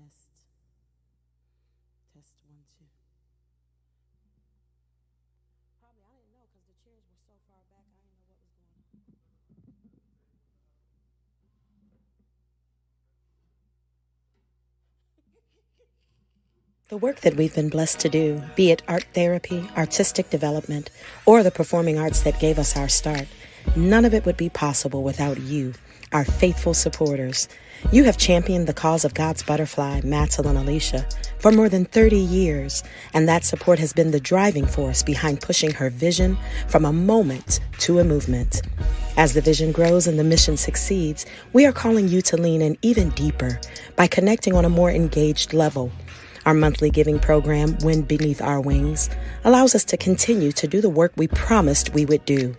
Test. Test 1, 2. Probably I didn't know because the chairs were so far back. I didn't know what was going on. The work that we've been blessed to do, be it art therapy, artistic development, or the performing arts that gave us our start, none of it would be possible without you, our faithful supporters. You have championed the cause of God's butterfly, Matelyn Alicia, for more than 30 years, and that support has been the driving force behind pushing her vision from a moment to a movement. As the vision grows and the mission succeeds, we are calling you to lean in even deeper by connecting on a more engaged level. Our monthly giving program, Wind Beneath Our Wings, allows us to continue to do the work we promised we would do.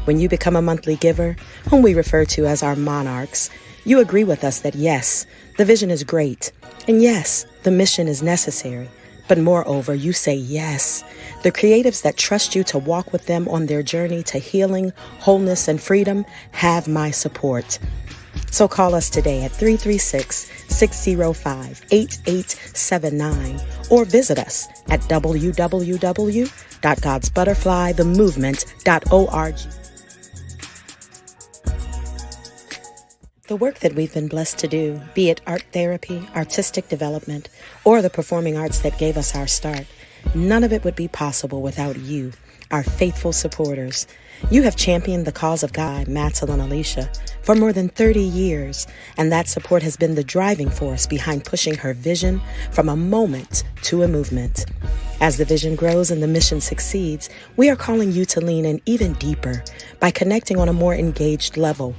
When you become a monthly giver, whom we refer to as our monarchs, you agree with us that yes, the vision is great, and yes, the mission is necessary. But moreover, you say yes. The creatives that trust you to walk with them on their journey to healing, wholeness, and freedom have my support. So call us today at 336-605-8879 or visit us at www.godsbutterflythemovement.org. The work that we've been blessed to do, be it art therapy, artistic development, or the performing arts that gave us our start, none of it would be possible without you, our faithful supporters. You have championed the cause of God, Matelyn Alicia, for more than 30 years, and that support has been the driving force behind pushing her vision from a moment to a movement. As the vision grows and the mission succeeds, we are calling you to lean in even deeper by connecting on a more engaged level.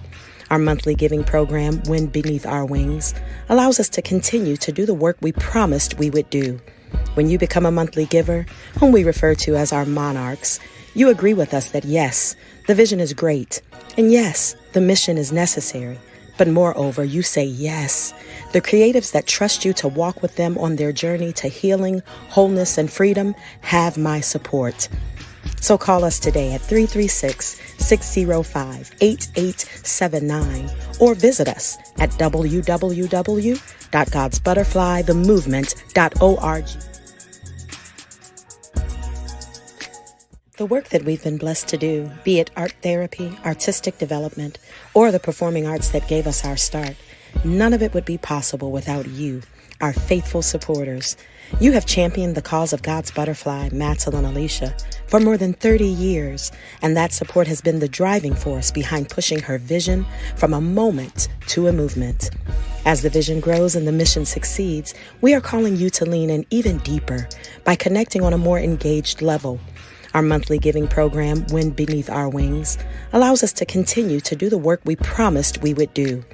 Our monthly giving program, Wind Beneath Our Wings, allows us to continue to do the work we promised we would do. When you become a monthly giver, whom we refer to as our monarchs, you agree with us that yes, the vision is great, and yes, the mission is necessary. But moreover, you say yes. The creatives that trust you to walk with them on their journey to healing, wholeness, and freedom have my support. So call us today at 336-605-8879 or visit us at www.godsbutterflythemovement.org. The work that we've been blessed to do, be it art therapy, artistic development, or the performing arts that gave us our start, none of it would be possible without you, our faithful supporters. You have championed the cause of God's butterfly, Matelyn Alicia, for more than 30 years, and that support has been the driving force behind pushing her vision from a moment to a movement. As the vision grows and the mission succeeds, we are calling you to lean in even deeper by connecting on a more engaged level. Our monthly giving program, Wind Beneath Our Wings, allows us to continue to do the work we promised we would do.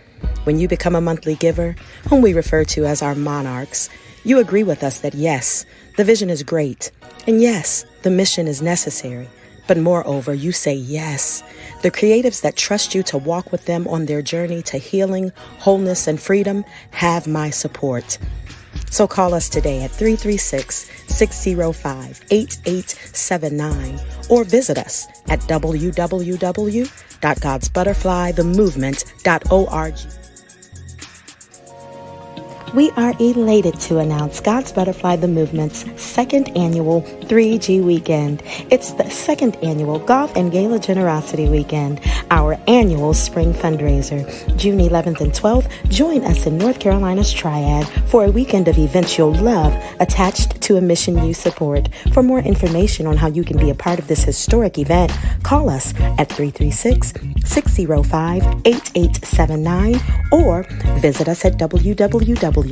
When you become a monthly giver, whom we refer to as our monarchs, you agree with us that yes, the vision is great, and yes, the mission is necessary. But moreover, you say yes. The creatives that trust you to walk with them on their journey to healing, wholeness, and freedom have my support. So call us today at 336-605-8879 or visit us at www.godsbutterflythemovement.org. We are elated to announce God's Butterfly the Movement's second annual 3G Weekend. It's the second annual Golf and Gala Generosity Weekend, our annual spring fundraiser. June 11th and 12th, join us in North Carolina's Triad for a weekend of events you'll love attached to a mission you support. For more information on how you can be a part of this historic event, call us at 336-605-8879 or visit us at www.godsbutterflythemovement.org.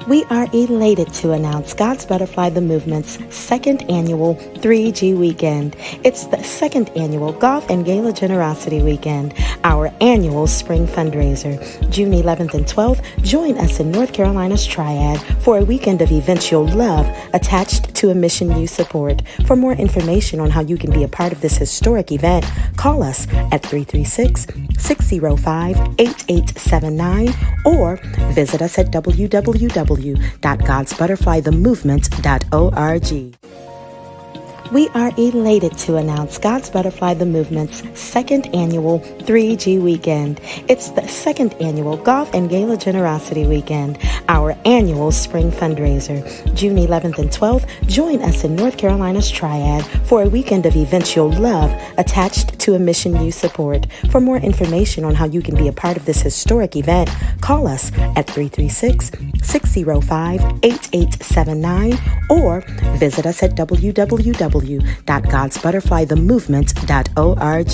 We are elated to announce God's Butterfly the Movement's second annual 3G Weekend. It's the second annual Golf and Gala Generosity Weekend, our annual spring fundraiser. June 11th and 12th, join us in North Carolina's Triad for a weekend of events you'll love attached to a mission you support. For more information on how you can be a part of this historic event, call us at 336-605-8879 or visit us at www.godsbutterflythemovement.org. We are elated to announce God's Butterfly the Movement's second annual 3G Weekend. It's the second annual Golf and Gala Generosity Weekend, our annual spring fundraiser. June 11th and 12th, join us in North Carolina's Triad for a weekend of events you'll love attached to a mission you support. For more information on how you can be a part of this historic event, call us at 336-605-8879 or visit us at www.godsbutterflythemovement.org.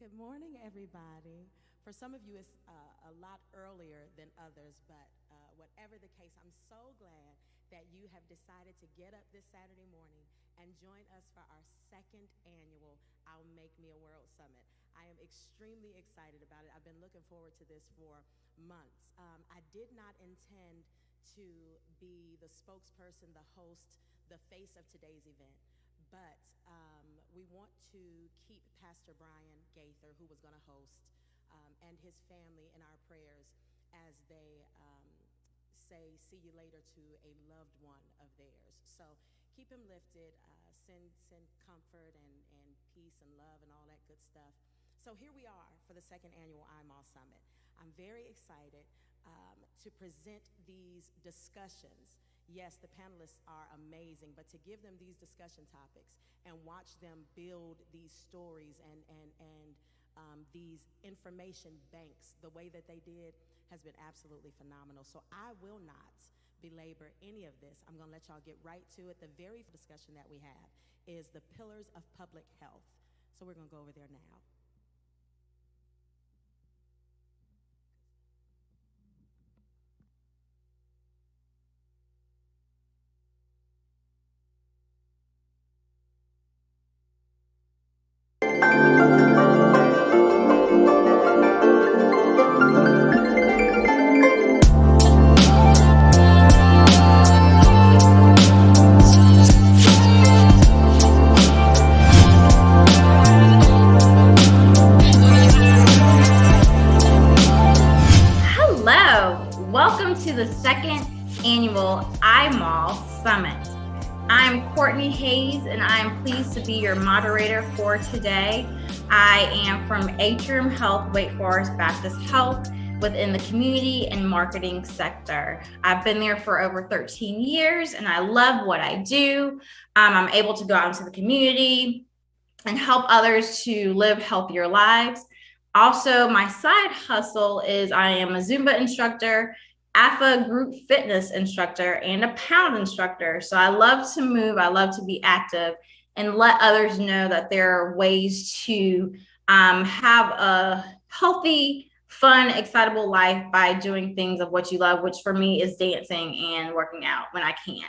Good morning, everybody. For some of you, it's a lot earlier than others, but whatever the case, I'm so glad that you have decided to get up this Saturday morning and join us for our second annual I.M.M.A.W Summit. I am extremely excited about it. I've been looking forward to this for months. I did not intend to be the spokesperson, the host, the face of today's event, but we want to keep Pastor Brian Gaither, who was going to host, and his family in our prayers as they say see you later to a loved one of theirs. So keep him lifted, send comfort and peace and love and all that good stuff. So here we are for the second annual I.M.M.A.W Summit. I'm very excited to present these discussions. Yes, the panelists are amazing, but to give them these discussion topics and watch them build these stories and these information banks the way that they did has been absolutely phenomenal. So I will not belabor any of this. I'm going to let y'all get right to it. The very discussion that we have is the pillars of public health. So we're going to go over there now. The second annual I.M.M.A.W Summit. I'm Courtney Hayes, and I am pleased to be your moderator for today. I am from Atrium Health, Wake Forest Baptist Health, within the community and marketing sector. I've been there for over 13 years, and I love what I do. I'm able to go out into the community and help others to live healthier lives. Also, my side hustle is I am a Zumba instructor, AFA group fitness instructor, and a pound instructor. So I love to move, I love to be active, and let others know that there are ways to have a healthy, fun, excitable life by doing things of what you love, which for me is dancing and working out when I can.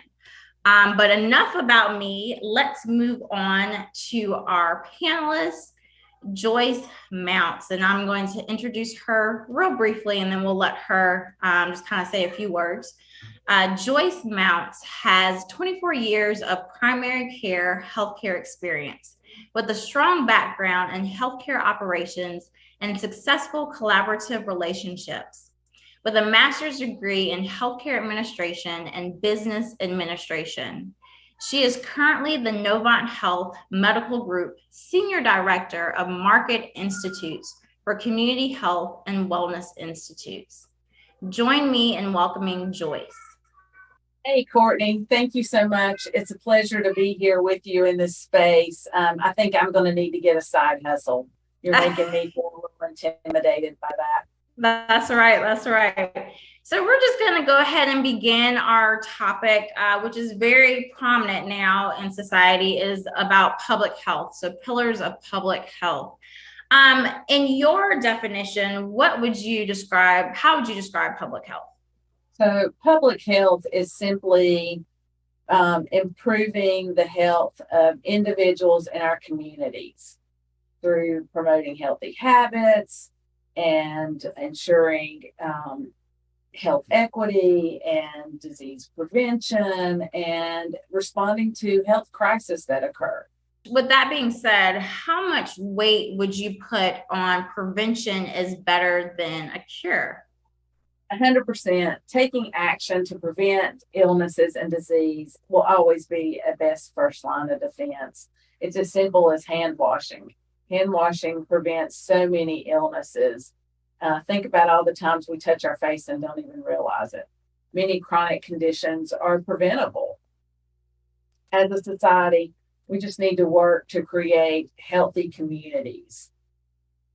But enough about me. Let's move on to our panelists. Joyce Mounts, and I'm going to introduce her real briefly, and then we'll let her just kind of say a few words. Joyce Mounts has 24 years of primary care healthcare experience with a strong background in healthcare operations and successful collaborative relationships. With a master's degree in healthcare administration and business administration. She is currently the Novant Health Medical Group Senior Director of Market Institutes for Community Health and Wellness Institutes. Join me in welcoming Joyce. Hey, Courtney, thank you so much. It's a pleasure to be here with you in this space. I think I'm going to need to get a side hustle. You're making me feel a little intimidated by that. That's right. That's right. So we're just going to go ahead and begin our topic, which is very prominent now in society, is about public health. So pillars of public health. In your definition, what would you describe? How would you describe public health? So public health is simply improving the health of individuals in our communities through promoting healthy habits and ensuring health equity and disease prevention and responding to health crises that occur. With that being said, how much weight would you put on prevention is better than a cure? 100%. Taking action to prevent illnesses and disease will always be a best first line of defense. It's as simple as hand washing. Hand washing prevents so many illnesses. Think about all the times we touch our face and don't even realize it. Many chronic conditions are preventable. As a society, we just need to work to create healthy communities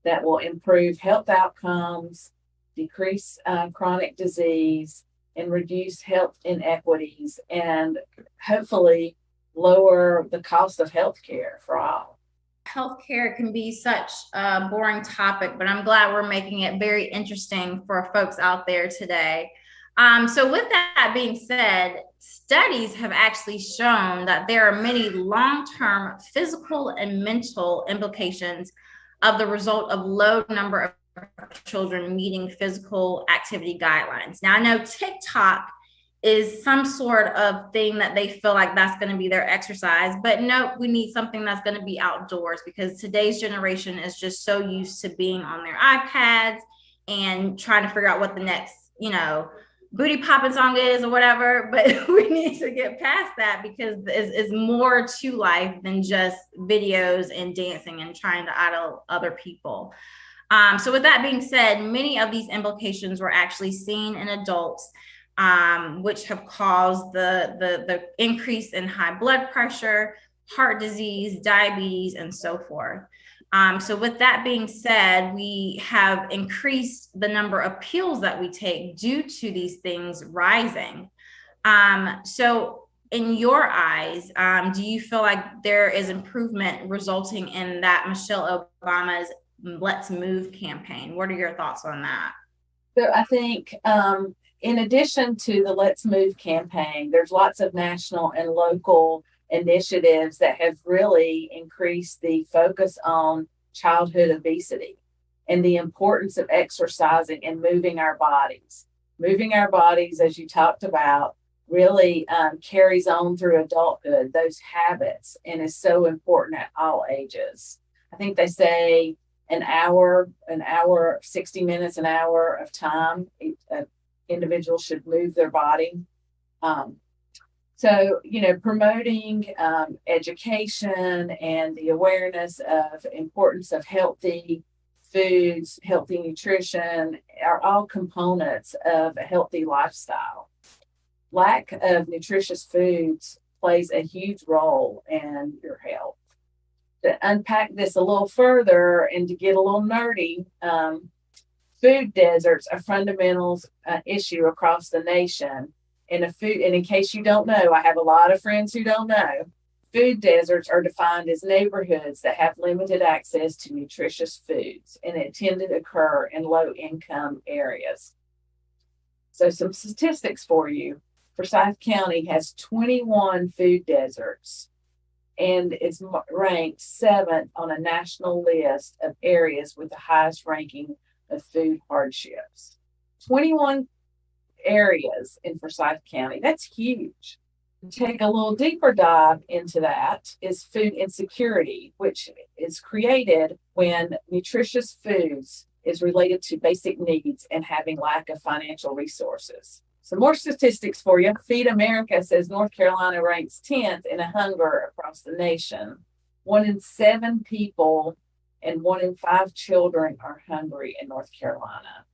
that will improve health outcomes, decrease chronic disease, and reduce health inequities, and hopefully lower the cost of health care for all. Healthcare can be such a boring topic, but I'm glad we're making it very interesting for folks out there today. So with that being said, studies have actually shown that there are many long-term physical and mental implications of the result of low number of children meeting physical activity guidelines. Now, I know TikTok is some sort of thing that they feel like that's going to be their exercise, but no, we need something that's going to be outdoors, because today's generation is just so used to being on their iPads and trying to figure out what the next, booty popping song is or whatever. But we need to get past that, because it's more to life than just videos and dancing and trying to idle other people. So with that being said, many of these implications were actually seen in adults, which have caused the increase in high blood pressure, heart disease, diabetes, and so forth. So with that being said, we have increased the number of pills that we take due to these things rising. So in your eyes, do you feel like there is improvement resulting in that Michelle Obama's Let's Move campaign? What are your thoughts on that? So I think in addition to the Let's Move campaign, there's lots of national and local initiatives that have really increased the focus on childhood obesity and the importance of exercising and moving our bodies. Moving our bodies, as you talked about, really carries on through adulthood, those habits, and is so important at all ages. I think they say an hour, 60 minutes, an hour of time, an individual should move their body. So, promoting education and the awareness of importance of healthy foods, healthy nutrition are all components of a healthy lifestyle. Lack of nutritious foods plays a huge role in your health. To unpack this a little further and to get a little nerdy, food deserts are fundamental issue across the nation. And in case you don't know, I have a lot of friends who don't know, food deserts are defined as neighborhoods that have limited access to nutritious foods, and it tend to occur in low-income areas. So some statistics for you. Forsyth County has 21 food deserts, and it's ranked 7th on a national list of areas with the highest ranking of food hardships. 21 areas in Forsyth County. That's huge. Take a little deeper dive into that is food insecurity, which is created when nutritious foods is related to basic needs and having lack of financial resources. Some more statistics for you. Feed America says North Carolina ranks 10th in hunger across the nation. 1 in 7 people and 1 in 5 children are hungry in North Carolina.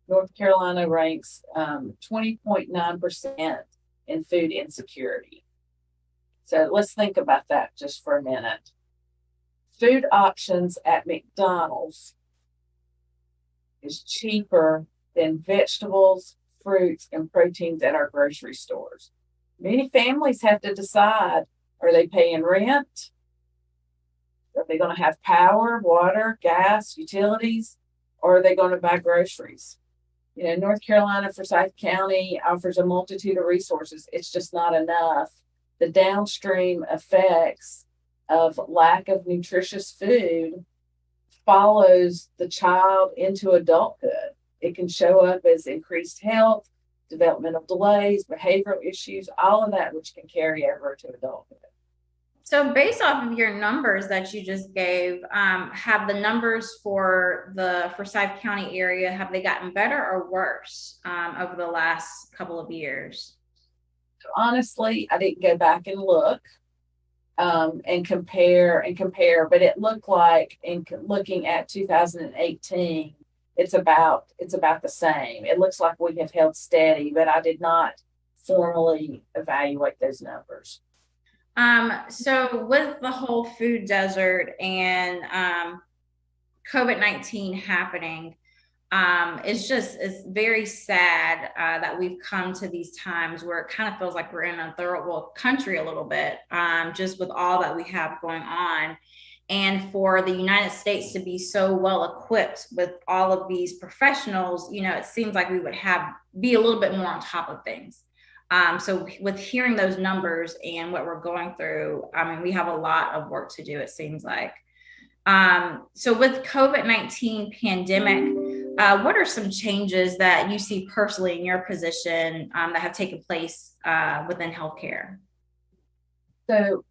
North Carolina ranks 20.9% in food insecurity. So let's think about that just for a minute. Food options at McDonald's is cheaper than vegetables, fruits, and proteins at our grocery stores. Many families have to decide, are they paying rent? Are they going to have power, water, gas, utilities, or are they going to buy groceries? North Carolina, Forsyth County offers a multitude of resources. It's just not enough. The downstream effects of lack of nutritious food follows the child into adulthood. It can show up as increased health, developmental delays, behavioral issues, all of that, which can carry over to adulthood. So based off of your numbers that you just gave, have the numbers for the Forsyth County area, have they gotten better or worse over the last couple of years? Honestly, I didn't go back and look and compare, but it looked like in looking at 2018, it's about the same. It looks like we have held steady, but I did not formally evaluate those numbers. So with the whole food desert and COVID-19 happening, it's very sad that we've come to these times where it kind of feels like we're in a third world country a little bit, just with all that we have going on. And for the United States to be so well equipped with all of these professionals, it seems like we would be a little bit more on top of things. So with hearing those numbers and what we're going through, we have a lot of work to do, it seems like. So with COVID-19 pandemic, what are some changes that you see personally in your position that have taken place within healthcare? So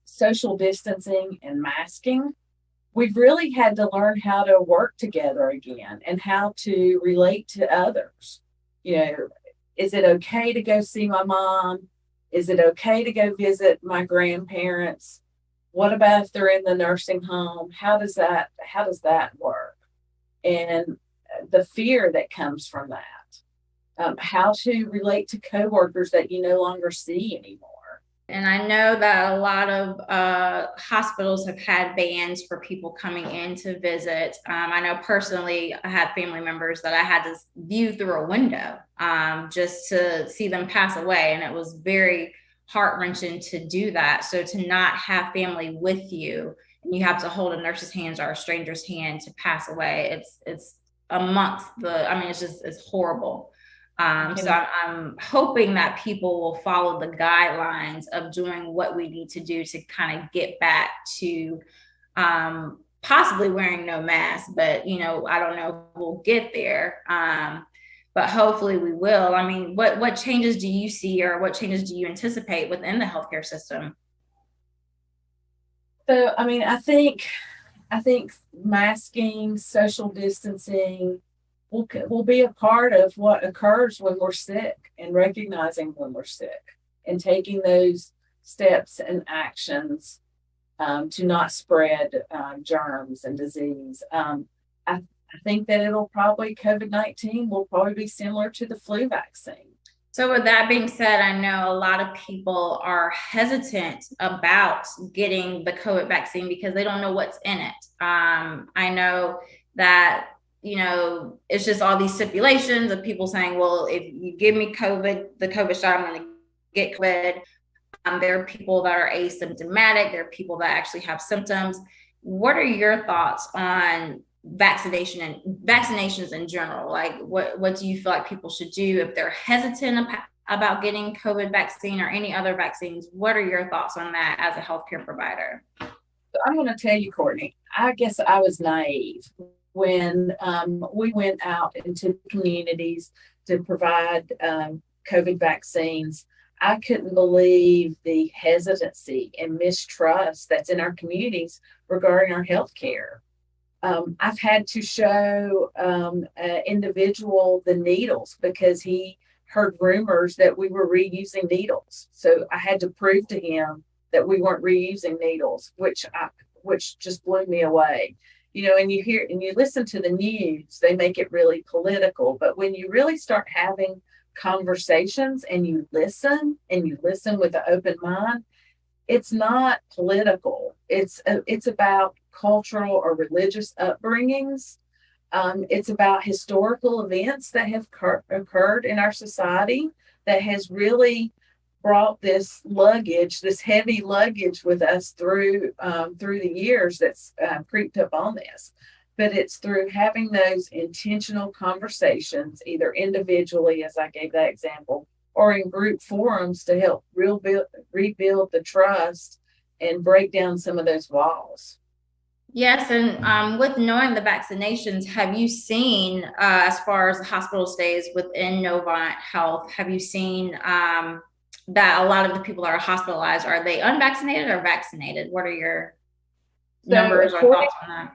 social distancing and masking, we've really had to learn how to work together again and how to relate to others. Is it okay to go see my mom? Is it okay to go visit my grandparents? What about if they're in the nursing home? How does that work? And the fear that comes from that. How to relate to coworkers that you no longer see anymore. And I know that a lot of hospitals have had bans for people coming in to visit. I know personally, I had family members that I had to view through a window just to see them pass away. And it was very heart-wrenching to do that. So to not have family with you, and you have to hold a nurse's hands or a stranger's hand to pass away, it's it's horrible. So I'm hoping that people will follow the guidelines of doing what we need to do to kind of get back to possibly wearing no mask, but I don't know if we'll get there. But hopefully we will. What changes do you see, or what changes do you anticipate within the healthcare system? So, I think masking, social distancing will be a part of what occurs when we're sick, and recognizing when we're sick and taking those steps and actions to not spread germs and disease. I think that COVID-19 will probably be similar to the flu vaccine. So with that being said, I know a lot of people are hesitant about getting the COVID vaccine because they don't know what's in it. I know that, it's just all these stipulations of people saying, well, if you give me the COVID shot, I'm going to get COVID. There are people that are asymptomatic. There are people that actually have symptoms. What are your thoughts on vaccination and vaccinations in general? Like, what do you feel like people should do if they're hesitant about getting COVID vaccine or any other vaccines? What are your thoughts on that as a healthcare provider? I'm going to tell you, Courtney, I guess I was naive when we went out into communities to provide COVID vaccines. I couldn't believe the hesitancy and mistrust that's in our communities regarding our health care. I've had to show an individual the needles because he heard rumors that we were reusing needles. So I had to prove to him that we weren't reusing needles, which just blew me away. And you hear and you listen to the news, they make it really political. But when you really start having conversations and you listen with an open mind, it's not political. It's about cultural or religious upbringings. It's about historical events that have occurred in our society that has really brought this heavy luggage with us through the years that's creeped up on this. But it's through having those intentional conversations, either individually, as I gave that example, or in group forums to help rebuild the trust and break down some of those walls. Yes, and with knowing the vaccinations, have you seen, as far as the hospital stays within Novant Health, have you seen that a lot of the people that are hospitalized, are they unvaccinated or vaccinated? What are your So numbers or thoughts on that?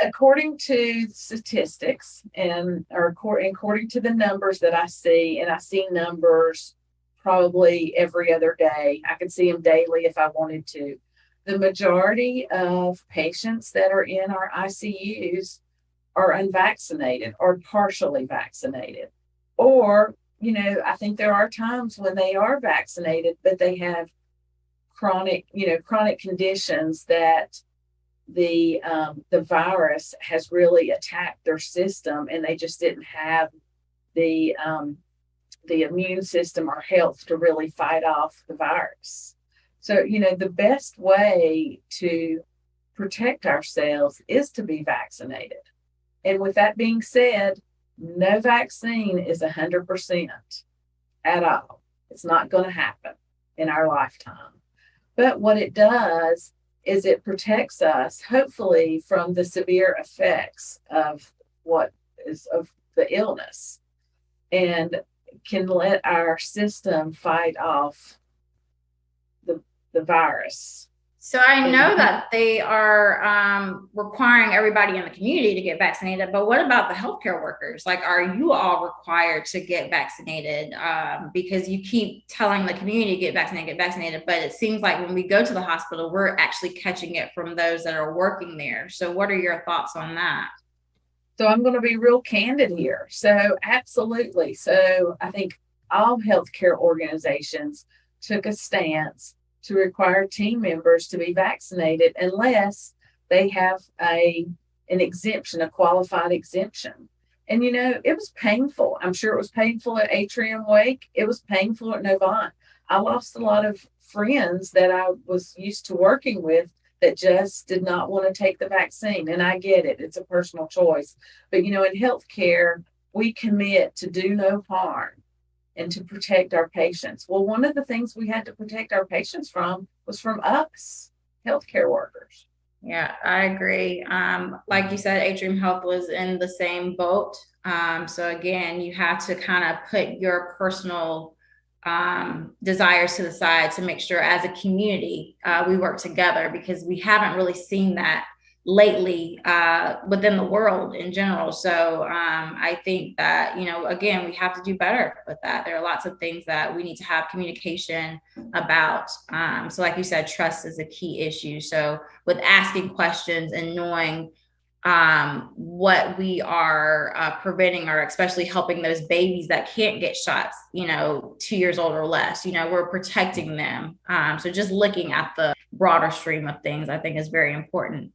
according to statistics or according to the numbers that I see, and I see numbers probably every other day. I could see them daily if I wanted to. The majority of patients that are in our ICUs are unvaccinated or partially vaccinated. Or, I think there are times when they are vaccinated, but they have chronic conditions that the virus has really attacked their system, and they just didn't have the immune system or health to really fight off the virus. So, the best way to protect ourselves is to be vaccinated. And with that being said, no vaccine is 100% at all. It's not going to happen in our lifetime. But what it does is it protects us, hopefully, from the severe effects of of the illness, and can let our system fight off the virus. So I know that they are requiring everybody in the community to get vaccinated, but what about the healthcare workers? Like, are you all required to get vaccinated? Because you keep telling the community to get vaccinated, but it seems like when we go to the hospital, we're actually catching it from those that are working there. So what are your thoughts on that? So I'm going to be real candid here. So absolutely. So I think all healthcare organizations took a stance to require team members to be vaccinated unless they have an exemption, a qualified exemption. And, it was painful. I'm sure it was painful at Atrium Wake. It was painful at Novant. I lost a lot of friends that I was used to working with that just did not want to take the vaccine. And I get it. It's a personal choice. But, in healthcare, we commit to do no harm and to protect our patients. Well, one of the things we had to protect our patients from was from us, healthcare workers. Yeah, I agree. Like you said, Atrium Health was in the same boat. So again, you have to kind of put your personal desires to the side to make sure as a community we work together, because we haven't really seen that lately within the world in general. So I think that, again, we have to do better with that. There are lots of things that we need to have communication about. So like you said, trust is a key issue. So with asking questions and knowing what we are preventing, or especially helping those babies that can't get shots, 2 years old or less, we're protecting them. So just looking at the broader stream of things, I think is very important.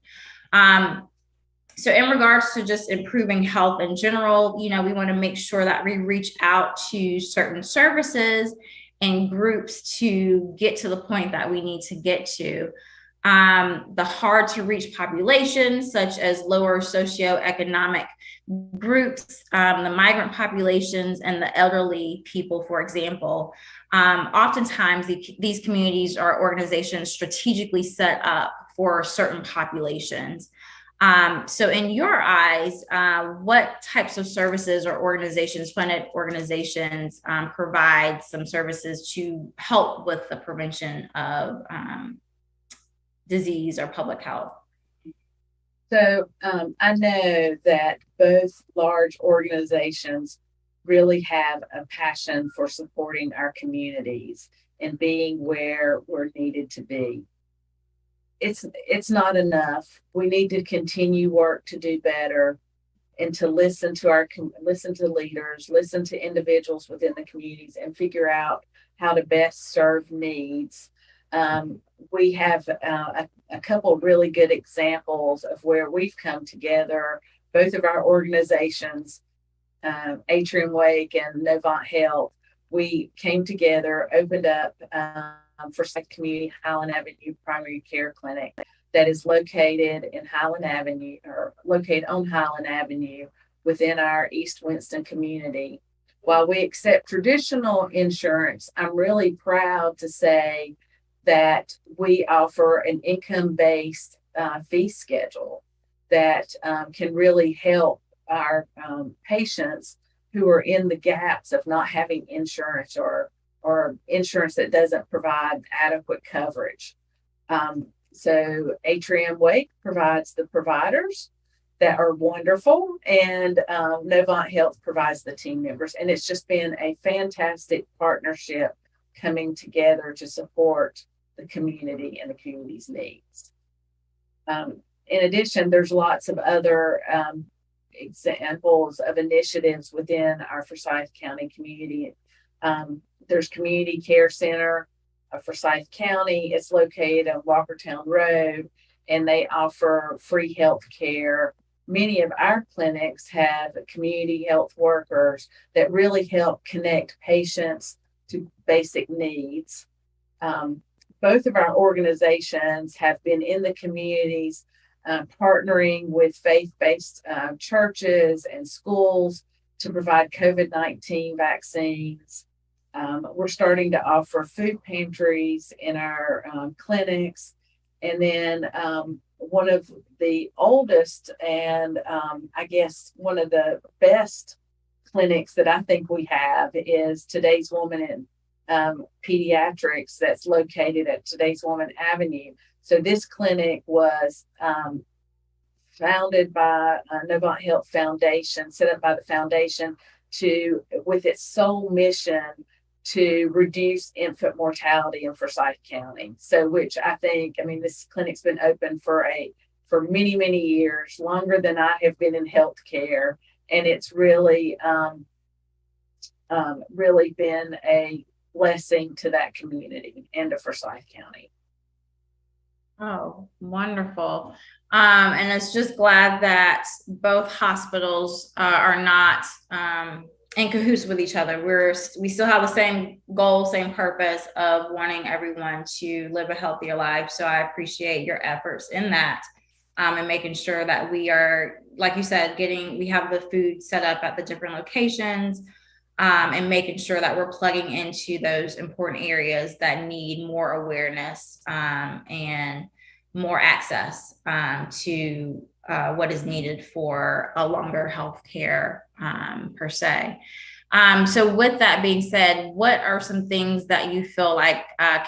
So in regards to just improving health in general, we want to make sure that we reach out to certain services and groups to get to the point that we need to get to. The hard to reach populations, such as lower socioeconomic groups, the migrant populations, and the elderly people, for example. Oftentimes, these communities or organizations strategically set up for certain populations. So in your eyes, what types of services or funded organizations provide some services to help with the prevention of disease or public health? So I know that both large organizations really have a passion for supporting our communities and being where we're needed to be. It's not enough. We need to continue work to do better and to listen to leaders, listen to individuals within the communities, and figure out how to best serve needs. We have a couple of really good examples of where we've come together, both of our organizations, Atrium Wake and Novant Health. We came together, opened up for Community Highland Avenue Primary Care Clinic that is located in Highland Avenue, or located on Highland Avenue within our East Winston community. While we accept traditional insurance, I'm really proud to say that we offer an income-based fee schedule that can really help our patients who are in the gaps of not having insurance or or insurance that doesn't provide adequate coverage. So I.M.M.A.W provides the providers that are wonderful, and Novant Health provides the team members. And it's just been a fantastic partnership coming together to support the community and the community's needs. In addition, there's lots of other examples of initiatives within our Forsyth County community. There's Community Care Center of Forsyth County. It's located on Walkertown Road, and they offer free health care. Many of our clinics have community health workers that really help connect patients to basic needs. Both of our organizations have been in the communities, partnering with faith-based churches and schools to provide COVID-19 vaccines. We're starting to offer food pantries in our clinics. And then one of the oldest and I guess one of the best clinics that I think we have is Today's Woman in Pediatrics, that's located at Today's Woman Avenue. So this clinic was founded by Novant Health Foundation, set up by the foundation with its sole mission to reduce infant mortality in Forsyth County. So, which I think, this clinic's been open for many, many years, longer than I have been in healthcare, and it's really, really been a blessing to that community and to Forsyth County. Oh, wonderful. And it's just glad that both hospitals are not in cahoots with each other. We still have the same goal, same purpose of wanting everyone to live a healthier life. So I appreciate your efforts in that, and making sure that we are, like you said, we have the food set up at the different locations, and making sure that we're plugging into those important areas that need more awareness and more access to what is needed for a longer healthcare per se. So with that being said, what are some things that you feel like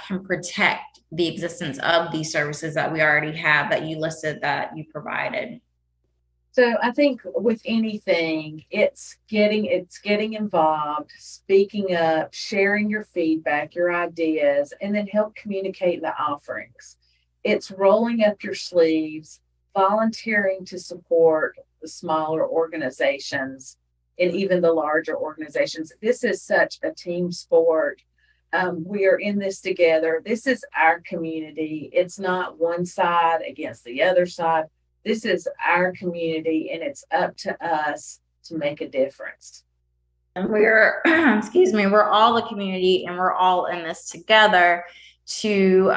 can protect the existence of these services that we already have that you listed that you provided? So I think with anything, it's getting involved, speaking up, sharing your feedback, your ideas, and then help communicate the offerings. It's rolling up your sleeves, volunteering to support the smaller organizations and even the larger organizations. This is such a team sport. We are in this together. This is our community. It's not one side against the other side. This is our community, and it's up to us to make a difference. And we're all the community, and we're all in this together to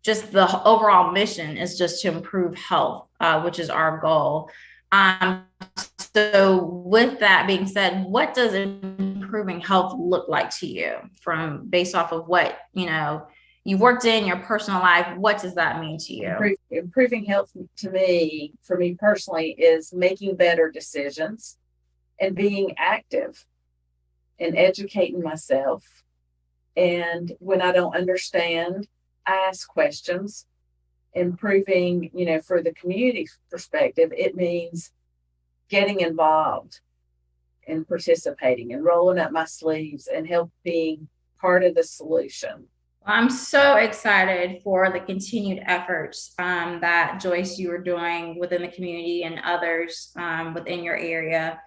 just the overall mission is just to improve health, which is our goal. So with that being said, what does improving health look like to you based off of what, you worked in your personal life? What does that mean to you? Improving health for me personally is making better decisions and being active and educating myself. And when I don't understand, I ask questions. Improving, for the community perspective, it means getting involved and participating and rolling up my sleeves and being part of the solution. I'm so excited for the continued efforts that Joyce, you are doing within the community and others within your area.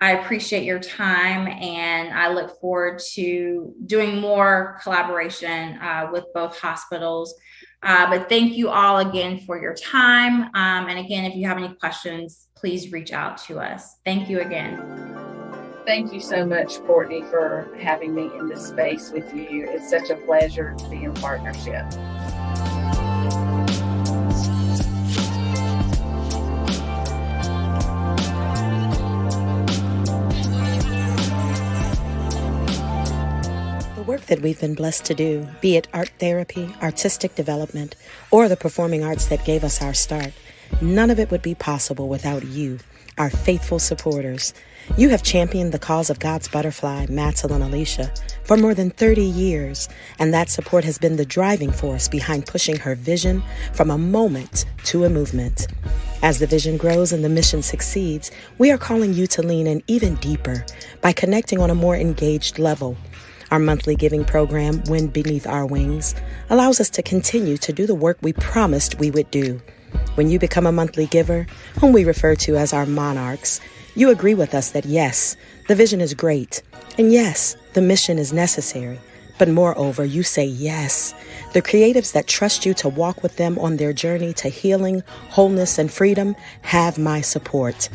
I appreciate your time, and I look forward to doing more collaboration with both hospitals. But thank you all again for your time. And again, if you have any questions, please reach out to us. Thank you again. Thank you so much, Courtney, for having me in this space with you. It's such a pleasure to be in partnership. The work that we've been blessed to do, be it art therapy, artistic development, or the performing arts that gave us our start, none of it would be possible without you, our faithful supporters. You have championed the cause of God's butterfly, Matelyn Alicia, for more than 30 years, and that support has been the driving force behind pushing her vision from a moment to a movement. As the vision grows and the mission succeeds, we are calling you to lean in even deeper by connecting on a more engaged level. Our monthly giving program, Wind Beneath Our Wings, allows us to continue to do the work we promised we would do. When you become a monthly giver, whom we refer to as our monarchs, you agree with us that yes, the vision is great, and yes, the mission is necessary. But moreover, you say yes. The creatives that trust you to walk with them on their journey to healing, wholeness, and freedom have my support.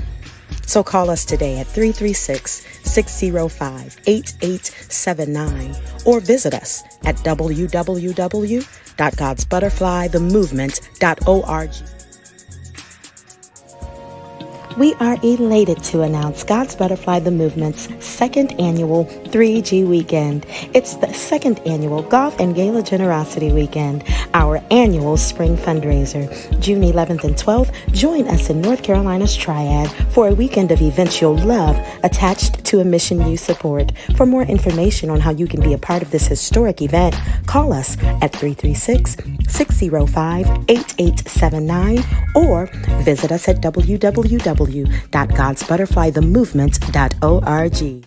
So call us today at 336-605-8879 or visit us at www.godsbutterflythemovement.org. We are elated to announce God's Butterfly the Movement's second annual 3G Weekend. It's the second annual Golf and Gala Generosity Weekend, our annual spring fundraiser. June 11th and 12th, join us in North Carolina's Triad for a weekend of events you'll love attached to a mission you support. For more information on how you can be a part of this historic event, call us at 336-605-8879 or visit us at www.godsbutterflythemovement.org.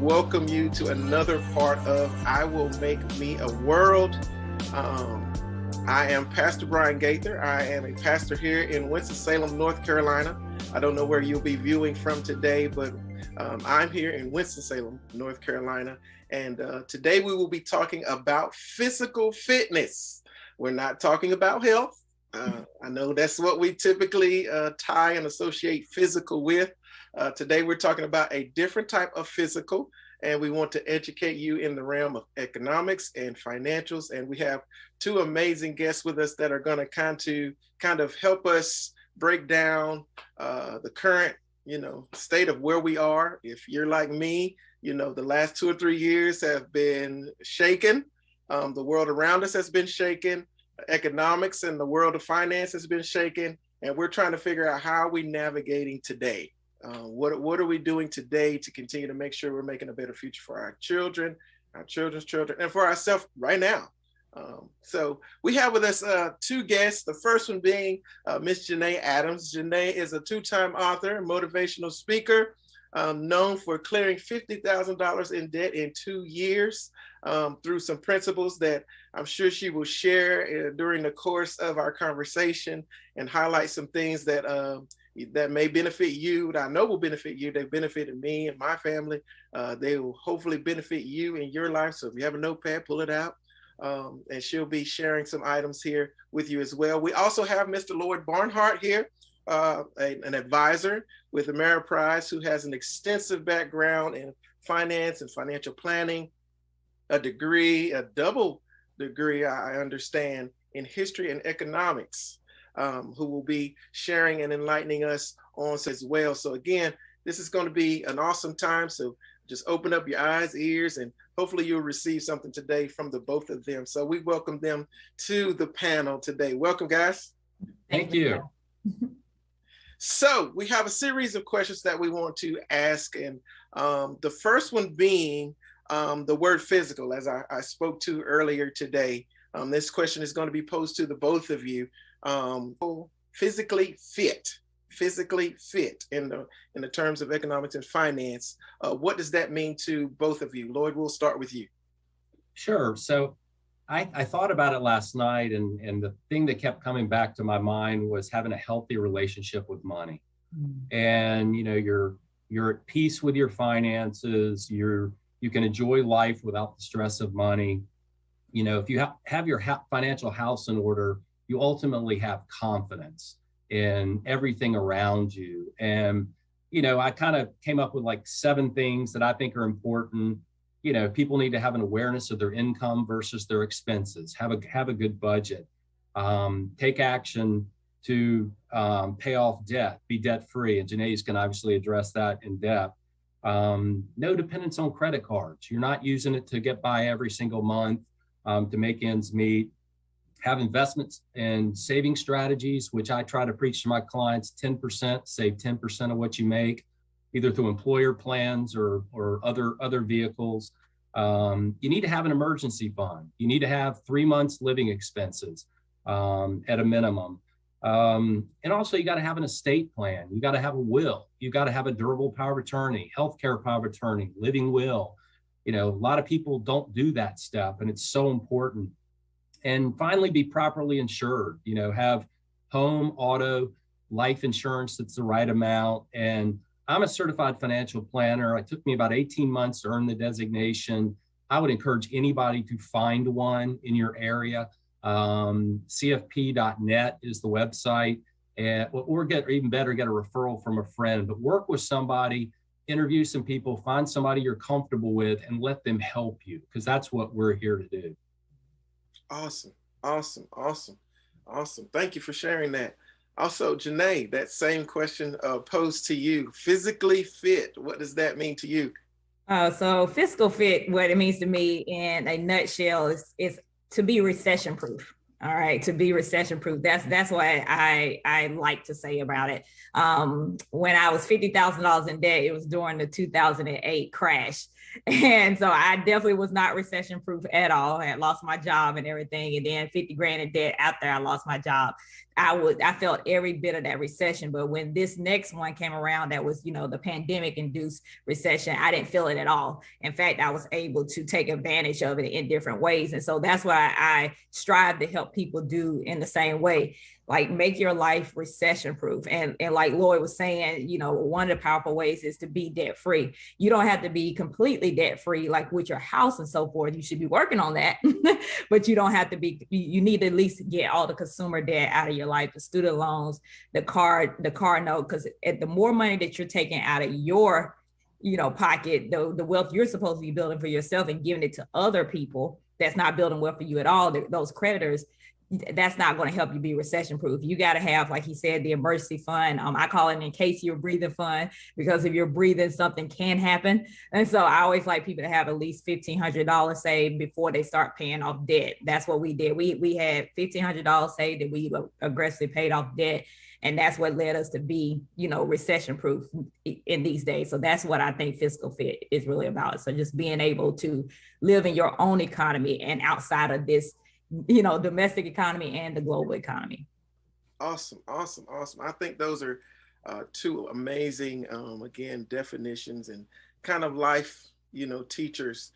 Welcome you to another part of I Will Make Me a World. I am Pastor Brian Gaither. I am a pastor here in Winston-Salem, North Carolina. I don't know where you'll be viewing from today, but I'm here in Winston-Salem, North Carolina. And today we will be talking about physical fitness. We're not talking about health. I know that's what we typically tie and associate physical with. Today we're talking about a different type of physical, and we want to educate you in the realm of economics and financials. And we have two amazing guests with us that are going to kind of help us break down the current, state of where we are. If you're like me, the last 2 or 3 years have been shaken. The world around us has been shaken. Economics and the world of finance has been shaken. And we're trying to figure out how we're navigating today. What are we doing today to continue to make sure we're making a better future for our children, our children's children, and for ourselves right now? So we have with us two guests. The first one being Miss Janae Adams. Janae is a two-time author, motivational speaker, known for clearing $50,000 in debt in 2 years through some principles that I'm sure she will share during the course of our conversation and highlight some things that may benefit you, that I know will benefit you. They've benefited me and my family. They will hopefully benefit you in your life. So if you have a notepad, pull it out. And she'll be sharing some items here with you as well. We also have Mr. Lloyd Barnhart here, an advisor with I.M.M.A.W, who has an extensive background in finance and financial planning, a double degree, I understand, in history and economics. Who will be sharing and enlightening us on as well. So again, this is going to be an awesome time. So just open up your eyes, ears, and hopefully you'll receive something today from the both of them. So we welcome them to the panel today. Welcome, guys. Thank you. So we have a series of questions that we want to ask. And the first one being the word physical, as I spoke to earlier today. This question is going to be posed to the both of you. Physically fit in the terms of economics and finance. What does that mean to both of you? Lloyd, we'll start with you. Sure. So I thought about it last night, and the thing that kept coming back to my mind was having a healthy relationship with money. And you're at peace with your finances. You You can enjoy life without the stress of money. You know, if you have your financial house in order, you ultimately have confidence in everything around you. And, you know, I kind of came up with like 7 things that I think are important. You know, people need to have an awareness of their income versus their expenses, have a good budget, take action to pay off debt, be debt free. And Janae's can obviously address that in depth. No dependence on credit cards. You're not using it to get by every single month, to make ends meet. Have investments and saving strategies, which I try to preach to my clients. 10%, save 10% of what you make, either through employer plans or other vehicles. You need to have an emergency fund. You need to have 3 months living expenses at a minimum. And also you got to have an estate plan. You got to have a will. You got to have a durable power of attorney, healthcare power of attorney, living will. You know, a lot of people don't do that step, and it's so important. And finally, be properly insured. You know, have home, auto, life insurance that's the right amount. And I'm a certified financial planner. It took me about 18 months to earn the designation. I would encourage anybody to find one in your area. CFP.net is the website, or even better, get a referral from a friend. But work with somebody, interview some people, find somebody you're comfortable with, and let them help you, because that's what we're here to do. Awesome. Thank you for sharing that. Also, Janae, that same question posed to you. Physically fit, what does that mean to you? So physical fit, what it means to me in a nutshell is to be recession proof. All right, to be recession proof. That's what I like to say about it. When I was $50,000 in debt, it was during the 2008 crash. And so I definitely was not recession proof at all. I had lost my job and everything. And then 50 grand in debt after I lost my job. I felt every bit of that recession. But when this next one came around, that was, you know, the pandemic induced recession, I didn't feel it at all. In fact, I was able to take advantage of it in different ways. And so that's why I strive to help people do in the same way. Like, make your life recession proof. And like Lloyd was saying, you know, one of the powerful ways is to be debt free. You don't have to be completely debt free, like with your house and so forth. You should be working on that, but you don't have to be. You need to at least get all the consumer debt out of your life, the student loans, the car note, because the more money that you're taking out of your, you know, pocket, the wealth you're supposed to be building for yourself and giving it to other people that's not building wealth for you at all, those creditors, that's not going to help you be recession proof. You got to have, like he said, the emergency fund. I call it in case you're breathing fund, because if you're breathing, something can happen. And so I always like people to have at least $1,500 saved before they start paying off debt. That's what we did. We had $1,500 saved, and we aggressively paid off debt. And that's what led us to be, you know, recession proof in these days. So that's what I think fiscal fit is really about. So just being able to live in your own economy and outside of this, you know, domestic economy and the global economy. Awesome. I think those are 2 amazing, again, definitions and kind of life, you know, teachers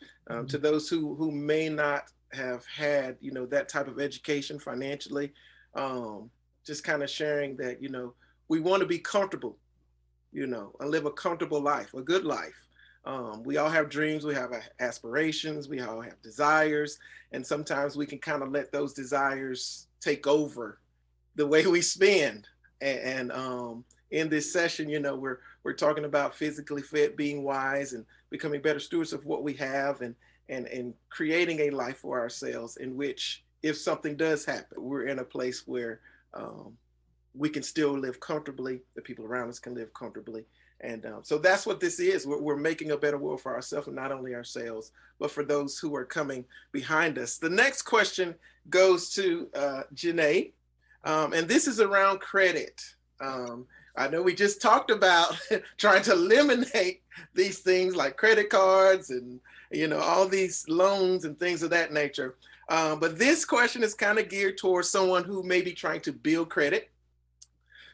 to those who may not have had, you know, that type of education financially. Just kind of sharing that, you know, we want to be comfortable, you know, and live a comfortable life, a good life. We all have dreams, we have aspirations, we all have desires, and sometimes we can kind of let those desires take over the way we spend. And in this session, you know, we're talking about physically fit, being wise, and becoming better stewards of what we have, and creating a life for ourselves in which, if something does happen, we're in a place where we can still live comfortably, the people around us can live comfortably. And so that's what this is. We're making a better world for ourselves, and not only ourselves, but for those who are coming behind us. The next question goes to Janae, and this is around credit. I know we just talked about trying to eliminate these things like credit cards and, you know, all these loans and things of that nature. But this question is kind of geared towards someone who may be trying to build credit,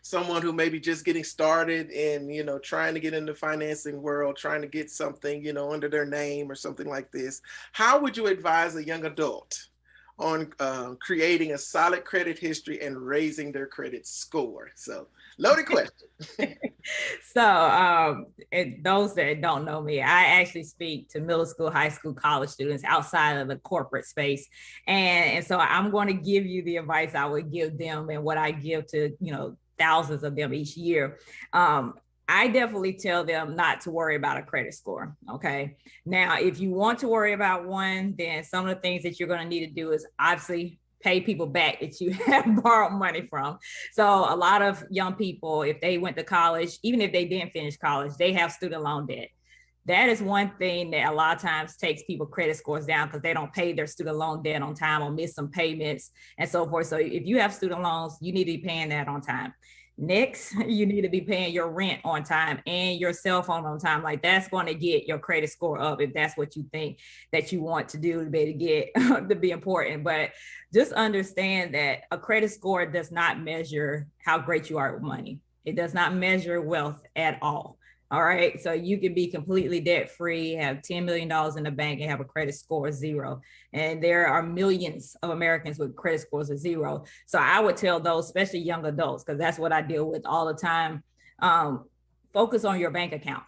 someone who may be just getting started and, you know, trying to get in the financing world, trying to get something, you know, under their name or something like this. How would you advise a young adult on creating a solid credit history and raising their credit score. So, loaded question. And those that don't know me, I actually speak to middle school, high school, college students outside of the corporate space. And so I'm going to give you the advice I would give them and what I give to, thousands of them each year. I definitely tell them not to worry about a credit score. Okay. Now, if you want to worry about one, then some of the things that you're going to need to do is obviously pay people back that you have borrowed money from. So a lot of young people, if they went to college, even if they didn't finish college, they have student loan debt. That is one thing that a lot of times takes people credit scores down because they don't pay their student loan debt on time or miss some payments and so forth. So if you have student loans, you need to be paying that on time. Next, you need to be paying your rent on time and your cell phone on time. Like that's going to get your credit score up if that's what you think that you want to do to be able to get to be important. But just understand that a credit score does not measure how great you are with money. It does not measure wealth at all. All right. So you can be completely debt free, have $10 million in the bank and have a credit score of 0. And there are millions of Americans with credit scores of 0. So I would tell those, especially young adults, because that's what I deal with all the time. Focus on your bank account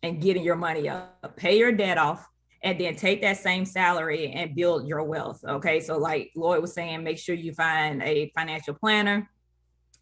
and getting your money up, pay your debt off, and then take that same salary and build your wealth. Okay. So like Lloyd was saying, make sure you find a financial planner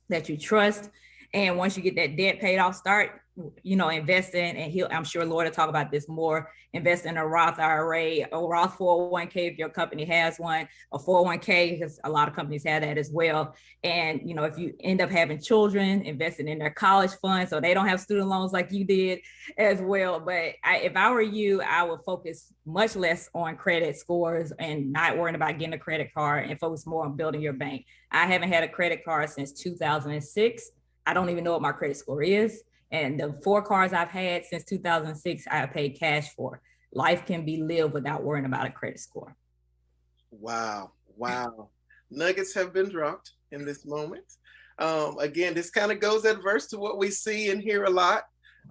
that you trust. And once you get that debt paid off, start, investing, and I'm sure Lloyd will talk about this more, invest in a Roth IRA, a Roth 401k if your company has one, a 401k, because a lot of companies have that as well. And, if you end up having children, investing in their college fund so they don't have student loans like you did as well. But if I were you, I would focus much less on credit scores and not worrying about getting a credit card and focus more on building your bank. I haven't had a credit card since 2006. I don't even know what my credit score is. And the 4 cars I've had since 2006, I have paid cash for. Life can be lived without worrying about a credit score. Wow. Nuggets have been dropped in this moment. Again, this kind of goes adverse to what we see and hear a lot.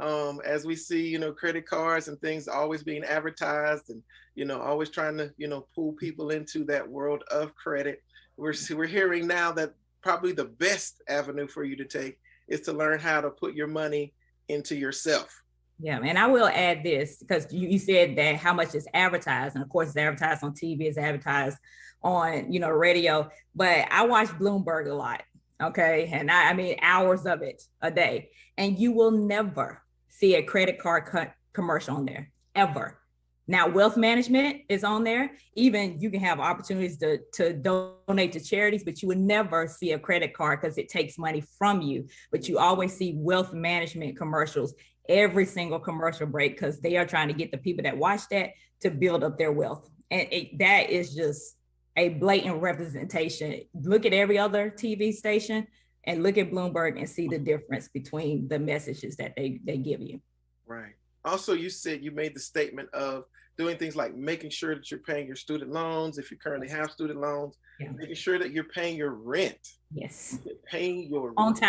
As we see, credit cards and things always being advertised and, always trying to, pull people into that world of credit. We're hearing now that probably the best avenue for you to take is to learn how to put your money into yourself. Yeah, and I will add this because you said that how much is advertised, and of course it's advertised on TV, it's advertised on radio. But I watch Bloomberg a lot, okay, and I mean hours of it a day, and you will never see a credit card commercial on there ever. Now, wealth management is on there. Even you can have opportunities to donate to charities, but you would never see a credit card because it takes money from you. But you always see wealth management commercials, every single commercial break, because they are trying to get the people that watch that to build up their wealth. And that is just a blatant representation. Look at every other TV station and look at Bloomberg and see the difference between the messages that they give you. Right. Also, you made the statement of doing things like making sure that you're paying your student loans, if you currently have student loans, making sure that you're paying your rent. Yes. Paying your on rent.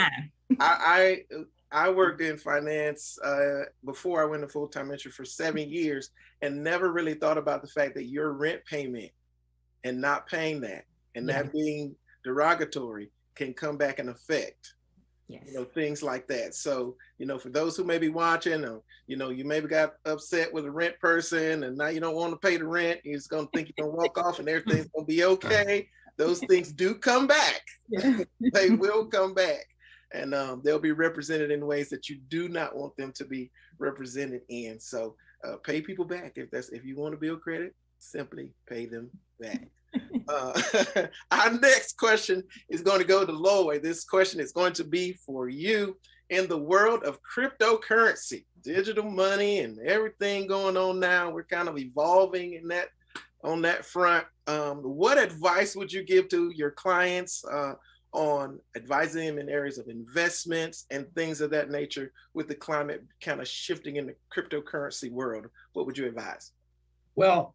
time. I worked in finance before I went to full-time entry for 7 years and never really thought about the fact that your rent payment and not paying that and that being derogatory can come back in effect. Yes. Things like that. So, for those who may be watching, you maybe got upset with a rent person and now you don't want to pay the rent. You're just going to think you're going to walk off and everything's going to be okay. Those things do come back. Yeah. They will come back. And they'll be represented in ways that you do not want them to be represented in. So pay people back. If you want to build credit, simply pay them back. Our next question is going to go to Lloyd. This question is going to be for you. In the world of cryptocurrency, digital money, and everything going on now, we're kind of evolving on that front. What advice would you give to your clients on advising them in areas of investments and things of that nature with the climate kind of shifting in the cryptocurrency world? What would you advise? Well,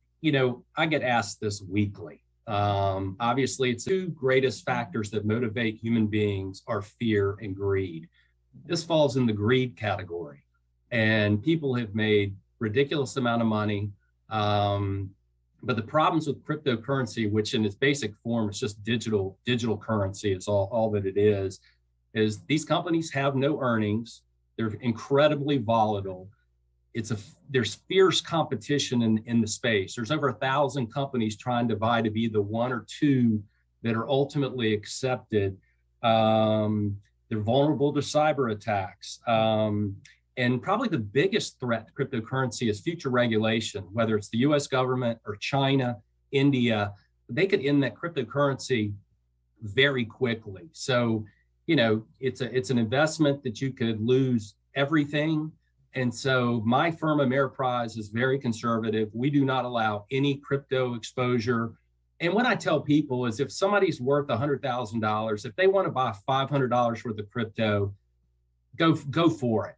I get asked this weekly. Obviously, it's the 2 greatest factors that motivate human beings are fear and greed. This falls in the greed category, and people have made ridiculous amount of money But the problems with cryptocurrency, which in its basic form is just digital currency, is all that it is these companies have no earnings. They're incredibly volatile. There's fierce competition in the space. There's over 1,000 companies trying to vie to be the one or two that are ultimately accepted. They're vulnerable to cyber attacks. And probably the biggest threat to cryptocurrency is future regulation, whether it's the US government or China, India. They could end that cryptocurrency very quickly. So, it's an investment that you could lose everything. And so my firm, Ameriprise, is very conservative. We do not allow any crypto exposure. And what I tell people is if somebody's worth $100,000, if they want to buy $500 worth of crypto, go for it.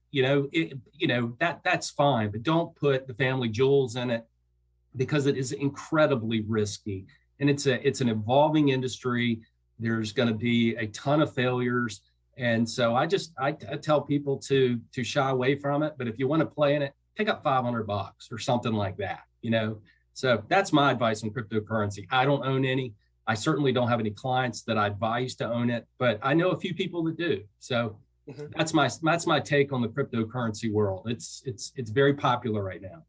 That's fine, but don't put the family jewels in it because it is incredibly risky. And it's an evolving industry. There's going to be a ton of failures. And so I tell people to shy away from it. But if you want to play in it, pick up $500 or something like that, So that's my advice on cryptocurrency. I don't own any. I certainly don't have any clients that I advise to own it, but I know a few people that do. So that's my take on the cryptocurrency world. It's very popular right now.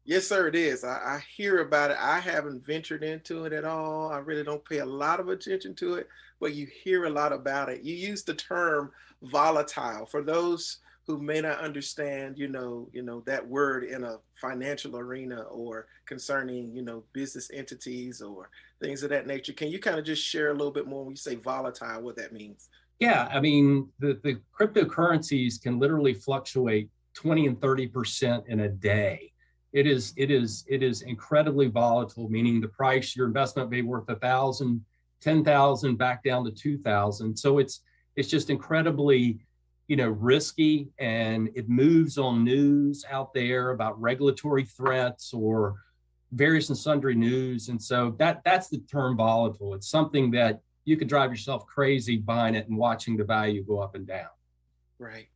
Yes, sir, it is. I hear about it. I haven't ventured into it at all. I really don't pay a lot of attention to it, but you hear a lot about it. You use the term volatile. For those who may not understand, that word in a financial arena or concerning, business entities or things of that nature. Can you kind of just share a little bit more when you say volatile, what that means? Yeah, I mean, the cryptocurrencies can literally fluctuate 20 and 30% in a day. It is incredibly volatile, meaning the price, your investment may be worth 1,000, 10,000 back down to 2,000. So it's just incredibly, risky, and it moves on news out there about regulatory threats or various and sundry news. And so that's the term volatile. It's something that you could drive yourself crazy buying it and watching the value go up and down. Right.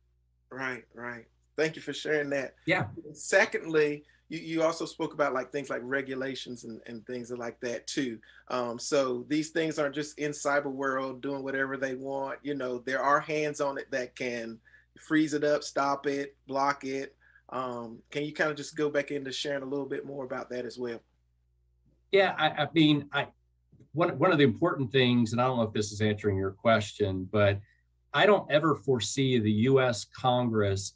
Thank you for sharing that. Yeah. Secondly, you also spoke about things like regulations and things like that too. So these things aren't just in cyber world doing whatever they want. There are hands on it that can freeze it up, stop it, block it. Can you kind of just go back into sharing a little bit more about that as well? Yeah, one of the important things, and I don't know if this is answering your question, but I don't ever foresee the U.S. Congress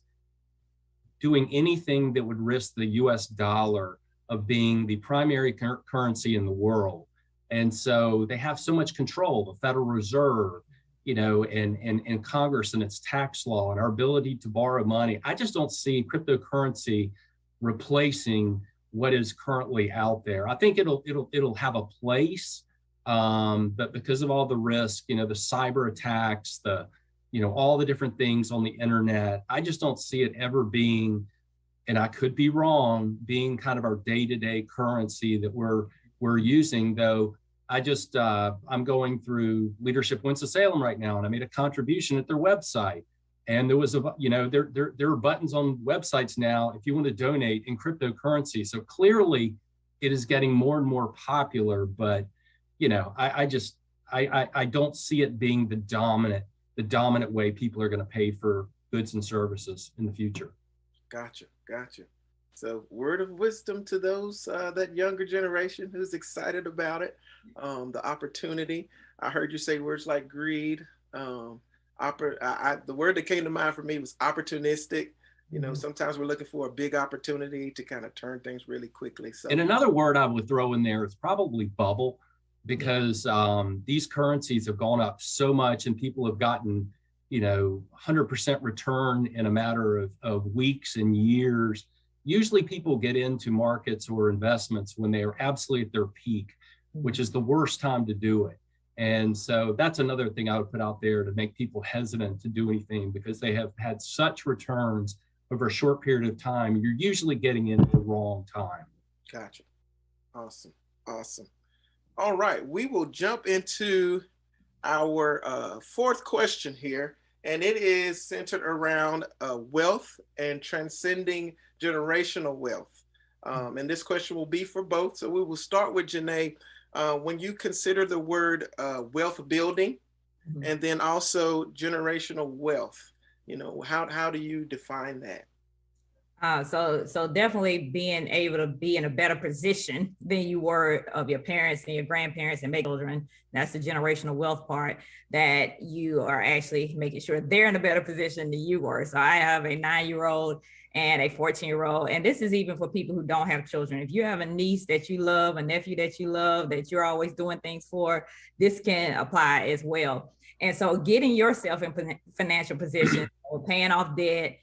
doing anything that would risk the U.S. dollar of being the primary currency in the world. And so they have so much control, the Federal Reserve, and Congress and its tax law and our ability to borrow money. I just don't see cryptocurrency replacing what is currently out there. I think it'll have a place, but because of all the risk, the cyber attacks, all the different things on the internet, I just don't see it ever being, and I could be wrong, being kind of our day-to-day currency that we're using. Though I'm going through Leadership Winston-Salem right now, and I made a contribution at their website. And there was there are buttons on websites now if you want to donate in cryptocurrency. So clearly it is getting more and more popular, but I don't see it being the dominant way people are going to pay for goods and services in the future. Gotcha. So word of wisdom to those, that younger generation who's excited about it, the opportunity. I heard you say words like greed. The word that came to mind for me was opportunistic. Sometimes we're looking for a big opportunity to kind of turn things really quickly. So, and another word I would throw in there is probably bubble, because these currencies have gone up so much and people have gotten, 100% return in a matter of weeks and years. Usually people get into markets or investments when they are absolutely at their peak, which is the worst time to do it. And so that's another thing I would put out there to make people hesitant to do anything, because they have had such returns over a short period of time. You're usually getting in at the wrong time. Gotcha. Awesome. All right, we will jump into our fourth question here, and it is centered around wealth and transcending generational wealth. And this question will be for both. So we will start with Janae. When you consider the word wealth building, and then also generational wealth, how do you define that? So definitely being able to be in a better position than you were of your parents and your grandparents and make children. That's the generational wealth part, that you are actually making sure they're in a better position than you were. So I have a 9-year-old and a 14-year-old. And this is even for people who don't have children. If you have a niece that you love, a nephew that you love, that you're always doing things for, this can apply as well. And so getting yourself in financial position, or paying off debt,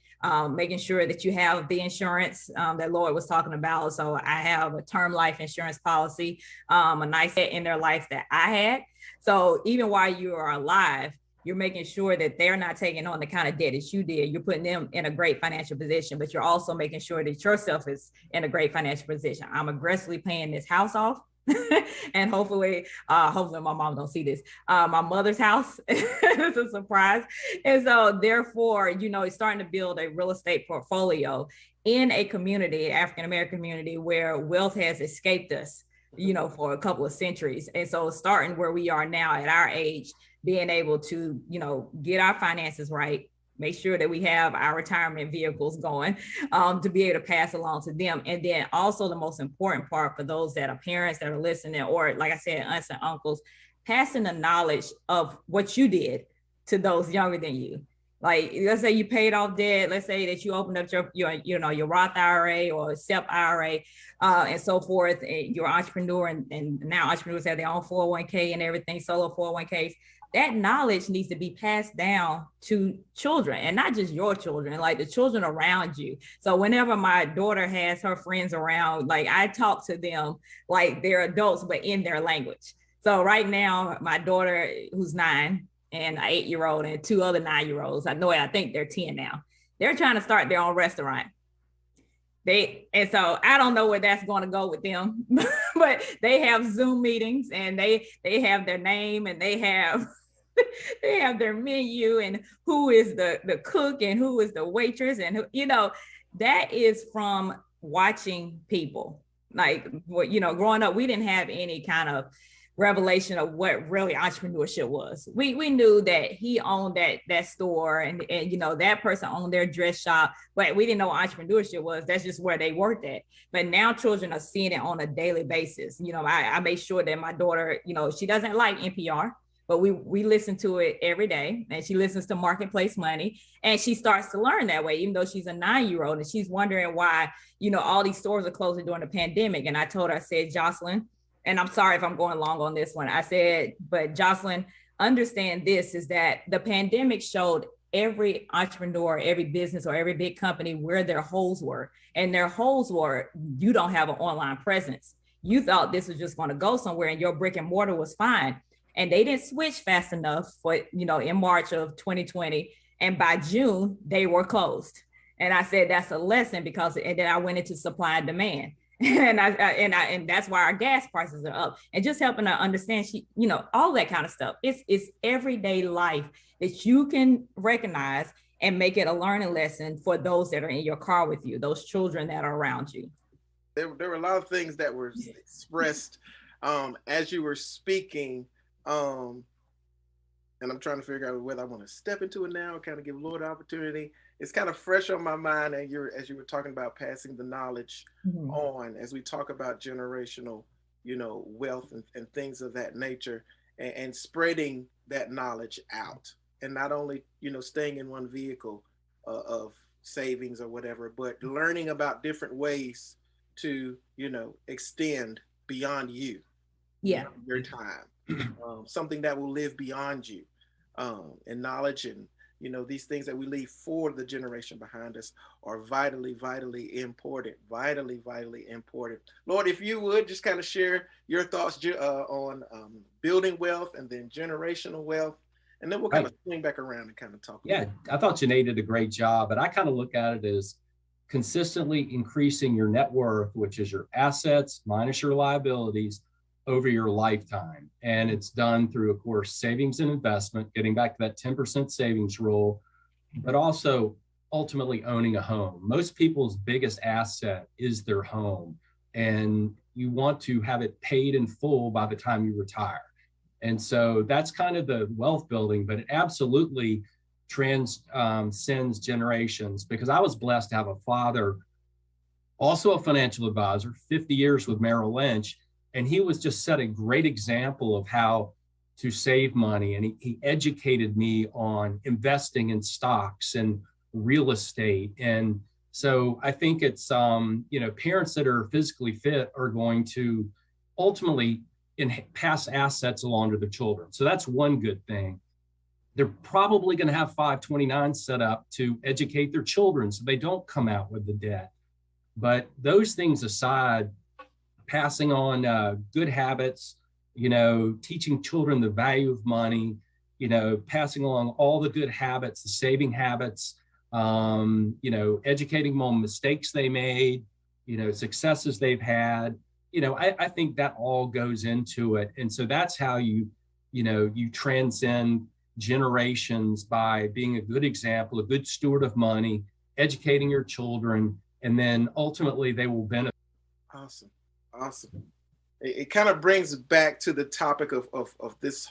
making sure that you have the insurance that Lloyd was talking about. So I have a term life insurance policy, a nice set in their life that I had. So even while you are alive, you're making sure that they're not taking on the kind of debt that you did. You're putting them in a great financial position, but you're also making sure that yourself is in a great financial position. I'm aggressively paying this house off. And hopefully my mom don't see this. My mother's house is a surprise. And so therefore, it's starting to build a real estate portfolio in a community, African-American community, where wealth has escaped us, for a couple of centuries. And so starting where we are now at our age, being able to, get our finances right, make sure that we have our retirement vehicles going to be able to pass along to them. And then also the most important part for those that are parents that are listening, or like I said, aunts and uncles, passing the knowledge of what you did to those younger than you. Like, let's say you paid off debt. Let's say that you opened up your Roth IRA or SEP IRA and so forth. And you're an entrepreneur, and now entrepreneurs have their own 401k and everything, solo 401ks. That knowledge needs to be passed down to children, and not just your children, like the children around you. So whenever my daughter has her friends around, like I talk to them like they're adults, but in their language. So right now, my daughter, who's 9, and an 8-year-old and 2 other 9-year-olds, I think they're 10 now. They're trying to start their own restaurant. And so I don't know where that's going to go with them, but they have Zoom meetings, and they have their name, and they have their menu, and who is the cook and who is the waitress, and that is from watching people. Like, growing up, we didn't have any kind of revelation of what really entrepreneurship was. We knew that he owned that store, and that person owned their dress shop, but we didn't know what entrepreneurship was. That's just where they worked at. But now children are seeing it on a daily basis. I made sure that my daughter, she doesn't like NPR, but we listen to it every day, and she listens to Marketplace Money, and she starts to learn that way, even though she's a 9-year-old, and she's wondering why, all these stores are closing during the pandemic. And I told her, I said, Jocelyn, and I'm sorry if I'm going long on this one. I said, but Jocelyn, understand this, is that the pandemic showed every entrepreneur, every business, or every big company where their holes were. And their holes were, you don't have an online presence. You thought this was just going to go somewhere, and your brick and mortar was fine. And they didn't switch fast enough for, in March of 2020. And by June, they were closed. And I said, that's a lesson, and then I went into supply and demand. And that's why our gas prices are up, and just helping her understand, all that kind of stuff. It's everyday life that you can recognize and make it a learning lesson for those that are in your car with you, those children that are around you. There were a lot of things that were expressed as you were speaking. And I'm trying to figure out whether I want to step into it now or kind of give Lord an opportunity. It's kind of fresh on my mind, and as you were talking about passing the knowledge on, as we talk about generational, wealth and things of that nature, and spreading that knowledge out, and not only, staying in one vehicle of savings or whatever, but learning about different ways to, extend beyond you, your time, something that will live beyond you, and knowledge and, these things that we leave for the generation behind us are vitally, vitally important, Lord, if you would just kind of share your thoughts on building wealth and then generational wealth, and then we'll kind of swing back around and kind of talk. Yeah, I thought Janae did a great job, but I kind of look at it as consistently increasing your net worth, which is your assets minus your liabilities, over your lifetime. And it's done through, of course, savings and investment, getting back to that 10% savings rule, but also ultimately owning a home. Most people's biggest asset is their home, and you want to have it paid in full by the time you retire. And so that's kind of the wealth building, but it absolutely transcends generations, because I was blessed to have a father, also a financial advisor, 50 years with Merrill Lynch, and he was just set a great example of how to save money. And he educated me on investing in stocks and real estate. And so I think it's, parents that are physically fit are going to ultimately pass assets along to their children. So that's one good thing. They're probably going to have 529 set up to educate their children so they don't come out with the debt. But those things aside, passing on good habits, teaching children the value of money, passing along all the good habits, the saving habits, educating them on mistakes they made, successes they've had. I think that all goes into it. And so that's how you transcend generations, by being a good example, a good steward of money, educating your children, and then ultimately they will benefit. Awesome. It kind of brings back to the topic of this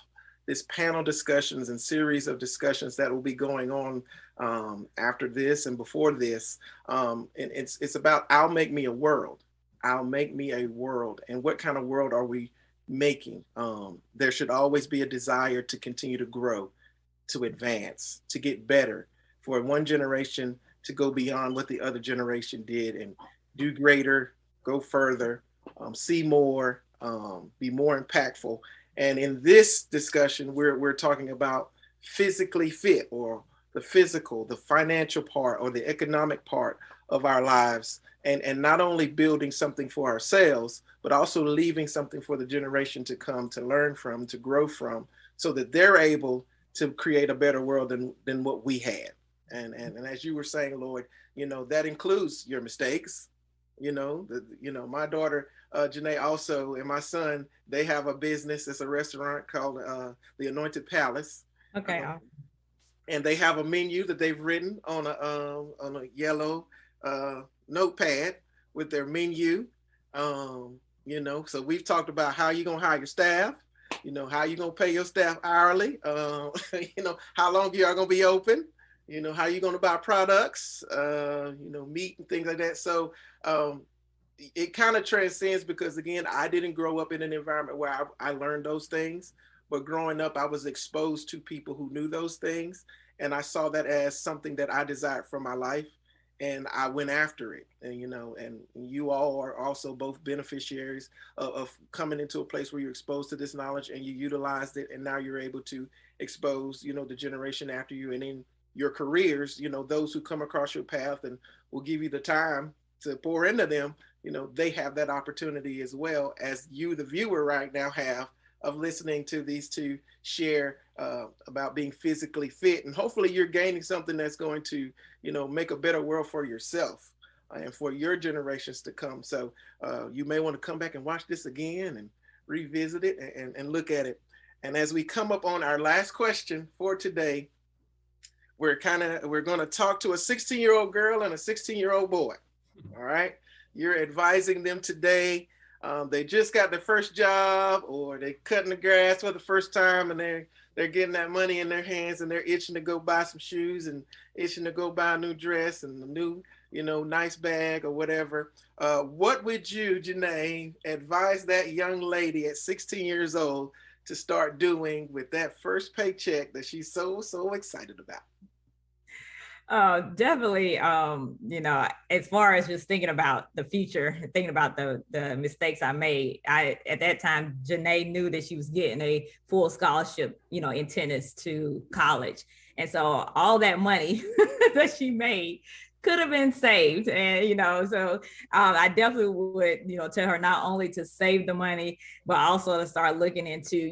panel discussions and series of discussions that will be going on after this and before this. And it's about I'll make me a world. I'll make me a world. And what kind of world are we making? There should always be a desire to continue to grow, to advance, to get better, for one generation to go beyond what the other generation did and do greater, go further, see more, be more impactful. And in this discussion, we're talking about physically fit, or the physical, the financial part, or the economic part of our lives. And not only building something for ourselves, but also leaving something for the generation to come, to learn from, to grow from, so that they're able to create a better world than what we had. And as you were saying, Lloyd, that includes your mistakes. My daughter, Janae, also, and my son, they have a business. It's a restaurant called the Anointed Palace. Okay. And they have a menu that they've written on a yellow notepad with their menu. So we've talked about how you're going to hire your staff, how you're going to pay your staff hourly, how long you are going to be open, how you're going to buy products, meat and things like that. So it kind of transcends, because again, I didn't grow up in an environment where I learned those things, but growing up, I was exposed to people who knew those things. And I saw that as something that I desired for my life. And I went after it. And, and you all are also both beneficiaries of coming into a place where you're exposed to this knowledge and you utilized it. And now you're able to expose, the generation after you, and in your careers, those who come across your path and will give you the time to pour into them, they have that opportunity as well as you, the viewer right now, have of listening to these two share about being physically fit. And hopefully you're gaining something that's going to, make a better world for yourself and for your generations to come. So you may want to come back and watch this again and revisit it and look at it. And as we come up on our last question for today, we're going to talk to a 16-year-old girl and a 16-year-old boy. All right. You're advising them today. They just got their first job, or they're cutting the grass for the first time, and they're getting that money in their hands, and they're itching to go buy some shoes and itching to go buy a new dress and a new, nice bag or whatever. What would you, Janae, advise that young lady at 16 years old to start doing with that first paycheck that she's so excited about? Definitely, as far as just thinking about the future, thinking about the mistakes I made, at that time, Janae knew that she was getting a full scholarship, in tennis to college. And so all that money that she made could have been saved. And, so I definitely would, tell her not only to save the money, but also to start looking into,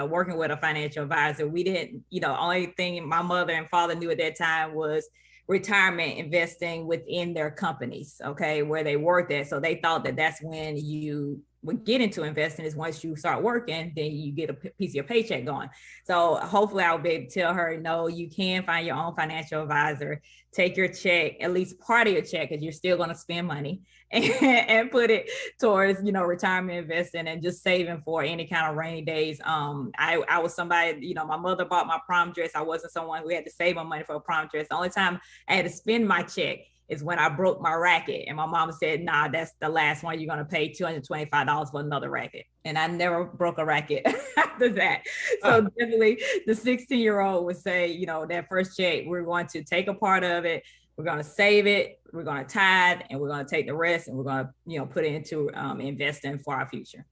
working with a financial advisor. We didn't, only thing my mother and father knew at that time was retirement investing within their companies, okay, where they worked at. So they thought that that's when you would get into investing is once you start working, then you get a piece of your paycheck going. So hopefully I'll be able to tell her, no, you can find your own financial advisor, take your check, at least part of your check, because you're still going to spend money, and put it towards, retirement investing and just saving for any kind of rainy days. I was somebody, my mother bought my prom dress. I wasn't someone who had to save my money for a prom dress. The only time I had to spend my check is when I broke my racket, and my mom said, nah, that's the last one. You're going to pay $225 for another racket. And I never broke a racket after that. So definitely the 16-year-old would say, that first check, we're going to take a part of it. We're going to save it. We're going to tithe, and we're going to take the rest, and we're going to, put it into investing for our future.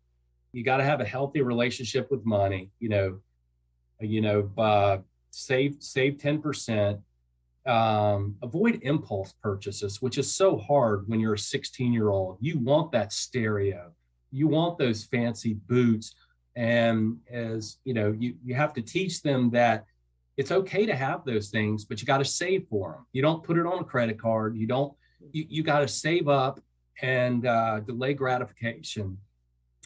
You got to have a healthy relationship with money, save 10%. Avoid impulse purchases, which is so hard when you're a 16-year-old. You want that stereo, you want those fancy boots, and as you have to teach them that it's okay to have those things, but you got to save for them. You don't put it on a credit card. You got to save up and delay gratification.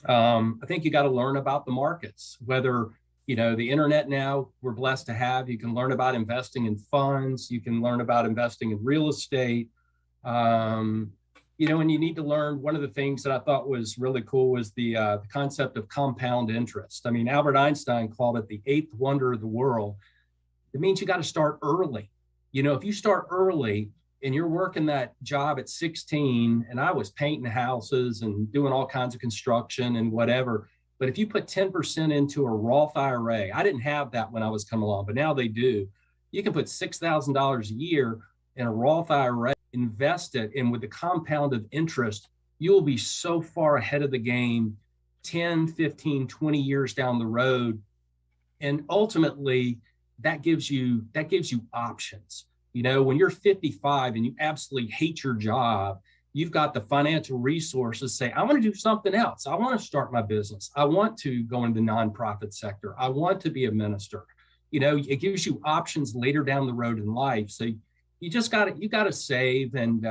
I think you got to learn about the markets, whether the internet now we're blessed to have. You can learn about investing in funds. You can learn about investing in real estate. And you need to learn. One of the things that I thought was really cool was the concept of compound interest. I mean, Albert Einstein called it the eighth wonder of the world. It means you got to start early. If you start early and you're working that job at 16, and I was painting houses and doing all kinds of construction and whatever. But if you put 10% into a Roth IRA, I didn't have that when I was coming along, but now they do. You can put $6,000 a year in a Roth IRA, invest it, and with the compound of interest, you'll be so far ahead of the game 10, 15, 20 years down the road. And ultimately, that gives you options. When you're 55 and you absolutely hate your job, you've got the financial resources to say, I want to do something else. I want to start my business. I want to go into the nonprofit sector. I want to be a minister. It gives you options later down the road in life. So you got to save. And,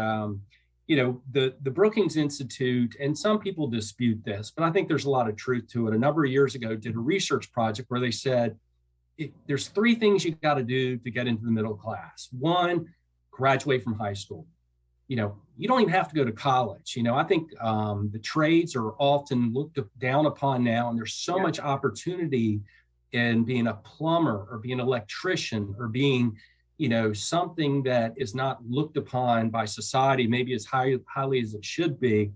the Brookings Institute, and some people dispute this, but I think there's a lot of truth to it. A number of years ago, did a research project where they said, there's three things you got to do to get into the middle class. One, graduate from high school. You don't even have to go to college. I think the trades are often looked down upon now, and there's so much opportunity in being a plumber or being an electrician or being, something that is not looked upon by society, maybe as highly as it should be.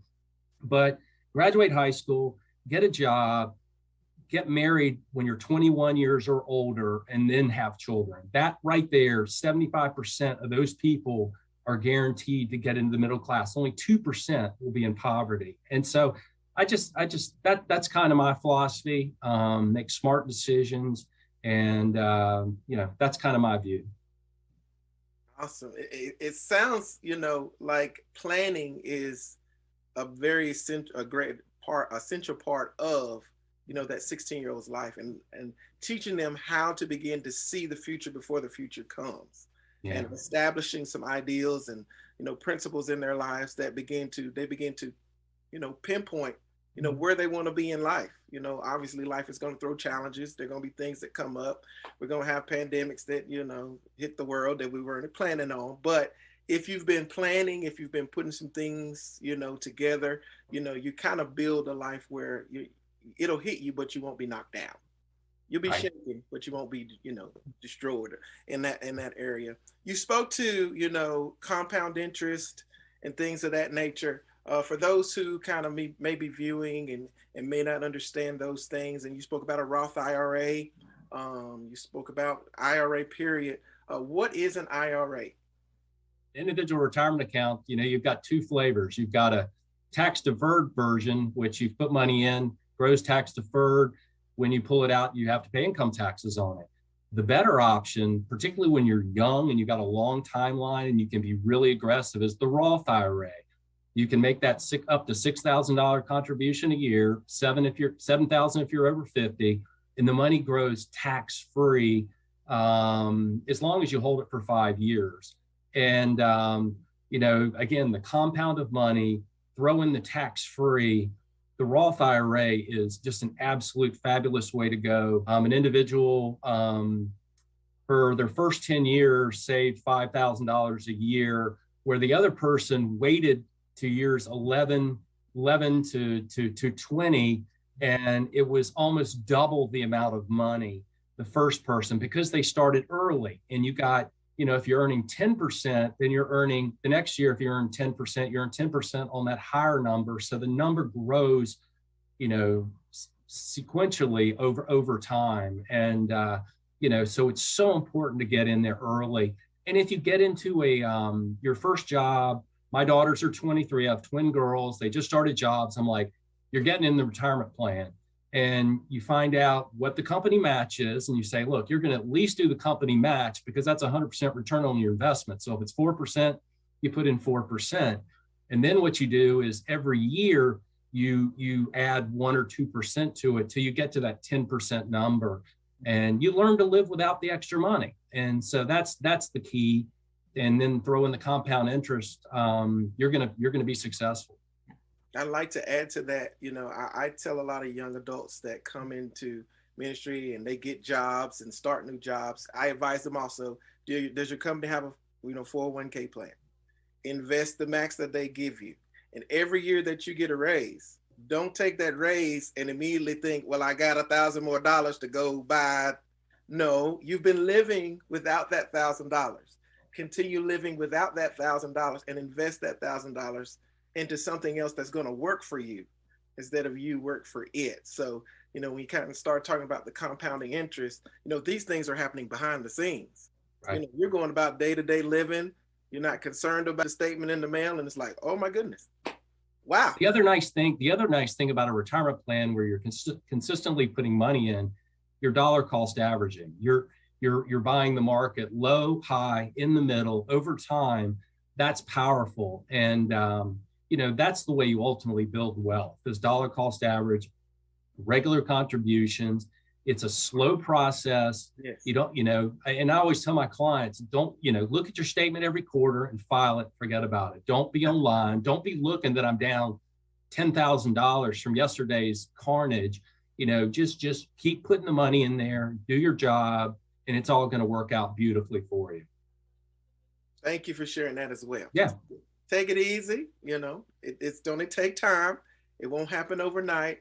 But graduate high school, get a job, get married when you're 21 years or older, and then have children. That right there, 75% of those people are guaranteed to get into the middle class. Only 2% will be in poverty. And so that's kind of my philosophy. Make smart decisions. And, that's kind of my view. Awesome. It sounds, like planning is a very essential part of, that 16-year-old's life, and teaching them how to begin to see the future before the future comes. Yeah. And establishing some ideals and principles in their lives that begin to pinpoint where they want to be in life. Obviously life is going to throw challenges. There are going to be things that come up. We're going to have pandemics that hit the world that we weren't planning on. But if you've been planning, if you've been putting some things together, you kind of build a life where it'll hit you, but you won't be knocked down. You'll be shaken, but you won't be, destroyed in that area. You spoke to, compound interest and things of that nature. For those who kind of may be viewing and may not understand those things, and you spoke about a Roth IRA, you spoke about IRA period. What is an IRA? Individual retirement account, you've got two flavors. You've got a tax deferred version, which you put money in, grows tax deferred. When you pull it out, you have to pay income taxes on it. The better option, particularly when you're young and you've got a long timeline and you can be really aggressive, is the Roth IRA. You can make that up to $6,000 contribution a year, $7,000 if you're over 50, and the money grows tax-free as long as you hold it for 5 years. And again, the compound of money, throw in the tax-free. the Roth IRA is just an absolute fabulous way to go. An individual for their first 10 years saved $5,000 a year, where the other person waited to years 11 to 20, and it was almost double the amount of money the first person, because they started early. And you got, if you're earning 10%, then you're earning the next year, if you earn 10%, you earn 10% on that higher number. So the number grows, sequentially over time. And, so it's so important to get in there early. And if you get into your first job, my daughters are 23, I have twin girls, they just started jobs. I'm like, you're getting in the retirement plan. And you find out what the company match is, and you say, look, you're going to at least do the company match, because that's 100% return on your investment. So if it's 4%, you put in 4%. And then what you do is every year you add 1 or 2% to it till you get to that 10% number. And you learn to live without the extra money. And so that's the key. And then throw in the compound interest, you're gonna be successful. I'd like to add to that. I tell a lot of young adults that come into ministry and they get jobs and start new jobs. I advise them also, does your company have a 401k plan? Invest the max that they give you. And every year that you get a raise, don't take that raise and immediately think, well, I got $1,000 more to go buy. No, you've been living without that $1,000. Continue living without that $1,000 and invest that $1,000 into something else that's going to work for you instead of you work for it. So, when you kind of start talking about the compounding interest, these things are happening behind the scenes. Right. You're going about day-to-day living. You're not concerned about a statement in the mail, and it's like, oh my goodness. Wow. The other nice thing about a retirement plan where you're consistently putting money in, your dollar cost averaging. You're buying the market low, high, in the middle over time. That's powerful. And, that's the way you ultimately build wealth, is dollar cost average, regular contributions. It's a slow process. Yes. You don't, and I always tell my clients, don't, look at your statement every quarter and file it, forget about it. Don't be online. Don't be looking that I'm down $10,000 from yesterday's carnage. Just keep putting the money in there, do your job, and it's all going to work out beautifully for you. Thank you for sharing that as well. Yeah. Take it easy. It's going to take time. It won't happen overnight.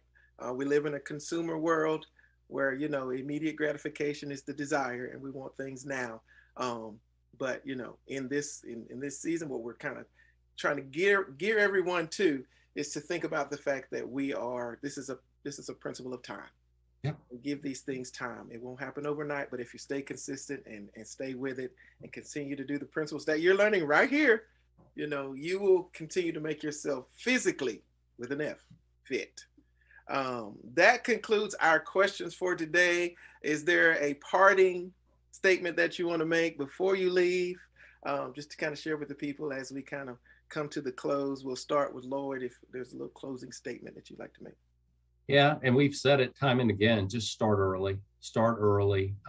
We live in a consumer world where, immediate gratification is the desire, and we want things now. But, in this season, what we're kind of trying to gear everyone to is to think about the fact that this is a principle of time. Yeah. Give these things time. It won't happen overnight, but if you stay consistent and stay with it and continue to do the principles that you're learning right here, you will continue to make yourself physically, with an F, fit. That concludes our questions for today. Is there a parting statement that you want to make before you leave? Just to kind of share with the people as we kind of come to the close. We'll start with Lloyd, if there's a little closing statement that you'd like to make. Yeah, and we've said it time and again, just start early.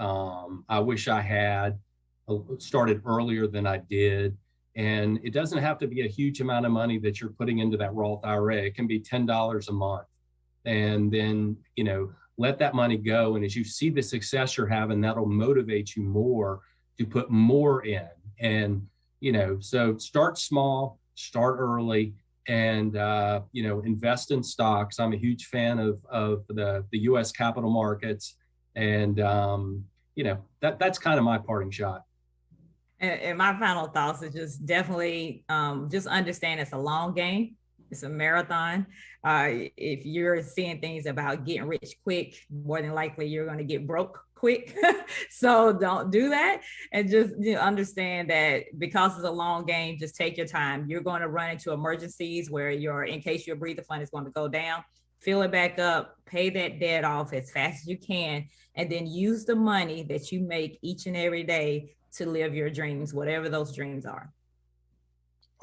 I wish I had started earlier than I did. And it doesn't have to be a huge amount of money that you're putting into that Roth IRA. It can be $10 a month. And then, let that money go. And as you see the success you're having, that'll motivate you more to put more in. And, so start small, start early, and, invest in stocks. I'm a huge fan of the U.S. capital markets. And, that's kind of my parting shot. And my final thoughts is just definitely just understand it's a long game. It's a marathon. If you're seeing things about getting rich quick, more than likely you're going to get broke quick. So don't do that. And just understand that because it's a long game, just take your time. You're going to run into emergencies where in case your breather fund is going to go down, fill it back up, pay that debt off as fast as you can, and then use the money that you make each and every day to live your dreams, whatever those dreams are.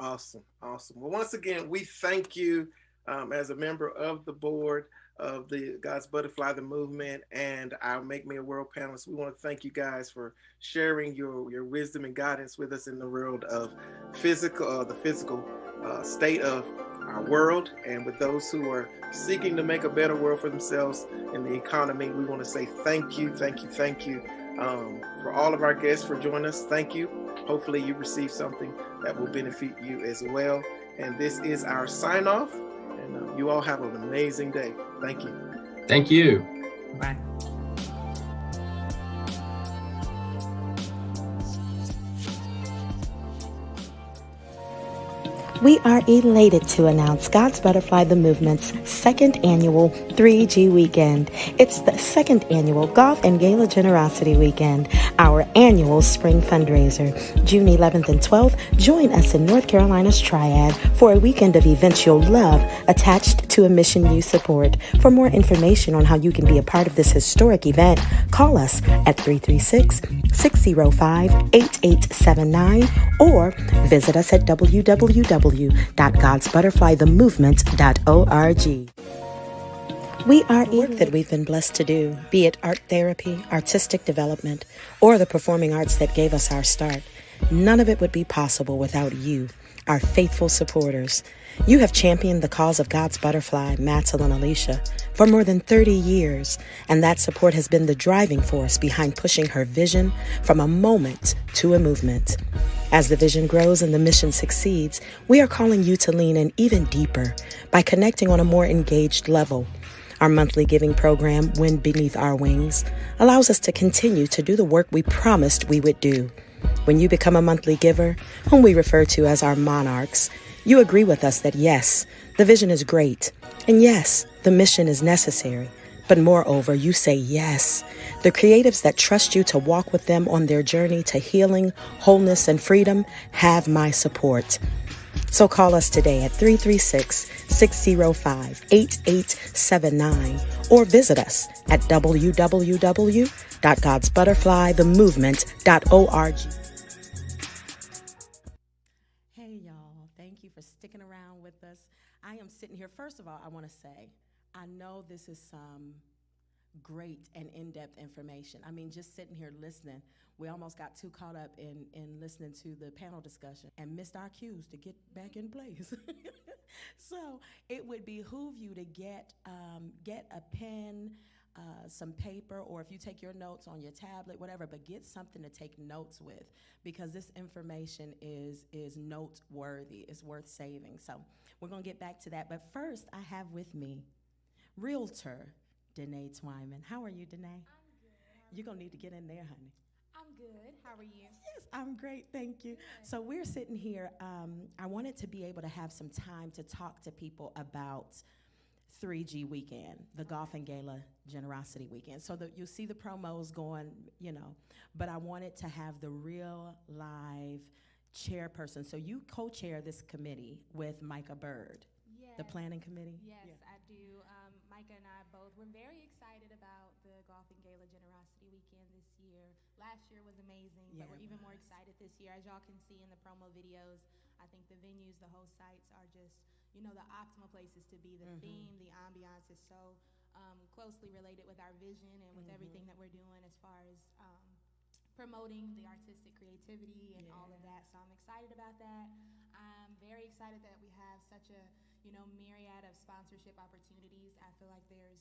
Awesome. Well, once again, we thank you as a member of the board of the God's Butterfly, the movement, and our Make Me a World panelists. We want to thank you guys for sharing your wisdom and guidance with us in the world of the physical state of our world. And with those who are seeking to make a better world for themselves in the economy, we want to say thank you, thank you, thank you. For all of our guests for joining us, thank you. Hopefully you receive something that will benefit you as well. And this is our sign off. And you all have an amazing day. Thank you. Thank you. Bye. We are elated to announce God's Butterfly the Movement's second annual 3G Weekend. It's the second annual Golf and Gala Generosity Weekend, our annual spring fundraiser. June 11th and 12th, join us in North Carolina's Triad for a weekend of events you'll love attached to a mission you support. For more information on how you can be a part of this historic event, call us at 336-605-8879 or visit us at www.godsbutterflythemovement.org. We are work that we've been blessed to do, be it art therapy, artistic development, or the performing arts that gave us our start. None of it would be possible without you, our faithful supporters. You have championed the cause of God's Butterfly, Matelyn Alicia, for more than 30 years, and that support has been the driving force behind pushing her vision from a moment to a movement. As the vision grows and the mission succeeds, we are calling you to lean in even deeper by connecting on a more engaged level. Our monthly giving program, Wind Beneath Our Wings, allows us to continue to do the work we promised we would do. When you become a monthly giver, whom we refer to as our monarchs, you agree with us that yes, the vision is great, and yes, the mission is necessary. But moreover, you say yes. The creatives that trust you to walk with them on their journey to healing, wholeness, and freedom have my support. So call us today at 336-605-8879 or visit us at www.godsbutterflythemovement.org. Hey, y'all. Thank you for sticking around with us. I am sitting here. First of all, I want to say, I know this is some great and in-depth information. I mean, just sitting here listening, we almost got too caught up in listening to the panel discussion and missed our cues to get back in place. So it would behoove you to get a pen, some paper, or if you take your notes on your tablet, whatever, but get something to take notes with, because this information is noteworthy. It's worth saving. So we're going to get back to that. But first, I have with me Realtor Danae Twyman. How are you, Danae? I'm good. You're going to need to get in there, honey. I'm good. How are you? Yes, I'm great. Thank you. Good. So we're sitting here. I wanted to be able to have some time to talk to people about 3G Weekend, the Golf and Gala Generosity Weekend. So that you'll see the promos going, but I wanted to have the real live chairperson. So you co-chair this committee with Micah Bird, Yes. the planning committee? Yes, Yeah. I do. Micah and I both were very excited about the Golf and Gala Generosity Weekend this year. Last year was amazing, Yeah, but we're it even more was. excited this year. As y'all can see in the promo videos, I think the venues, the host sites are just, the optimal places to be. The theme, the ambiance is so closely related with our vision and with everything that we're doing as far as promoting the artistic creativity and all of that. So I'm excited about that. I'm very excited that we have such a myriad of sponsorship opportunities. I feel like there's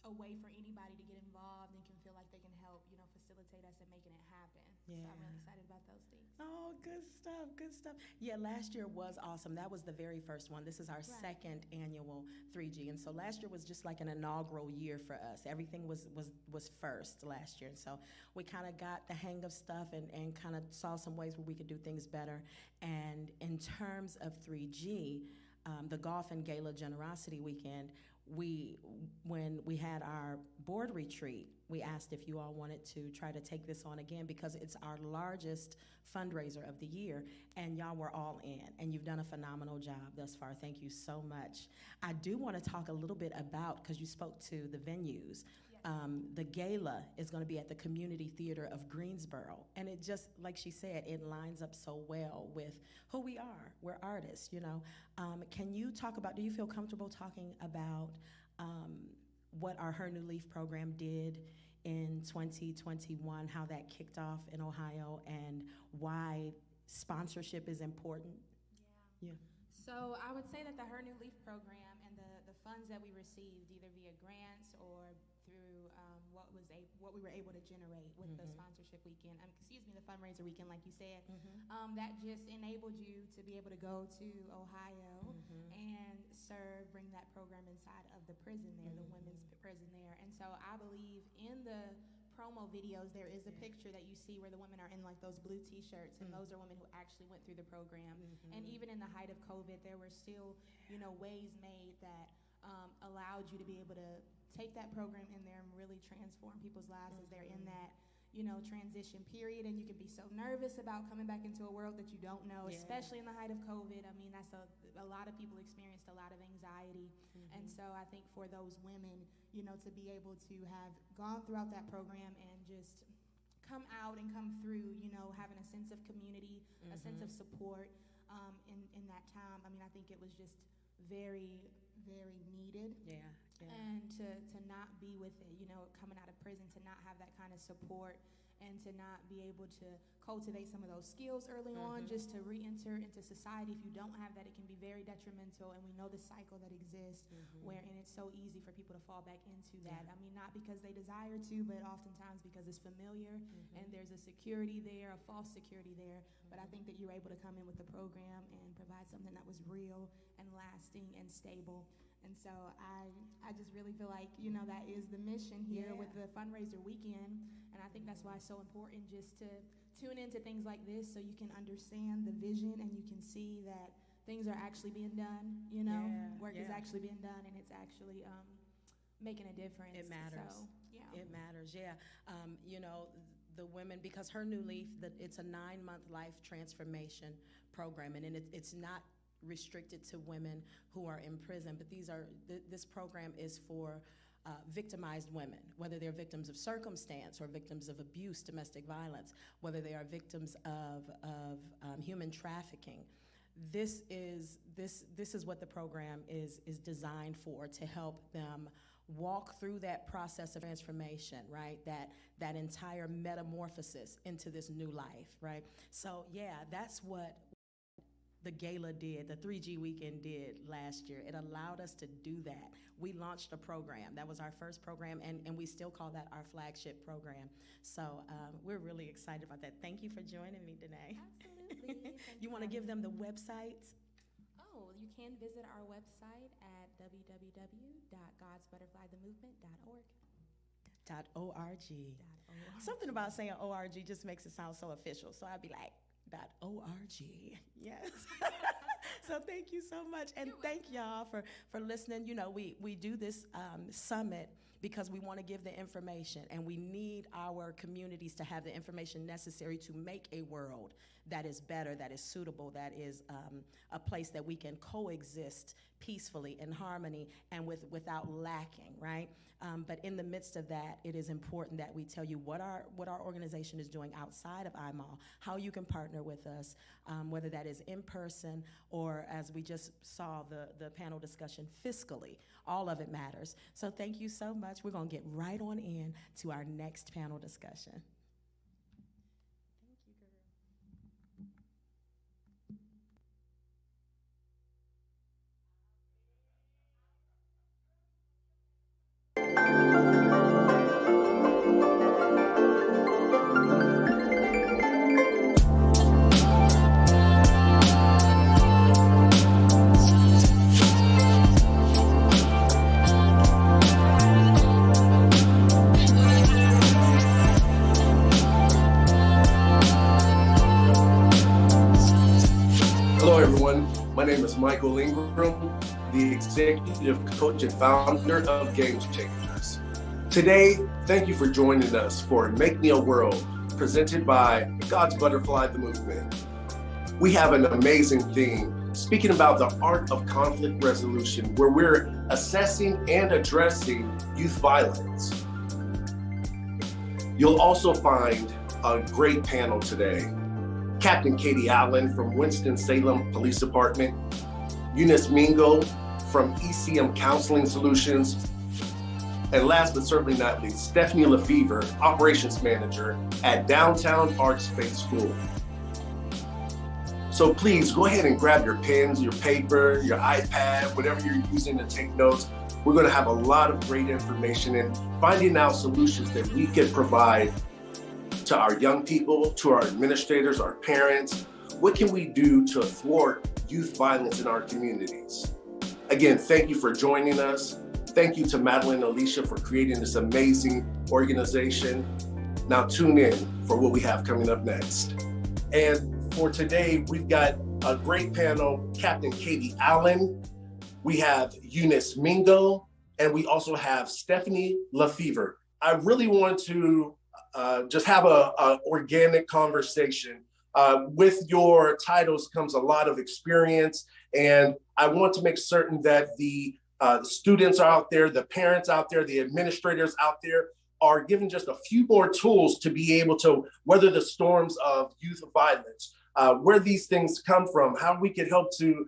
a way for anybody to get involved and can feel like they can help facilitate us in making it happen. Yeah. So I'm really excited about those things. Oh, good stuff, good stuff. Yeah, last year was awesome. That was the very first one. This is our second annual 3G. And so last year was just like an inaugural year for us. Everything was first last year. And so we kind of got the hang of stuff and kind of saw some ways where we could do things better. And in terms of 3G, the Golf and Gala Generosity Weekend, when we had our board retreat, we asked if you all wanted to try to take this on again, because it's our largest fundraiser of the year, and y'all were all in, and you've done a phenomenal job thus far. Thank you so much. I do want to talk a little bit about, because you spoke to the venues, the gala is going to be at the Community Theater of Greensboro, and it just, like she said, it lines up so well with who we are. We're artists, Can you talk about, do you feel comfortable talking about what our Her New Leaf program did in 2021, how that kicked off in Ohio, and why sponsorship is important? Yeah. So I would say that the Her New Leaf program and the funds that we received, either via grants or through what we were able to generate with the sponsorship weekend, the fundraiser weekend, like you said, that just enabled you to be able to go to Ohio and bring that program inside of the prison there, the women's prison there. And so I believe in the promo videos, there is a picture that you see where the women are in like those blue t-shirts, and those are women who actually went through the program. And even in the height of COVID, there were still, ways made that allowed you to be able to take that program in there and really transform people's lives as they're in that, transition period. And you can be so nervous about coming back into a world that you don't know, especially in the height of COVID. I mean, that's a lot of people experienced a lot of anxiety. And so I think for those women, to be able to have gone throughout that program and just come out and come through, having a sense of community, a sense of support in that time. I mean, I think it was just very, very needed. Yeah. And to not be with it, coming out of prison, to not have that kind of support, and to not be able to cultivate some of those skills early on, just to re-enter into society. If you don't have that, it can be very detrimental, and we know the cycle that exists, wherein it's so easy for people to fall back into that. I mean, not because they desire to, but oftentimes because it's familiar, and there's a security there, a false security there. But I think that you're able to come in with the program and provide something that was real and lasting and stable. And so I just really feel like, that is the mission here with the fundraiser weekend. And I think that's why it's so important just to tune into things like this, so you can understand the vision and you can see that things are actually being done, work is actually being done, and it's actually making a difference. It matters. So, It matters, the women, because Her New Leaf, it's a 9-month life transformation program, and it's not restricted to women who are in prison, but this program is for victimized women, whether they're victims of circumstance or victims of abuse, domestic violence, whether they are victims of human trafficking. This is what the program is designed for, to help them walk through that process of transformation, right? That entire metamorphosis into this new life, right? So that's what the gala did, the 3G weekend did last year. It allowed us to do that. We launched a program. That was our first program, and we still call that our flagship program. So we're really excited about that. Thank you for joining me today. Absolutely. You want to give them the website? Oh, you can visit our website at www.godsbutterflythemovement.org. Something about saying ORG just makes it sound so official. So I'd be like, .org. Yes. So thank you so much. And thank y'all for listening. We do this summit because we want to give the information, and we need our communities to have the information necessary to make a world that is better, that is suitable, that is a place that we can coexist peacefully, in harmony, and without lacking, right? But in the midst of that, it is important that we tell you what our organization is doing outside of I.M.M.A.W, how you can partner with us, whether that is in person or, as we just saw the panel discussion, fiscally. All of it matters. So thank you so much. We're going to get right on in to our next panel discussion. Hello, everyone. My name is Michael Ingram, the executive coach and founder of Game Changers. Today, thank you for joining us for Make Me a World, presented by God's Butterfly, the Movement. We have an amazing theme, speaking about the art of conflict resolution, where we're assessing and addressing youth violence. You'll also find a great panel today. Captain Katie Allen from Winston, Salem Police Department, Eunice Mingo from ECM Counseling Solutions, and last but certainly not least, Stephanie Lefevre, Operations Manager at Downtown Art Space School. So please go ahead and grab your pens, your paper, your iPad, whatever you're using to take notes. We're going to have a lot of great information and finding out solutions that we can provide to our young people, to our administrators, our parents. What can we do to thwart youth violence in our communities? Again, thank you for joining us. Thank you to Matelyn Alicia for creating this amazing organization. Now tune in for what we have coming up next. And for today, we've got a great panel, Captain Katie Allen. We have Eunice Mingo, and we also have Stephanie Lefevre. I really want to just have a organic conversation. With your titles comes a lot of experience, and I want to make certain that the students out there, the parents out there, the administrators out there are given just a few more tools to be able to weather the storms of youth violence, where these things come from, how we can help to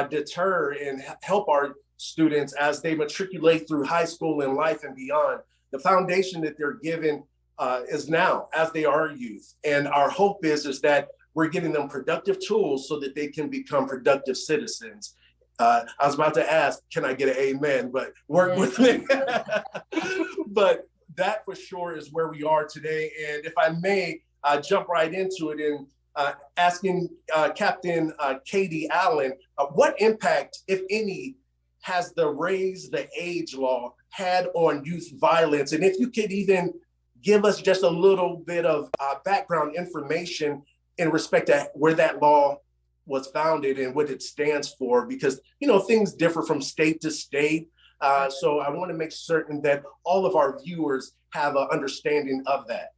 deter and help our students as they matriculate through high school and life and beyond. The foundation that they're given is now as they are youth. And our hope is that we're giving them productive tools so that they can become productive citizens. I was about to ask, can I get an amen? But work with me. But that for sure is where we are today. And if I may jump right into it and asking Captain Katie Allen, what impact, if any, has the Raise the Age law had on youth violence? And if you could even give us just a little bit of background information in respect to where that law was founded and what it stands for, because, you know, things differ from state to state. So I want to make certain that all of our viewers have an understanding of that.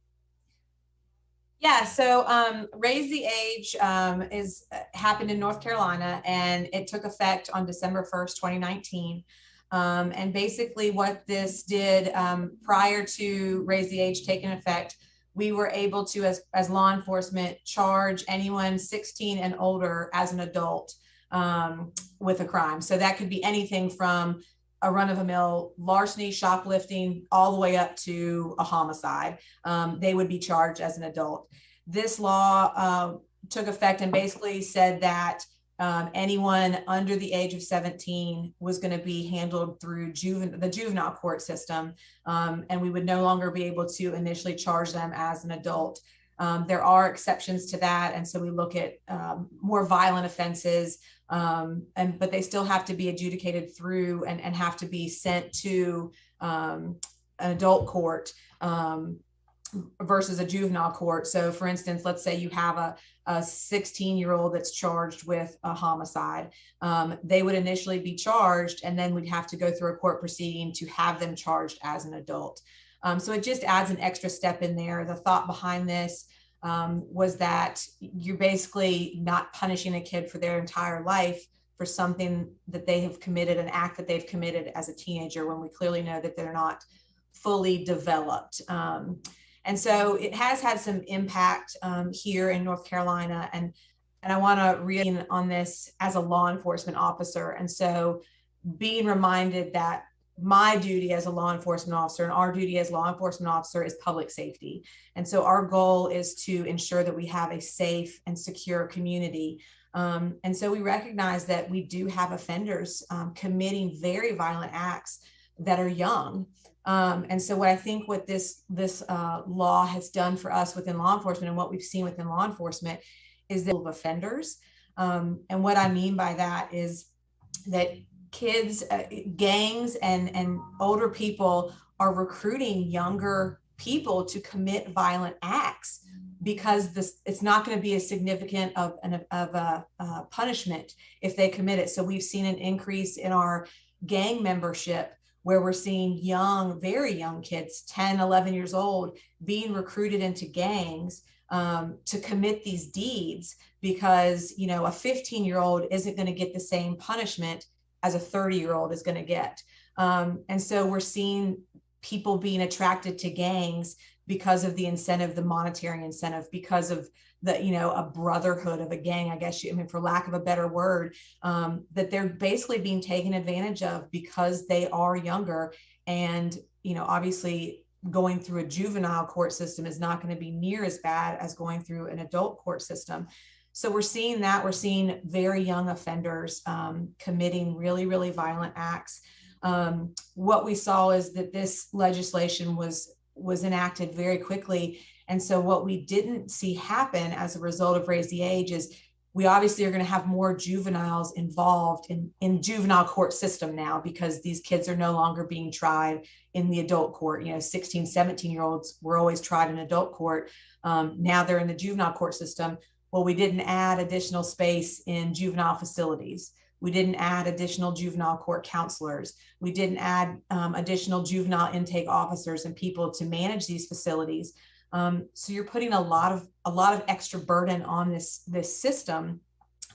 Yeah, so Raise the Age happened in North Carolina, and it took effect on December 1st, 2019. And basically what this did prior to Raise the Age taking effect, we were able to, as law enforcement, charge anyone 16 and older as an adult with a crime. So that could be anything from a run-of-the-mill larceny, shoplifting, all the way up to a homicide. They would be charged as an adult. This law took effect and basically said that anyone under the age of 17 was going to be handled through the juvenile court system, and we would no longer be able to initially charge them as an adult. There are exceptions to that, and so we look at more violent offenses, but they still have to be adjudicated through and have to be sent to an adult court versus a juvenile court. So for instance, let's say you have a 16-year-old that's charged with a homicide. They would initially be charged, and then we'd have to go through a court proceeding to have them charged as an adult. So it just adds an extra step in there. The thought behind this was that you're basically not punishing a kid for their entire life for something that they have committed, an act that they've committed as a teenager, when we clearly know that they're not fully developed. And so it has had some impact here in North Carolina. And I want to read on this as a law enforcement officer. And so being reminded that my duty as a law enforcement officer and our duty as law enforcement officer is public safety. And so our goal is to ensure that we have a safe and secure community. And so we recognize that we do have offenders committing very violent acts that are young. And so what I think what this law has done for us within law enforcement, and what we've seen within law enforcement, is the offenders. And what I mean by that is that kids, gangs, and older people are recruiting younger people to commit violent acts, because it's not going to be as significant of a punishment if they commit it. So we've seen an increase in our gang membership, where we're seeing young, very young kids, 10, 11 years old, being recruited into gangs to commit these deeds, because, you know, a 15-year-old isn't going to get the same punishment as a 30-year-old is going to get. And so we're seeing people being attracted to gangs because of the incentive, the monetary incentive, because of the, you know, a brotherhood of a gang, I guess, for lack of a better word, that they're basically being taken advantage of because they are younger. And, you know, obviously going through a juvenile court system is not going to be near as bad as going through an adult court system. So we're seeing that. We're seeing very young offenders committing really, really violent acts. What we saw is that this legislation was enacted very quickly. And so what we didn't see happen as a result of Raise the Age is we obviously are going to have more juveniles involved in juvenile court system now, because these kids are no longer being tried in the adult court. 16, 17-year-olds were always tried in adult court. Now they're in the juvenile court system. Well, we didn't add additional space in juvenile facilities. We didn't add additional juvenile court counselors. We didn't add additional juvenile intake officers and people to manage these facilities. So you're putting a lot of extra burden on this system.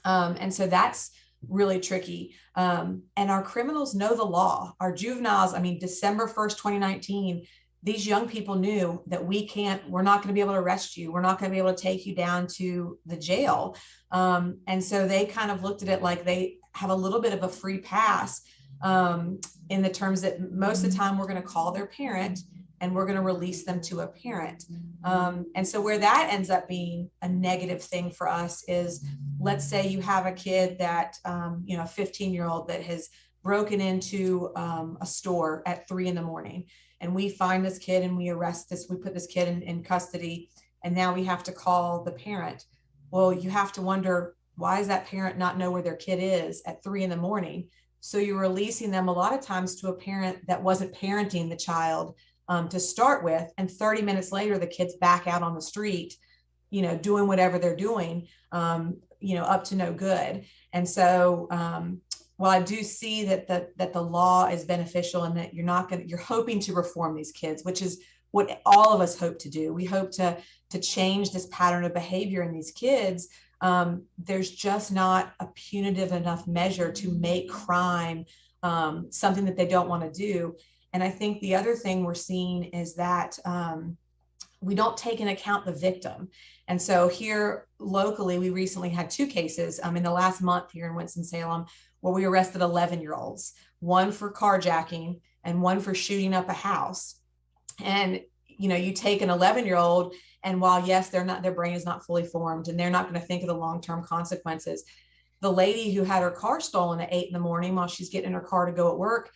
And so that's really tricky. And our criminals know the law. Our juveniles, December 1st, 2019, these young people knew that we're not going to be able to arrest you. We're not going to be able to take you down to the jail. And so they kind of looked at it like they have a little bit of a free pass in the terms that most of the time we're going to call their parent and we're going to release them to a parent. And so where that ends up being a negative thing for us is, let's say you have a kid that, a 15-year-old that has broken into a store at 3 a.m. and we find this kid and we put this kid in custody, and now we have to call the parent. Well, you have to wonder, why does that parent not know where their kid is at 3 a.m? So you're releasing them a lot of times to a parent that wasn't parenting the child to start with. And 30 minutes later, the kid's back out on the street, doing whatever they're doing, up to no good. And so, while I do see that the law is beneficial and that you're hoping to reform these kids, which is what all of us hope to do. We hope to change this pattern of behavior in these kids. There's just not a punitive enough measure to make crime something that they don't want to do. And I think the other thing we're seeing is that we don't take into account the victim. And so here locally, we recently had 2 cases in the last month here in Winston-Salem where we arrested 11-year-olds, one for carjacking and one for shooting up a house. And, you take an 11-year-old, and while yes, their brain is not fully formed and they're not going to think of the long-term consequences, the lady who had her car stolen at 8 a.m. while she's getting in her car to go at work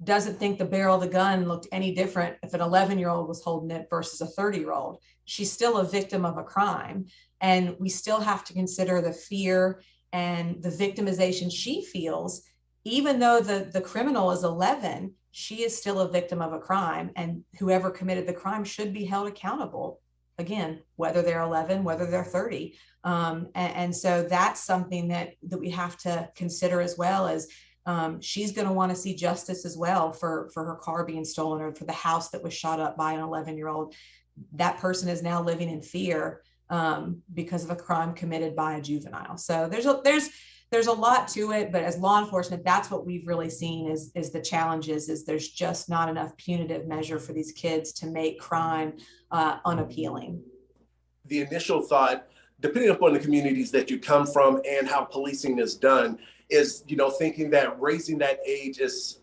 doesn't think the barrel of the gun looked any different if an 11-year-old was holding it versus a 30-year-old. She's still a victim of a crime. And we still have to consider the fear and the victimization she feels. Even though the criminal is 11, she is still a victim of a crime. And whoever committed the crime should be held accountable. Again, whether they're 11, whether they're 30. And so that's something that we have to consider as well, as she's going to want to see justice as well for her car being stolen or for the house that was shot up by an 11-year-old. That person is now living in fear because of a crime committed by a juvenile. So there's a lot to it, but as law enforcement, that's what we've really seen is the challenges is there's just not enough punitive measure for these kids to make crime unappealing. The initial thought, depending upon the communities that you come from and how policing is done, is, thinking that raising that age is,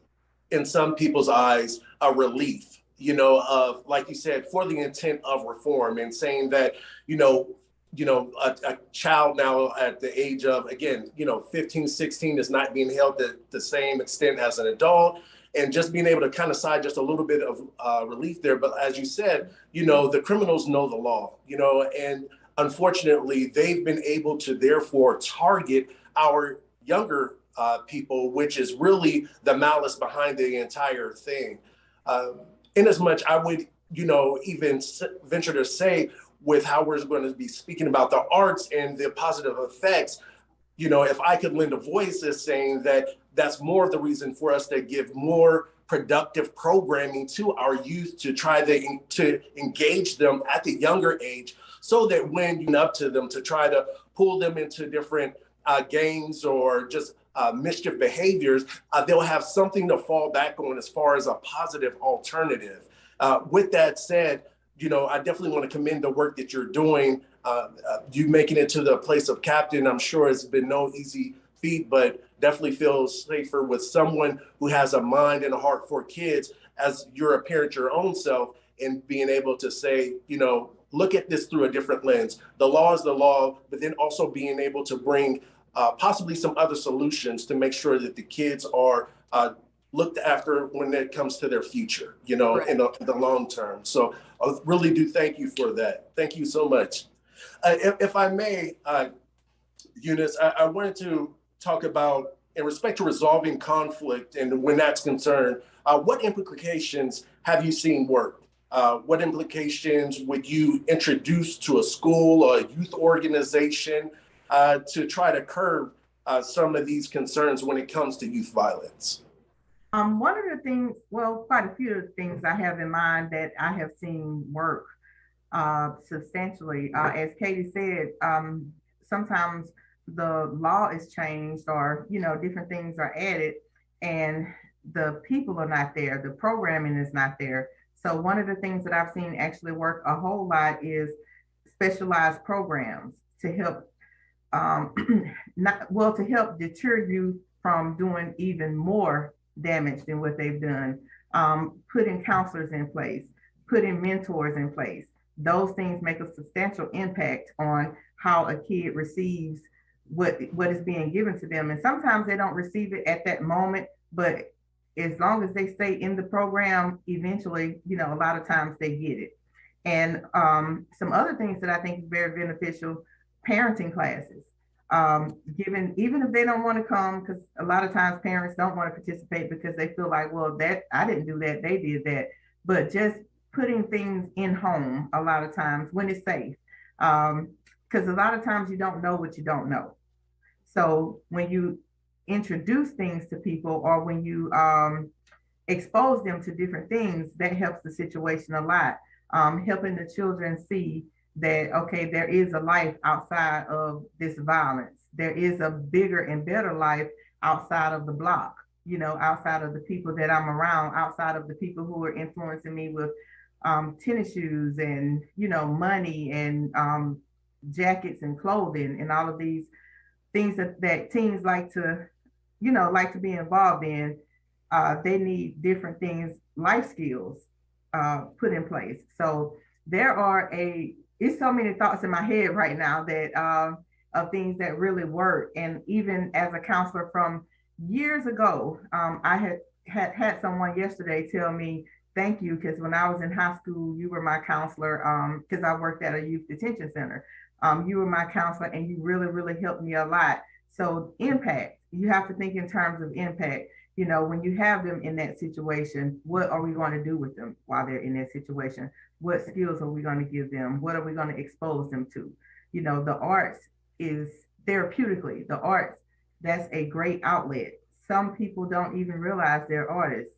in some people's eyes, a relief, of, like you said, for the intent of reform, and saying that, a child now at the age of, again, 15, 16 is not being held to the same extent as an adult, and just being able to kind of side just a little bit of relief there. But as you said, the criminals know the law, and unfortunately, they've been able to therefore target our younger people, which is really the malice behind the entire thing. In as much, I would, even venture to say, with how we're going to be speaking about the arts and the positive effects, if I could lend a voice as saying that that's more of the reason for us to give more productive programming to our youth, to try to engage them at the younger age, so that when you're up to them, to try to pull them into different games or just mischief behaviors, they'll have something to fall back on as far as a positive alternative. With that said, I definitely want to commend the work that you're doing. You making it to the place of captain, I'm sure it's been no easy feat, but definitely feels safer with someone who has a mind and a heart for kids, as you're a parent your own self, and being able to say, look at this through a different lens. The law is the law, but then also being able to bring possibly some other solutions to make sure that the kids are looked after when it comes to their future, you know, in the long term. So I really do thank you for that. Thank you so much. If I may, Eunice, I wanted to talk about, in respect to resolving conflict and when that's concerned, what implications have you seen work? What implications would you introduce to a school or a youth organization to try to curb some of these concerns when it comes to youth violence? One of the things, well, quite a few of the things I have in mind that I have seen work substantially. As Katie said, sometimes the law is changed, or, you know, different things are added and the people are not there, the programming is not there. So one of the things that I've seen actually work a whole lot is specialized programs to help to help deter you from doing even more damage than what they've done. Putting counselors in place, putting mentors in place. Those things make a substantial impact on how a kid receives what is being given to them. And sometimes they don't receive it at that moment, but as long as they stay in the program, eventually, you know, a lot of times they get it. And some other things that I think is very beneficial, parenting classes. Even if they don't want to come, because a lot of times parents don't want to participate because they feel like, well, that I didn't do that, they did that. But just putting things in home a lot of times when it's safe, because a lot of times you don't know what you don't know. So when you introduce things to people, or when you expose them to different things, that helps the situation a lot. Helping the children see that, okay, there is a life outside of this violence. There is a bigger and better life outside of the block, you know, outside of the people that I'm around, outside of the people who are influencing me with tennis shoes and, you know, money and jackets and clothing and all of these things that teens like to, you know, like to be involved in. They need different things, life skills put in place. So there are it's so many thoughts in my head right now that of things that really work. And even as a counselor from years ago, I had someone yesterday tell me, thank you, because when I was in high school, you were my counselor, because I worked at a youth detention center. You were my counselor and you really, really helped me a lot. So impact, you have to think in terms of impact. You know, when you have them in that situation, what are we going to do with them while they're in that situation? What skills are we going to give them? What are we going to expose them to? You know, the arts is therapeutically, the arts, that's a great outlet. Some people don't even realize they're artists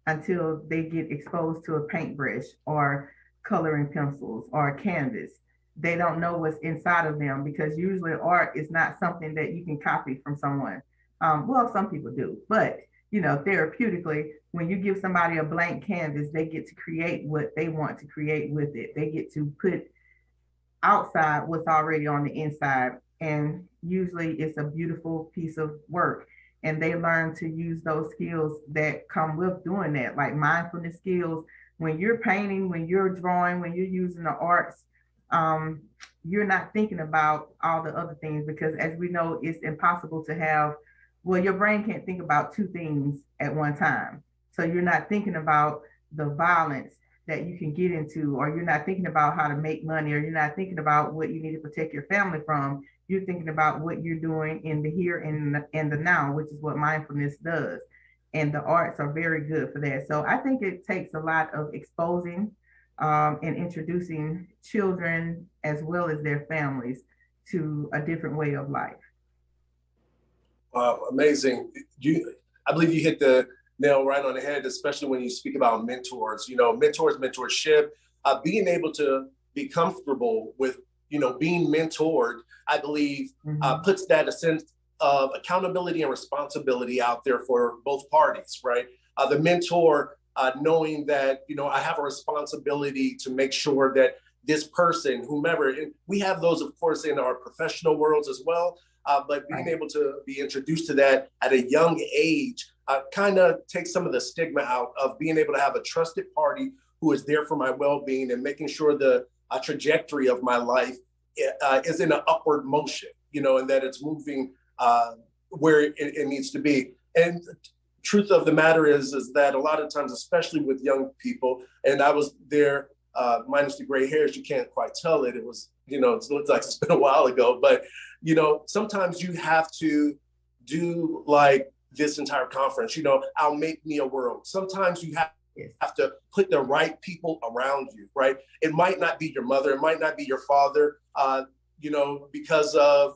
until they get exposed to a paintbrush or coloring pencils or a canvas. They don't know what's inside of them, because usually art is not something that you can copy from someone. Well, some people do, but you know, therapeutically, when you give somebody a blank canvas, they get to create what they want to create with it. They get to put outside what's already on the inside. And usually it's a beautiful piece of work. And they learn to use those skills that come with doing that, like mindfulness skills. When you're painting, when you're drawing, when you're using the arts, you're not thinking about all the other things, because as we know, it's impossible to have, well, your brain can't think about two things at one time. So you're not thinking about the violence that you can get into, or you're not thinking about how to make money, or you're not thinking about what you need to protect your family from. You're thinking about what you're doing in the here and the now, which is what mindfulness does. And the arts are very good for that. So I think it takes a lot of exposing and introducing children as well as their families to a different way of life. Wow, amazing. I believe you hit the nail right on the head, especially when you speak about mentors. You know, mentorship, being able to be comfortable with, you know, being mentored, I believe puts that a sense of accountability and responsibility out there for both parties, right? The mentor knowing that, you know, I have a responsibility to make sure that this person, whomever, and we have those, of course, in our professional worlds as well, but being able to be introduced to that at a young age kind of takes some of the stigma out of being able to have a trusted party who is there for my well-being and making sure the trajectory of my life is in an upward motion, and that it's moving where it needs to be. And truth of the matter is that a lot of times, especially with young people, and I was there, minus the gray hairs, you can't quite tell it. It was, it looks like it's been a while ago, but, sometimes you have to do like this entire conference, I'll make me a world. Sometimes you have to put the right people around you, right? It might not be your mother, it might not be your father, because of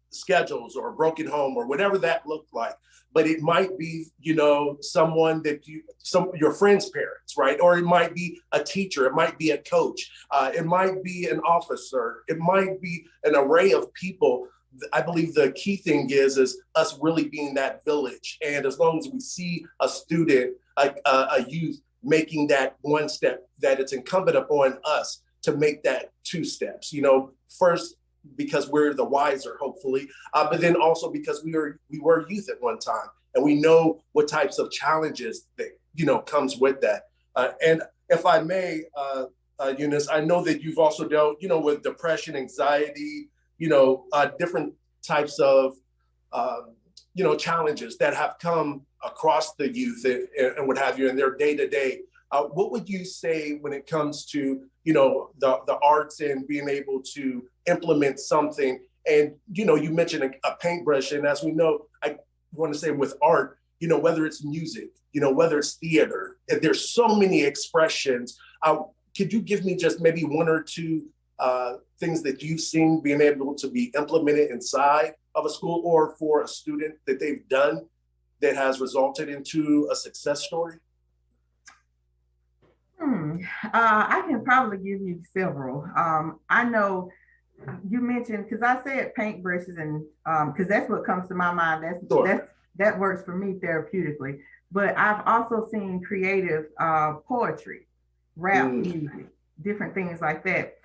schedules or a broken home or whatever that looked like. But it might be, someone that your friend's parents, right? Or it might be a teacher, it might be a coach, it might be an officer, it might be an array of people. I believe the key thing is us really being that village. And as long as we see a student, a youth making that one step, that it's incumbent upon us to make that two steps, first, because we're the wiser, hopefully, but then also because we were youth at one time, and we know what types of challenges that comes with that. And if I may, Eunice, I know that you've also dealt, with depression, anxiety, different types of challenges that have come across the youth and what have you in their day to day. What would you say when it comes to the arts and being able to implement something? And you mentioned a paintbrush, and as we know, I want to say with art, whether it's music, whether it's theater, there's so many expressions. Could you give me just maybe one or two things that you've seen being able to be implemented inside of a school or for a student that they've done that has resulted into a success story? I can probably give you several. I know you mentioned, because I said paintbrushes, and because that's what comes to my mind. That works for me therapeutically. But I've also seen creative poetry, rap music, different things like that,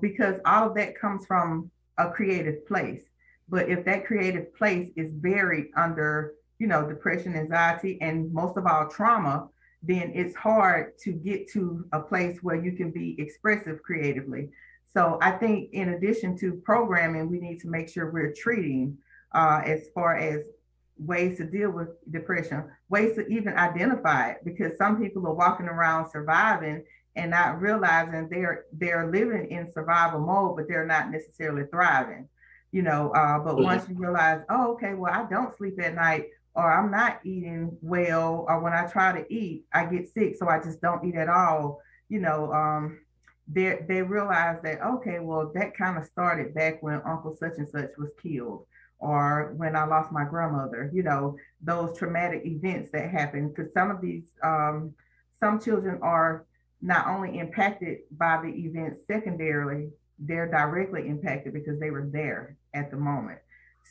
because all of that comes from a creative place. But if that creative place is buried under, depression, anxiety, and most of all trauma, then it's hard to get to a place where you can be expressive creatively. So I think in addition to programming, we need to make sure we're treating as far as ways to deal with depression, ways to even identify it, because some people are walking around surviving and not realizing they're living in survival mode, but they're not necessarily thriving, but once you realize, oh, okay, well, I don't sleep at night, or I'm not eating well, or when I try to eat, I get sick, so I just don't eat at all. They realize that, okay, well, that kind of started back when Uncle such and such was killed, or when I lost my grandmother, those traumatic events that happen. Because some of these, some children are not only impacted by the events secondarily, they're directly impacted because they were there at the moment.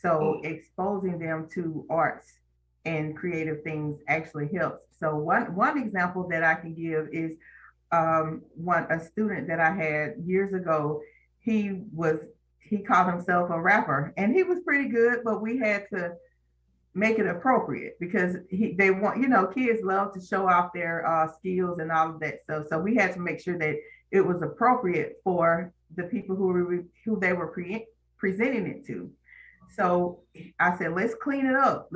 So exposing them to arts and creative things actually helps. So one example that I can give is a student that I had years ago. He called himself a rapper, and he was pretty good, but we had to make it appropriate because they want, kids love to show off their skills and all of that stuff. So we had to make sure that it was appropriate for the people who they were presenting it to. So I said, let's clean it up.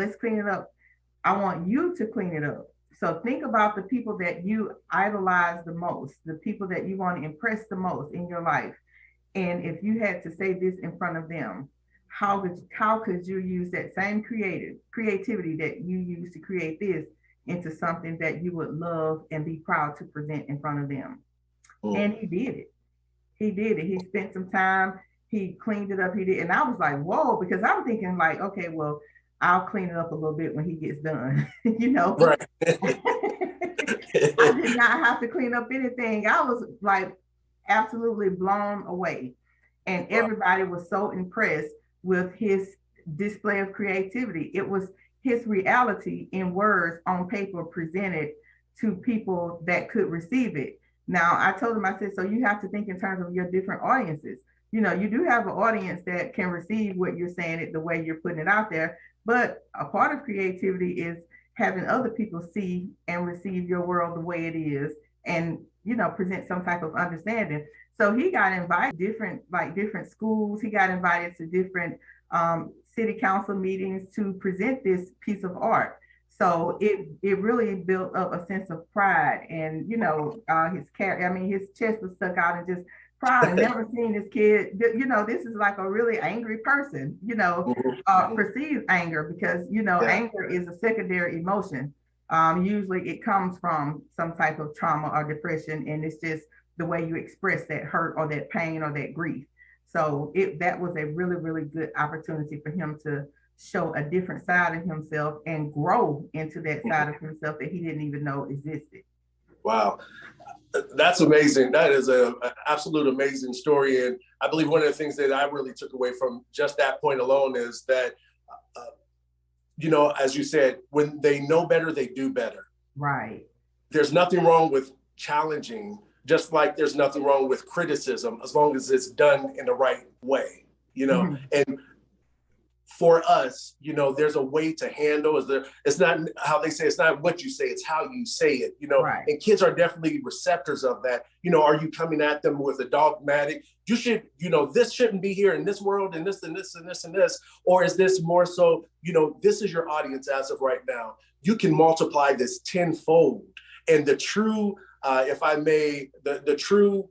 I want you to clean it up. So think about the people that you idolize the most, the people that you want to impress the most in your life. And if you had to say this in front of them, how could you use that same creativity that you use to create this into something that you would love and be proud to present in front of them? And he did it. He spent some time, he cleaned it up, he did. And I was like, whoa, because I'm thinking like, okay, well, I'll clean it up a little bit when he gets done, Right. I did not have to clean up anything. I was like absolutely blown away. And everybody was so impressed with his display of creativity. It was his reality in words on paper presented to people that could receive it. Now, I told him, I said, so you have to think in terms of your different audiences. You do have an audience that can receive what you're saying, it the way you're putting it out there. But a part of creativity is having other people see and receive your world the way it is, and present some type of understanding. So he got invited to different schools. He got invited to different city council meetings to present this piece of art. So it really built up a sense of pride, and his chest was stuck out and just proud. And never seen this kid. This is like a really angry person. Perceived anger, because anger is a secondary emotion. Usually it comes from some type of trauma or depression, and it's just the way you express that hurt or that pain or that grief. So that was a really, really good opportunity for him to show a different side of himself and grow into that side of himself that he didn't even know existed. Wow. That's amazing. That is an absolute amazing story. And I believe one of the things that I really took away from just that point alone is that, as you said, when they know better, they do better. Right. There's nothing wrong with challenging, just like there's nothing wrong with criticism, as long as it's done in the right way, Mm-hmm. And for us, there's a way to handle. It's not how they say, it's not what you say, it's how you say it, Right. And kids are definitely receptors of that. Are you coming at them with a dogmatic, you should, this shouldn't be here in this world and this and this and this and this, or is this more so, this is your audience as of right now. You can multiply this tenfold. And the true, if I may, the true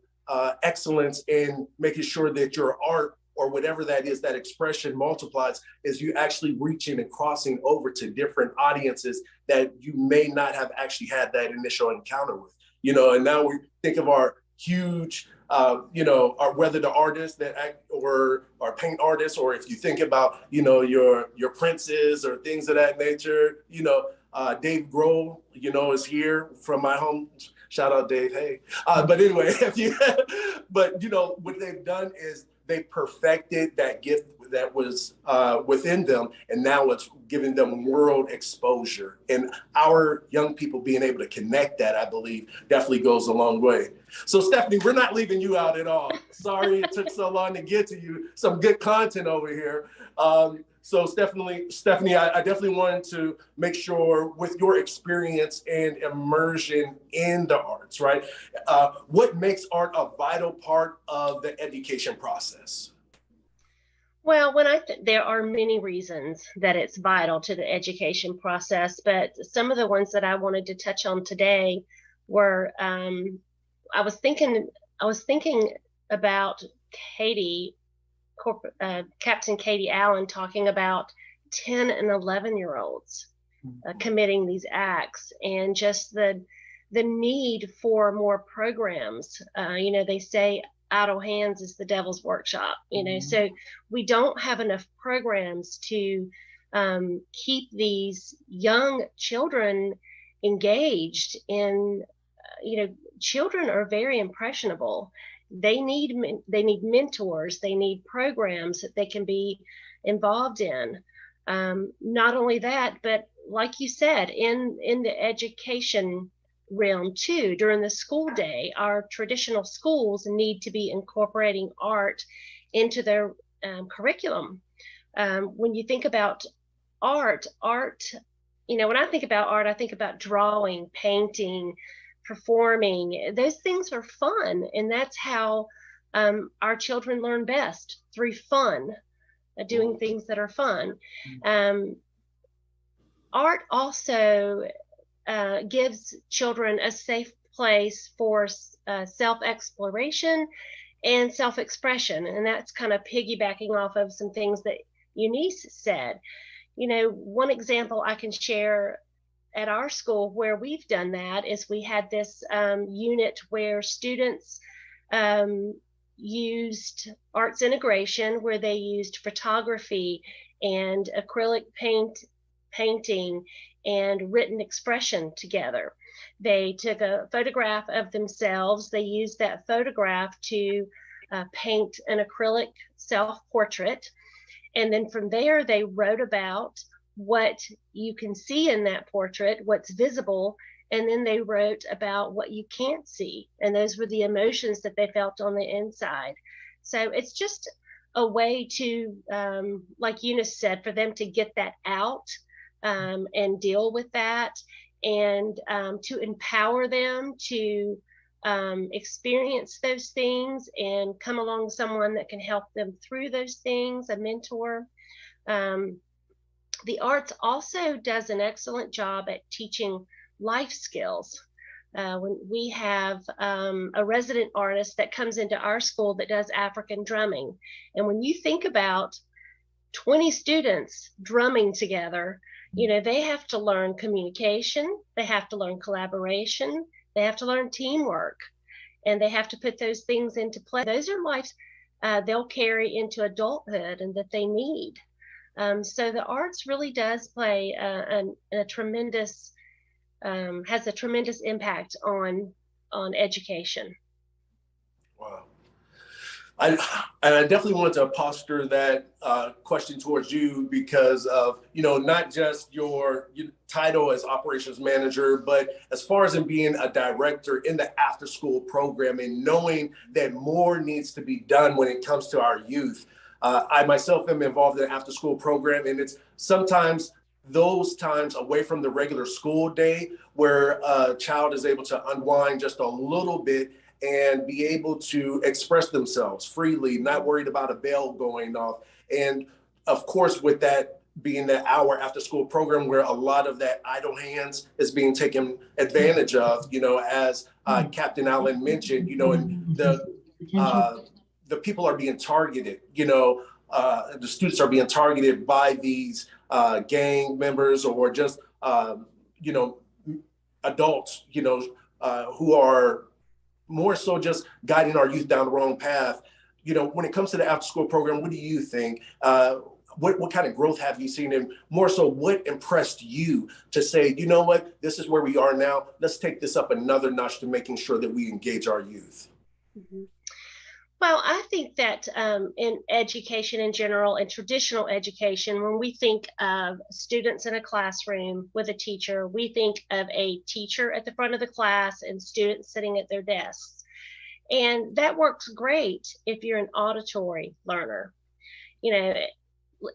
excellence in making sure that your art or whatever that is, that expression multiplies, is you actually reaching and crossing over to different audiences that you may not have actually had that initial encounter with, and now we think of our huge, whether the artists that act or paint artists, or if you think about, your princes or things of that nature, Dave Grohl, is here from my home. Shout out Dave, hey. But anyway, what they've done is they perfected that gift that was within them, and now it's giving them world exposure. And our young people being able to connect that, I believe, definitely goes a long way. So Stephanie, we're not leaving you out at all. Sorry it took so long to get to you. Some good content over here. So Stephanie, I definitely wanted to make sure, with your experience and immersion in the arts, right? What makes art a vital part of the education process? Well, there are many reasons that it's vital to the education process, but some of the ones that I wanted to touch on today were, I was thinking about Captain Katie Allen talking about 10 and 11-year-olds committing these acts, and just the need for more programs. They say idle hands is the devil's workshop, so we don't have enough programs to keep these young children engaged in, children are very impressionable. They need mentors, they need programs that they can be involved in. Not only that, but like you said, in the education realm too, during the school day, our traditional schools need to be incorporating art into their curriculum. When you think about art, when I think about art, I think about drawing, painting, performing. Those things are fun, and that's how our children learn best, through fun, doing things that are fun. Art also gives children a safe place for self-exploration and self-expression, and that's kind of piggybacking off of some things that Eunice said. One example I can share at our school where we've done that is we had this unit where students used arts integration, where they used photography and acrylic painting and written expression together. They took a photograph of themselves. They used that photograph to paint an acrylic self-portrait. And then from there, they wrote about what you can see in that portrait, what's visible, and then they wrote about what you can't see. And those were the emotions that they felt on the inside. So it's just a way to, like Eunice said, for them to get that out and deal with that, and to empower them to experience those things and come along someone that can help them through those things, a mentor. The arts also does an excellent job at teaching life skills. When we have a resident artist that comes into our school that does African drumming. And when you think about 20 students drumming together, you know, they have to learn communication, they have to learn collaboration, they have to learn teamwork, and they have to put those things into play. Those are lives they'll carry into adulthood and that they need. So the arts really does play a tremendous, has a tremendous impact on education. Wow. I definitely wanted to posture that question towards you because of, you know, not just your title as operations manager, but as far as in being a director in the after school program and knowing that more needs to be done when it comes to our youth. I myself am involved in the after school program, and it's sometimes those times away from the regular school day where a child is able to unwind just a little bit and be able to express themselves freely, not worried about a bell going off. And of course, with that being that hour after school program where a lot of that idle hands is being taken advantage of, you know, as Captain Allen mentioned, you know, and the people are being targeted, you know, the students are being targeted by these gang members or just, you know, adults, you know, who are more so just guiding our youth down the wrong path. You know, when it comes to the after school program, what do you think? What kind of growth have you seen? And more so, what impressed you to say, you know what, this is where we are now. Let's take this up another notch to making sure that we engage our youth. Mm-hmm. Well, I think that in education in general and traditional education, when we think of students in a classroom with a teacher, we think of a teacher at the front of the class and students sitting at their desks. And that works great if you're an auditory learner. You know,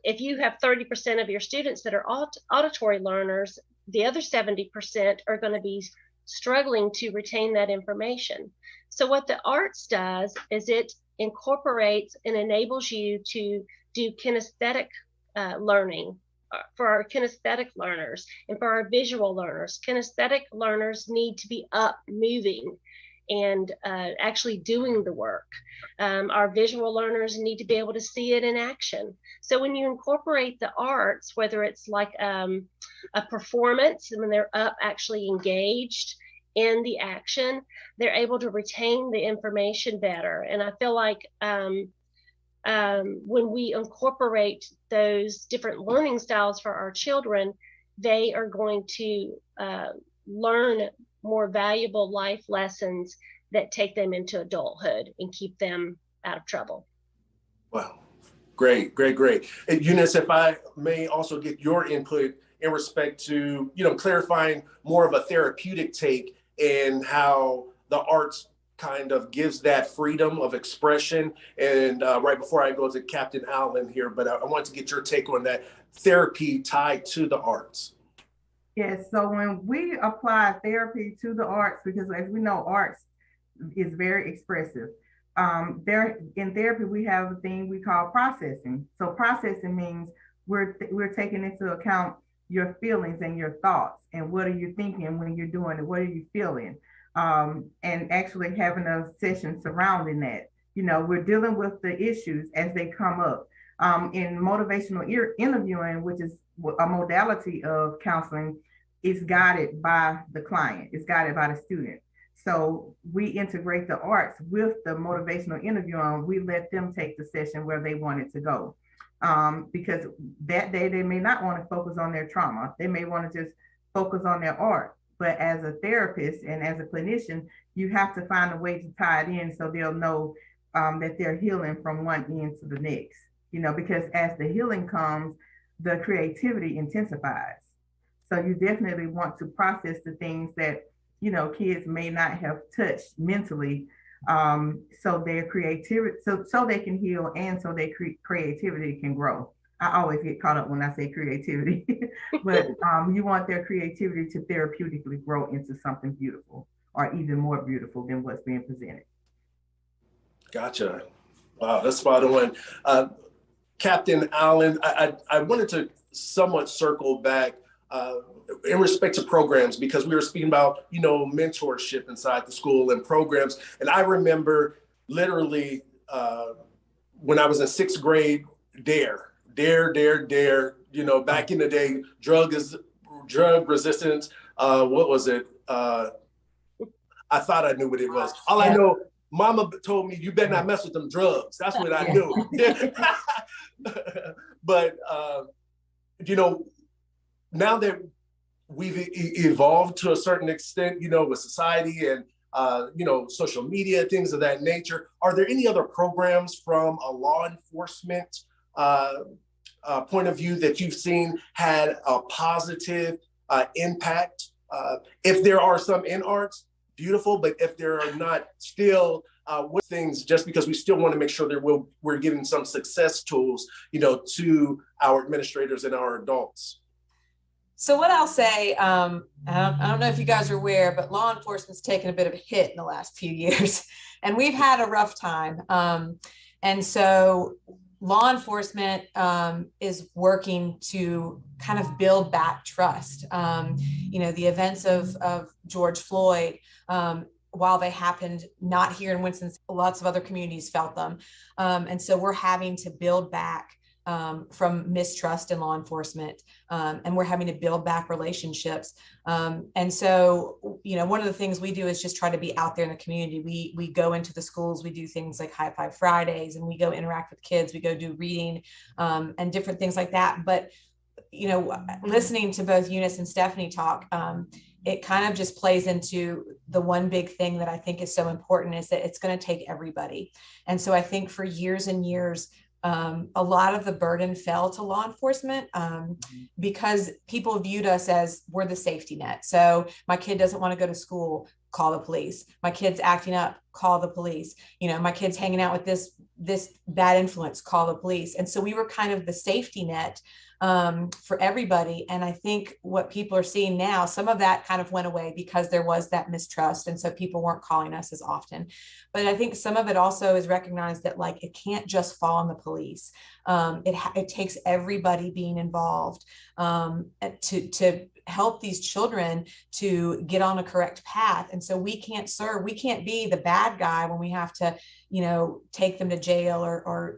if you have 30% of your students that are auditory learners, the other 70% are going to be struggling to retain that information. So what the arts does is it incorporates and enables you to do kinesthetic learning for our kinesthetic learners and for our visual learners. Kinesthetic learners need to be up, moving, and actually doing the work. Our visual learners need to be able to see it in action. So when you incorporate the arts, whether it's like a performance, and when they're up actually engaged in the action, they're able to retain the information better. And I feel like when we incorporate those different learning styles for our children, they are going to learn more valuable life lessons that take them into adulthood and keep them out of trouble. Wow. Great. And Eunice, if I may also get your input in respect to, you know, clarifying more of a therapeutic take and how the arts kind of gives that freedom of expression. And right before I go to Captain Allen here, but I want to get your take on that therapy tied to the arts. Yes, so when we apply therapy to the arts, because as we know, arts is very expressive. There in therapy, we have a thing we call processing. So processing means we're taking into account your feelings and your thoughts and what are you thinking when you're doing it, what are you feeling, and actually having a session surrounding that. You know, we're dealing with the issues as they come up. In motivational interviewing, which is a modality of counseling, is guided by the client, it's guided by the student. So we integrate the arts with the motivational interviewing. We let them take the session where they want it to go. Because that day they may not want to focus on their trauma. They may want to just focus on their art. But as a therapist and as a clinician, you have to find a way to tie it in so they'll know that they're healing from one end to the next. You know, because as the healing comes, the creativity intensifies. So you definitely want to process the things that, you know, kids may not have touched mentally. So their creativity, so they can heal and so their creativity can grow. I always get caught up when I say creativity, but you want their creativity to therapeutically grow into something beautiful. are even more beautiful than what's being presented. Gotcha. Wow, that's spot on. Captain Allen, I wanted to somewhat circle back in respect to programs, because we were speaking about, mentorship inside the school and programs. And I remember literally when I was in 6th grade, dare, back in the day, drug resistance. What was it? I thought I knew what it was. All I know, Mama told me, you better not mess with them drugs. That's what I knew. But, now that we've evolved to a certain extent, with society and, social media, things of that nature, are there any other programs from a law enforcement point of view that you've seen had a positive impact? If there are some in arts, beautiful, but if there are not, still with things, just because we still want to make sure that we're giving some success tools, to our administrators and our adults. So what I'll say, I don't know if you guys are aware, but law enforcement's taken a bit of a hit in the last few years, and we've had a rough time. And so law enforcement is working to kind of build back trust. The events of George Floyd, while they happened not here in Winston, lots of other communities felt them. And so we're having to build back from mistrust in law enforcement, and we're having to build back relationships. And so, one of the things we do is just try to be out there in the community. We go into the schools, we do things like High Five Fridays, and we go interact with kids, we go do reading and different things like that. But, listening to both Eunice and Stephanie talk, it kind of just plays into the one big thing that I think is so important, is that it's going to take everybody. And so I think for years and years, a lot of the burden fell to law enforcement because people viewed us as we're the safety net. So my kid doesn't want to go to school, call the police. My kid's acting up, call the police. My kid's hanging out with this bad influence, call the police. And so we were kind of the safety net for everybody. And I think what people are seeing now, some of that kind of went away because there was that mistrust. And so people weren't calling us as often. But I think some of it also is recognized that it can't just fall on the police. It takes everybody being involved to help these children to get on a correct path. And so we can't be the bad guy when we have to, take them to jail or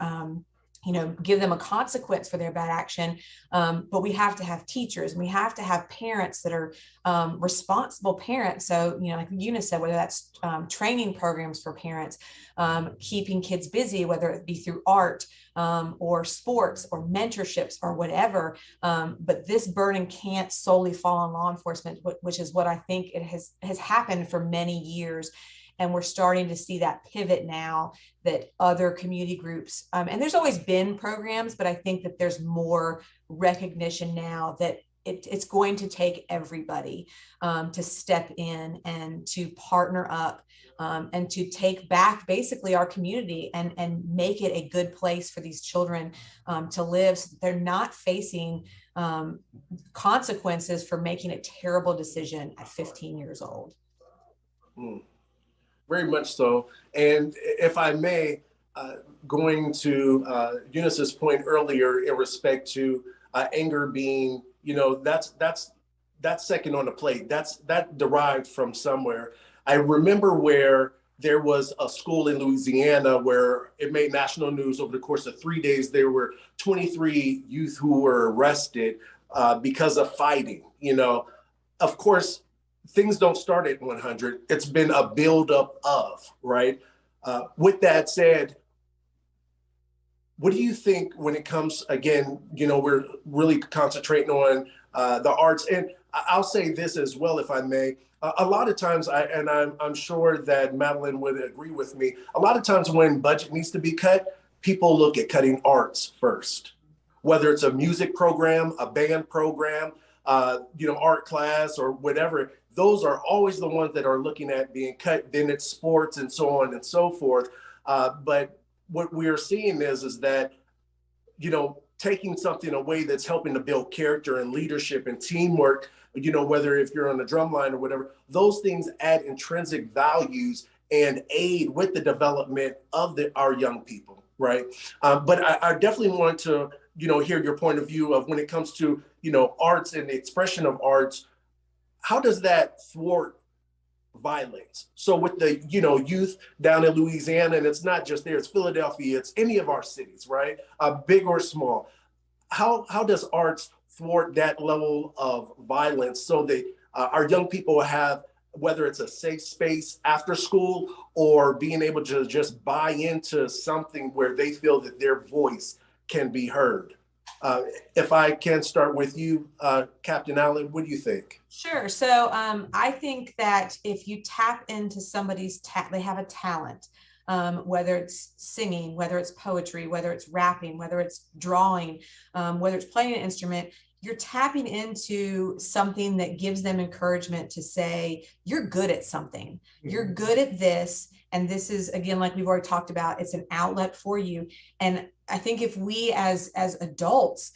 give them a consequence for their bad action. But we have to have teachers, and we have to have parents that are responsible parents. So, like Eunice said, whether that's training programs for parents, keeping kids busy, whether it be through art or sports or mentorships or whatever. But this burden can't solely fall on law enforcement, which is what I think it has happened for many years. And we're starting to see that pivot now, that other community groups, and there's always been programs, but I think that there's more recognition now that it's going to take everybody to step in and to partner up and to take back basically our community and make it a good place for these children to live, so that they're not facing consequences for making a terrible decision at 15 years old. Very much so. And if I may, going to Eunice's point earlier in respect to anger being, that's second on the plate. That derived from somewhere. I remember where there was a school in Louisiana where it made national news over the course of 3 days. There were 23 youth who were arrested because of fighting. Of course, things don't start at 100. It's been a buildup of, right? With that said, what do you think when it comes, again, we're really concentrating on the arts. And I'll say this as well, if I may. A lot of times, I'm sure that Matelyn would agree with me, a lot of times when budget needs to be cut, people look at cutting arts first, whether it's a music program, a band program, art class or whatever. Those are always the ones that are looking at being cut. Then it's sports and so on and so forth. But what we are seeing is that, taking something away that's helping to build character and leadership and teamwork, whether if you're on the drum line or whatever, those things add intrinsic values and aid with the development of our young people, right? But I definitely want to, hear your point of view of when it comes to, arts and the expression of arts. How does that thwart violence? So with the, youth down in Louisiana, and it's not just there, it's Philadelphia, it's any of our cities, right? Big or small. How does arts thwart that level of violence so that our young people have, whether it's a safe space after school or being able to just buy into something where they feel that their voice can be heard? If I can start with you, Captain Allen, what do you think? Sure. So I think that if you tap into somebody's they have a talent, whether it's singing, whether it's poetry, whether it's rapping, whether it's drawing, whether it's playing an instrument, you're tapping into something that gives them encouragement to say, you're good at something, you're good at this. And this is, again, like we've already talked about, it's an outlet for you. And I think if we as adults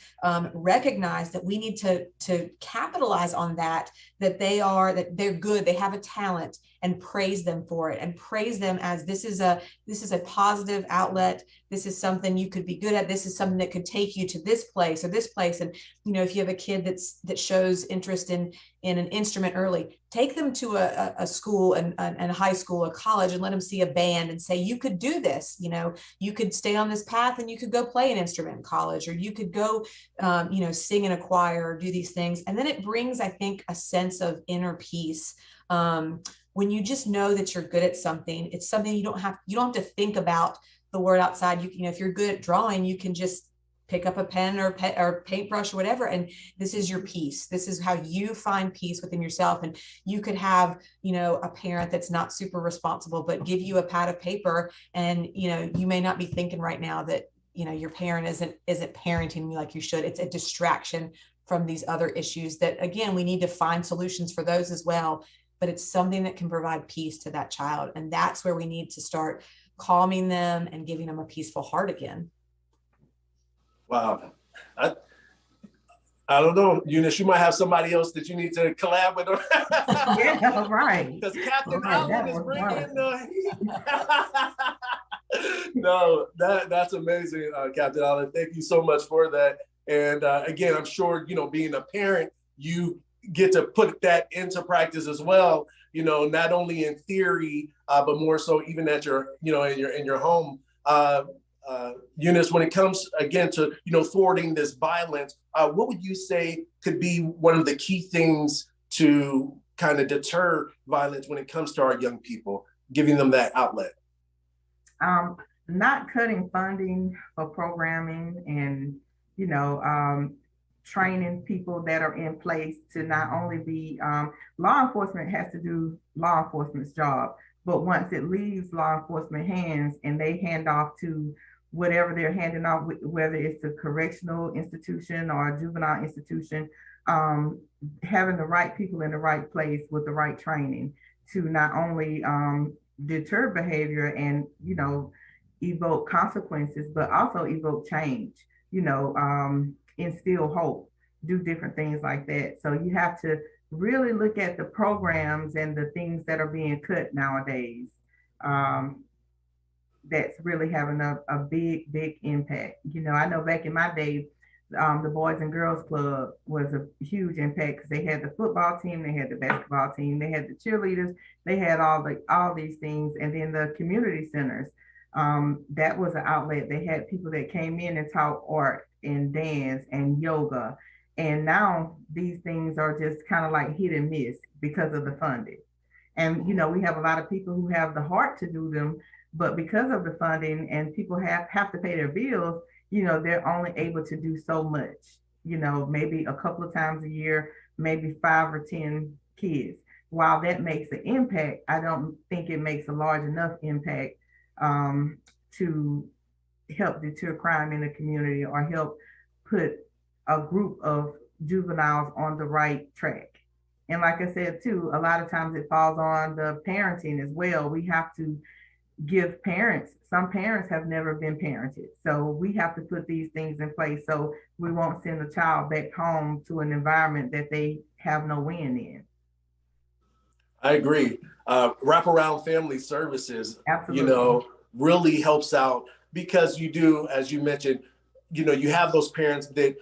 recognize that we need to capitalize on that they're good, they have a talent, and praise them for it, and praise them as this is a positive outlet. This is something you could be good at. This is something that could take you to this place or this place. And if you have a kid that shows interest in an instrument early, take them to a school and a high school, a college, and let them see a band and say, you could do this. You could stay on this path and you could go play an instrument in college, or you could go, sing in a choir or do these things. And then it brings, I think, a sense of inner peace. When you just know that you're good at something, it's something you don't have to think about the word outside. If you're good at drawing, you can just pick up a pen or paintbrush or whatever. And this is your peace. This is how you find peace within yourself. And you could have, a parent that's not super responsible, but give you a pad of paper. And, you may not be thinking right now that, your parent isn't parenting you like you should. It's a distraction from these other issues that, again, we need to find solutions for those as well. But it's something that can provide peace to that child. And that's where we need to start calming them and giving them a peaceful heart again. Wow. I don't know, Eunice, you might have somebody else that you need to collab with. Yeah, right. Because Captain Allen is bringing the No, that's amazing, Captain Allen. Thank you so much for that. And again, I'm sure, being a parent, you get to put that into practice as well, not only in theory, but more so even at your, in your home. Eunice, when it comes again to, thwarting this violence, what would you say could be one of the key things to kind of deter violence when it comes to our young people, giving them that outlet? Not cutting funding for programming and, training people that are in place to not only be, law enforcement has to do law enforcement's job, but once it leaves law enforcement hands and they hand off to whatever they're handing off, whether it's a correctional institution or a juvenile institution, having the right people in the right place with the right training to not only deter behavior and, evoke consequences, but also evoke change, instill hope, do different things like that. So you have to really look at the programs and the things that are being cut nowadays. That's really having a big, big impact. I know back in my day, the Boys and Girls Club was a huge impact because they had the football team, they had the basketball team, they had the cheerleaders, they had all these things, and then the community centers. That was an outlet. They had people that came in and taught art and dance and yoga. And now these things are just kind of like hit and miss because of the funding. And, we have a lot of people who have the heart to do them, but because of the funding and people have to pay their bills, they're only able to do so much, maybe a couple of times a year, maybe 5 or 10 kids. While that makes an impact, I don't think it makes a large enough impact to help deter crime in the community or help put a group of juveniles on the right track. And like I said, too, a lot of times it falls on the parenting as well. We have to give parents, some parents have never been parented. So we have to put these things in place so we won't send the child back home to an environment that they have no win in. I agree. Wraparound family services, Absolutely. really helps out because you do, as you mentioned, you have those parents that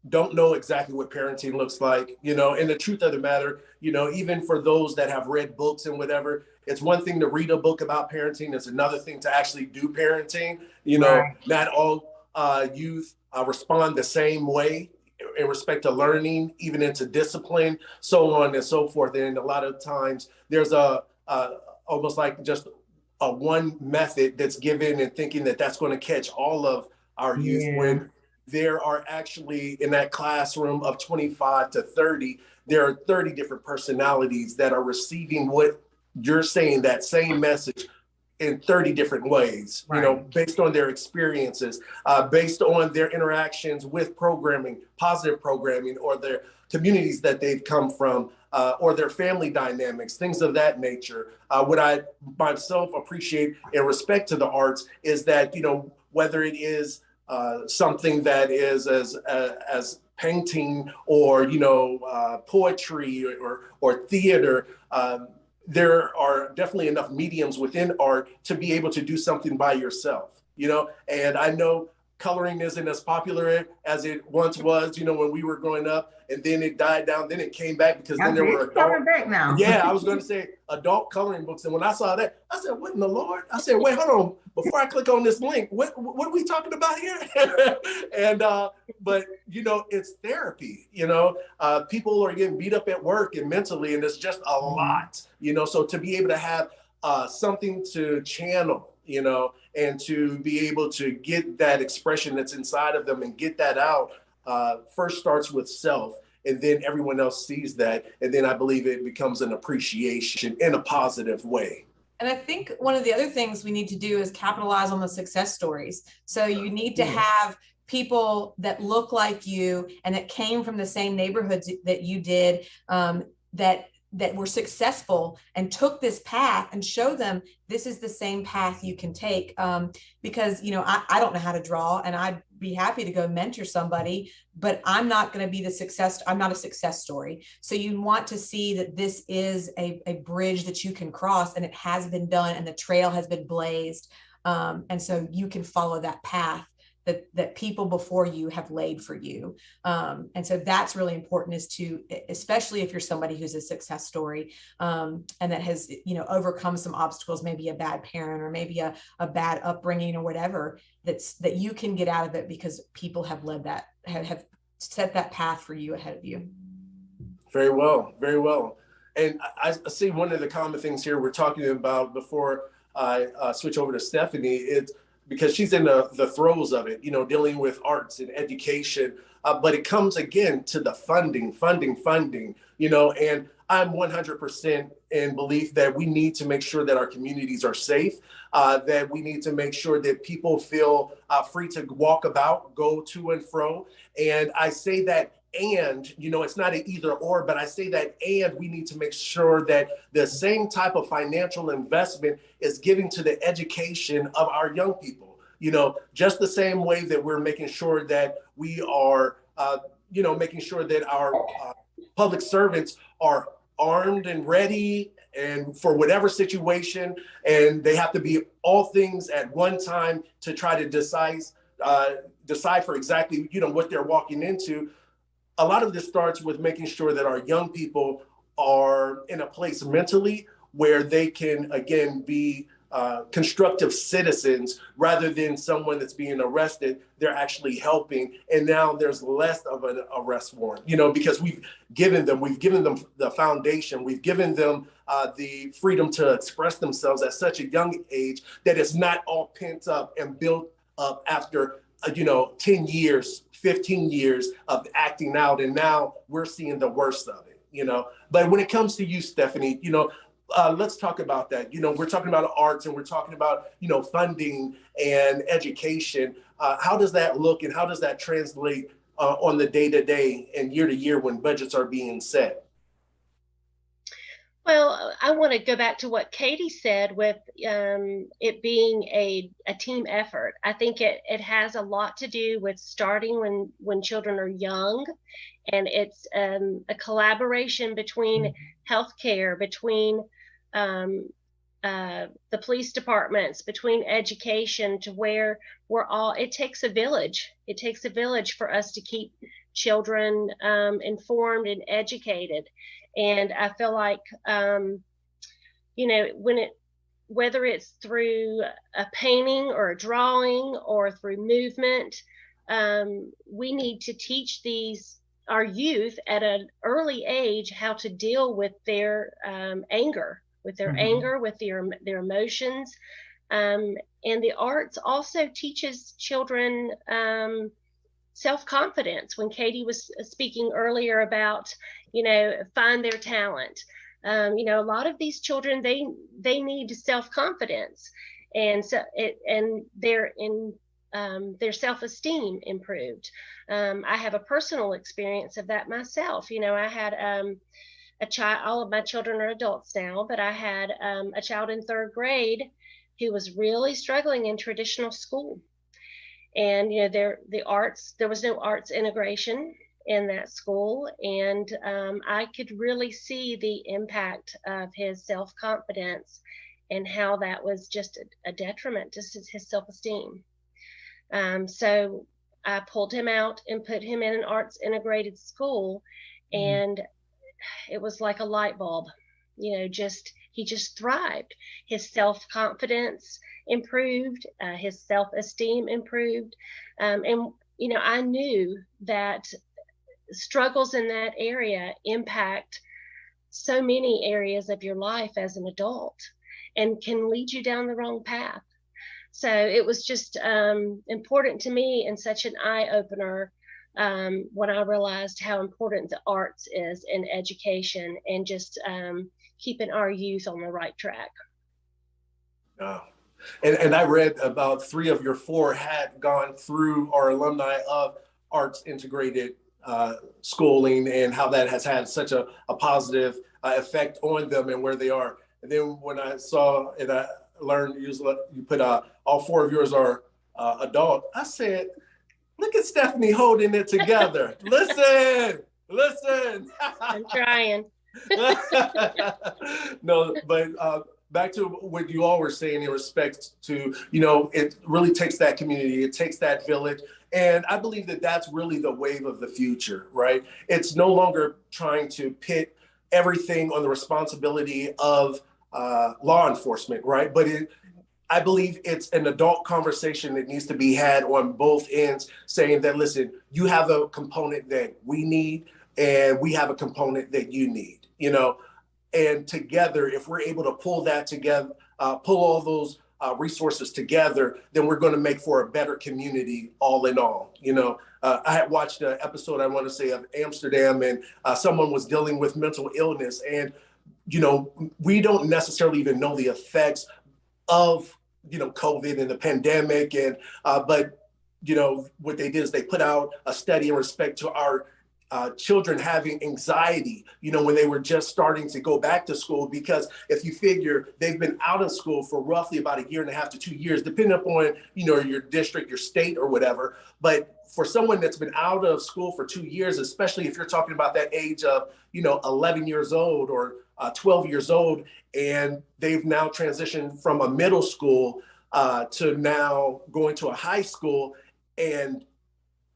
don't know exactly what parenting looks like, and the truth of the matter, even for those that have read books and whatever, it's one thing to read a book about parenting. It's another thing to actually do parenting. Right. Not all youth respond the same way in respect to learning, even into discipline, so on and so forth. And a lot of times there's almost like just a one method that's given and thinking that that's going to catch all of our youth, when there are actually in that classroom of 25 to 30, there are 30 different personalities that are receiving what you're saying, that same message, in 30 different ways, based on their experiences, based on their interactions with programming, positive programming, or their communities that they've come from, or their family dynamics, things of that nature. What I myself appreciate in respect to the arts is that, whether it is something that is as painting or, poetry or theater, there are definitely enough mediums within art to be able to do something by yourself, and I know coloring isn't as popular as it once was, when we were growing up, and then it died down, then it came back because then there were coming back now. Yeah, I was going to say adult coloring books. And when I saw that, I said, what in the Lord? I said, wait, hold on. Before I click on this link, what are we talking about here? And, but, it's therapy, people are getting beat up at work and mentally, and it's just a lot, so to be able to have something to channel, and to be able to get that expression that's inside of them and get that out, first starts with self, and then everyone else sees that. And then I believe it becomes an appreciation in a positive way. And I think one of the other things we need to do is capitalize on the success stories. So you need to have people that look like you and that came from the same neighborhoods that you did, that were successful and took this path, and show them this is the same path you can take. Because, I don't know how to draw, and I'd be happy to go mentor somebody, but I'm not going to be I'm not a success story. So you want to see that this is a bridge that you can cross, and it has been done, and the trail has been blazed. And so you can follow that path that people before you have laid for you. And so that's really important, is to, especially if you're somebody who's a success story, and that has, overcome some obstacles, maybe a bad parent or maybe a bad upbringing or whatever, that you can get out of it because people have led that, have set that path for you ahead of you. Very well, very well. And I see one of the common things here we're talking about before I switch over to Stephanie, it's because she's in the throes of it, dealing with arts and education. But it comes again to the funding, and I'm 100% in belief that we need to make sure that our communities are safe, that we need to make sure that people feel free to walk about, go to and fro. And I say that, and, it's not an either or, but I say that, and we need to make sure that the same type of financial investment is given to the education of our young people, just the same way that we're making sure that we are, making sure that our public servants are armed and ready and for whatever situation, and they have to be all things at one time to try to decipher exactly, what they're walking into. A lot of this starts with making sure that our young people are in a place mentally where they can, again, be constructive citizens rather than someone that's being arrested. They're actually helping. And now there's less of an arrest warrant, because we've given them the foundation. We've given them the freedom to express themselves at such a young age that it's not all pent up and built up after 10 years, 15 years of acting out. And now we're seeing the worst of it, But when it comes to you, Stephanie, let's talk about that. We're talking about arts and we're talking about, funding and education. How does that look and how does that translate on the day-to-day and year-to-year when budgets are being set? Well, I want to go back to what Katie said with it being a team effort. I think it has a lot to do with starting when children are young, and it's a collaboration between healthcare, between the police departments, between education, to where it takes a village. It takes a village for us to keep children informed and educated. And I feel like, whether it's through a painting or a drawing or through movement, we need to teach our youth at an early age how to deal with their anger, with their emotions. And the arts also teaches children self-confidence. When Katie was speaking earlier about, find their talent. A lot of these children, they need self-confidence, and their self-esteem improved. I have a personal experience of that myself. I had a child. All of my children are adults now, but I had a child in 3rd grade who was really struggling in traditional school. And there was no arts integration in that school, and I could really see the impact of his self-confidence and how that was just a detriment to his self-esteem. So I pulled him out and put him in an arts integrated school, and it was like a light bulb. He just thrived. His self-confidence improved, his self-esteem improved. And I knew that struggles in that area impact so many areas of your life as an adult and can lead you down the wrong path. So it was just important to me, and such an eye-opener when I realized how important the arts is in education and just keeping our youth on the right track. Oh. And I read about 3 of your 4 had gone through, or alumni of arts integrated schooling, and how that has had such a positive effect on them and where they are. And then when I saw and I learned you put all 4 of yours are adult, I said, look at Stephanie holding it together. Listen. I'm trying. No, but back to what you all were saying in respect to, it really takes that community, it takes that village. And I believe that that's really the wave of the future, right? It's no longer trying to pit everything on the responsibility of law enforcement, right? But I believe it's an adult conversation that needs to be had on both ends, saying that, listen, you have a component that we need, and we have a component that you need, and together, if we're able to pull that together, pull all those resources together, then we're going to make for a better community all in all. I had watched an episode, I want to say, of Amsterdam, and someone was dealing with mental illness. And, we don't necessarily even know the effects of, COVID and the pandemic. And, but, what they did is they put out a study in respect to our children having anxiety, when they were just starting to go back to school, because if you figure they've been out of school for roughly about 1.5 years to 2 years, depending upon, your district, your state or whatever. But for someone that's been out of school for 2 years, especially if you're talking about that age of, 11 years old or 12 years old, and they've now transitioned from a middle school to now going to a high school, and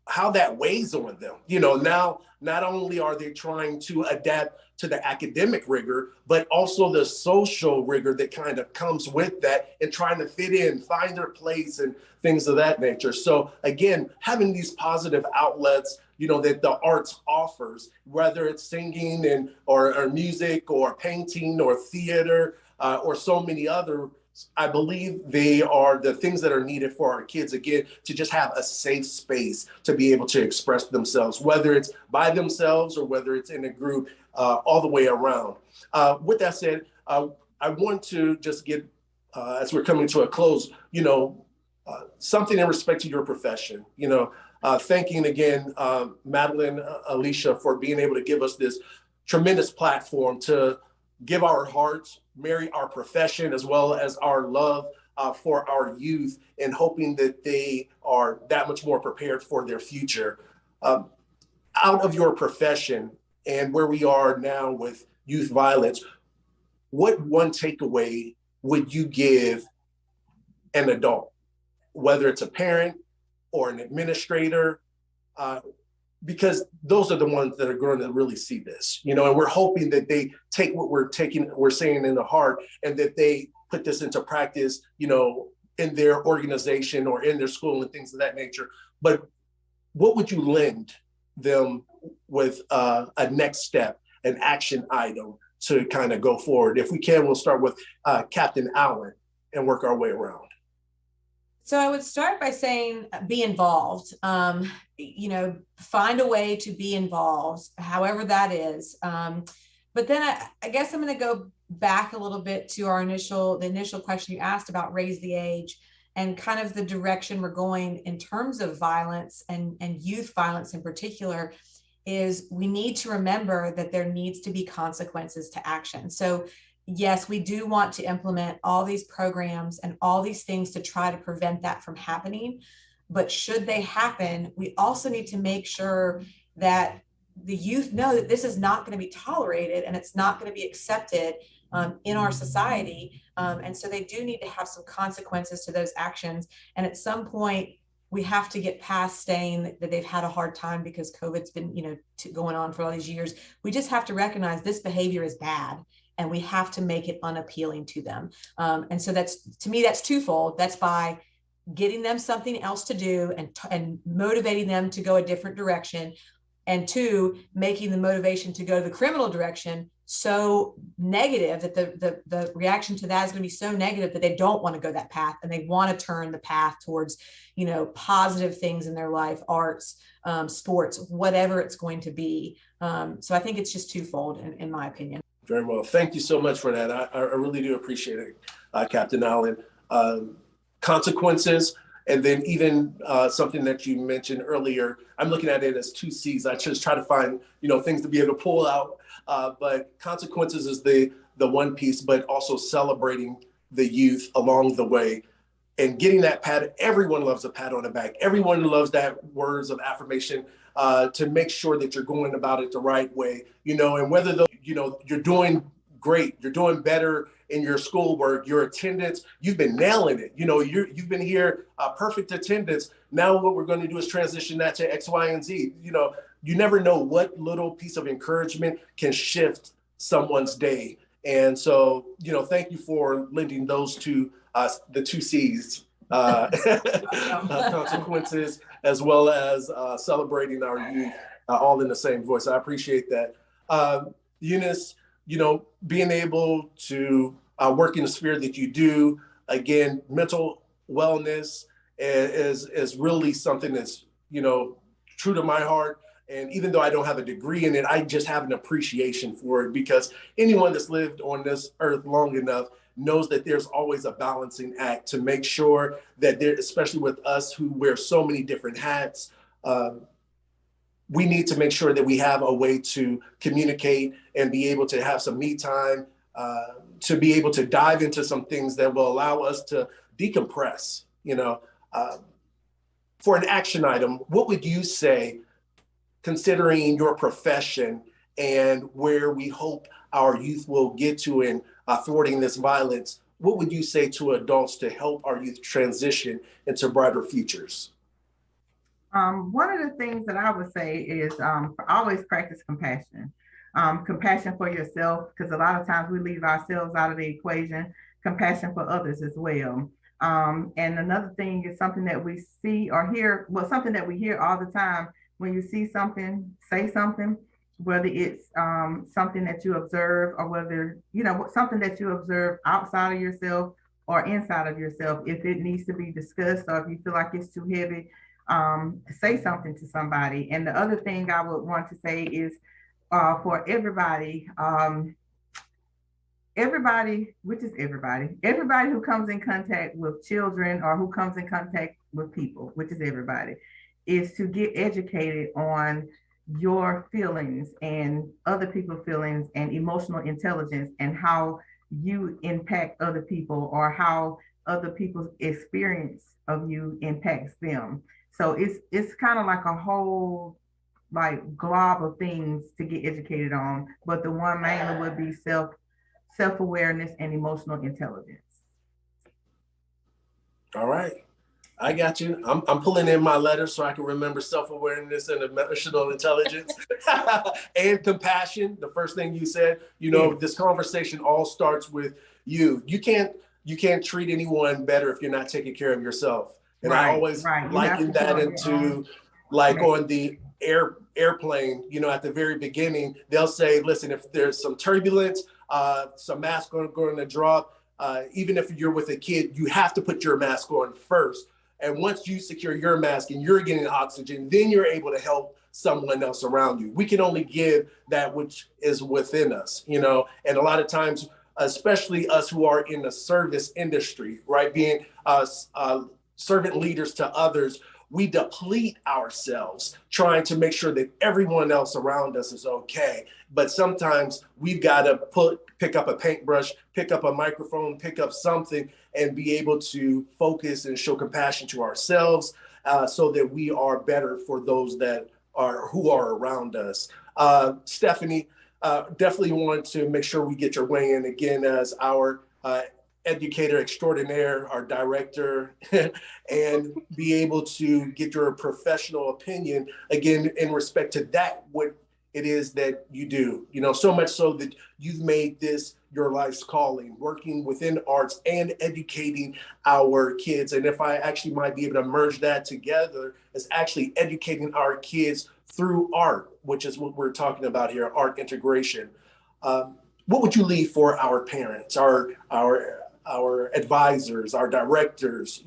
how that weighs on them. Now not only are they trying to adapt to the academic rigor, but also the social rigor that kind of comes with that, and trying to fit in, find their place and things of that nature. So again, having these positive outlets, that the arts offers, whether it's singing or music or painting or theater or so many other, I believe they are the things that are needed for our kids, again, to just have a safe space to be able to express themselves, whether it's by themselves or whether it's in a group, all the way around. With that said, I want to just get, as we're coming to a close, something in respect to your profession, thanking again, Matelyn Alicia, for being able to give us this tremendous platform to give our hearts, marry our profession, as well as our love for our youth, and hoping that they are that much more prepared for their future. Out of your profession and where we are now with youth violence, what one takeaway would you give an adult, whether it's a parent or an administrator, because those are the ones that are going to really see this, and we're hoping that they take what we're saying in the heart, and that they put this into practice, in their organization or in their school and things of that nature. But what would you lend them with a next step, an action item to kind of go forward? If we can, we'll start with Captain Allen and work our way around. So I would start by saying, be involved. Find a way to be involved, however that is. But then I guess I'm going to go back a little bit to the initial question you asked about raise the age, and kind of the direction we're going in terms of violence and youth violence in particular. Is we need to remember that there needs to be consequences to action. So yes, we do want to implement all these programs and all these things to try to prevent that from happening. But should they happen, we also need to make sure that the youth know that this is not going to be tolerated and it's not going to be accepted in our society. And so they do need to have some consequences to those actions. And at some point, we have to get past saying that they've had a hard time because COVID's been, going on for all these years. We just have to recognize this behavior is bad, and we have to make it unappealing to them. And so to me, that's twofold. That's by getting them something else to do and motivating them to go a different direction. And two, making the motivation to go the criminal direction so negative that the reaction to that is going to be so negative that they don't want to go that path, and they want to turn the path towards, positive things in their life, arts, sports, whatever it's going to be. So I think it's just twofold in my opinion. Very well. Thank you so much for that. I really do appreciate it, Captain Allen. Consequences, and then even something that you mentioned earlier, I'm looking at it as 2 C's. I just try to find, things to be able to pull out. But consequences is the one piece, but also celebrating the youth along the way and getting that pat. Everyone loves a pat on the back. Everyone loves that words of affirmation to make sure that you're going about it the right way, and whether you're doing great, you're doing better in your schoolwork, your attendance, you've been nailing it. You've been here, perfect attendance. Now what we're going to do is transition that to X, Y, and Z. You never know what little piece of encouragement can shift someone's day. And so, thank you for lending those to the 2 C's, consequences, as well as celebrating our youth, all in the same voice. I appreciate that. Eunice, being able to work in the sphere that you do, again, mental wellness is really something that's, true to my heart. And even though I don't have a degree in it, I just have an appreciation for it, because anyone that's lived on this earth long enough knows that there's always a balancing act to make sure that there, especially with us who wear so many different hats, we need to make sure that we have a way to communicate and be able to have some me time, to be able to dive into some things that will allow us to decompress. For an action item, what would you say, considering your profession and where we hope our youth will get to in thwarting this violence, what would you say to adults to help our youth transition into brighter futures? One of the things that I would say is always practice compassion. Compassion for yourself, because a lot of times we leave ourselves out of the equation. Compassion for others as well. And another thing is something that we see or hear, something that we hear all the time. When you see something, say something, whether it's something that you observe or whether, something that you observe outside of yourself or inside of yourself. If it needs to be discussed or if you feel like it's too heavy, say something to somebody. And the other thing I would want to say is for everybody, which is everybody who comes in contact with children or who comes in contact with people, which is everybody, is to get educated on your feelings and other people's feelings and emotional intelligence and how you impact other people, or how other people's experience of you impacts them. So it's kind of like a whole like glob of things to get educated on, but the one mainly would be self-awareness and emotional intelligence. All right. I got you. I'm pulling in my letters so I can remember self-awareness and emotional intelligence and compassion. The first thing you said, this conversation all starts with you. You can't treat anyone better if you're not taking care of yourself. And I always liken that into like on the airplane, at the very beginning, they'll say, listen, if there's some turbulence, some masks are going to drop, even if you're with a kid, you have to put your mask on first. And once you secure your mask and you're getting oxygen, then you're able to help someone else around you. We can only give that which is within us, and a lot of times, especially us who are in the service industry, right, being servant leaders to others, we deplete ourselves trying to make sure that everyone else around us is okay. But sometimes we've got to pick up a paintbrush, pick up a microphone, pick up something, and be able to focus and show compassion to ourselves so that we are better for those who are around us. Stephanie, definitely want to make sure we get your weigh in again as our educator extraordinaire, our director, and be able to get your professional opinion again in respect to that, what it is that you do, so much so that you've made this your life's calling, working within arts and educating our kids. And if I actually might be able to merge that together, is actually educating our kids through art, which is what we're talking about here, art integration. What would you leave for our parents, our advisors, our directors,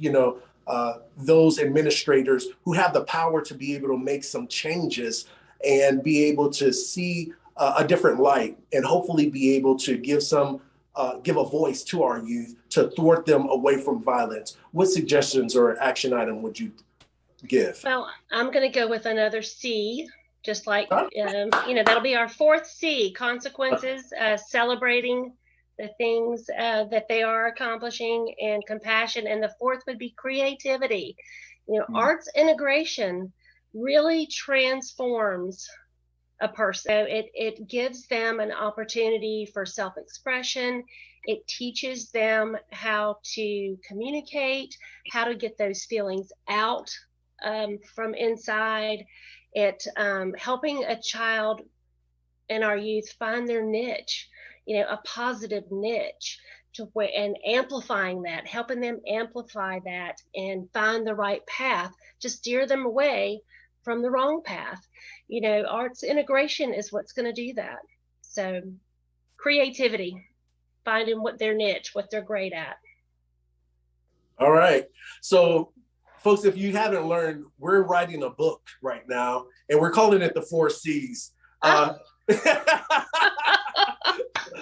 those administrators who have the power to be able to make some changes and be able to see a different light, and hopefully be able to give a voice to our youth to thwart them away from violence? What suggestions or action item would you give? Well, I'm going to go with another C, just like, that'll be our fourth C, consequences, celebrating the things that they are accomplishing, and compassion. And the fourth would be creativity. Arts integration really transforms a person. It gives them an opportunity for self-expression. It teaches them how to communicate, how to get those feelings out from inside. It helping a child and our youth find their niche, a positive niche, and amplifying that, helping them amplify that and find the right path to steer them away from the wrong path. Arts integration is what's going to do that. So creativity, finding what their niche, what they're great at. All right. So folks, if you haven't learned, we're writing a book right now, and we're calling it the 4 C's.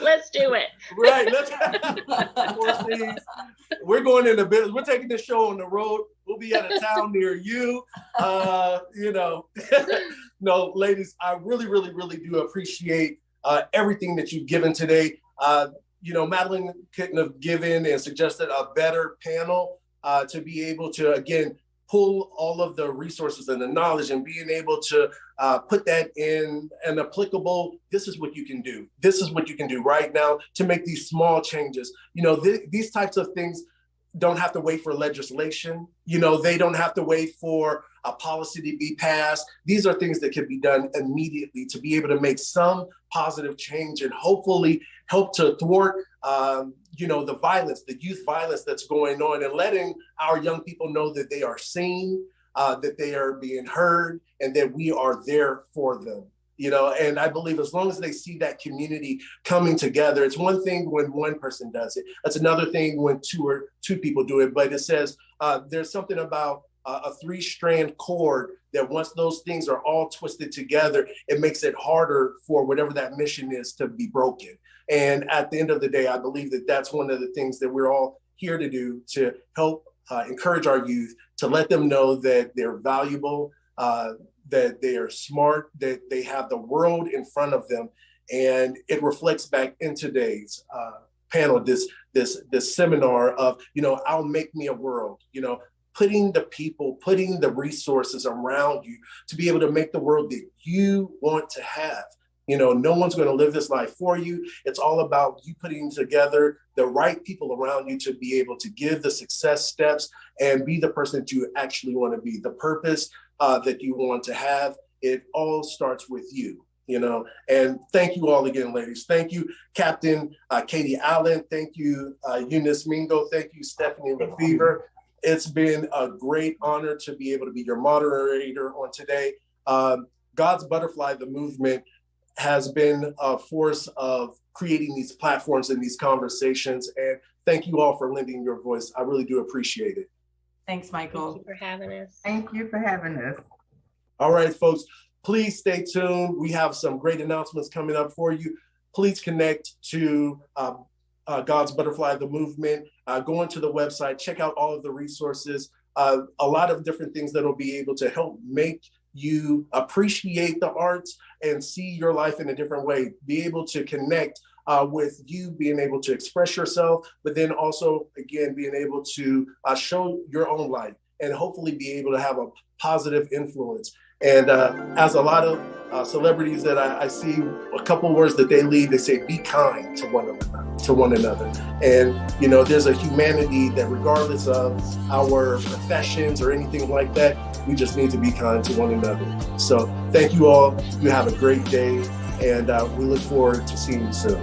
Let's do it. Right. Let's 4 C's. We're going into business. We're taking this show on the road. We'll be at a town near you. No, ladies, I really, really, really do appreciate everything that you've given today. Matelyn couldn't have given and suggested a better panel to be able to, again, pull all of the resources and the knowledge and being able to put that in an applicable, this is what you can do. This is what you can do right now to make these small changes. These types of things don't have to wait for legislation. They don't have to wait for a policy to be passed. These are things that can be done immediately to be able to make some positive change and hopefully help to thwart the violence, the youth violence that's going on, and letting our young people know that they are seen, that they are being heard, and that we are there for them. And I believe as long as they see that community coming together, it's one thing when one person does it. That's another thing when two people do it. But it says there's something about a 3-strand cord that once those things are all twisted together, it makes it harder for whatever that mission is to be broken. And at the end of the day, I believe that that's one of the things that we're all here to do, to help encourage our youth, to let them know that they're valuable, that they are smart, that they have the world in front of them. And it reflects back in today's panel, this seminar of, I'll make me a world, putting the people, putting the resources around you to be able to make the world that you want to have. No one's going to live this life for you. It's all about you putting together the right people around you to be able to give the success steps and be the person that you actually want to be, the purpose that you want to have. It all starts with you. And thank you all again, ladies. Thank you, Captain Katie Allen. Thank you, Eunice Mingo. Thank you, Stephanie Lefevre. It's been a great honor to be able to be your moderator on today. God's Butterfly, the movement, has been a force of creating these platforms and these conversations. And thank you all for lending your voice. I really do appreciate it. Thanks, Michael. Thank you for having us. Thank you for having us. All right, folks, please stay tuned. We have some great announcements coming up for you. Please connect to God's Butterfly, the movement. Go into the website, check out all of the resources, a lot of different things that will be able to help make you appreciate the arts and see your life in a different way, be able to connect with you, being able to express yourself, but then also, again, being able to show your own light and hopefully be able to have a positive influence. And as a lot of celebrities that I see, a couple words that they leave, they say, be kind to one another. And, there's a humanity that regardless of our professions or anything like that, we just need to be kind to one another. So thank you all. You have a great day. And we look forward to seeing you soon.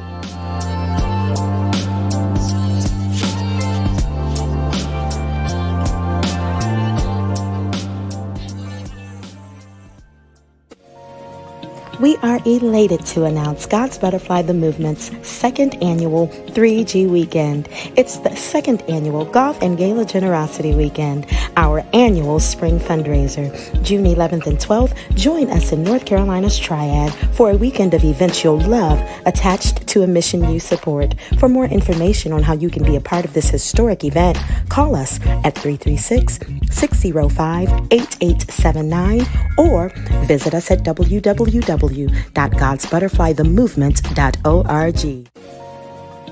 We are elated to announce God's Butterfly the Movement's second annual 3G Weekend. It's the second annual Golf and Gala Generosity Weekend, our annual spring fundraiser. June 11th and 12th, join us in North Carolina's Triad for a weekend of events you'll love attached to a mission you support. For more information on how you can be a part of this historic event, call us at 336-605-8879 or visit us at www.godsbutterflythemovement.org.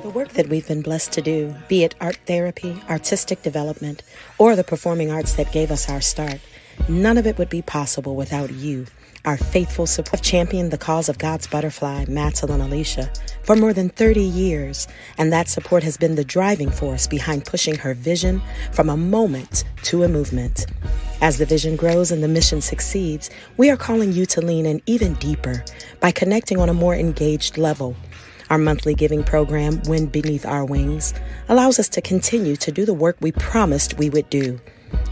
The work that we've been blessed to do, be it art therapy, artistic development, or the performing arts that gave us our start, none of it would be possible without you. Our faithful support have championed the cause of God's Butterfly, Matelyn Alicia, for more than 30 years, and that support has been the driving force behind pushing her vision from a moment to a movement. As the vision grows and the mission succeeds, we are calling you to lean in even deeper by connecting on a more engaged level. Our monthly giving program, Wind Beneath Our Wings, allows us to continue to do the work we promised we would do.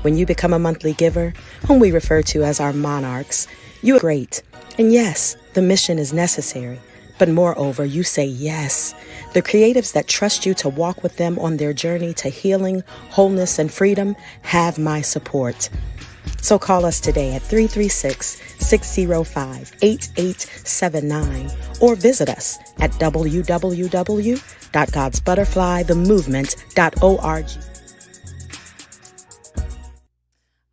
When you become a monthly giver, whom we refer to as our monarchs, you are great. And yes, the mission is necessary. But moreover, you say yes. The creatives that trust you to walk with them on their journey to healing, wholeness, and freedom have my support. So call us today at 336-605-8879 or visit us at www.godsbutterflythemovement.org.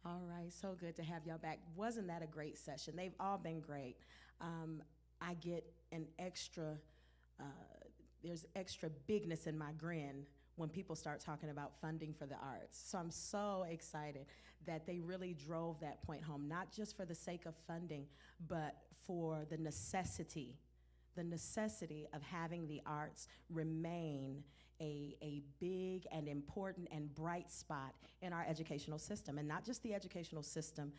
All right, so good to have y'all back. Wasn't that a great session? They've all been great. I get an extra, there's extra bigness in my grin when people start talking about funding for the arts. So I'm so excited that they really drove that point home, not just for the sake of funding, but for the necessity of having the arts remain a big and important and bright spot in our educational system, and not just the educational system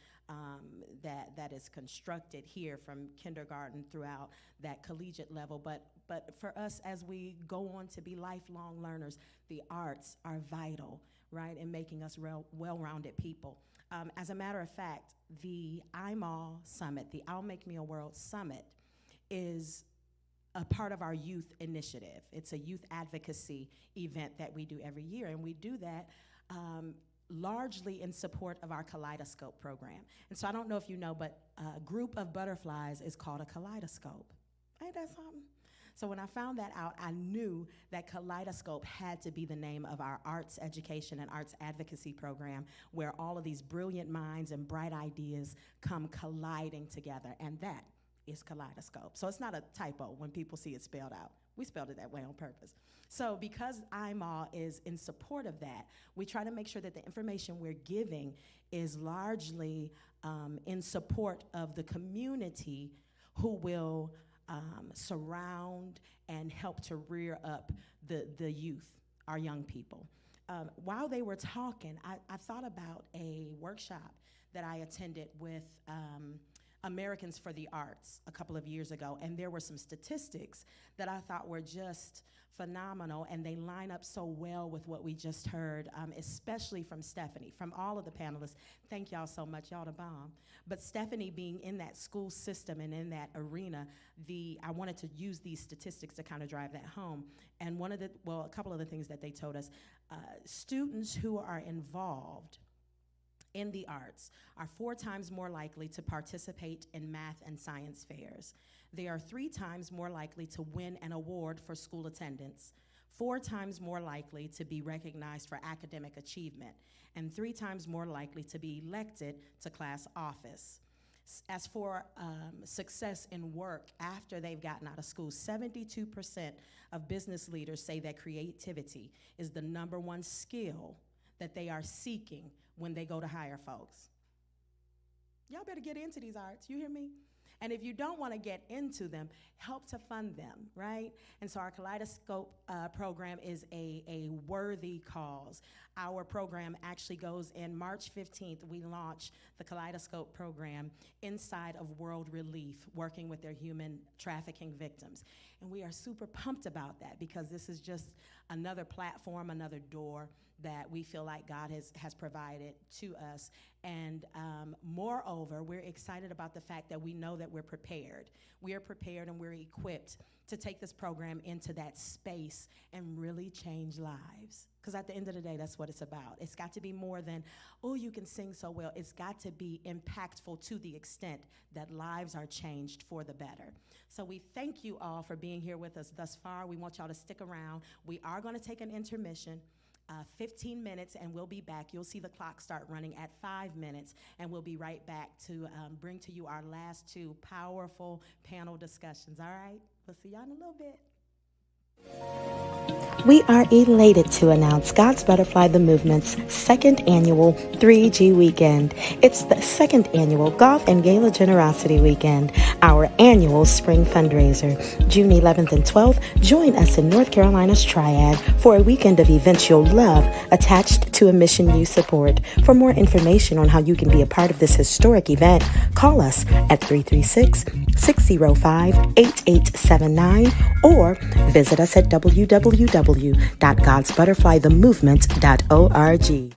that is constructed here from kindergarten throughout that collegiate level, but for us as we go on to be lifelong learners, the arts are vital, right, in making us well-rounded people. As a matter of fact, the I.M.M.A.W Summit, the I'll Make Me a World Summit, is a part of our youth initiative. It's a youth advocacy event that we do every year, and we do that largely in support of our COLLIDEascope program. And so I don't know if you know, but a group of butterflies is called a kaleidoscope. Ain't that something? So when I found that out, I knew that COLLIDEascope had to be the name of our arts education and arts advocacy program, where all of these brilliant minds and bright ideas come colliding together, and that is COLLIDEascope. So it's not a typo when people see it spelled out. We spelled it that way on purpose. So because I.M.M.A.W is in support of that, we try to make sure that the information we're giving is largely in support of the community who will surround and help to rear up the youth, our young people. While they were talking, I thought about a workshop that I attended with Americans for the Arts a couple of years ago, and there were some statistics that I thought were just phenomenal, and they line up so well with what we just heard, especially from Stephanie, from all of the panelists. Thank y'all so much, y'all the bomb. But Stephanie being in that school system and in that arena, I wanted to use these statistics to kind of drive that home. And a couple of the things that they told us, students who are involved in the arts are 4 times more likely to participate in math and science fairs. They are 3 times more likely to win an award for school attendance, 4 times more likely to be recognized for academic achievement, and 3 times more likely to be elected to class office. As for success in work after they've gotten out of school, 72% of business leaders say that creativity is the #1 skill that they are seeking when they go to hire folks. Y'all better get into these arts, you hear me? And if you don't want to get into them, help to fund them, right? And so our COLLIDEascope program is a worthy cause. Our program actually goes in March 15th. We launch the COLLIDEascope program inside of World Relief, working with their human trafficking victims. And we are super pumped about that because this is just another platform, another door that we feel like God has provided to us. And moreover, we're excited about the fact that we know that we're prepared. We are prepared and we're equipped to take this program into that space and really change lives. Because at the end of the day, that's what it's about. It's got to be more than, oh, you can sing so well. It's got to be impactful to the extent that lives are changed for the better. So we thank you all for being here with us thus far. We want y'all to stick around. We are going to take an intermission. 15 minutes and we'll be back. You'll see the clock start running at 5 minutes, and we'll be right back to bring to you our last 2 powerful panel discussions. All right? We'll see y'all in a little bit. We are elated to announce God's Butterfly the Movement's 2nd annual 3G Weekend. It's the 2nd annual Golf and Gala Generosity Weekend, our annual spring fundraiser. June 11th and 12th, join us in North Carolina's Triad for a weekend of events you'll love attached to a mission you support. For more information on how you can be a part of this historic event, call us at 336-605-8879 or visit us at www.godsbutterflythemovement.org.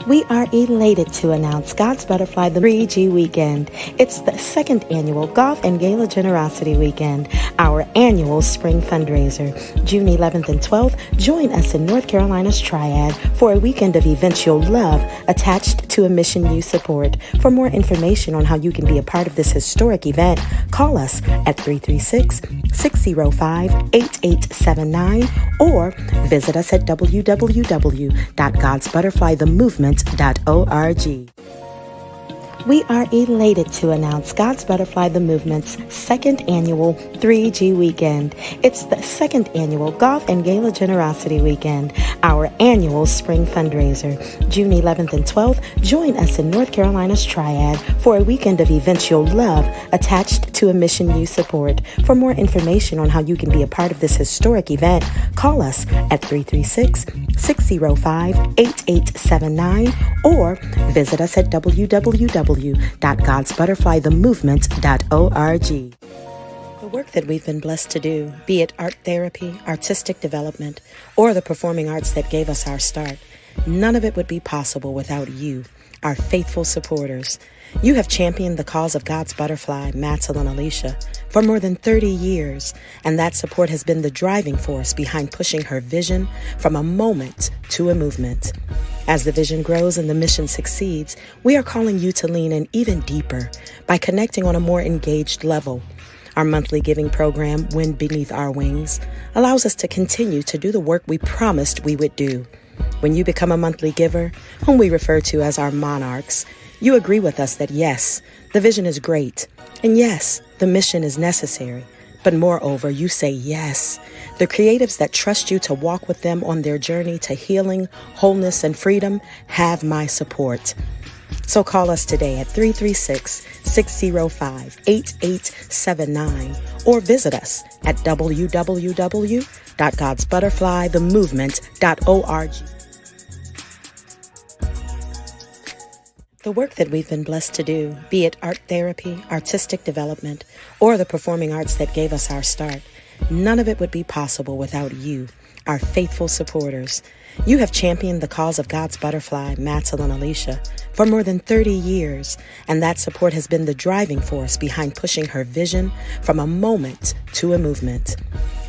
We are elated to announce God's Butterfly the 3G Weekend. It's the 2nd annual Golf and Gala Generosity Weekend, our annual spring fundraiser. June 11th and 12th, join us in North Carolina's Triad for a weekend of events you'll love attached to a mission you support. For more information on how you can be a part of this historic event, call us at 336-605-8879 or visit us at www.godsbutterflythemovement.org. We are elated to announce God's Butterfly the Movement's 2nd annual 3G Weekend. It's the 2nd annual Golf and Gala Generosity Weekend, our annual spring fundraiser. June 11th and 12th, join us in North Carolina's Triad for a weekend of events you'll love attached to a mission you support. For more information on how you can be a part of this historic event, call us at 336-605-8879 or visit us at www.godsbutterflythemovement.org. The work that we've been blessed to do, be it art therapy, artistic development, or the performing arts that gave us our start, none of it would be possible without you, our faithful supporters. You have championed the cause of God's Butterfly, Matelyn Alicia, for more than 30 years, and that support has been the driving force behind pushing her vision from a moment to a movement. As the vision grows and the mission succeeds, we are calling you to lean in even deeper by connecting on a more engaged level. Our monthly giving program, Wind Beneath Our Wings, allows us to continue to do the work we promised we would do. When you become a monthly giver, whom we refer to as our monarchs, you agree with us that yes, the vision is great, and yes, the mission is necessary. But moreover, you say yes. The creatives that trust you to walk with them on their journey to healing, wholeness, and freedom have my support. So call us today at 336-605-8879 or visit us at www.godsbutterflythemovement.org. The work that we've been blessed to do, be it art therapy, artistic development, or the performing arts that gave us our start, none of it would be possible without you, our faithful supporters. You have championed the cause of God's butterfly, Matelyn Alicia, for more than 30 years, and that support has been the driving force behind pushing her vision from a moment to a movement.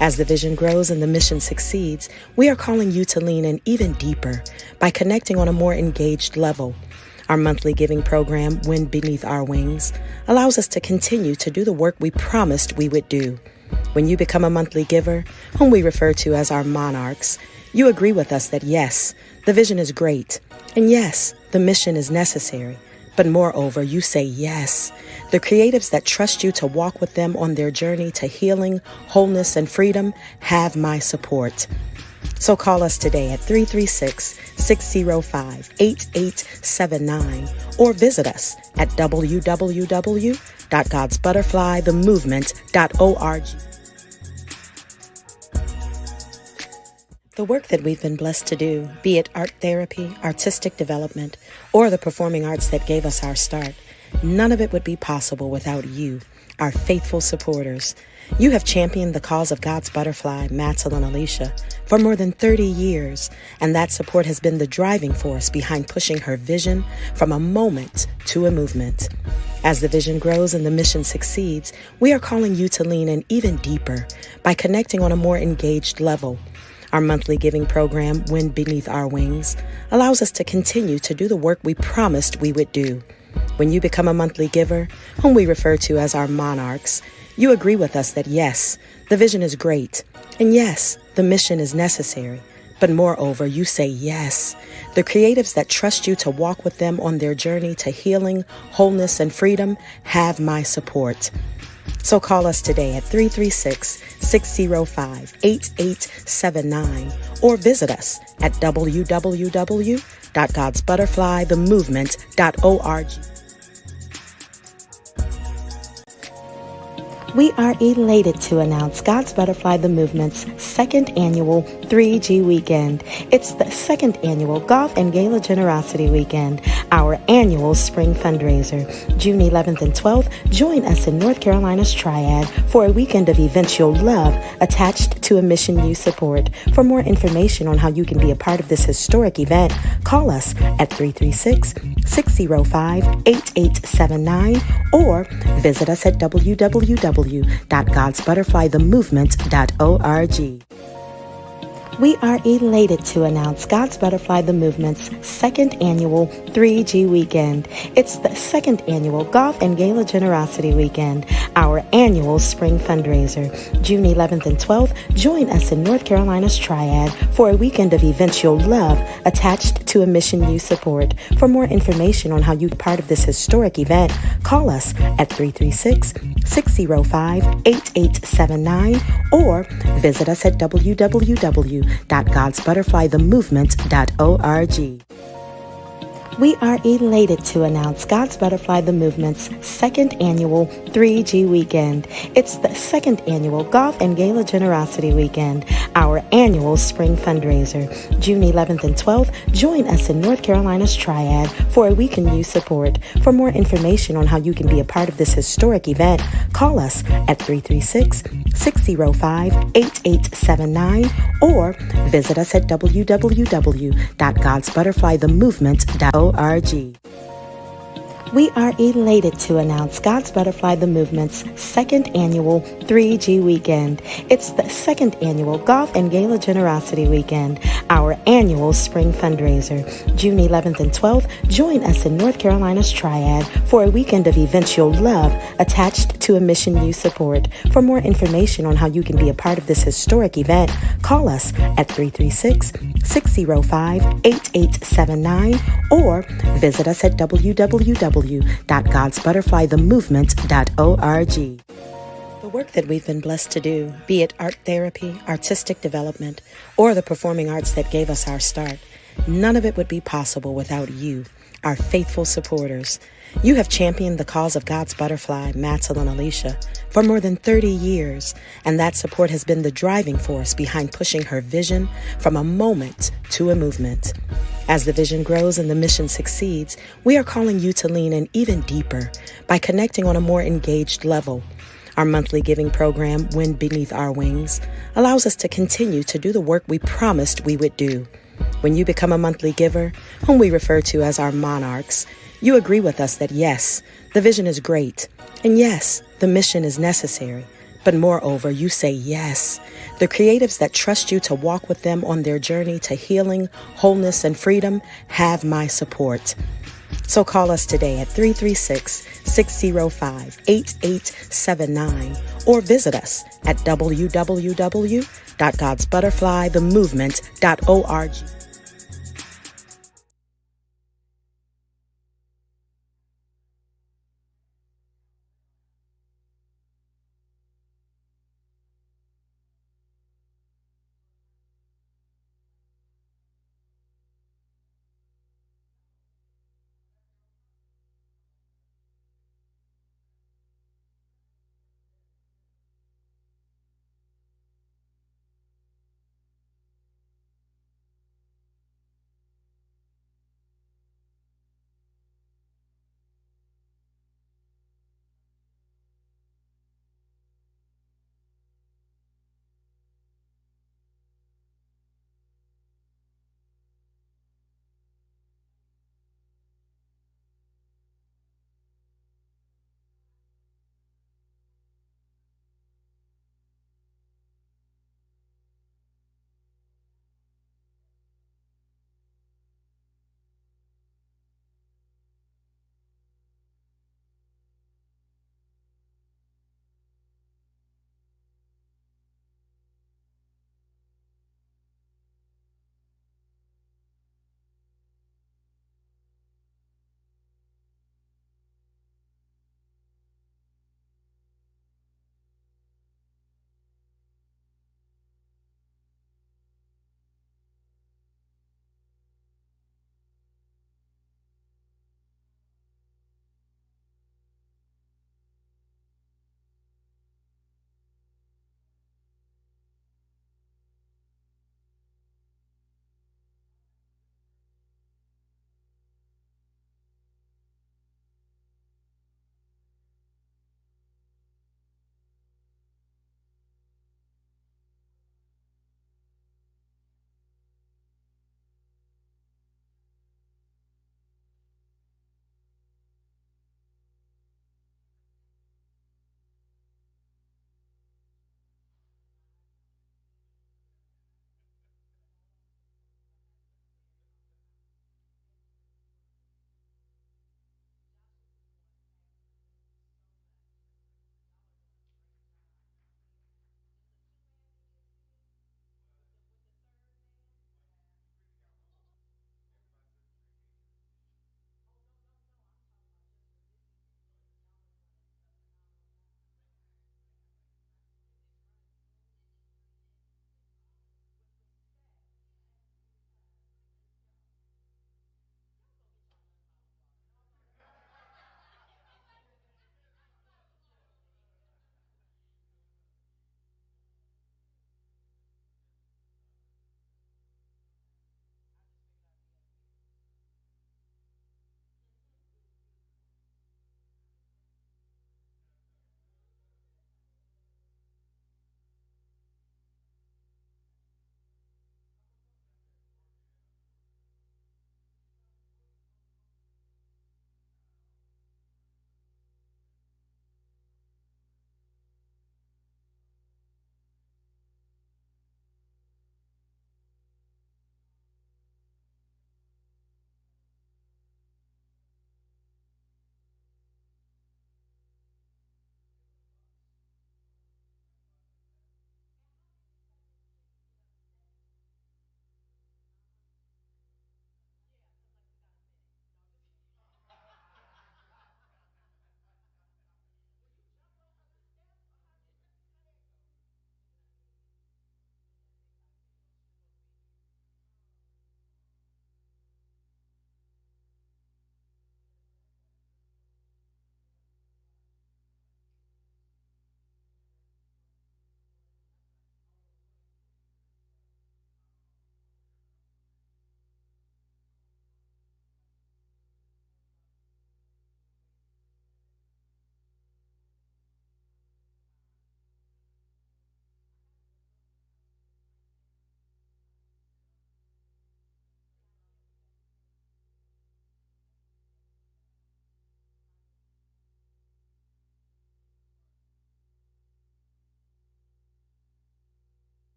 As the vision grows and the mission succeeds, we are calling you to lean in even deeper by connecting on a more engaged level. Our monthly giving program, Wind Beneath Our Wings, allows us to continue to do the work we promised we would do. When you become a monthly giver, whom we refer to as our monarchs, you agree with us that yes, the vision is great, and yes, the mission is necessary. But moreover, you say yes. The creatives that trust you to walk with them on their journey to healing, wholeness, and freedom have my support. So call us today at 336-605-8879 or visit us at www.godsbutterflythemovement.org. The work that we've been blessed to do, be it art therapy, artistic development, or the performing arts that gave us our start, none of it would be possible without you, our faithful supporters. You have championed the cause of God's butterfly, Matelyn Alicia, for more than 30 years, and that support has been the driving force behind pushing her vision from a moment to a movement. As the vision grows and the mission succeeds, we are calling you to lean in even deeper by connecting on a more engaged level. Our monthly giving program, Wind Beneath Our Wings, allows us to continue to do the work we promised we would do. When you become a monthly giver, whom we refer to as our monarchs, you agree with us that yes, the vision is great, and yes, the mission is necessary. But moreover, you say yes. The creatives that trust you to walk with them on their journey to healing, wholeness, and freedom have my support. So call us today at 336-605-8879 or visit us at www.godsbutterflythemovement.org. We are elated to announce God's Butterfly the Movement's second annual 3G weekend. It's the second annual Golf and Gala Generosity Weekend, our annual spring fundraiser. June 11th and 12th, join us in North Carolina's Triad for a weekend of events you'll love attached to a mission you support. For more information on how you can be a part of this historic event, call us at 336-605-8879 or visit us at www.godsbutterflythemovement.org. We are elated to announce God's Butterfly the Movement's second annual 3G weekend. It's the second annual Golf and Gala Generosity Weekend, our annual spring fundraiser. June 11th and 12th, join us in North Carolina's Triad for a weekend of events you'll love attached to a mission you support. For more information on how you can be part of this historic event, call us at 336-605-8879 or visit us at www.godsbutterflythemovement.org. We are elated to announce God's Butterfly the Movement's second annual 3G weekend. It's the second annual Golf and Gala Generosity Weekend, our annual spring fundraiser. June 11th and 12th, join us in North Carolina's Triad for a weekend you support. For more information on how you can be a part of this historic event, call us at 336-605-8879 or visit us at www.godsbutterflythemovement.org. We are elated to announce God's Butterfly the Movement's second annual 3G weekend. It's the second annual Golf and Gala Generosity Weekend, our annual spring fundraiser. June 11th and 12th, join us in North Carolina's Triad for a weekend of events you'll love attached to to a mission you support. For more information on how you can be a part of this historic event, call us at 336-605-8879 or visit us at www.godsbutterflythemovement.org. The work that we've been blessed to do, be it art therapy, artistic development, or the performing arts that gave us our start, none of it would be possible without you, our faithful supporters. You have championed the cause of God's butterfly, Matelyn Alicia, for more than 30 years, and that support has been the driving force behind pushing her vision from a moment to a movement. As the vision grows and the mission succeeds, we are calling you to lean in even deeper by connecting on a more engaged level. Our monthly giving program, Wind Beneath Our Wings, allows us to continue to do the work we promised we would do. When you become a monthly giver, whom we refer to as our monarchs, you agree with us that yes, the vision is great, and yes, the mission is necessary. But moreover, you say yes. The creatives that trust you to walk with them on their journey to healing, wholeness, and freedom have my support. So call us today at 336-605-8879 or visit us at www.godsbutterflythemovement.org.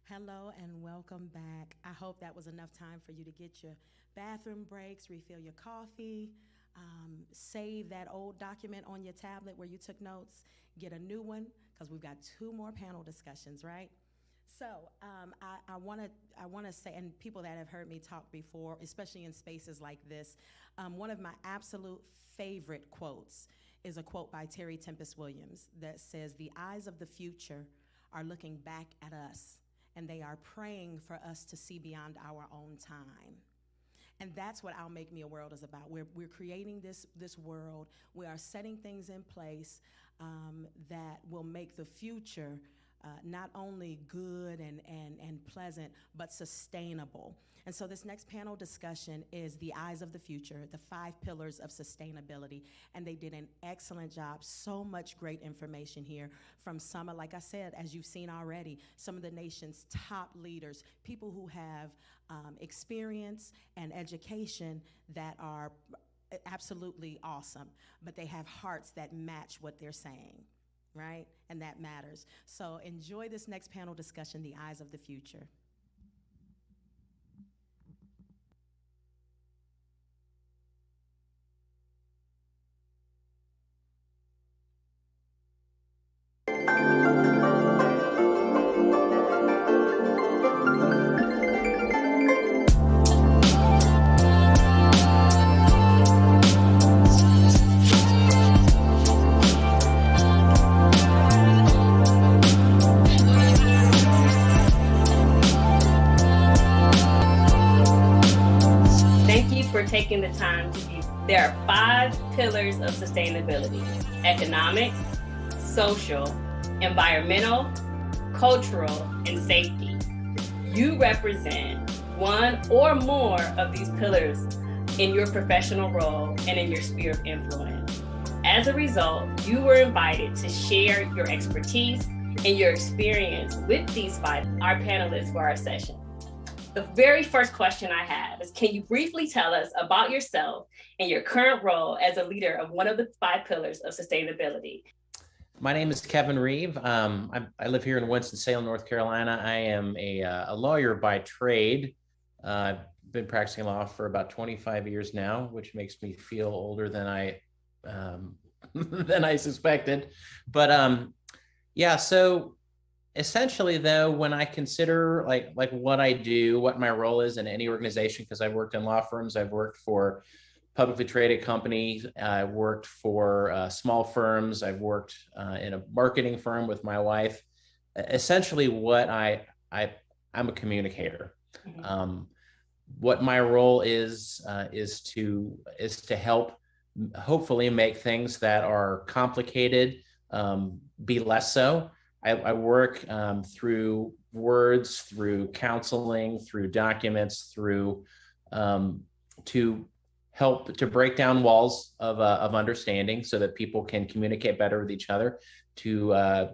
Hello and welcome back. I hope that was enough time for you to get your bathroom breaks, refill your coffee, save that old document on your tablet where you took notes, get a new one, because we've got 2 more panel discussions, right? So I want to say, and people that have heard me talk before, especially in spaces like this, one of my absolute favorite quotes is a quote by Terry Tempest Williams that says, "The eyes of the future are looking back at us, and they are praying for us to see beyond our own time." And that's what I'll Make Me a World is about. We're creating this world. We are setting things in place that will make the future not only good and pleasant, but sustainable. And so this next panel discussion is the eyes of the future, the 5 pillars of sustainability. And they did an excellent job. So much great information here from some, like I said, as you've seen already, some of the nation's top leaders, people who have experience and education that are absolutely awesome, but they have hearts that match what they're saying, right? And that matters. So enjoy this next panel discussion, The Eyes of the Future. Taking the time to view. There are 5 pillars of sustainability: economic, social, environmental, cultural, and safety. You represent one or more of these pillars in your professional role and in your sphere of influence. As a result, you were invited to share your expertise and your experience with these 5, our panelists for our session. The very first question I have is, can you briefly tell us about yourself and your current role as a leader of one of the 5 pillars of sustainability? My name is Kevin Reeve. I live here in Winston-Salem, North Carolina. I am a lawyer by trade. I've been practicing law for about 25 years now, which makes me feel older than I suspected. But yeah, so essentially, though, when I consider like what I do, what my role is in any organization, because I've worked in law firms, I've worked for publicly traded companies, I've worked for small firms, I've worked in a marketing firm with my wife. Essentially, what I'm a communicator. Mm-hmm. What my role is to help, hopefully, make things that are complicated be less so. I work through words, through counseling, through documents, through to help to break down walls of understanding so that people can communicate better with each other, to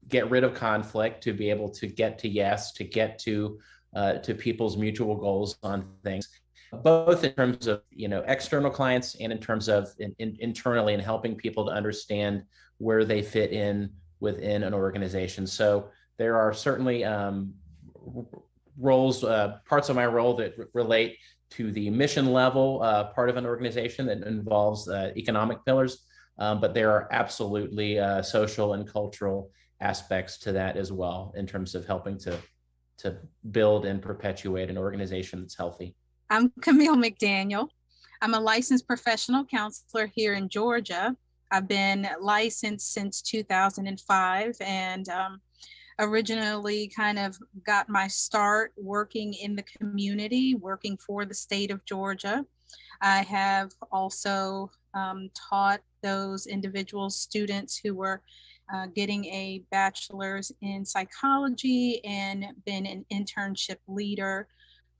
get rid of conflict, to be able to get to yes, to get to people's mutual goals on things, both in terms of external clients and in terms of internally, and helping people to understand where they fit in within an organization. So there are certainly roles, parts of my role that relate to the mission level part of an organization that involves economic pillars, but there are absolutely social and cultural aspects to that as well, in terms of helping to build and perpetuate an organization that's healthy. I'm Camille McDaniel. I'm a licensed professional counselor here in Georgia. I've been licensed since 2005, and originally kind of got my start working in the community, working for the state of Georgia. I have also taught those individual students who were getting a bachelor's in psychology, and been an internship leader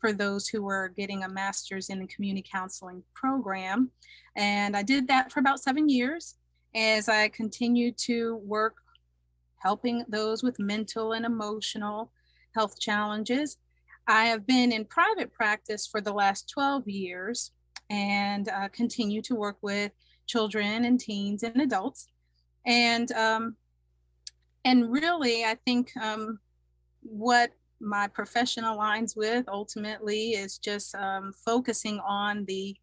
for those who were getting a master's in the community counseling program. And I did that for about 7 years as I continued to work helping those with mental and emotional health challenges. I have been in private practice for the last 12 years and continue to work with children and teens and adults. And really, I think what my profession aligns with ultimately is just focusing on the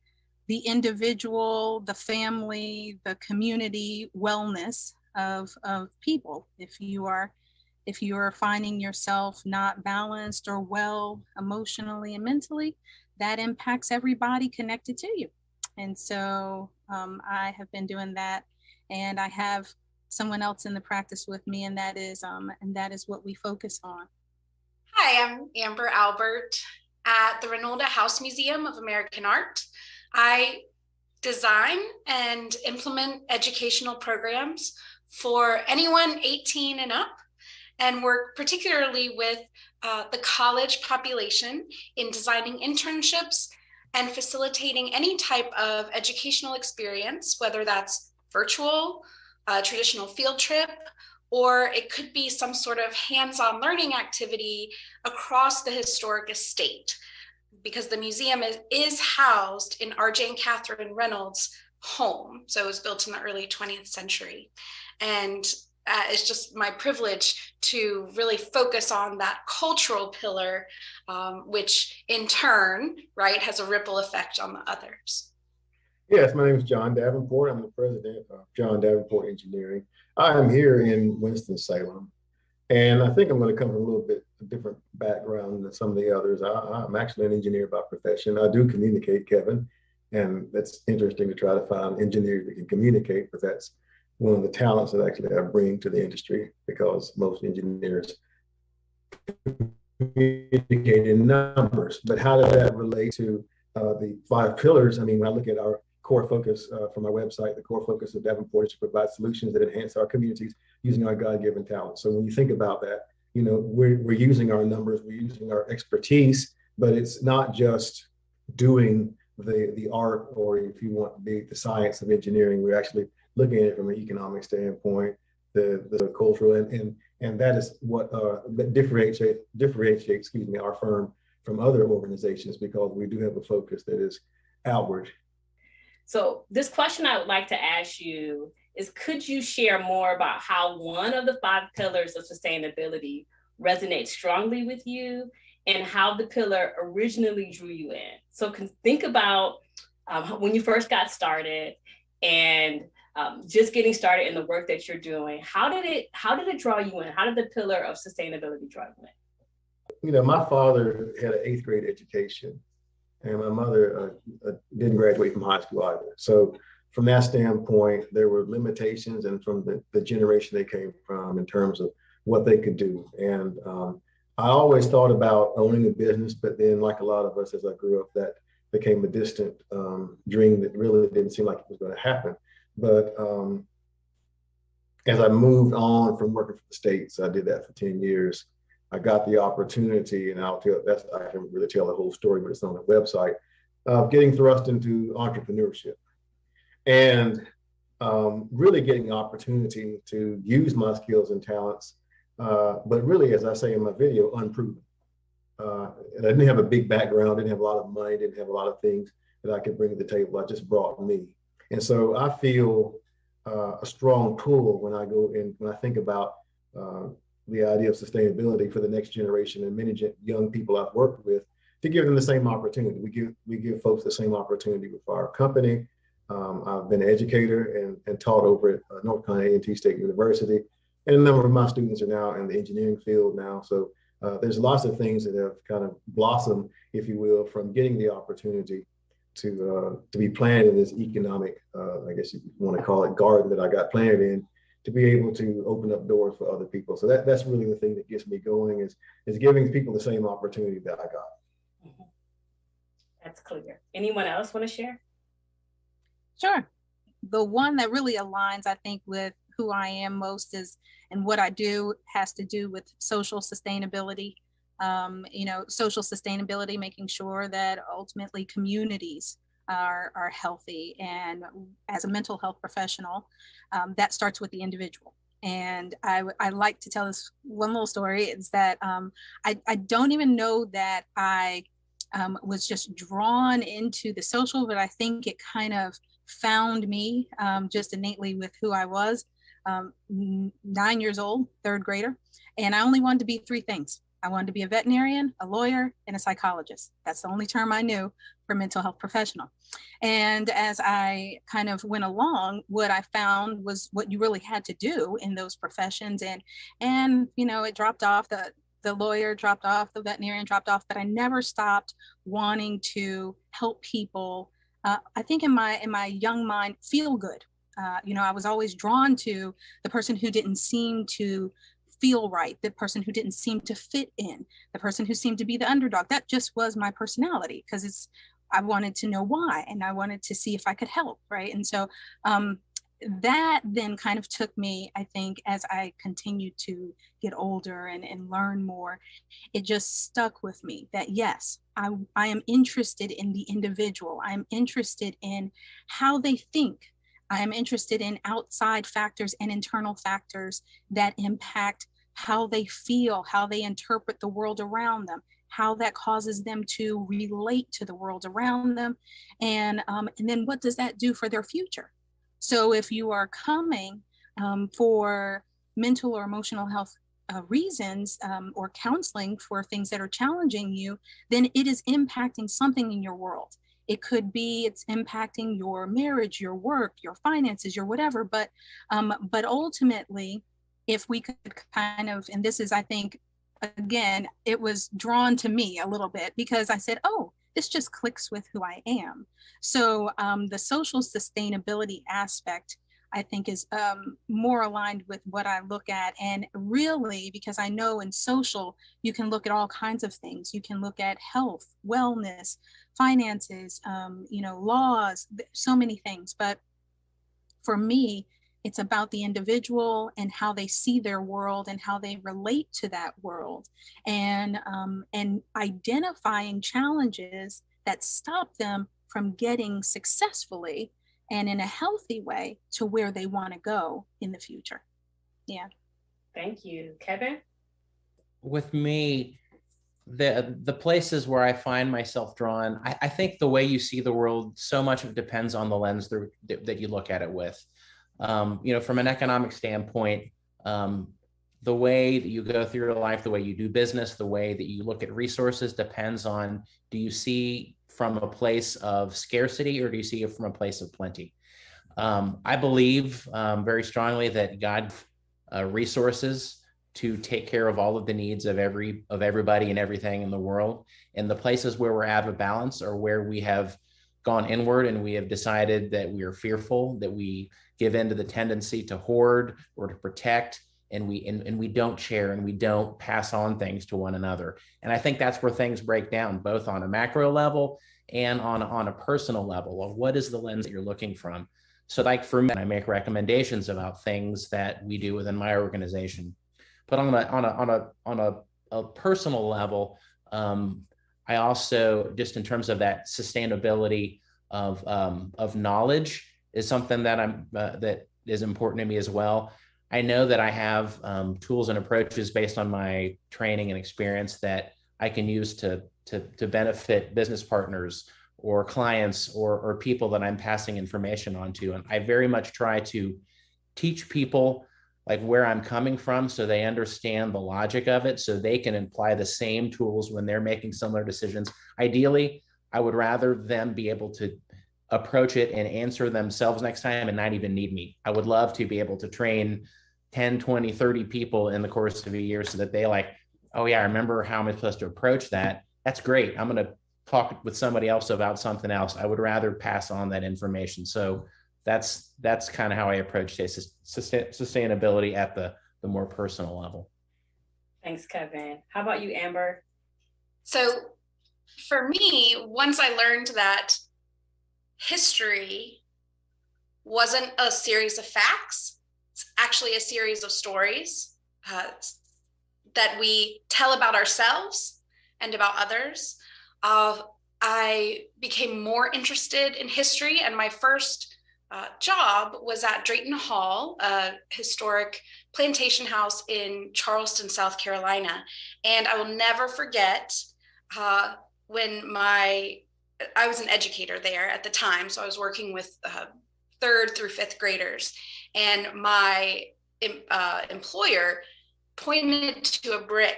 individual, the family, the community wellness of people. If you are finding yourself not balanced or well emotionally and mentally, that impacts everybody connected to you. And so I have been doing that, and I have someone else in the practice with me, and that is what we focus on. Hi, I'm Amber Albert at the Reynolda House Museum of American Art. I design and implement educational programs for anyone 18 and up, and work particularly with the college population in designing internships and facilitating any type of educational experience, whether that's virtual, traditional field trip, or it could be some sort of hands-on learning activity across the historic estate, because the museum is housed in R.J. and Catherine Reynolds' home. So it was built in the early 20th century. And it's just my privilege to really focus on that cultural pillar, which in turn, right, has a ripple effect on the others. Yes, my name is John Davenport. I'm the president of John Davenport Engineering. I am here in Winston, Salem. And I think I'm going to come from a little bit different background than some of the others. I'm actually an engineer by profession. I do communicate, Kevin, and that's interesting to try to find engineers that can communicate, but that's one of the talents that actually I bring to the industry, because most engineers communicate in numbers. But how does that relate to the 5 pillars? I mean, when I look at our core focus from our website, the core focus of Davenport is to provide solutions that enhance our communities using our God-given talents. So when you think about that, you know, we're using our numbers, we're using our expertise, but it's not just doing the art, or if you want to be the science of engineering, we're actually looking at it from an economic standpoint, the cultural, and that is what that differentiates our firm from other organizations, because we do have a focus that is outward. So this question I would like to ask you is, could you share more about how one of the 5 pillars of sustainability resonates strongly with you, and how the pillar originally drew you in? So think about when you first got started, and just getting started in the work that you're doing. How did it draw you in? How did the pillar of sustainability draw you in? You know, my father had an 8th grade education, and my mother didn't graduate from high school either. So from that standpoint, there were limitations, and from the generation they came from in terms of what they could do. And I always thought about owning a business, but then, like a lot of us as I grew up, that became a distant dream that really didn't seem like it was going to happen. But as I moved on from working for the States, I did that for 10 years. I got the opportunity, and I can really tell the whole story, but it's on the website, of getting thrust into entrepreneurship, and really getting the opportunity to use my skills and talents, but really, as I say in my video, unproven. I didn't have a big background, didn't have a lot of money, didn't have a lot of things that I could bring to the table. I just brought me. And so I feel a strong pull when I go in, when I think about the idea of sustainability for the next generation and many young people I've worked with, to give them the same opportunity. We give folks the same opportunity with our company. I've been an educator and taught over at North Carolina A&T State University, and a number of my students are now in the engineering field now. So there's lots of things that have kind of blossomed, if you will, from getting the opportunity to be planted in this economic, I guess you want to call it, garden that I got planted in, to be able to open up doors for other people. So that's really the thing that gets me going, is giving people the same opportunity that I got. Mm-hmm. That's clear. Anyone else want to share? Sure. The one that really aligns, I think, with who I am most is, and what I do has to do with social sustainability. Social sustainability, making sure that ultimately communities are healthy. And as a mental health professional, that starts with the individual. And I like to tell this one little story, is that I don't even know that I was just drawn into the social, but I think it kind of found me just innately with who I was. 9 years old, 3rd grader, and I only wanted to be 3 things. I wanted to be a veterinarian, a lawyer, and a psychologist. That's the only term I knew for mental health professional. And as I kind of went along, what I found was what you really had to do in those professions. And you know, it dropped off. The lawyer dropped off, the veterinarian dropped off, but I never stopped wanting to help people. I think in my young mind, feel good. You know, I was always drawn to the person who didn't seem to feel right, the person who didn't seem to fit in, the person who seemed to be the underdog. That just was my personality, because I wanted to know why, and I wanted to see if I could help, right? And so that then kind of took me, I think, as I continued to get older and learn more, it just stuck with me that yes, I am interested in the individual. I'm interested in how they think. I am interested in outside factors and internal factors that impact how they feel, how they interpret the world around them, how that causes them to relate to the world around them, and then what does that do for their future? So if you are coming for mental or emotional health reasons or counseling for things that are challenging you, then it is impacting something in your world. It could be it's impacting your marriage, your work, your finances, your whatever. But ultimately, if we could kind of, and this is, I think, again, it was drawn to me a little bit because I said, oh, this just clicks with who I am. So the social sustainability aspect, I think, is more aligned with what I look at. And really, because I know in social, you can look at all kinds of things. You can look at health, wellness, finances, you know, laws, so many things. But for me, it's about the individual and how they see their world and how they relate to that world, and identifying challenges that stop them from getting successfully and in a healthy way to where they want to go in the future. Yeah. Thank you. Kevin? With me, the places where I find myself drawn, I think the way you see the world, so much of it depends on the lens that you look at it with. You know, from an economic standpoint, the way that you go through your life, the way you do business, the way that you look at resources depends on, do you see from a place of scarcity or do you see it from a place of plenty? I believe very strongly that God resources to take care of all of the needs of everybody and everything in the world. And the places where we're out of balance are where we have gone inward and we have decided that we are fearful, that we give in to the tendency to hoard or to protect, and we don't share and we don't pass on things to one another. And I think that's where things break down, both on a macro level and on a personal level of what is the lens that you're looking from. So like for me, I make recommendations about things that we do within my organization. But on a personal level, I also, just in terms of that sustainability of knowledge, is something that that is important to me as well. I know that I have tools and approaches based on my training and experience that I can use to benefit business partners or clients or people that I'm passing information on to. And I very much try to teach people like where I'm coming from so they understand the logic of it, so they can apply the same tools when they're making similar decisions. Ideally, I would rather them be able to approach it and answer themselves next time and not even need me. I would love to be able to train 10, 20, 30 people in the course of a year so that they like, oh yeah, I remember how I'm supposed to approach that. That's great. I'm going to talk with somebody else about something else. I would rather pass on that information. So that's kind of how I approach sustainability at the more personal level. Thanks, Kevin. How about you, Amber? So for me, once I learned that history wasn't a series of facts, it's actually a series of stories that we tell about ourselves and about others, I became more interested in history, and my first job was at Drayton Hall, a historic plantation house in Charleston, South Carolina. And I will never forget when I was an educator there at the time. So I was working with 3rd through 5th graders, and my employer pointed to a brick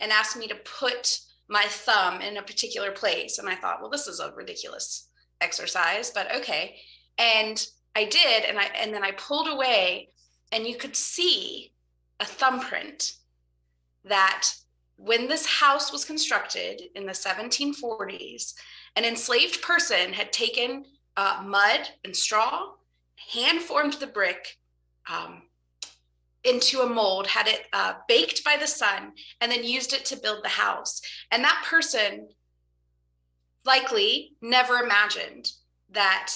and asked me to put my thumb in a particular place. And I thought, well, this is a ridiculous exercise, but okay. And I did, and then I pulled away, and you could see a thumbprint that when this house was constructed in the 1740s, an enslaved person had taken mud and straw, hand formed the brick into a mold, had it baked by the sun, and then used it to build the house. And that person likely never imagined that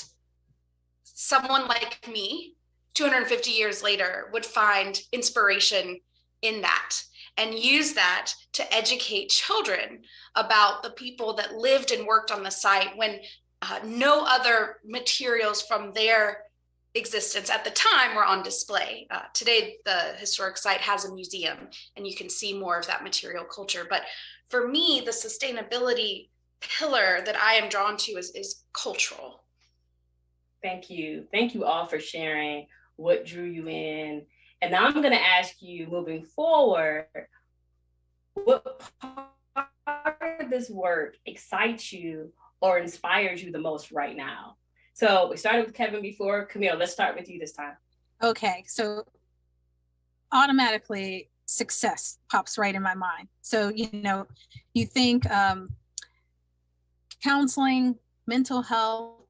someone like me, 250 years later, would find inspiration in that and use that to educate children about the people that lived and worked on the site when no other materials from their existence at the time were on display. Today, the historic site has a museum, and you can see more of that material culture. But for me, the sustainability pillar that I am drawn to is cultural. Thank you. Thank you all for sharing what drew you in. And now I'm going to ask you, moving forward, what part of this work excites you or inspires you the most right now? So we started with Kevin before. Camille, let's start with you this time. Okay, so automatically success pops right in my mind. So, you think counseling, mental health,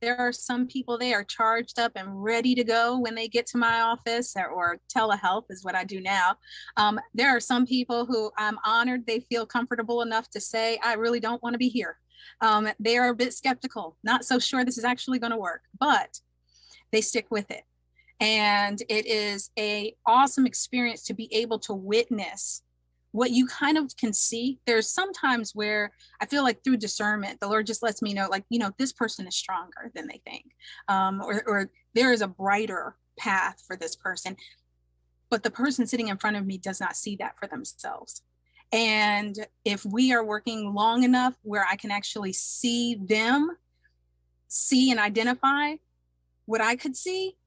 there are some people, they are charged up and ready to go when they get to my office, or telehealth is what I do now. There are some people who I'm honored they feel comfortable enough to say, I really don't want to be here. They are a bit skeptical, not so sure this is actually going to work, but they stick with it. And it is an awesome experience to be able to witness what you kind of can see. There's sometimes where I feel like through discernment, the Lord just lets me know, this person is stronger than they think, or there is a brighter path for this person, but the person sitting in front of me does not see that for themselves. And if we are working long enough where I can actually see them, see and identify what I could see,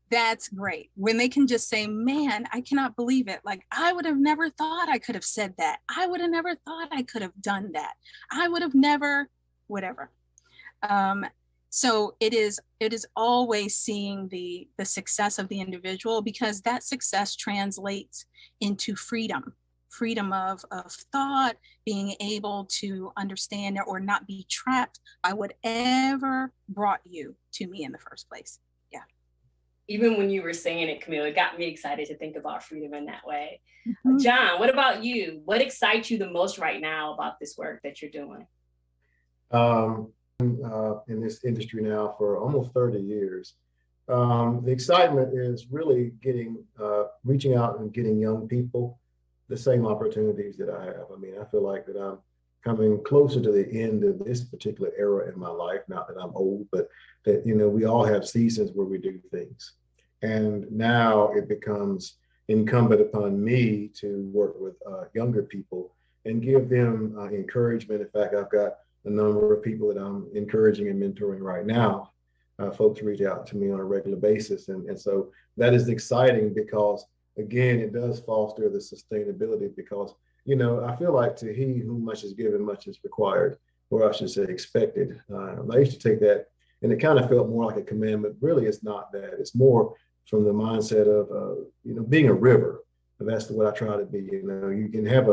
that's great. When they can just say, man, I cannot believe it. Like, I would have never thought I could have said that. I would have never thought I could have done that. I would have never, whatever. So it is always seeing the success of the individual, because that success translates into freedom of thought, being able to understand or not be trapped by whatever brought you to me in the first place. Yeah. Even when you were saying it, Camille, it got me excited to think about freedom in that way. Mm-hmm. John, what about you? What excites you the most right now about this work that you're doing? In this industry now for almost 30 years. The excitement is really reaching out and getting young people the same opportunities that I have. I mean, I feel like that I'm coming closer to the end of this particular era in my life, not that I'm old, but that, we all have seasons where we do things. And now it becomes incumbent upon me to work with younger people and give them encouragement. In fact, I've got a number of people that I'm encouraging and mentoring right now. Folks reach out to me on a regular basis. And so that is exciting because, again, it does foster the sustainability because, I feel like to he whom much is given, much is required, or I should say expected. I used to take that and it kind of felt more like a commandment. Really, it's not that. It's more from the mindset of, being a river. And that's what I try to be. You can have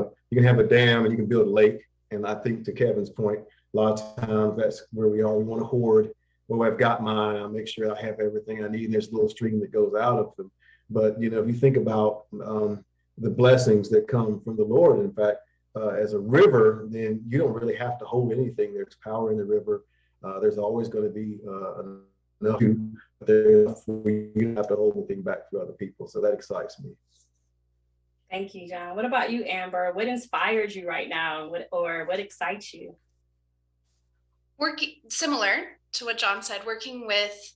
a dam and you can build a lake. And I think to Kevin's point, a lot of times that's where we are. We want to hoard. Well, I've got mine. I'll make sure I have everything I need. And there's a little stream that goes out of them. But, if you think about the blessings that come from the Lord, in fact, as a river, then you don't really have to hold anything. There's power in the river. There's always going to be enough for you don't have to hold anything back for other people. So that excites me. Thank you, John. What about you, Amber? What inspires you right now? What excites you? Working similar to what John said, working with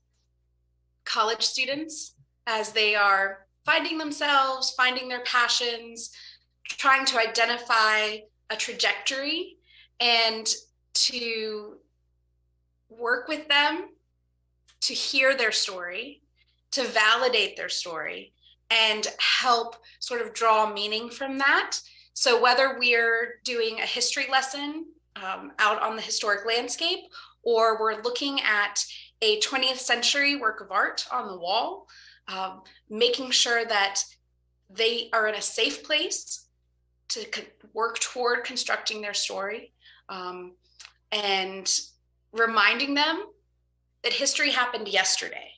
college students as they are finding themselves, finding their passions, trying to identify a trajectory, and to work with them, to hear their story, to validate their story, and help sort of draw meaning from that So whether we're doing a history lesson out on the historic landscape, or we're looking at a 20th century work of art on the wall, making sure that they are in a safe place to work toward constructing their story, and reminding them that history happened yesterday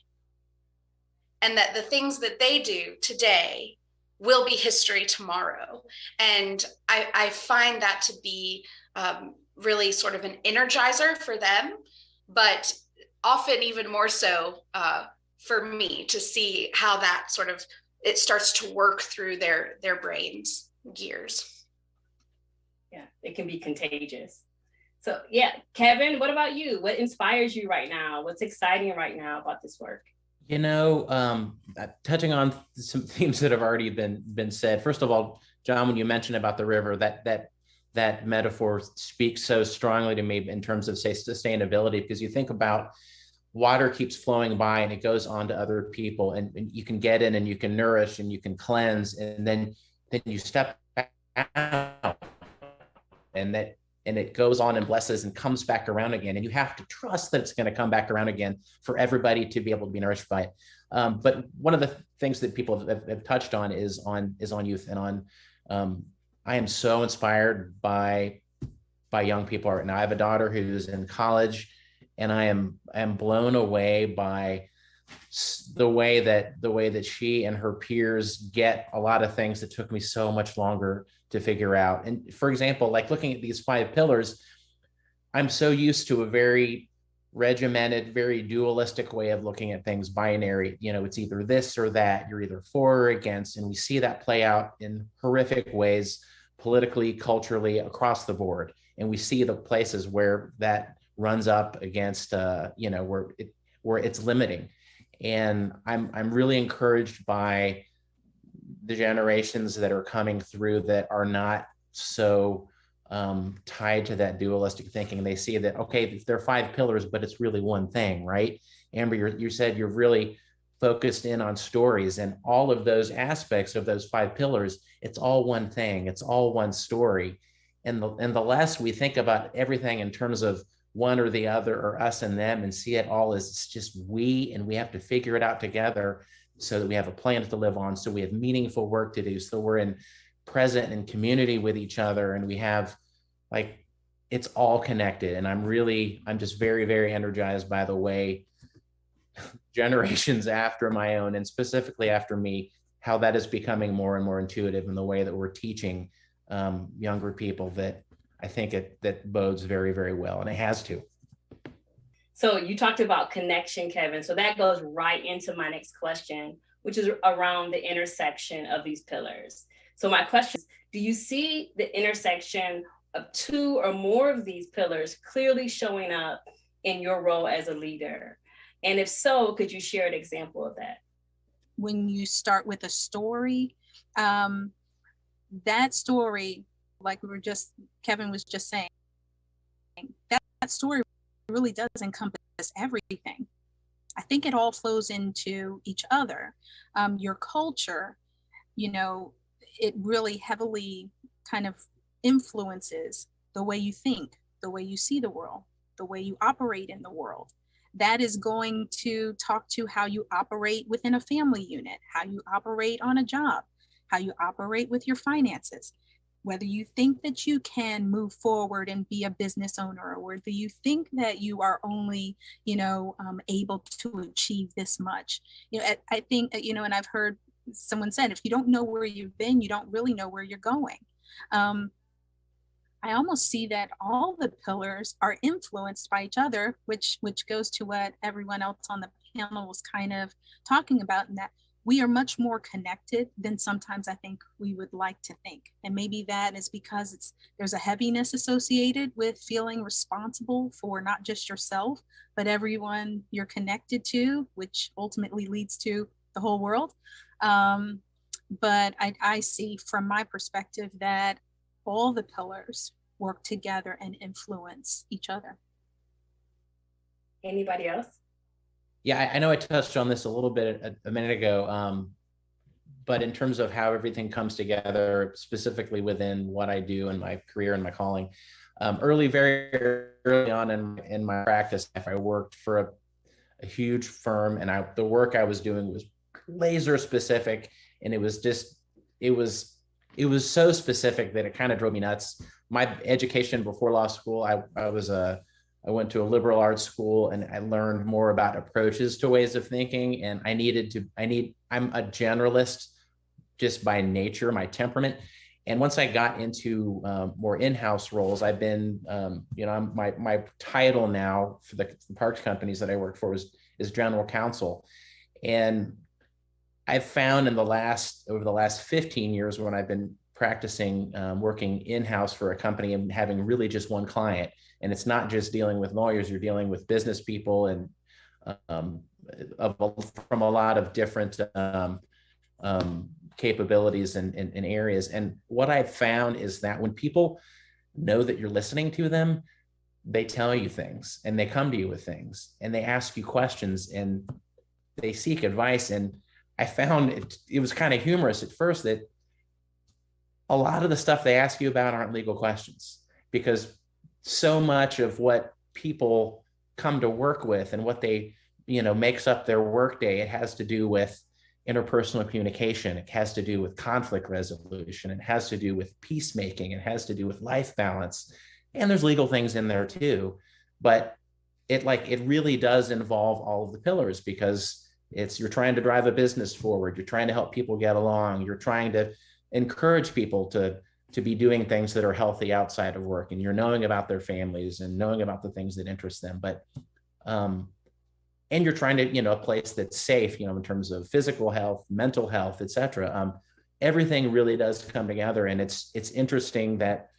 and that the things that they do today will be history tomorrow. And I find that to be really sort of an energizer for them, but often even more so for me to see how that sort of, it starts to work through their brains gears. Yeah, it can be contagious. So yeah, Kevin, what about you? What inspires you right now? What's exciting right now about this work? You know, touching on some themes that have already been said. First of all, John, when you mentioned about the river, that metaphor speaks so strongly to me in terms of, say, sustainability, because you think about water keeps flowing by and it goes on to other people, and you can get in and you can nourish and you can cleanse, and then you step out and it goes on and blesses and comes back around again. And you have to trust that it's going to come back around again for everybody to be able to be nourished by it. But one of the things that people have touched on is on youth and on, I am so inspired by young people right now. I have a daughter who's in college, and I am blown away by the way that she and her peers get a lot of things that took me so much longer to figure out. And for example, like looking at these 5 pillars, I'm so used to a very regimented, very dualistic way of looking at things, binary. You know, it's either this or that. You're either for or against. And we see that play out in horrific ways, politically, culturally, across the board. And we see the places where that runs up against, you know, where it's limiting. And I'm really encouraged by the generations that are coming through that are not so tied to that dualistic thinking. They see that, okay, there are 5 pillars, but it's really one thing, right? Amber, you said you're really focused in on stories, and all of those aspects of those 5 pillars, it's all one thing. It's all one story. And the less we think about everything in terms of one or the other or us and them, and see it all as it's just we, and we have to figure it out together so that we have a planet to live on, so we have meaningful work to do, so we're in present and community with each other, and we have, like, it's all connected. And I'm just very, very energized by the way generations after my own, and specifically after me, how that is becoming more and more intuitive in the way that we're teaching younger people. That I think that bodes very, very well, and it has to. So you talked about connection, Kevin. So that goes right into my next question, which is around the intersection of these pillars. So my question is, do you see the intersection of 2 or more of these pillars clearly showing up in your role as a leader? And if so, could you share an example of that? When you start with a story, that story, like Kevin was just saying, that story really does encompass everything. I think it all flows into each other. Your culture, you know, it really heavily kind of influences the way you think, the way you see the world, the way you operate in the world. That is going to talk to how you operate within a family unit, how you operate on a job, how you operate with your finances. Whether you think that you can move forward and be a business owner, or whether you think that you are only, you know, able to achieve this much. You know, I think, you know, and I've heard someone said, if you don't know where you've been, you don't really know where you're going. I almost see that all the pillars are influenced by each other, which goes to what everyone else on the panel was kind of talking about, and that we are much more connected than sometimes I think we would like to think. And maybe that is because there's a heaviness associated with feeling responsible for not just yourself, but everyone you're connected to, which ultimately leads to the whole world. But I see from my perspective that all the pillars work together and influence each other. Anybody else? Yeah, I know I touched on this a little bit a minute ago, but in terms of how everything comes together, specifically within what I do in my career and my calling, very early on in my practice, I worked for a huge firm, and the work I was doing was laser specific, and it was so specific that it kind of drove me nuts. My education before law school, I went to a liberal arts school, and I learned more about approaches to ways of thinking. And I'm a generalist just by nature, my temperament. And once I got into more in-house roles, I've been, my title now for the parks companies that I work for is general counsel. And I've found over the last 15 years, when I've been practicing working in-house for a company and having really just one client, and it's not just dealing with lawyers, you're dealing with business people and from a lot of different capabilities and areas. And what I've found is that when people know that you're listening to them, they tell you things, and they come to you with things, and they ask you questions, and they seek advice. And I found it was kind of humorous at first that a lot of the stuff they ask you about aren't legal questions, because so much of what people come to work with and what they, makes up their workday, it has to do with interpersonal communication. It has to do with conflict resolution. It has to do with peacemaking. It has to do with life balance. And there's legal things in there too. But it really does involve all of the pillars, because you're trying to drive a business forward. You're trying to help people get along. You're trying to encourage people to be doing things that are healthy outside of work. And you're knowing about their families and knowing about the things that interest them. But, and you're trying to, a place that's safe, in terms of physical health, mental health, et cetera. Everything really does come together. And it's interesting that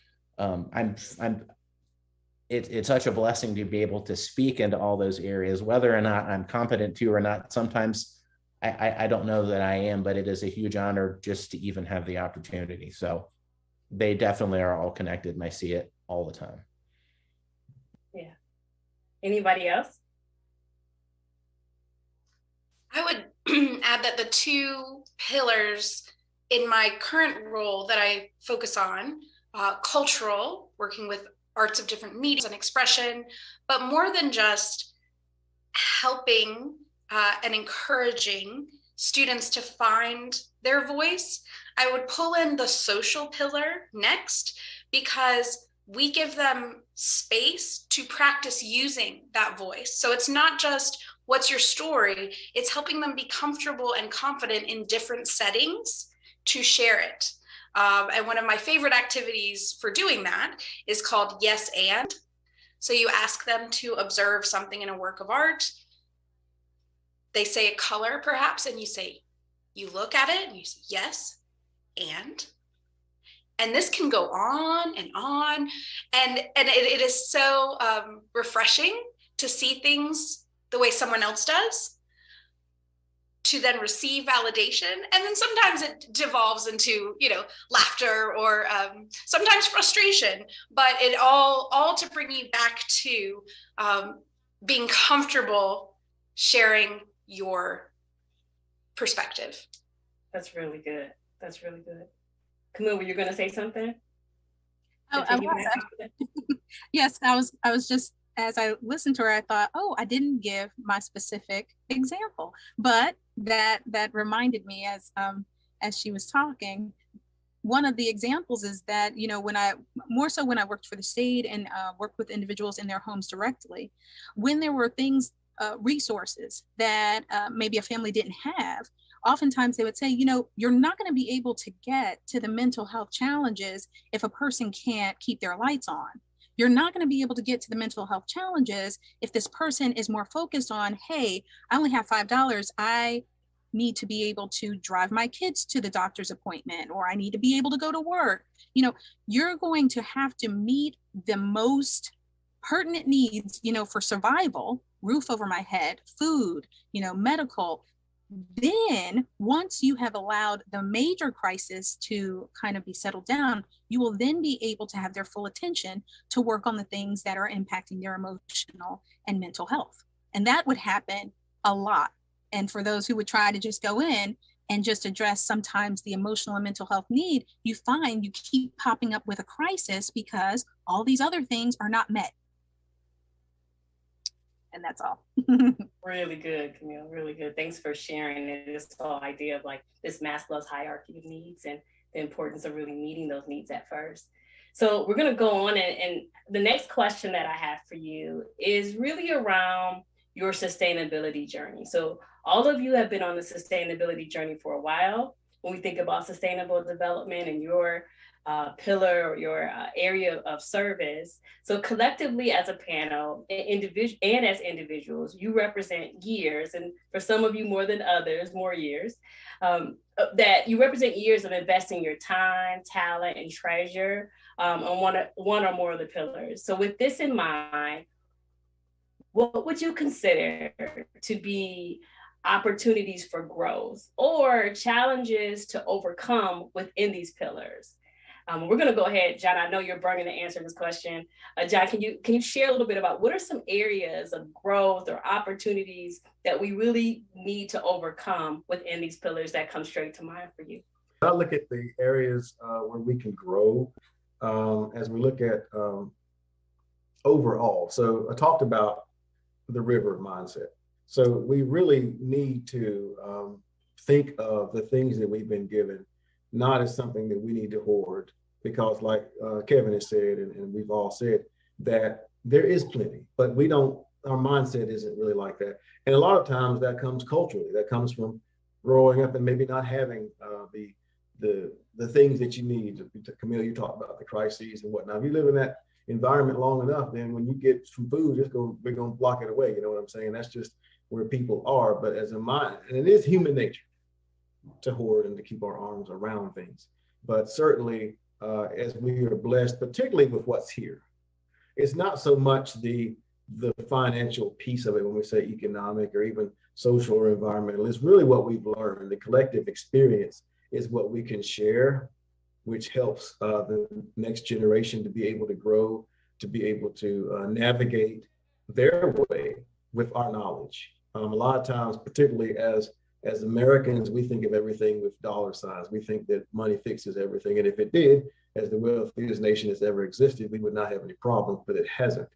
it's such a blessing to be able to speak into all those areas, whether or not I'm competent to or not. Sometimes I don't know that I am, but it is a huge honor just to even have the opportunity. So they definitely are all connected, and I see it all the time. Yeah. Anybody else? I would add that the two pillars in my current role that I focus on, cultural, working with arts of different mediums and expression, but more than just helping and encouraging students to find their voice, I would pull in the social pillar next, because we give them space to practice using that voice. So it's not just what's your story, it's helping them be comfortable and confident in different settings to share it. And one of my favorite activities for doing that is called Yes And. So you ask them to observe something in a work of art. They say a color perhaps, and you look at it and you say, yes, and this can go on and on. And it is so refreshing to see things the way someone else does, to then receive validation. And then sometimes it devolves into, laughter or sometimes frustration, but it all to bring you back to being comfortable sharing your perspective. That's really good. That's really good. Camille, were you going to say something? Yes, I was just, as I listened to her, I thought, oh, I didn't give my specific example, but that reminded me as she was talking. One of the examples is that, when I worked for the state and worked with individuals in their homes directly, when there were things, resources that maybe a family didn't have, oftentimes they would say, you're not going to be able to get to the mental health challenges if a person can't keep their lights on. You're not going to be able to get to the mental health challenges if this person is more focused on, hey, I only have $5. I need to be able to drive my kids to the doctor's appointment, or I need to be able to go to work. You're going to have to meet the most pertinent needs, for survival, roof over my head, food, medical. Then once you have allowed the major crisis to kind of be settled down, you will then be able to have their full attention to work on the things that are impacting their emotional and mental health. And that would happen a lot. And for those who would try to just go in, and just address sometimes the emotional and mental health need, you find you keep popping up with a crisis because all these other things are not met. And that's all. Really good, Camille, really good. Thanks for sharing this whole idea of like this Maslow's hierarchy of needs and the importance of really meeting those needs at first. So we're gonna go on, and the next question that I have for you is really around your sustainability journey. So all of you have been on the sustainability journey for a while. When we think about sustainable development and your pillar or your area of service. So collectively as a panel and as individuals, you represent years, and for some of you more than others, more years, that you represent years of investing your time, talent, and treasure on one or more of the pillars. So with this in mind, what would you consider to be opportunities for growth or challenges to overcome within these pillars? We're going to go ahead, John. I know you're burning to answer this question. John, can you share a little bit about what are some areas of growth or opportunities that we really need to overcome within these pillars that come straight to mind for you? I look at the areas where we can grow as we look at overall. So I talked about the river mindset. So we really need to think of the things that we've been given not as something that we need to hoard, because like Kevin has said, and we've all said, that there is plenty, but our mindset isn't really like that. And a lot of times that comes culturally, that comes from growing up and maybe not having the things that you need. Camille, you talked about the crises and whatnot. If you live in that environment long enough, then when you get some food, we're gonna block it away. You know what I'm saying? That's just where people are. But as a mind, and it is human nature to hoard and to keep our arms around things. But certainly, as we are blessed, particularly with what's here, it's not so much the financial piece of it when we say economic or even social or environmental. It's really what we've learned. The collective experience is what we can share, which helps the next generation to be able to grow, to be able to navigate their way with our knowledge. A lot of times, particularly as Americans, we think of everything with dollar signs. We think that money fixes everything. And if it did, as the wealthiest nation has ever existed, we would not have any problems, but it hasn't,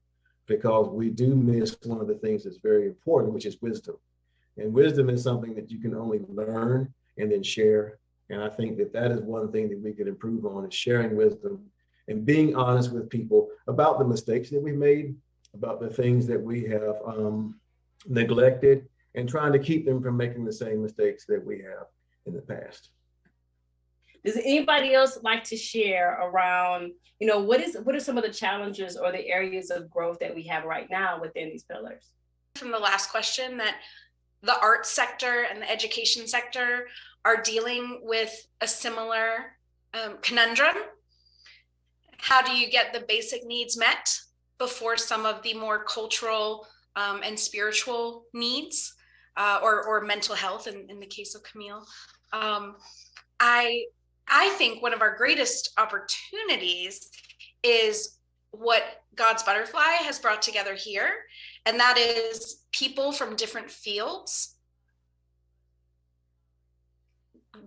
because we do miss one of the things that's very important, which is wisdom. And wisdom is something that you can only learn and then share. And I think that is one thing that we could improve on, is sharing wisdom and being honest with people about the mistakes that we made, about the things that we have neglected, and trying to keep them from making the same mistakes that we have in the past. Does anybody else like to share around, what are some of the challenges or the areas of growth that we have right now within these pillars? From the last question, that the arts sector and the education sector are dealing with a similar conundrum. How do you get the basic needs met before some of the more cultural and spiritual needs or mental health in the case of Camille? I think one of our greatest opportunities is what God's Butterfly has brought together here, and that is people from different fields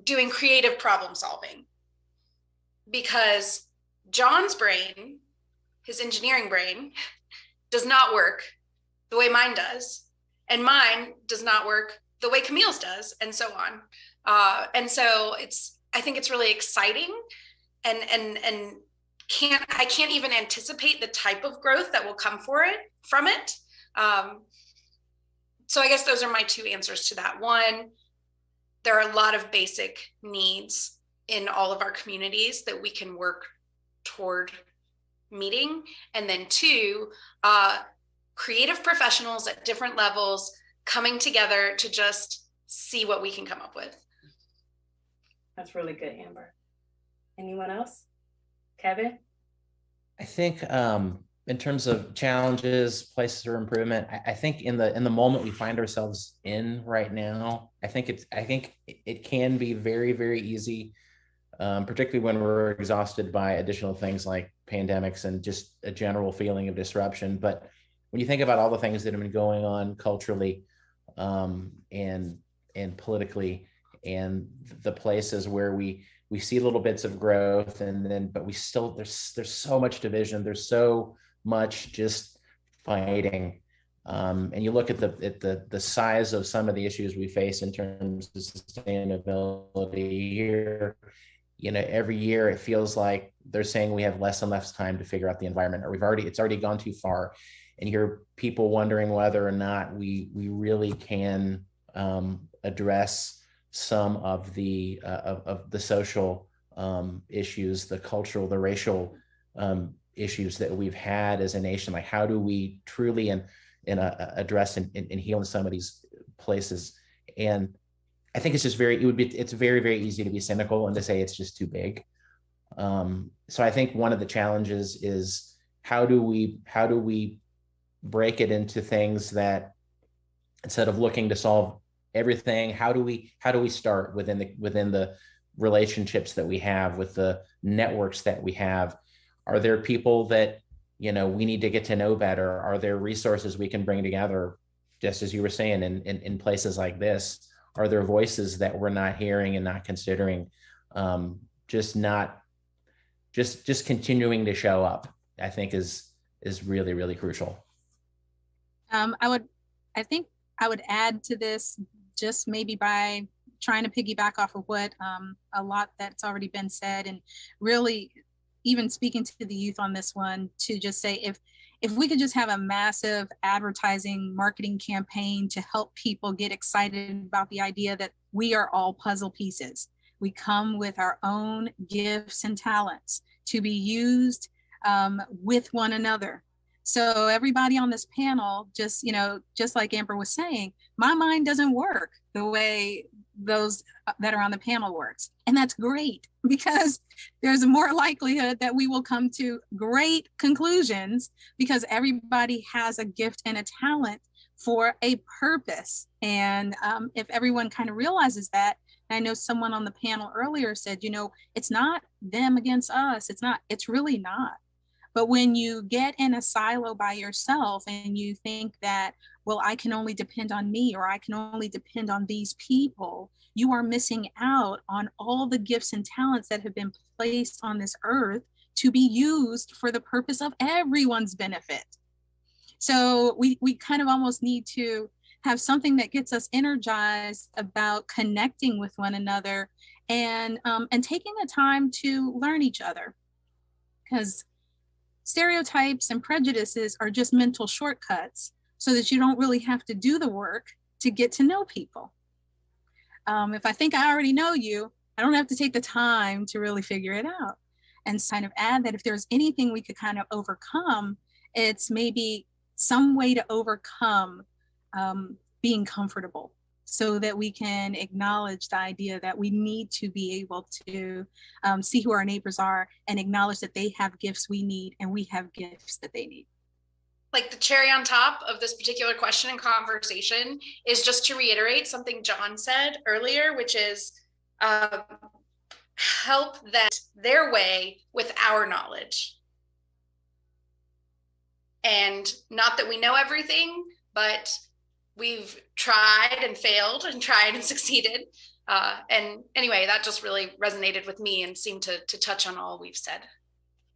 doing creative problem solving. Because John's brain, his engineering brain, does not work the way mine does, and mine does not work the way Camille's does, and so on. And so I think it's really exciting, and I can't even anticipate the type of growth that will come from it. So I guess those are my two answers to that. One, there are a lot of basic needs in all of our communities that we can work toward meeting. And then two, creative professionals at different levels coming together to just see what we can come up with. That's really good, Amber. Anyone else? Kevin? I think in terms of challenges, places for improvement, I think in the moment we find ourselves in right now, I think it can be very, very easy, particularly when we're exhausted by additional things like pandemics and just a general feeling of disruption. But when you think about all the things that have been going on culturally and politically, and the places where we see little bits of growth, and then but we still there's so much division, there's so much just fighting. And you look at the size of some of the issues we face in terms of sustainability here, every year it feels like they're saying we have less and less time to figure out the environment, or it's already gone too far. And you hear people wondering whether or not we really can address some of the social issues, the cultural, the racial issues that we've had as a nation. Like, how do we truly address and heal in some of these places? And I think it's just it's very, very easy to be cynical and to say it's just too big. So I think one of the challenges is how do we break it into things that, instead of looking to solve everything, how do we start within the relationships that we have, with the networks that we have? Are there people that we need to get to know better? Are there resources we can bring together, just as you were saying, in places like this? Are there voices that we're not hearing and not considering? Just continuing to show up, I think is really, really crucial. I think I would add to this, just maybe by trying to piggyback off of what a lot that's already been said, and really even speaking to the youth on this one, to just say, if we could just have a massive advertising marketing campaign to help people get excited about the idea that we are all puzzle pieces. We come with our own gifts and talents to be used with one another. So everybody on this panel, just like Amber was saying, my mind doesn't work the way those that are on the panel works. And that's great, because there's a more likelihood that we will come to great conclusions, because everybody has a gift and a talent for a purpose. And if everyone kind of realizes that, I know someone on the panel earlier said, it's not them against us. It's really not. But when you get in a silo by yourself and you think that, well, I can only depend on me, or I can only depend on these people, you are missing out on all the gifts and talents that have been placed on this earth to be used for the purpose of everyone's benefit. So we kind of almost need to have something that gets us energized about connecting with one another and taking the time to learn each other. Because stereotypes and prejudices are just mental shortcuts, so that you don't really have to do the work to get to know people. If I think I already know you, I don't have to take the time to really figure it out. And kind of add that if there's anything we could kind of overcome, it's maybe some way to overcome being comfortable, so that we can acknowledge the idea that we need to be able to see who our neighbors are and acknowledge that they have gifts we need and we have gifts that they need. Like, the cherry on top of this particular question and conversation is just to reiterate something John said earlier, which is help that their way with our knowledge. And not that we know everything, but we've tried and failed and tried and succeeded. And anyway, that just really resonated with me and seemed to touch on all we've said.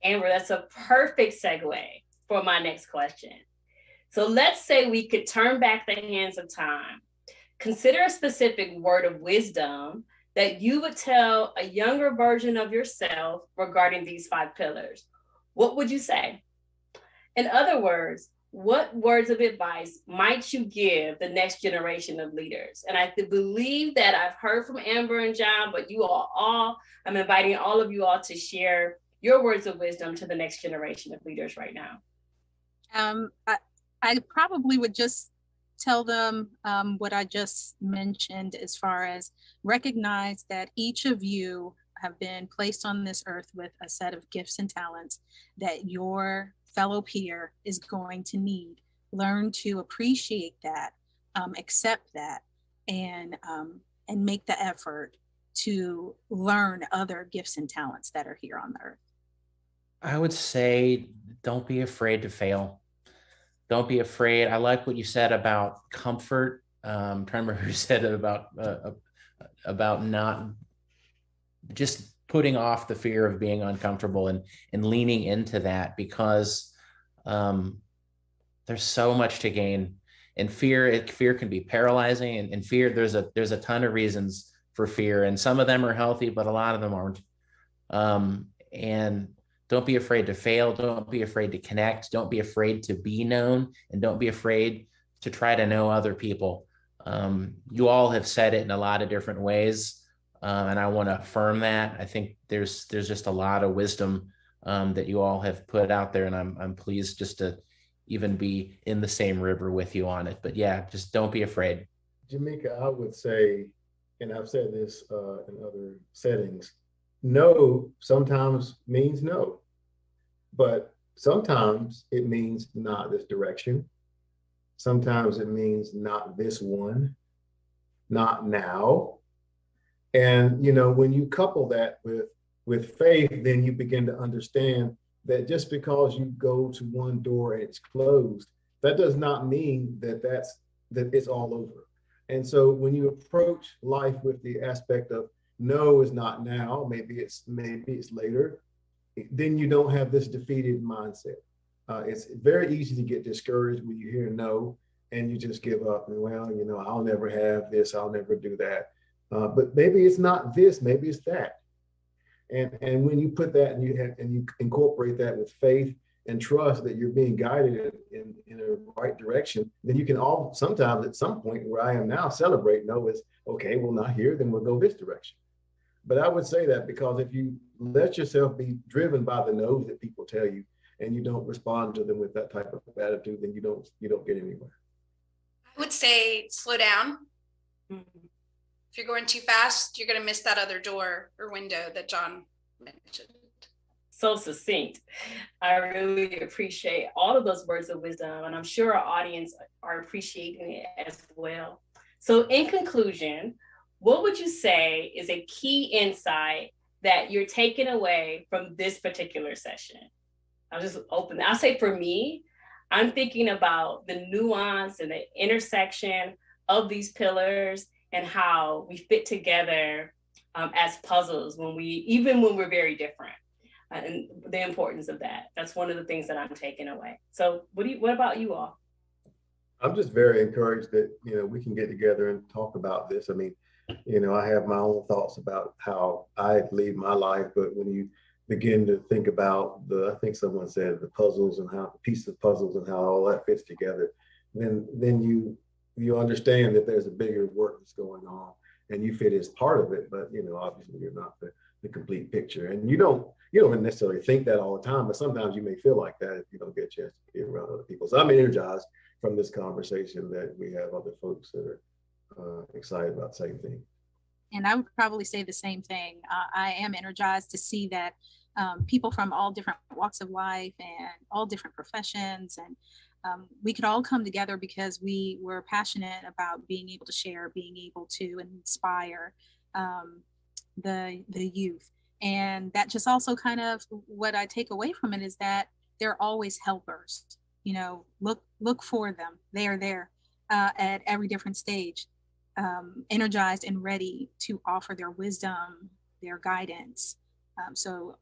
Amber, that's a perfect segue for my next question. So let's say we could turn back the hands of time. Consider a specific word of wisdom that you would tell a younger version of yourself regarding these 5 pillars. What would you say? In other words, what words of advice might you give the next generation of leaders? And I believe that I've heard from Amber and John, but I'm inviting all of you all to share your words of wisdom to the next generation of leaders right now. I probably would just tell them what I just mentioned, as far as recognize that each of you have been placed on this earth with a set of gifts and talents that your fellow peer is going to need. Learn to appreciate that, accept that, and make the effort to learn other gifts and talents that are here on the earth. I would say, don't be afraid to fail. Don't be afraid. I like what you said about comfort. I'm trying to remember who said it about about not just putting off the fear of being uncomfortable and leaning into that, because there's so much to gain. And fear can be paralyzing, and fear, there's a ton of reasons for fear, and some of them are healthy, but a lot of them aren't. And don't be afraid to fail. Don't be afraid to connect. Don't be afraid to be known, and don't be afraid to try to know other people. You all have said it in a lot of different ways, and I want to affirm that. I think there's just a lot of wisdom that you all have put out there, and I'm pleased just to even be in the same river with you on it. But yeah, just don't be afraid. Jamaica, I would say, and I've said this in other settings, no sometimes means no, but sometimes it means not this direction. Sometimes it means not this one, not now. And, you know, when you couple that with faith, then you begin to understand that just because you go to one door and it's closed, that does not mean that it's all over. And so when you approach life with the aspect of no is not now, maybe it's later, then you don't have this defeated mindset. It's very easy to get discouraged when you hear no and you just give up and, well, you know, I'll never have this, I'll never do that. But maybe it's not this, maybe it's that. And when you put that and you incorporate that with faith and trust that you're being guided in a right direction, then you can sometimes at some point where I am now celebrate no is, okay, well, not here, then we'll go this direction. But I would say that because if you let yourself be driven by the no's that people tell you and you don't respond to them with that type of attitude, then you don't get anywhere. I would say slow down. If you're going too fast, you're going to miss that other door or window that John mentioned. So succinct. I really appreciate all of those words of wisdom, and I'm sure our audience are appreciating it as well. So in conclusion, what would you say is a key insight that you're taking away from this particular session? I'll just open that. I'll say for me, I'm thinking about the nuance and the intersection of these pillars and how we fit together as puzzles even when we're very different, and the importance of that. That's one of the things that I'm taking away. So what about you all? I'm just very encouraged that, you know, we can get together and talk about this. I mean, you know, I have my own thoughts about how I lead my life, but when you begin to think about I think someone said the puzzles and how the pieces of puzzles and how all that fits together, then you understand that there's a bigger work that's going on and you fit as part of it, but, you know, obviously you're not the complete picture. And you don't necessarily think that all the time, but sometimes you may feel like that if you don't get a chance to be around other people. So I'm energized from this conversation that we have other folks that are excited about the same thing. And I would probably say the same thing. I am energized to see that people from all different walks of life and all different professions, and we could all come together because we were passionate about being able to share, being able to inspire the youth. And that just also kind of what I take away from it is that they're always helpers. You know, look for them. They are there at every different stage, energized and ready to offer their wisdom, their guidance. So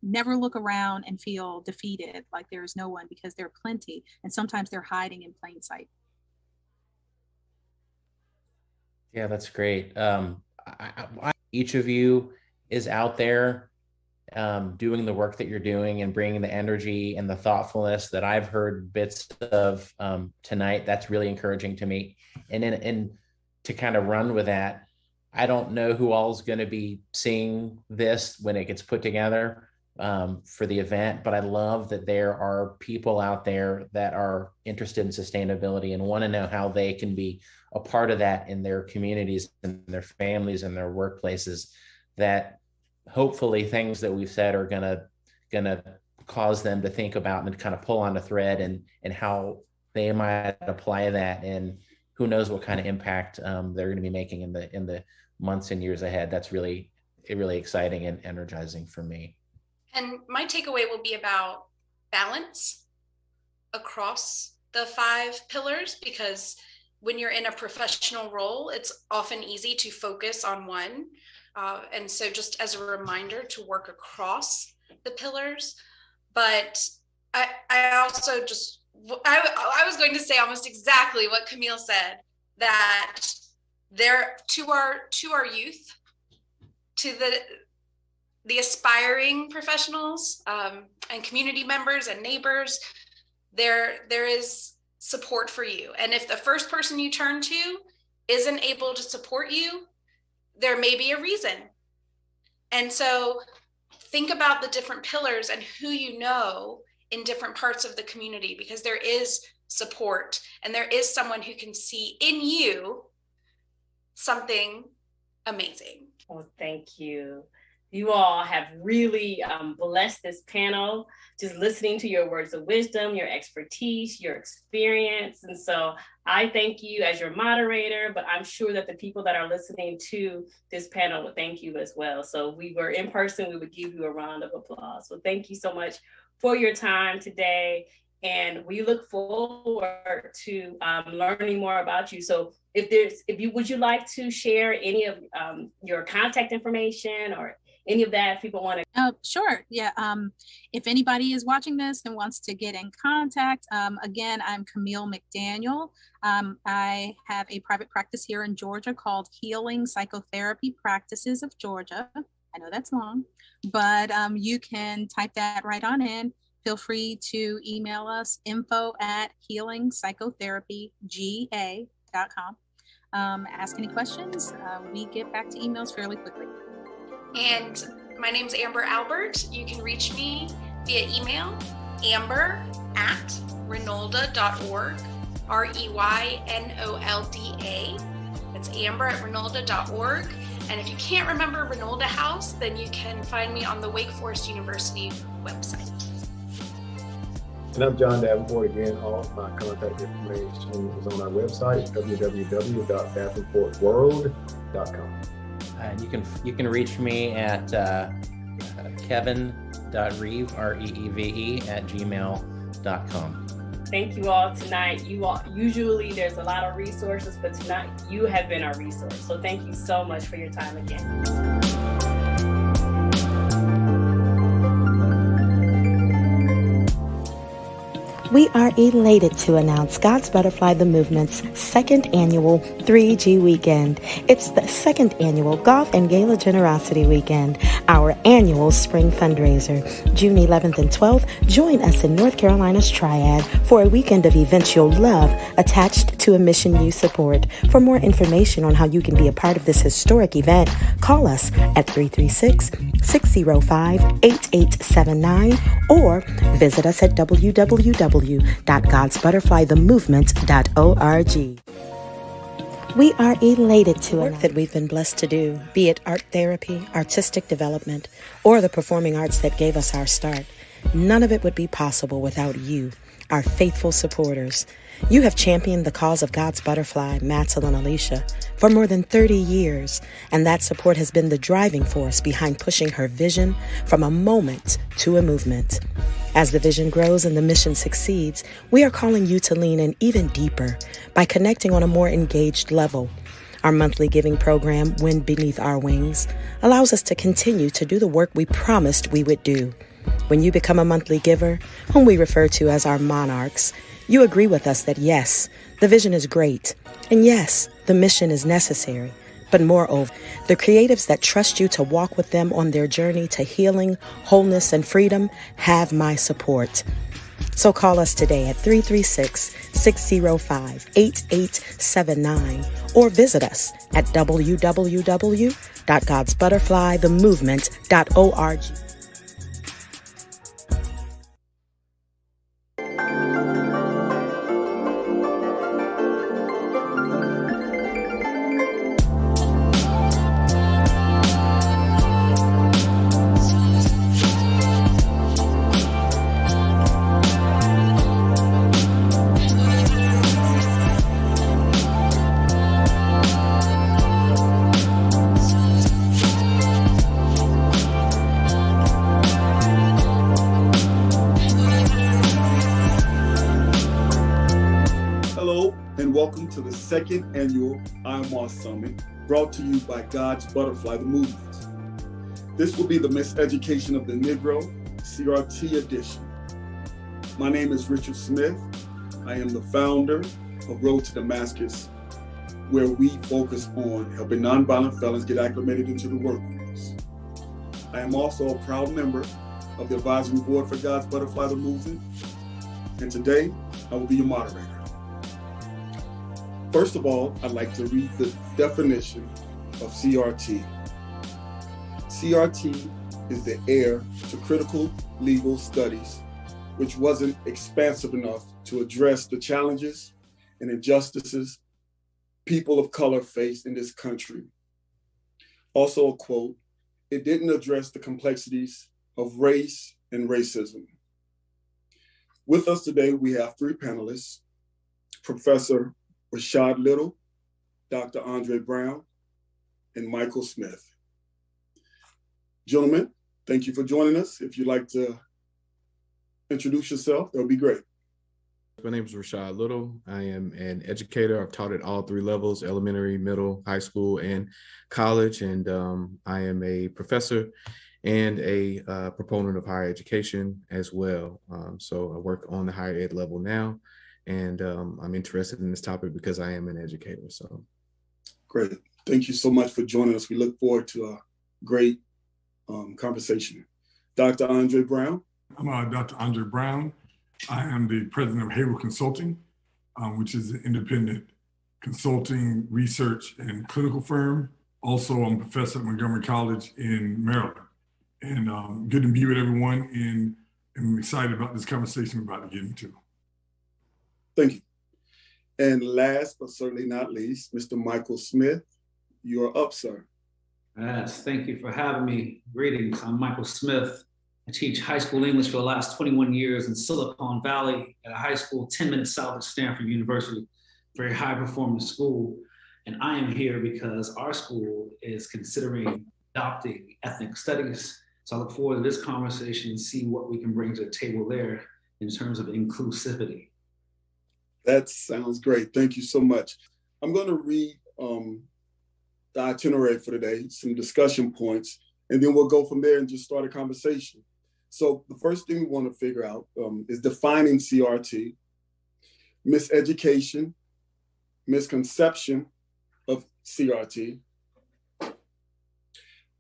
never look around and feel defeated like there is no one, because there are plenty, and sometimes they're hiding in plain sight. Yeah, that's great. Each of you is out there doing the work that you're doing and bringing the energy and the thoughtfulness that I've heard bits of tonight. That's really encouraging to me. And to kind of run with that, I don't know who all is going to be seeing this when it gets put together for the event, but I love that there are people out there that are interested in sustainability and want to know how they can be a part of that in their communities and their families and their workplaces, that hopefully things that we've said are gonna cause them to think about and kind of pull on a thread and how they might apply that, and who knows what kind of impact they're going to be making in the months and years ahead. That's really exciting and energizing for me. And my takeaway will be about balance across the 5 pillars, because when you're in a professional role, it's often easy to focus on one. And so just as a reminder to work across the pillars. But I also just, I was going to say almost exactly what Camille said, that there to our youth, to the aspiring professionals and community members and neighbors, there is support for you. And if the first person you turn to isn't able to support you, there may be a reason. And so think about the different pillars and who you know in different parts of the community, because there is support and there is someone who can see in you something amazing. Well, thank you. You all have really blessed this panel, just listening to your words of wisdom, your expertise, your experience. And so I thank you as your moderator, but I'm sure that the people that are listening to this panel would thank you as well. So we were in person, we would give you a round of applause. So thank you so much for your time today. And we look forward to learning more about you. So would you like to share any of your contact information or any of that if people want to? Sure. Yeah. If anybody is watching this and wants to get in contact, again, I'm Camille McDaniel. I have a private practice here in Georgia called Healing Psychotherapy Practices of Georgia. I know that's long, but you can type that right on in. Feel free to email us info@healingpsychotherapyga.com. Ask any questions. We get back to emails fairly quickly. And my name's Amber Albert. You can reach me via email, amber@renolda.org, REYNOLDA. That's amber@renolda.org. And if you can't remember Renolda House, then you can find me on the Wake Forest University website. And I'm John Davenport. Again, all of my contact information is on our website, www.davenportworld.com. And you can reach me at kevin.reeve, REEVE, @gmail.com. Thank you all tonight. Usually there's a lot of resources, but tonight you have been our resource. So thank you so much for your time again. We are elated to announce God's Butterfly the Movement's second annual 3G Weekend. It's the second annual Golf and Gala Generosity Weekend, our annual spring fundraiser. June 11th and 12th, join us in North Carolina's Triad for a weekend of events you'll love attached to a mission you support. For more information on how you can be a part of this historic event, call us at 336-605-8879 or visit us at www.godsbutterflythemovement.org. We are elated to work that we've been blessed to do, be it art therapy, artistic development, or the performing arts that gave us our start. None of it would be possible without you, our faithful supporters. You have championed the cause of God's Butterfly, Matelyn Alicia, for more than 30 years, and that support has been the driving force behind pushing her vision from a moment to a movement. As the vision grows and the mission succeeds, we are calling you to lean in even deeper by connecting on a more engaged level. Our monthly giving program, Wind Beneath Our Wings, allows us to continue to do the work we promised we would do. When you become a monthly giver, whom we refer to as our monarchs, you agree with us that yes, the vision is great, and yes, the mission is necessary. But moreover, the creatives that trust you to walk with them on their journey to healing, wholeness, and freedom have my support. So call us today at 336-605-8879 or visit us at www.godsbutterflythemovement.org. welcome to the second annual I.M.M.A.W Summit, brought to you by God's Butterfly the Movement. This will be the Miseducation of the Negro, CRT edition. My name is Richard Smith. I am the founder of Road to Damascus, where we focus on helping nonviolent felons get acclimated into the workforce. I am also a proud member of the advisory board for God's Butterfly the Movement, and today I will be your moderator. First of all, I'd like to read the definition of CRT. CRT is the heir to critical legal studies, which wasn't expansive enough to address the challenges and injustices people of color face in this country. Also a quote, it didn't address the complexities of race and racism. With us today, we have three panelists, Professor Rashad Little, Dr. Andre Brown, and Michael Smith. Gentlemen, thank you for joining us. If you'd like to introduce yourself, that would be great. My name is Rashad Little. I am an educator. I've taught at all three levels, elementary, middle, high school, and college. And I am a professor and a proponent of higher education as well. So I work on the higher ed level now. And I'm interested in this topic because I am an educator. So great. Thank you so much for joining us. We look forward to a great conversation. Dr. Andre Brown. I'm Dr. Andre Brown. I am the president of Hayward Consulting, which is an independent consulting, research, and clinical firm. Also, I'm a professor at Montgomery College in Maryland. And good to be with everyone, and I'm excited about this conversation we're about to get into. Thank you. And last but certainly not least, Mr. Michael Smith, you're up, sir. Yes, thank you for having me. Greetings, I'm Michael Smith. I teach high school English for the last 21 years in Silicon Valley at a high school 10 minutes south of Stanford University, very high performing school. And I am here because our school is considering adopting ethnic studies. So I look forward to this conversation and see what we can bring to the table there in terms of inclusivity. That sounds great. Thank you so much. I'm going to read the itinerary for today, some discussion points, and then we'll go from there and just start a conversation. So the first thing we want to figure out is defining CRT, miseducation, misconception of CRT.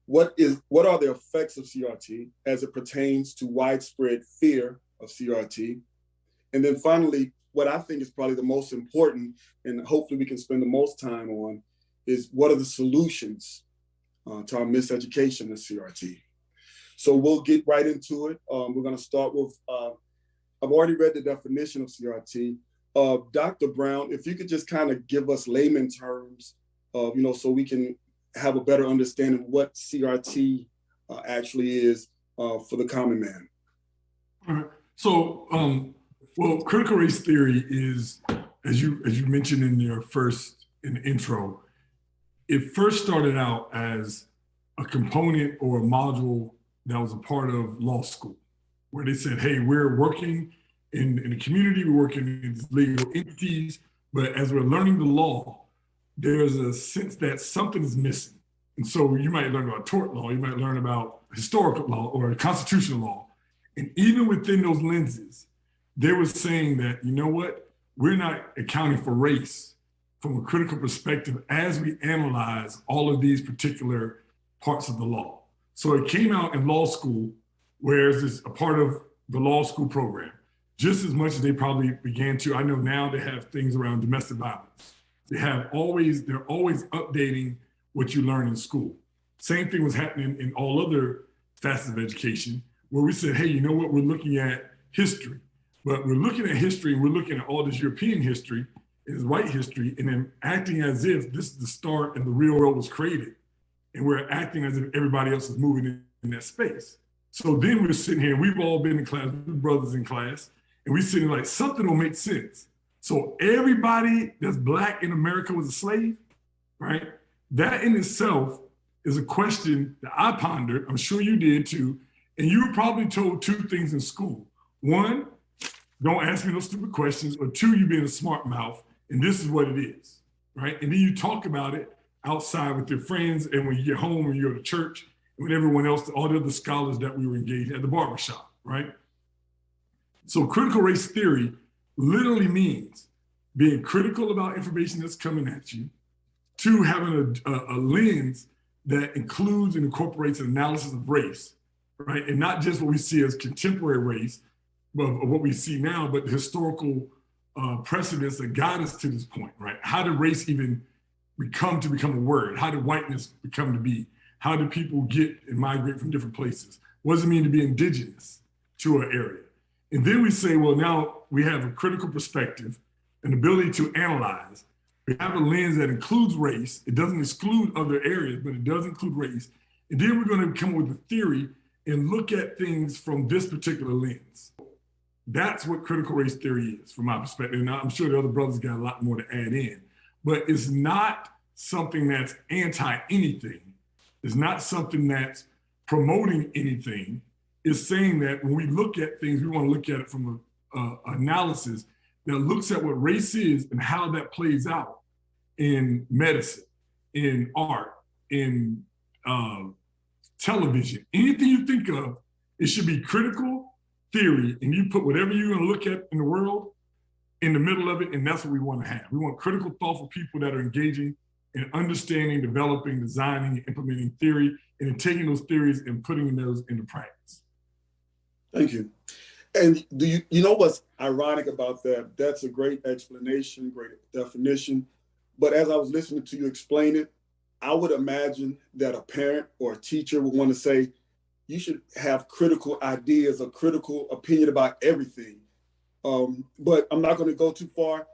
What are the effects of CRT as it pertains to widespread fear of CRT? And then finally, what I think is probably the most important, and hopefully we can spend the most time on, is what are the solutions to our miseducation of CRT? So we'll get right into it. We're going to start with, I've already read the definition of CRT. Dr. Brown, if you could just kind of give us layman terms, so we can have a better understanding of what CRT actually is for the common man. All right. So, well, critical race theory is, as you mentioned in the intro, it first started out as a component or a module that was a part of law school, where they said, hey, we're working in the community, we're working in legal entities, but as we're learning the law, there's a sense that something is missing. And so you might learn about tort law, you might learn about historical law or constitutional law. And even within those lenses, they were saying that, you know what, we're not accounting for race from a critical perspective as we analyze all of these particular parts of the law. So it came out in law school, where it's a part of the law school program, just as much as they probably began to. I know now they have things around domestic violence. They're always updating what you learn in school. Same thing was happening in all other facets of education, where we said, hey, you know what, we're looking at history, but we're looking at history and we're looking at all this European history, is white history, and then acting as if this is the start and the real world was created. And we're acting as if everybody else is moving in that space. So then we're sitting here, we've all been in class, we're brothers in class, and we're sitting like, something don't make sense. So everybody that's Black in America was a slave, right? That in itself is a question that I pondered, I'm sure you did too, and you were probably told two things in school. One, don't ask me no stupid questions, or two, you being a smart mouth. and this is what it is, right? And then you talk about it outside with your friends, and when you get home, when you go to church, and with everyone else, all the other scholars that we were engaged at the barbershop, right? So critical race theory literally means being critical about information that's coming at you, 2, having a lens that includes and incorporates an analysis of race, right? And not just what we see as contemporary race, of what we see now, but the historical precedents that got us to this point, right? How did race even become a word? How did whiteness become to be? How did people get and migrate from different places? What does it mean to be indigenous to an area? And then we say, well, now we have a critical perspective, an ability to analyze. We have a lens that includes race. It doesn't exclude other areas, but it does include race. And then we're going to come up with a theory and look at things from this particular lens. That's what critical race theory is from my perspective. And I'm sure the other brothers got a lot more to add in, but it's not something that's anti-anything. It's not something that's promoting anything. It's saying that when we look at things, we want to look at it from an analysis that looks at what race is and how that plays out in medicine, in art, in television. Anything you think of, it should be critical theory, and you put whatever you're going to look at in the world in the middle of it, and that's what we want to have. We want critical, thoughtful people that are engaging in understanding, developing, designing, and implementing theory, and then taking those theories and putting those into practice. Thank you. And do you know what's ironic about that? That's a great explanation, great definition. But as I was listening to you explain it, I would imagine that a parent or a teacher would want to say, you should have critical ideas, a critical opinion about everything. But I'm not going to go too far.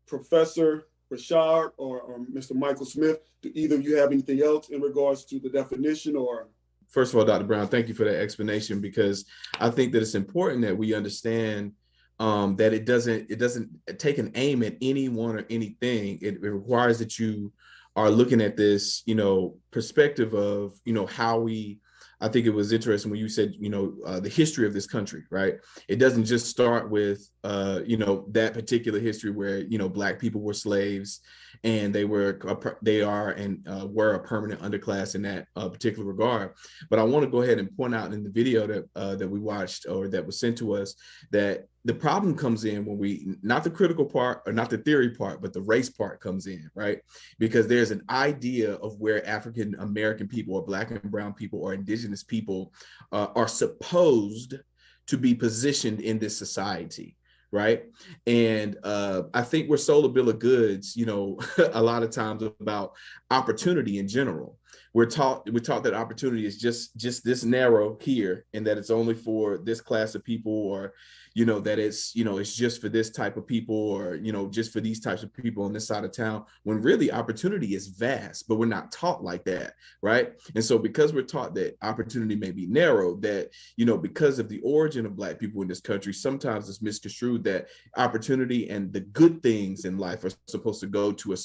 Professor Rashad or Mr. Michael Smith, do either of you have anything else in regards to the definition or? First of all, Dr. Brown, thank you for that explanation, because I think that it's important that we understand that it doesn't take an aim at anyone or anything. It requires that you are looking at this, perspective of, how I think it was interesting when you said, the history of this country, right? It doesn't just start with, that particular history where, Black people were slaves and they were a permanent underclass in that particular regard. But I want to go ahead and point out in the video that we watched or that was sent to us that the problem comes in when we, not the critical part or not the theory part, but the race part comes in, right? Because there's an idea of where African American people or Black and brown people or indigenous people are supposed to be positioned in this society, right? And I think we're sold a bill of goods, a lot of times about opportunity in general. We're taught that opportunity is just this narrow here, and that it's only for this class of people, or that it's it's just for this type of people, or just for these types of people on this side of town, when really opportunity is vast, but we're not taught like that, right? And so because we're taught that opportunity may be narrow, that because of the origin of Black people in this country, sometimes it's misconstrued that opportunity and the good things in life are supposed to go to a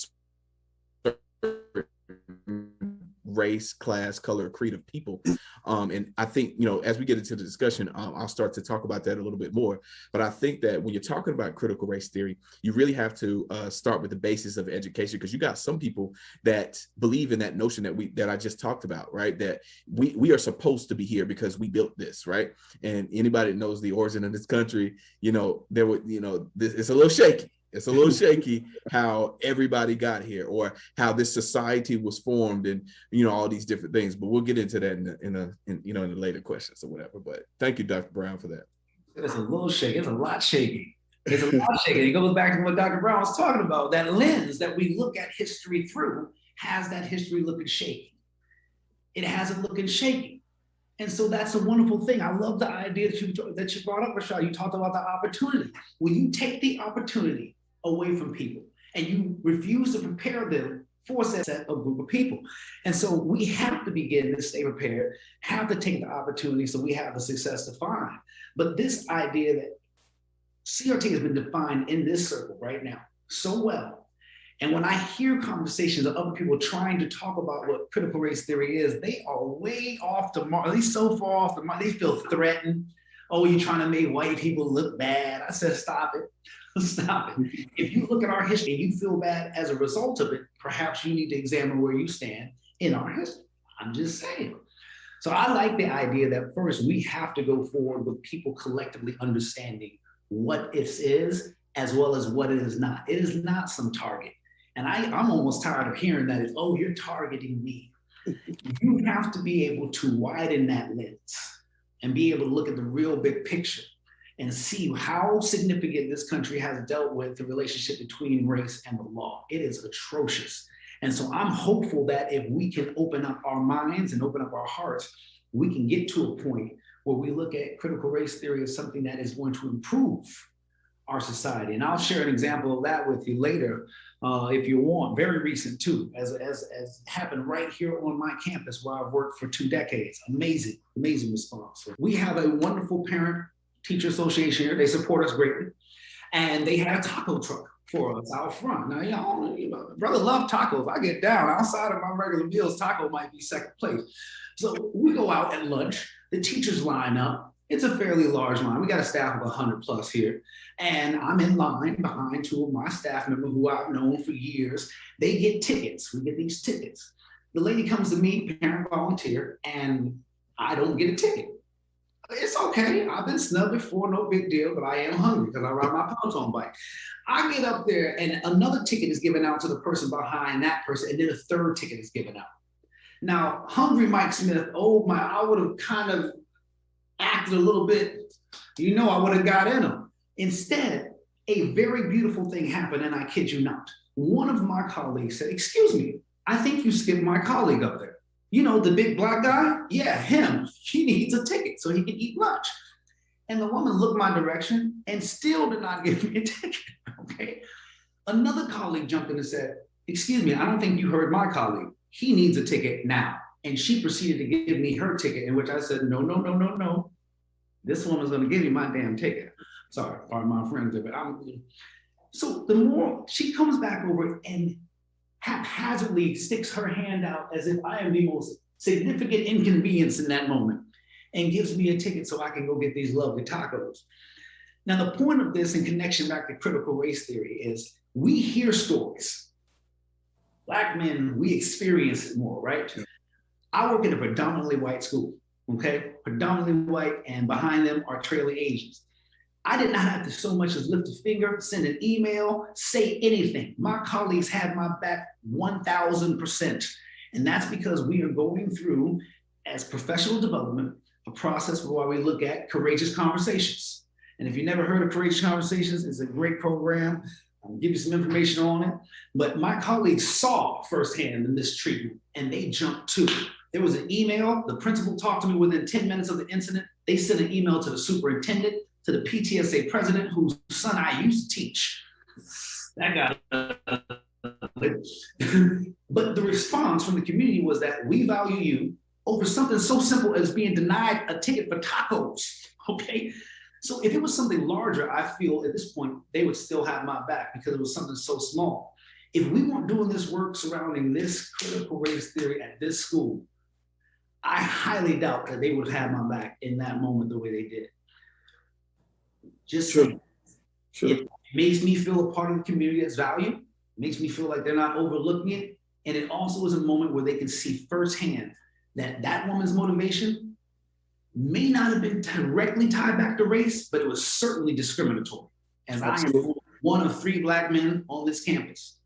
race, class, color, creed of people. And I think, as we get into the discussion, I'll start to talk about that a little bit more. But I think that when you're talking about critical race theory, you really have to start with the basis of education, because you got some people that believe in that notion that I just talked about, right? That we are supposed to be here because we built this, right? And anybody that knows the origin of this country, it's a little shaky. It's a little shaky how everybody got here, or how this society was formed, and all these different things. But we'll get into that in the later questions or whatever. But thank you, Dr. Brown, for that. It's a little shaky. It's a lot shaky. It's a lot shaky. It goes back to what Dr. Brown was talking about. That lens that we look at history through has that history looking shaky. It has it looking shaky. And so that's a wonderful thing. I love the idea that you brought up, Rashad. You talked about the opportunity. When you take the opportunity away from people and you refuse to prepare them for a set of group of people. And so we have to begin to stay prepared, have to take the opportunity so we have the success to find. But this idea that CRT has been defined in this circle right now so well. And when I hear conversations of other people trying to talk about what critical race theory is, they are way off the mark, at least so far off the mark, they feel threatened. Oh, you're trying to make white people look bad. I said, stop it. Stop it. If you look at our history and you feel bad as a result of it, perhaps you need to examine where you stand in our history. I'm just saying. So I like the idea that first we have to go forward with people collectively understanding what this is as well as what it is not. It is not some target. And I'm almost tired of hearing that it's, oh, you're targeting me. You have to be able to widen that lens and be able to look at the real big picture and see how significant this country has dealt with the relationship between race and the law. It is atrocious. And so I'm hopeful that if we can open up our minds and open up our hearts, we can get to a point where we look at critical race theory as something that is going to improve our society. And I'll share an example of that with you later, if you want, very recent too, as happened right here on my campus where I've worked for 2 decades. Amazing, amazing response. We have a wonderful parent-teacher association here. They support us greatly. And they had a taco truck for us out front. Now, you know, brother love tacos. I get down outside of my regular meals, taco might be second place. So we go out at lunch, the teachers line up. It's a fairly large line. We got a staff of 100 plus here. And I'm in line behind 2 of my staff members who I've known for years. They get tickets. We get these tickets. The lady comes to me, parent volunteer, and I don't get a ticket. It's okay. I've been snubbed before, no big deal, but I am hungry because I ride my Peloton bike. I get up there and another ticket is given out to the person behind that person, and then a third ticket is given out. Now, hungry Mike Smith, I would have kind of acted a little bit, I would have got in him. Instead, a very beautiful thing happened, and I kid you not. One of my colleagues said, "Excuse me, I think you skipped my colleague up there. You know, the big black guy? Yeah, him. He needs a ticket so he can eat lunch." And the woman looked my direction and still did not give me a ticket, okay? Another colleague jumped in and said, "Excuse me, I don't think you heard my colleague. He needs a ticket now." And she proceeded to give me her ticket, in which I said, no. This woman's gonna give me my damn ticket. Sorry, pardon my friends, but so the more she comes back over and haphazardly sticks her hand out as if I am the most significant inconvenience in that moment and gives me a ticket so I can go get these lovely tacos. Now, the point of this in connection back to critical race theory is we hear stories. Black men, we experience it more, right? Yeah. I work in a predominantly white school, okay? Predominantly white, and behind them are trailing Asians. I did not have to so much as lift a finger, send an email, say anything. My colleagues had my back 1000%. And that's because we are going through, as professional development, a process where we look at courageous conversations. And if you never heard of Courageous Conversations, it's a great program. I'll give you some information on it. But my colleagues saw firsthand the mistreatment and they jumped to it. There was an email. The principal talked to me within 10 minutes of the incident. They sent an email to the superintendent, to the PTSA president, whose son I used to teach. That got But the response from the community was that we value you over something so simple as being denied a ticket for tacos, okay? So if it was something larger, I feel at this point, they would still have my back because it was something so small. If we weren't doing this work surrounding this critical race theory at this school, I highly doubt that they would have my back in that moment the way they did. Just saying. Sure. It makes me feel a part of the community that's valued, makes me feel like they're not overlooking it. And it also is a moment where they can see firsthand that that woman's motivation may not have been directly tied back to race, but it was certainly discriminatory. As Absolutely. I am one of 3 Black men on this campus.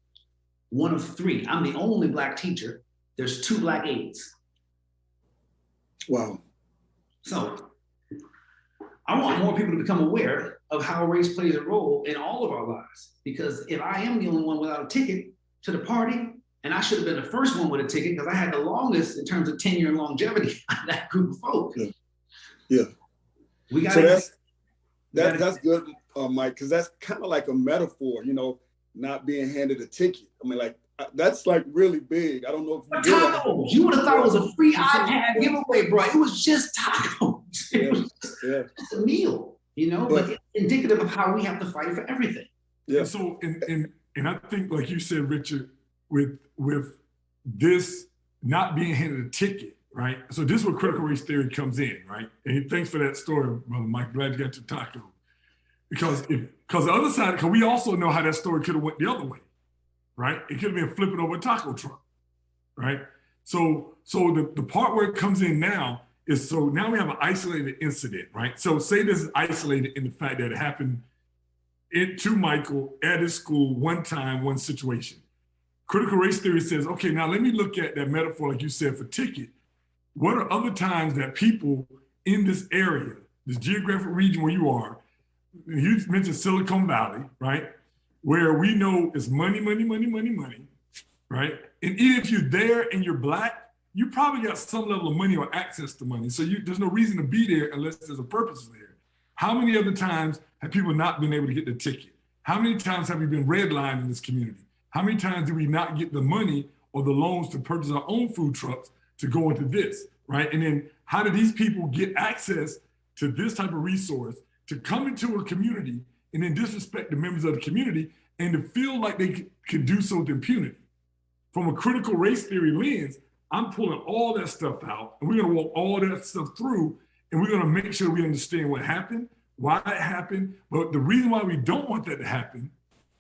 One of 3. I'm the only Black teacher. There's 2 Black aides. Wow. So I want more people to become aware of how race plays a role in all of our lives. Because if I am the only one without a ticket to the party, and I should have been the first one with a ticket because I had the longest in terms of tenure and longevity of that group of folks. Yeah. We got so that's good, Mike, because that's kind of like a metaphor, not being handed a ticket. I mean, like, that's like really big. I don't know if you tacos. You would have thought it was a free iPad giveaway, bro. It was just tacos. It was just a meal, but it's indicative of how we have to fight for everything. Yeah. And so, and I think, like you said, Richard, with this not being handed a ticket, right? So this is where critical race theory comes in, right? And thanks for that story, Brother Mike. Glad you got your taco. Because the other side, because we also know how that story could have went the other way, right? It could have been flipping over a taco truck, right? So the part where it comes in now is, so now we have an isolated incident, right? So say this is isolated in the fact that it happened to Michael at his school one time, one situation. Critical race theory says, okay, now let me look at that metaphor, like you said, for ticket. What are other times that people in this area, this geographic region where you are, you mentioned Silicon Valley, right? Where we know it's money, money, money, money, money, right? And even if you're there and you're Black, you probably got some level of money or access to money. So there's no reason to be there unless there's a purpose there. How many other times have people not been able to get the ticket? How many times have we been redlined in this community? How many times do we not get the money or the loans to purchase our own food trucks to go into this, right? And then how do these people get access to this type of resource to come into a community and then disrespect the members of the community and to feel like they can do so with impunity? From a critical race theory lens, I'm pulling all that stuff out, and we're gonna walk all that stuff through, and we're gonna make sure we understand what happened, why it happened. But the reason why we don't want that to happen,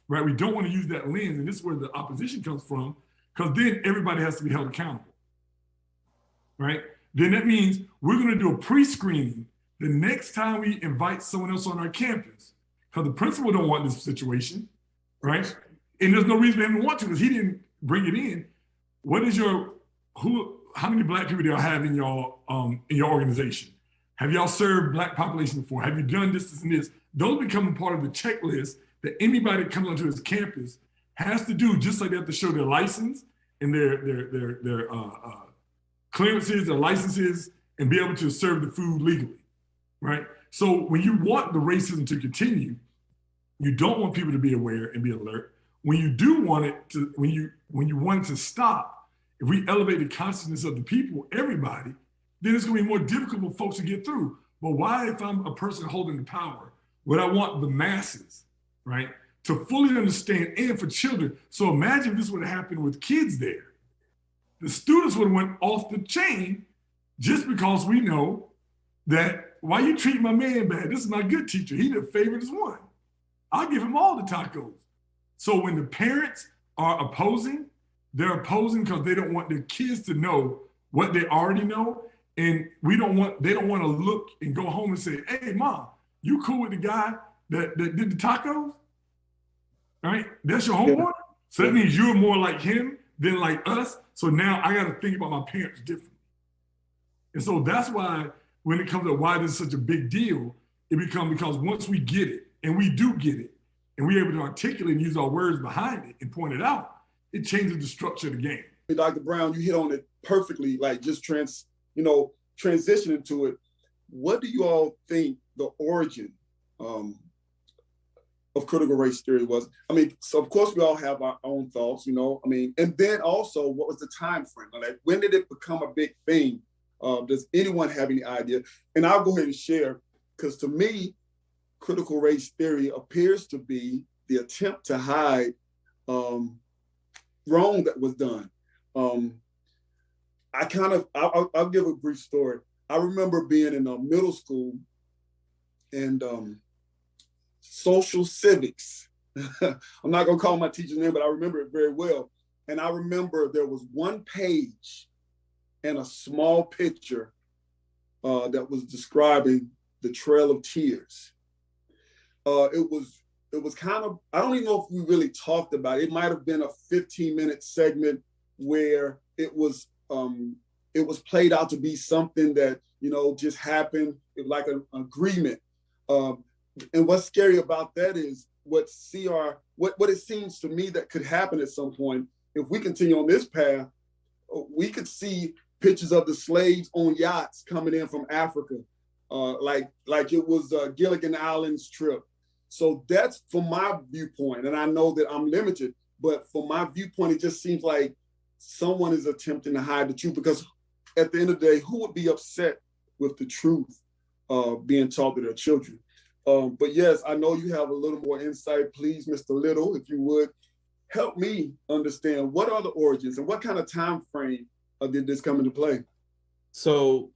right? We don't want to use that lens, and this is where the opposition comes from, because then everybody has to be held accountable, right? Then that means we're gonna do a pre-screening the next time we invite someone else on our campus, because the principal don't want this situation, right? And there's no reason for him to want to, because he didn't bring it in. What is how many Black people do y'all have in your organization? Have y'all served Black population before? Have you done this and this? Those become part of the checklist that anybody that comes onto his campus has to do, just like they have to show their license and their clearances, their licenses, and be able to serve the food legally, right? So when you want the racism to continue, you don't want people to be aware and be alert. When you do want it to, when you want it to stop, if we elevate the consciousness of the people, everybody, then it's gonna be more difficult for folks to get through. But why, if I'm a person holding the power, would I want the masses, right, to fully understand, and for children? So imagine if this would have happened with kids there. The students would have went off the chain just because we know that, why you treat my man bad? This is my good teacher. He the favorite is one. I'll give him all the tacos. So when the parents are opposing, they're opposing because they don't want their kids to know what they already know. And they don't want to look and go home and say, hey, Mom, you cool with the guy that did the tacos? Right? That's your homeboy? So that means you're more like him than like us. So now I got to think about my parents differently. And so that's why when it comes to why this is such a big deal, it becomes because once we get it, and we do get it, and we're able to articulate and use our words behind it and point it out, it changes the structure of the game. Dr. Brown, you hit on it perfectly, like just transitioning to it. What do you all think the origin of critical race theory was? I mean, so of course we all have our own thoughts, and then also what was the time frame? Like, when did it become a big thing? Does anyone have any idea? And I'll go ahead and share, because to me, critical race theory appears to be the attempt to hide wrong that was done. I'll give a brief story. I remember being in middle school and social civics. I'm not gonna call my teacher's name, but I remember it very well. And I remember there was one page and a small picture that was describing the Trail of Tears. It was kind of, I don't even know if we really talked about it. It might have been a 15-minute segment where it was played out to be something that, just happened. It was like an agreement. And what's scary about that is what it seems to me that could happen at some point. If we continue on this path, we could see pictures of the slaves on yachts coming in from Africa, like it was Gilligan Island's trip. So that's from my viewpoint, and I know that I'm limited, but from my viewpoint, it just seems like someone is attempting to hide the truth, because at the end of the day, who would be upset with the truth being taught to their children? But yes, I know you have a little more insight. Please, Mr. Little, if you would, help me understand what are the origins and what kind of time frame did this come into play? So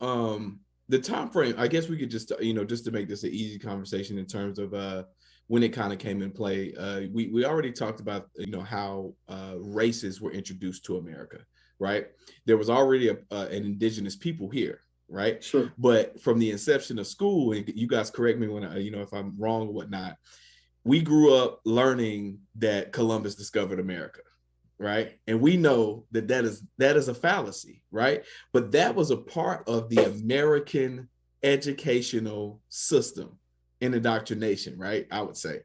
the time frame, I guess we could just, just to make this an easy conversation in terms of when it kind of came in play. We already talked about, how races were introduced to America, right? There was already an indigenous people here, right? Sure. But from the inception of school, and you guys correct me when if I'm wrong or whatnot, we grew up learning that Columbus discovered America, right? And we know that is a fallacy, right? But that was a part of the American educational system and indoctrination, right? I would say.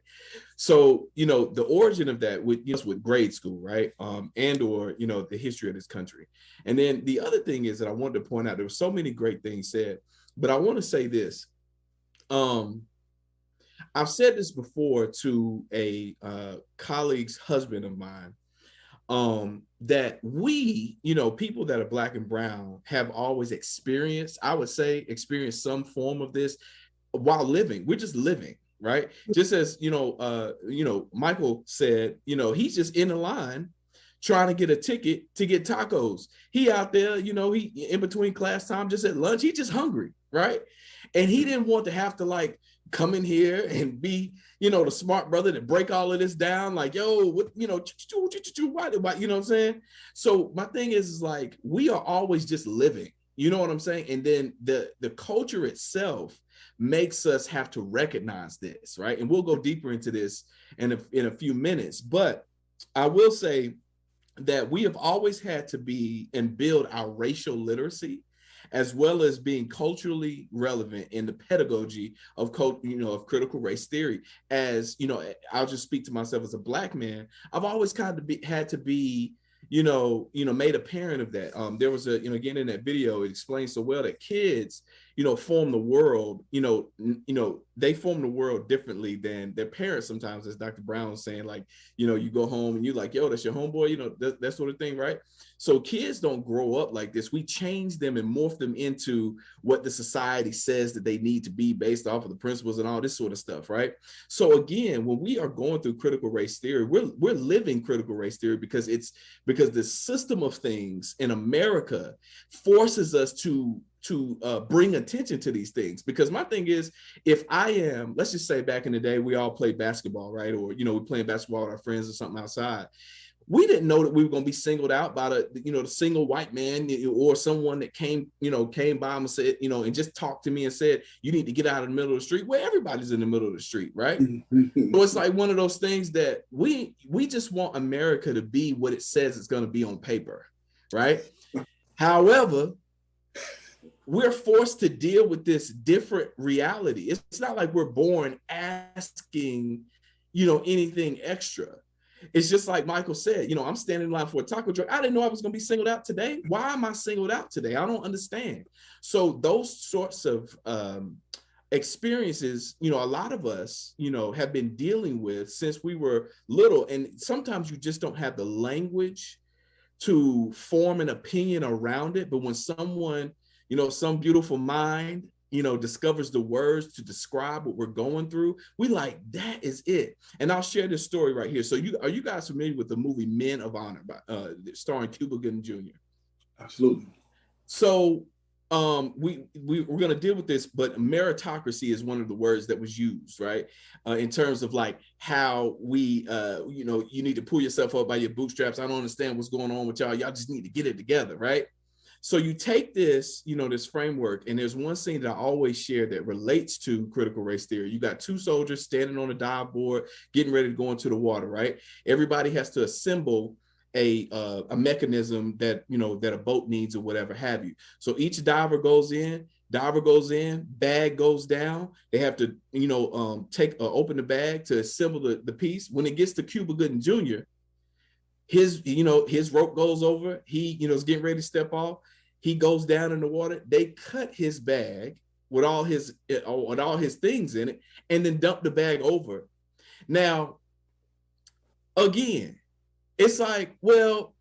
So, the origin of that with grade school, right? And or, the history of this country. And then the other thing is that I wanted to point out, there were so many great things said, but I want to say this. I've said this before to a colleague's husband of mine, that we, people that are Black and brown have always experienced some form of this while living. We're just living, right? Just as, Michael said, he's just in the line trying to get a ticket to get tacos. He out there, he in between class time, just at lunch, he just hungry, right? And he didn't want to have to come in here and be, the smart brother to break all of this down. Like, yo, what, why, you know what I'm saying? So my thing is we are always just living, you know what I'm saying? And then the culture itself makes us have to recognize this, right? And we'll go deeper into this in a few minutes. But I will say that we have always had to be and build our racial literacy, as well as being culturally relevant in the pedagogy of of critical race theory. As I'll just speak to myself as a Black man. I've always kind of had to be, made a parent of that. There was again in that video, it explains so well that kids, form the world, they form the world differently than their parents sometimes, as Dr. Brown was saying, you go home and you're like, yo, that's your homeboy, that sort of thing, right? So kids don't grow up like this. We change them and morph them into what the society says that they need to be based off of the principles and all this sort of stuff, right? So again, when we are going through critical race theory, we're living critical race theory because the system of things in America forces us to bring attention to these things. Because my thing is, if let's just say back in the day, we all played basketball, right? Or, we're playing basketball with our friends or something outside. We didn't know that we were going to be singled out by the single white man or someone that came by and said, and just talked to me and said, you need to get out of the middle of the street, where everybody's in the middle of the street, right? So it's like one of those things that we just want America to be what it says it's going to be on paper, right? However, we're forced to deal with this different reality. It's not like we're born asking, anything extra. It's just like Michael said, I'm standing in line for a taco truck. I didn't know I was going to be singled out today. Why am I singled out today? I don't understand. So those sorts of experiences, a lot of us, have been dealing with since we were little. And sometimes you just don't have the language to form an opinion around it. But when someone, some beautiful mind, discovers the words to describe what we're going through, we like, that is it. And I'll share this story right here. So are you guys familiar with the movie Men of Honor starring Cuba Gooding Jr.? Absolutely. So we're going to deal with this, but meritocracy is one of the words that was used, right? In terms of how we, you need to pull yourself up by your bootstraps. I don't understand what's going on with y'all. Y'all just need to get it together, right? So you take this, this framework, and there's one scene that I always share that relates to critical race theory. You got two soldiers standing on a dive board, getting ready to go into the water, right? Everybody has to assemble a mechanism that, that a boat needs or whatever have you. So each diver goes in, bag goes down. They have to, open the bag to assemble the piece. When it gets to Cuba Gooding Jr., his rope goes over. He, is getting ready to step off. He goes down in the water. They cut his bag with all his things in it, and then dump the bag over. Now, again, it's like, well,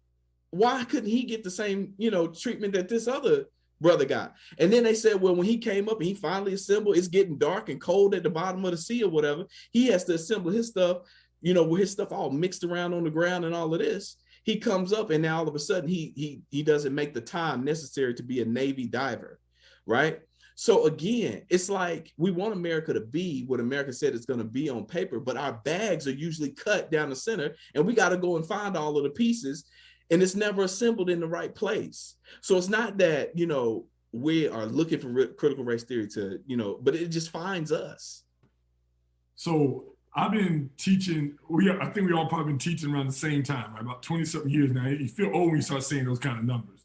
why couldn't he get the same, treatment that this other brother got? And then they said, well, when he came up and he finally assembled, it's getting dark and cold at the bottom of the sea or whatever. He has to assemble his stuff, with his stuff all mixed around on the ground and all of this. He comes up and now all of a sudden he doesn't make the time necessary to be a Navy diver, right? So again, it's like we want America to be what America said it's going to be on paper, but our bags are usually cut down the center and we got to go and find all of the pieces, and it's never assembled in the right place. So it's not that, we are looking for critical race theory to, but it just finds us. So I've been teaching, I think we all probably been teaching around the same time, right? About 20 something years now. You feel old when you start saying those kind of numbers.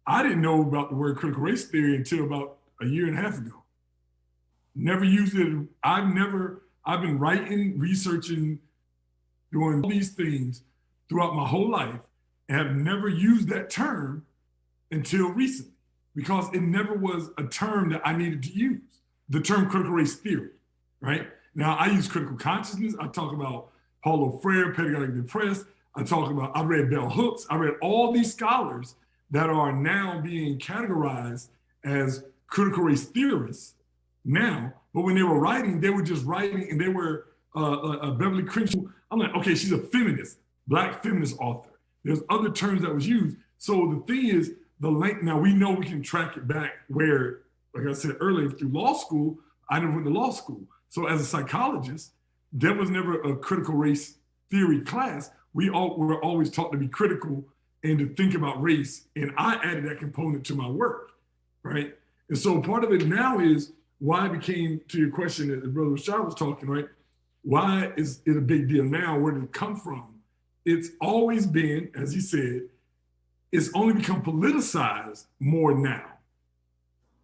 I didn't know about the word critical race theory until about a year and a half ago. Never used it. I've been writing, researching, doing all these things throughout my whole life and have never used that term until recently, because it never was a term that I needed to use, the term critical race theory, right? Now I use critical consciousness. I talk about Paulo Freire, pedagogic depressed. I read bell hooks. I read all these scholars that are now being categorized as critical race theorists now, but when they were writing, they were just writing, and they were Beverly Crenshaw. I'm like, okay, she's a feminist, Black feminist author. There's other terms that was used. So the thing is, the length, now we know we can track it back where, like I said earlier, through law school, I never went to law school. So as a psychologist, there was never a critical race theory class. We were always taught to be critical and to think about race. And I added that component to my work, right? And so part of it now is why it became, to your question that Brother Rashad was talking, right? Why is it a big deal now? Where did it come from? It's always been, as he said, it's only become politicized more now,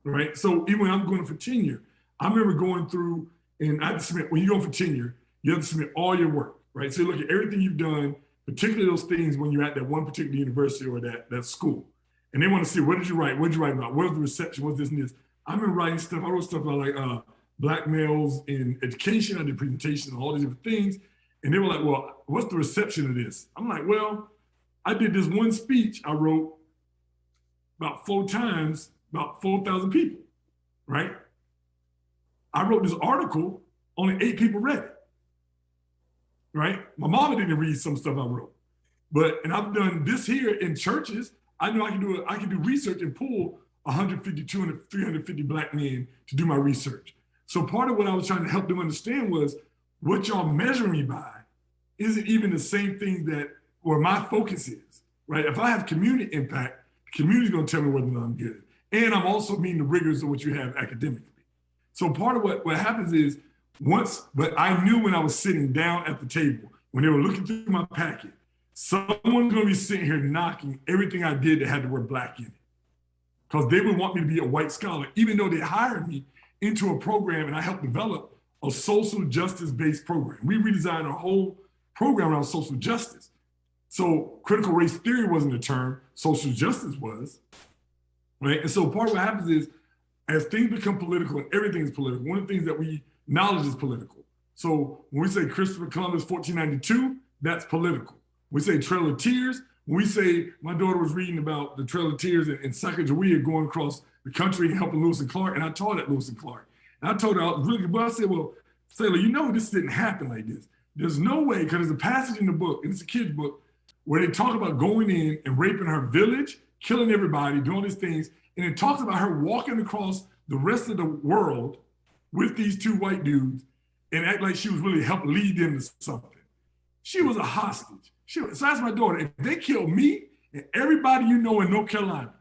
right? So even when I'm going for tenure, I remember going through, and I had to submit, when you go for tenure, you have to submit all your work, right? So you look at everything you've done, particularly those things when you're at that one particular university or that school. And they want to see, what did you write? What did you write about? What was the reception? What's this and this? I remember writing stuff. I wrote stuff about like Black males in education. I did presentations on all these different things. And they were like, well, what's the reception of this? I'm like, well, I did this one speech I wrote about 4 times, about 4,000 people, right? I wrote this article, only 8 people read it, right? My mama didn't read some stuff I wrote. And I've done this here in churches. I know I can do research and pull 150, 200, 350 Black men to do my research. So part of what I was trying to help them understand was what y'all measure me by isn't even the same thing that where my focus is, right? If I have community impact, the community's gonna tell me whether or not I'm good. And I'm also meeting the rigors of what you have academically. So part of what happens is but I knew when I was sitting down at the table, when they were looking through my packet, someone's gonna be sitting here knocking everything I did that had the word Black in it. Because they would want me to be a white scholar, even though they hired me into a program and I helped develop a social justice-based program. We redesigned our whole program around social justice. So critical race theory wasn't a term, social justice was, right? And so part of what happens is, as things become political and everything is political, one of the things that knowledge is political. So when we say Christopher Columbus 1492, that's political. We say Trail of Tears. When we say, my daughter was reading about the Trail of Tears and Sacagawea going across the country and helping Lewis and Clark, and I taught at Lewis and Clark. And I told her, I was really good, but I said, well, Sailor, this didn't happen like this. There's no way, because there's a passage in the book, and it's a kid's book, where they talk about going in and raping her village, killing everybody, doing all these things, and it talks about her walking across the rest of the world with these 2 white dudes and act like she was really helping lead them to something. She was a hostage. So I asked my daughter, if they kill me and everybody you know in North Carolina,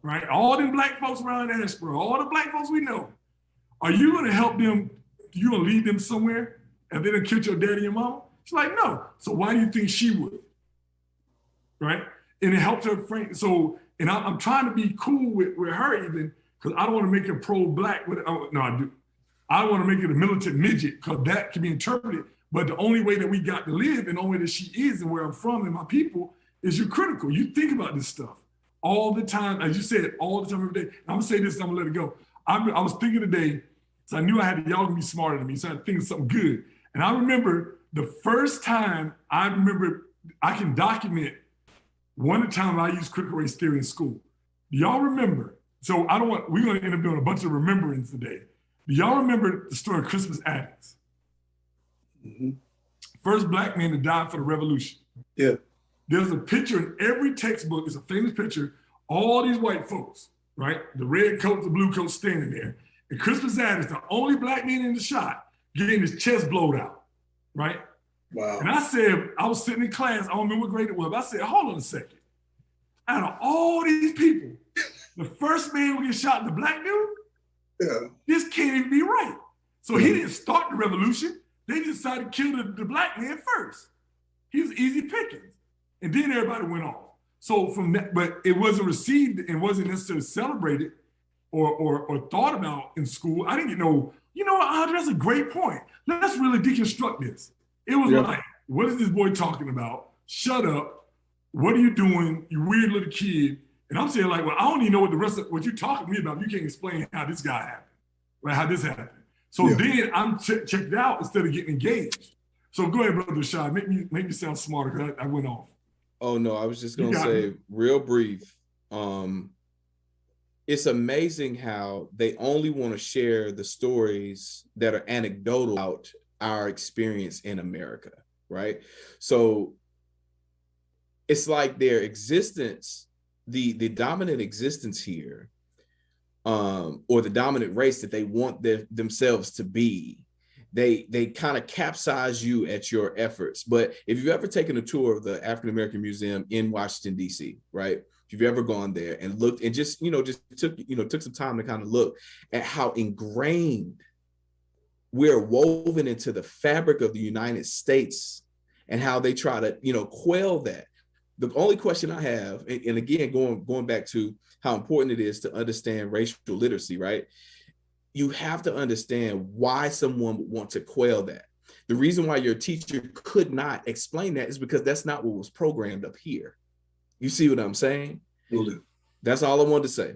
right, all them Black folks around Asheboro, all the Black folks we know, are you gonna help them, you gonna lead them somewhere and they done killed your daddy and mama? She's like, no. So why do you think she would? Right? And it helped her frame. So, and I'm trying to be cool with her even, because I don't want to make her pro-Black. No, I do. I want to make it a militant midget, because that can be interpreted. But the only way that we got to live and the only way that she is and where I'm from and my people is you're critical. You think about this stuff all the time. As you said, all the time, every day. I'm going to say this, I'm going to let it go. I was thinking today, so I knew I had y'all to be smarter than me, so I had to think of something good. And I remember the first time I can document one time I used critical race theory in school. Do y'all remember? So we're going to end up doing a bunch of remembrance today. Do y'all remember the story of Crispus Attucks? Mm-hmm. First Black man to die for the revolution. Yeah. There's a picture in every textbook, it's a famous picture, all these white folks, right? The red coat, the blue coat standing there. And Chris Pizzat is the only black man in the shot getting his chest blowed out, right? Wow. And I said, I was sitting in class, I don't remember what grade it was, but I said, hold on a second. Out of all these people, the first man who gets shot in the black dude, this can't even be right. So he didn't start the revolution. They decided to kill the black man first. He was easy pickings. And then everybody went off. So from that, but it wasn't received and wasn't necessarily celebrated or thought about in school. I didn't know, that's a great point. Let's really deconstruct this. It was like, what is this boy talking about? Shut up. What are you doing? You weird little kid. And I'm saying like, well, I don't even know what the rest of what you're talking to me about. You can't explain how this guy happened, right? How this happened. So then I'm checked it out instead of getting engaged. So go ahead, Brother Shai. Make me sound smarter because I went off. Oh no, I was just gonna say real brief. It's amazing how they only want to share the stories that are anecdotal about our experience in America, right? So it's like their existence, the dominant existence here, or the dominant race that they want themselves to be, they kind of capsize you at your efforts. But if you've ever taken a tour of the African American Museum in Washington, D.C., right? If you've ever gone there and looked and just took some time to kind of look at how ingrained we're woven into the fabric of the United States and how they try to, quell that. The only question I have, and again, going back to how important it is to understand racial literacy, right? You have to understand why someone would want to quell that. The reason why your teacher could not explain that is because that's not what was programmed up here. You see what I'm saying? That's all I wanted to say.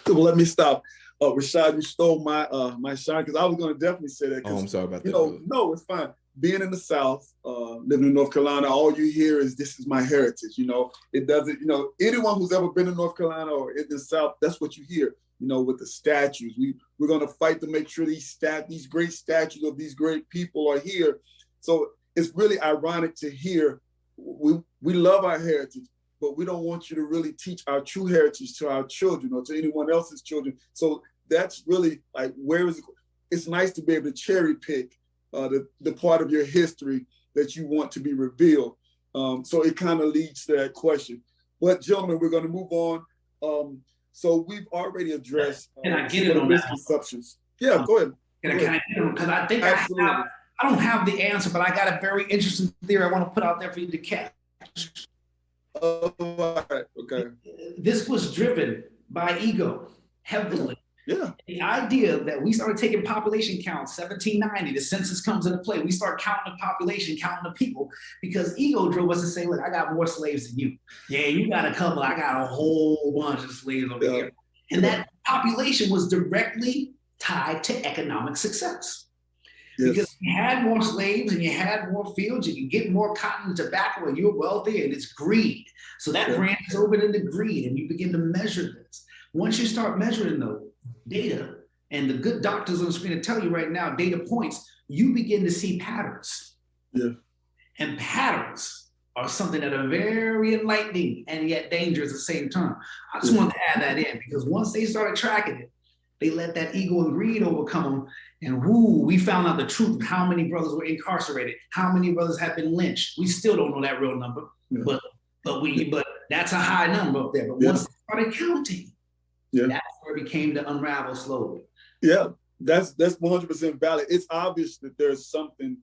Well, let me stop. Rashad, you stole my shine because I was going to definitely say that. Oh, I'm sorry about that. No, it's fine. Being in the South, living in North Carolina, all you hear is this is my heritage. It doesn't, anyone who's ever been in North Carolina or in the South, that's what you hear, with the statues. We're going to fight to make sure these great statues of these great people are here. So it's really ironic to hear we love our heritage, but we don't want you to really teach our true heritage to our children or to anyone else's children. So that's really like, where is it? It's nice to be able to cherry pick the part of your history that you want to be revealed. So it kind of leads to that question. But gentlemen, we're going to move on. So we've already addressed Can I get it on misconceptions. Yeah, go ahead. Can I get it on? Because I think I don't have the answer, but I got a very interesting theory I want to put out there for you to catch. All right. Okay. This was driven by ego heavily. Yeah. The idea that we started taking population counts, 1790, the census comes into play. We start counting the population, counting the people, because ego drove us to say, look, I got more slaves than you. Yeah, you got a couple, I got a whole bunch of slaves over here. And that population was directly tied to economic success. Yes. Because you had more slaves and you had more fields, you can get more cotton and tobacco and you're wealthy, and it's greed. So that branches over into greed and you begin to measure this. Once you start measuring the data, and the good doctors on the screen to tell you right now, data points, you begin to see patterns. Yeah. And patterns are something that are very enlightening and yet dangerous at the same time. I just wanted to add that in because once they started tracking it, they let that ego and greed overcome them. And we found out the truth of how many brothers were incarcerated, how many brothers have been lynched. We still don't know that real number, but that's a high number up there. But once they started counting, that's where it became to unravel slowly. Yeah, that's 100% valid. It's obvious that there's something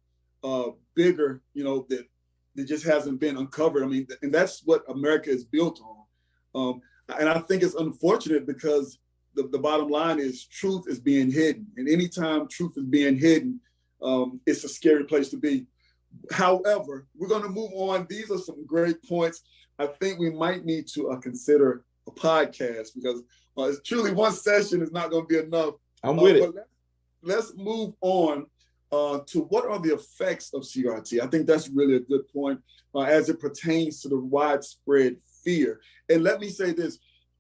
bigger, that just hasn't been uncovered. I mean, and that's what America is built on. And I think it's unfortunate because the bottom line is truth is being hidden. And anytime truth is being hidden, it's a scary place to be. However, we're going to move on. These are some great points. I think we might need to consider a podcast because truly one session is not going to be enough. I'm with it. Let's move on to what are the effects of CRT. I think that's really a good point as it pertains to the widespread fear. And let me say this,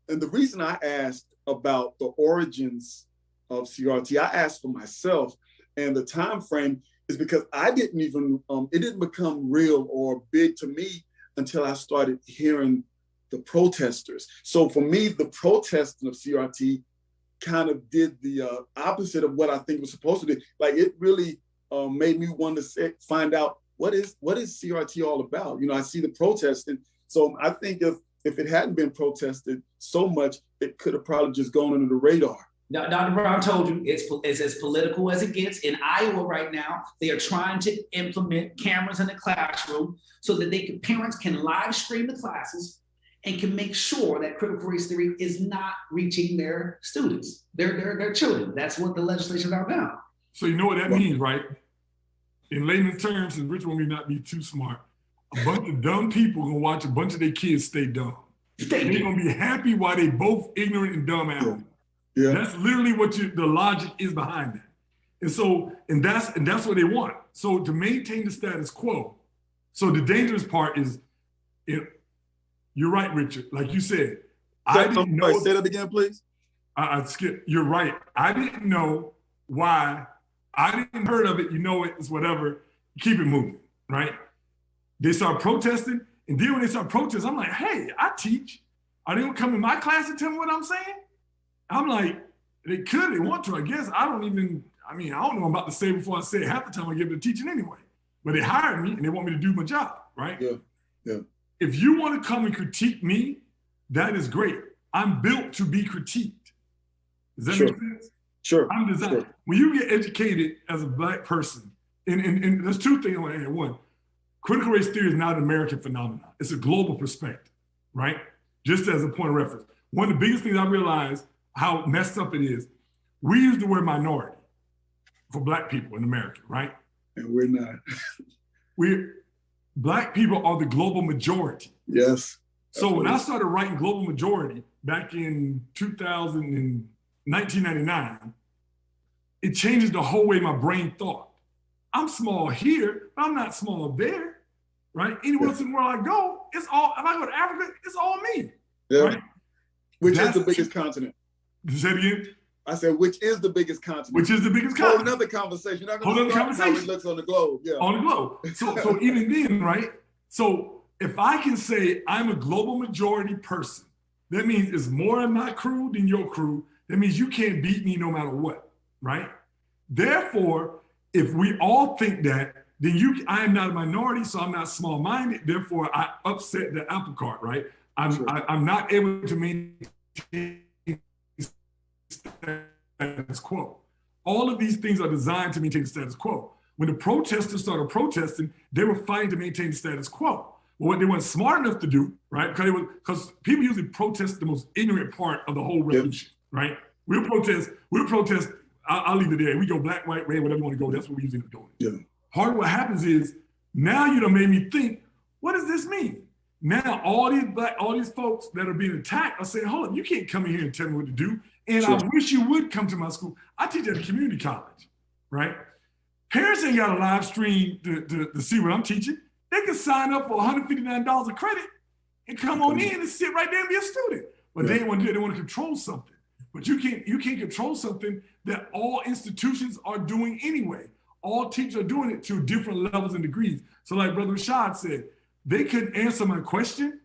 and the reason I asked about the origins of CRT, I asked for myself, and the time frame is because I didn't even, it didn't become real or big to me until I started hearing the protesters. So for me, the protesting of CRT kind of did the opposite of what I think it was supposed to do. Like it really made me want to find out what is CRT all about. You know, I see the protesting. So I think if it hadn't been protested so much, it could have probably just gone under the radar. Now, Dr. Brown told you it's as political as it gets. In Iowa right now, they are trying to implement cameras in the classroom so that parents can live stream the classes and can make sure that critical race theory is not reaching their students, their children. That's what the legislation is about now. So you know what that means, right? In layman's terms, and Rich want me not be too smart, a bunch of dumb people gonna watch a bunch of their kids stay dumb. They're gonna be happy while they both ignorant and dumb out. Yeah. That's literally what the logic is behind that. And so, and that's what they want. So to maintain the status quo. So the dangerous part is, you're right, Richard. Like you said, I didn't know. Say that again, please. I skipped. You're right. I didn't know why. I didn't heard of it. You know it. It's whatever. Keep it moving, right? They start protesting, and then when they start protesting, I'm like, hey, I teach. Are they gonna come in my class and tell me what I'm saying? I'm like, they could, they want to, I guess. I don't know what I'm about to say before I say it. Half the time I give it to teaching anyway. But they hired me and they want me to do my job, right? Yeah. If you want to come and critique me, that is great. I'm built to be critiqued. Does that make sense? Sure. I'm designed. Sure. When you get educated as a Black person, and there's two things I want to add. One, critical race theory is not an American phenomenon. It's a global perspective, right? Just as a point of reference. One of the biggest things I realized how messed up it is, we use the word minority for Black people in America, right? And we're not. Black people are the global majority. Yes. So when I started writing global majority back in 1999, it changes the whole way my brain thought. I'm small here, but I'm not small there, right? Anywhere else in the world I go, it's all, if I go to Africa, it's all me, right? Which is the biggest continent? Say it again? I said, which is the biggest continent? Which is the biggest continent? Whole another conversation. Whole other conversation. How it looks on the globe. Yeah. On the globe. So even then, right? So if I can say I'm a global majority person, that means it's more in my crew than your crew. That means you can't beat me no matter what, right? Therefore, if we all think that, then I am not a minority, so I'm not small-minded. Therefore, I upset the apple cart, right? I'm not able to maintain status quo. All of these things are designed to maintain the status quo. When the protesters started protesting, they were fighting to maintain the status quo. Well, what they weren't smart enough to do, right? Because people usually protest the most ignorant part of the whole revolution, right? We'll protest, I'll leave it there. We go black, white, red, whatever you want to go, that's what we usually end up doing. Yeah. Part of what happens is, now you done made me think, what does this mean? Now all these folks that are being attacked are saying, hold up, you can't come in here and tell me what to do. And I wish you would come to my school. I teach at a community college, right? Parents ain't got a live stream to see what I'm teaching. They can sign up for $159 of credit and come on in and sit right there and be a student. But they want to do it, they want to control something. But you can't control something that all institutions are doing anyway. All teachers are doing it to different levels and degrees. So like Brother Rashad said, they couldn't answer my question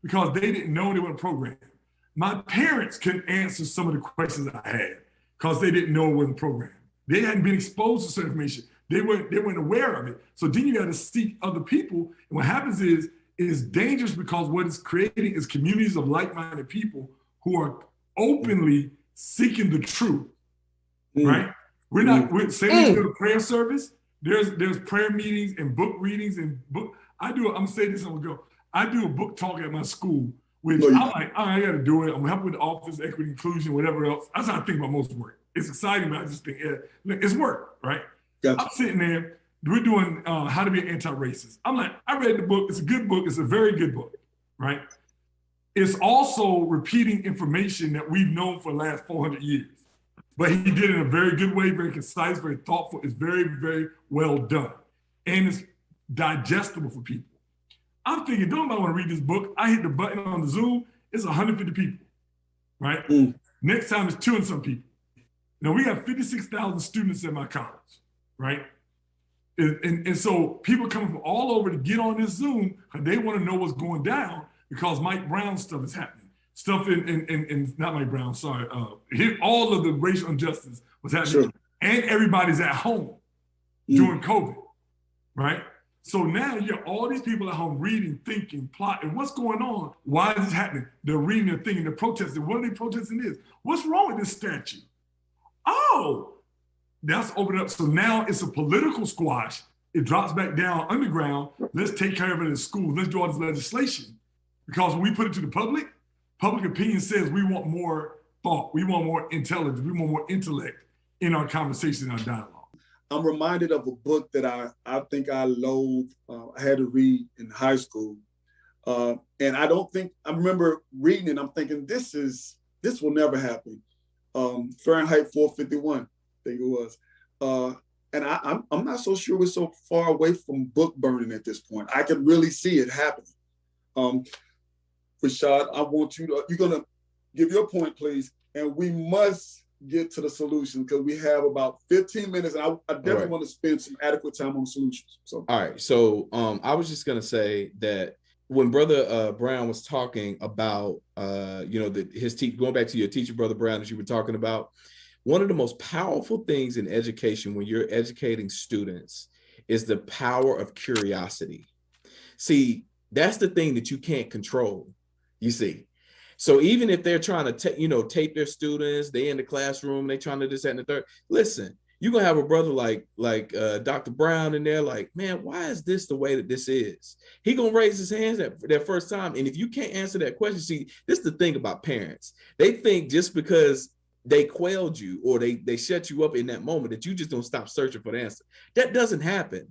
because they didn't know they weren't programmed. My parents couldn't answer some of the questions I had because they didn't know it wasn't programmed. They hadn't been exposed to certain information. They weren't aware of it. So then you got to seek other people. And what happens is it is dangerous because what it's creating is communities of like-minded people who are openly seeking the truth, right? We're saying we do a prayer service. There's prayer meetings and book readings and book. I'm gonna say this, I'm gonna go. I do a book talk at my school, which I'm like, all right, I gotta do it. I'm helping with the office, equity, inclusion, whatever else. That's how I think about most work. It's exciting, but I just think, it's work, right? Gotcha. I'm sitting there, we're doing how to be an anti-racist. I'm like, I read the book, it's a good book, it's a very good book, right? It's also repeating information that we've known for the last 400 years. But he did it in a very good way, very concise, very thoughtful. It's very, very well done. And it's digestible for people. I'm thinking, don't nobody want to read this book. I hit the button on the Zoom, it's 150 people, right? Next time it's 2 and some people. Now we have 56,000 students at my college, right? And so people coming from all over to get on this Zoom because they want to know what's going down because Mike Brown stuff is happening. Stuff in not Mike Brown, sorry. All of the racial injustice was happening. Sure. And everybody's at home during COVID, right? So now you have all these people at home reading, thinking, plotting. What's going on? Why is this happening? They're reading, they're thinking, they're protesting. What are they protesting this? What's wrong with this statue? Oh, that's opened up. So now it's a political squash. It drops back down underground. Let's take care of it in school. Let's do all this legislation. Because when we put it to the public opinion says we want more thought. We want more intelligence. We want more intellect in our conversation, in our dialogue. I'm reminded of a book that I think I loathe. I had to read in high school. And I remember reading it, I'm thinking, this will never happen. Fahrenheit 451, I think it was. And I'm not so sure we're so far away from book burning at this point. I can really see it happening. Rashad, I want you're gonna give your point, please. And we must get to the solution because we have about 15 minutes. And I definitely want to spend some adequate time on solutions. So, all right. So I was just gonna say that when Brother Brown was talking about, going back to your teacher, Brother Brown, as you were talking about, one of the most powerful things in education when you're educating students is the power of curiosity. See, that's the thing that you can't control, you see. So even if they're trying to, tape their students, they in the classroom, they trying to this, that, and the third. Listen, you're going to have a brother like Dr. Brown in there, like, man, why is this the way that this is? He going to raise his hands that first time. And if you can't answer that question, see, this is the thing about parents. They think just because they quailed you or they shut you up in that moment that you just don't stop searching for the answer. That doesn't happen.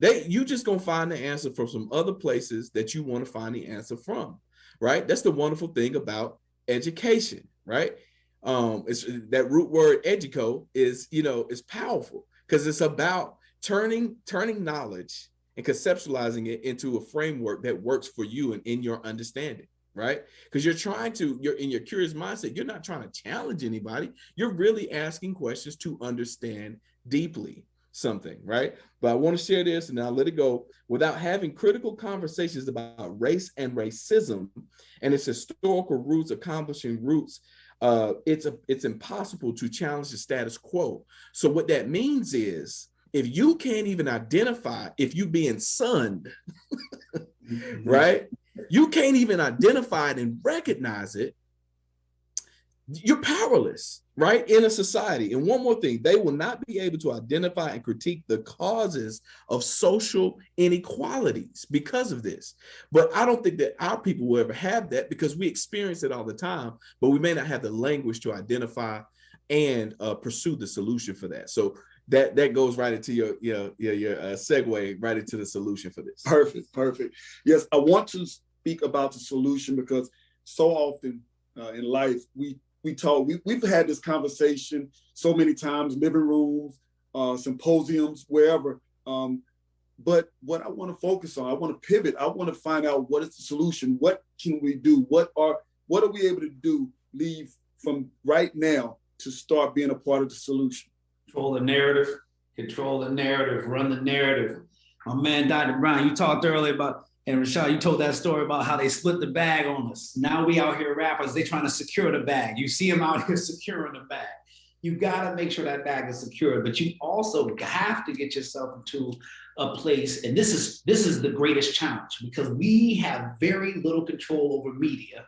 You just going to find the answer from some other places that you want to find the answer from. Right? That's the wonderful thing about education, right? It's that root word educo is powerful because it's about turning knowledge and conceptualizing it into a framework that works for you and in your understanding, right? Because you're in your curious mindset, you're not trying to challenge anybody. You're really asking questions to understand deeply something, right? But I want to share this and I'll let it go. Without having critical conversations about race and racism and its historical roots, accomplishing roots, it's impossible to challenge the status quo. So what that means is if you can't even identify if you being sunned, right? You can't even identify it and recognize it. You're powerless, right? In a society. And one more thing, they will not be able to identify and critique the causes of social inequalities because of this. But I don't think that our people will ever have that because we experience it all the time, but we may not have the language to identify and pursue the solution for that. So that goes right into your segue right into the solution for this. Perfect. Yes, I want to speak about the solution because so often in life, we've had this conversation so many times, living rooms, symposiums, wherever. But what I want to focus on, I want to pivot. I want to find out what is the solution. What can we do? What are we able to do? Leave from right now to start being a part of the solution. Control the narrative, run the narrative. My man, Dr. Brown, you talked earlier about, and Rashad, you told that story about how they split the bag on us. Now we out here rappers, they trying to secure the bag. You see them out here securing the bag. You gotta make sure that bag is secured, but you also have to get yourself into a place, and this is the greatest challenge because we have very little control over media,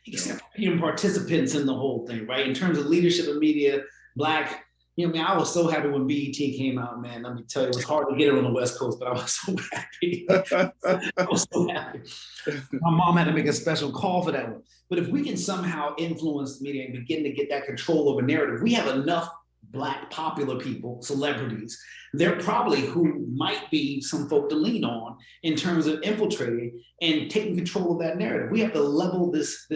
except for participants in the whole thing, right? In terms of leadership of media, Black, I was so happy when BET came out, man. Let me tell you, it was hard to get it on the West Coast, but I was so happy. I was so happy. My mom had to make a special call for that one. But if we can somehow influence the media and begin to get that control over narrative, we have enough Black popular people, celebrities, they're probably who might be some folk to lean on in terms of infiltrating and taking control of that narrative. We have to level this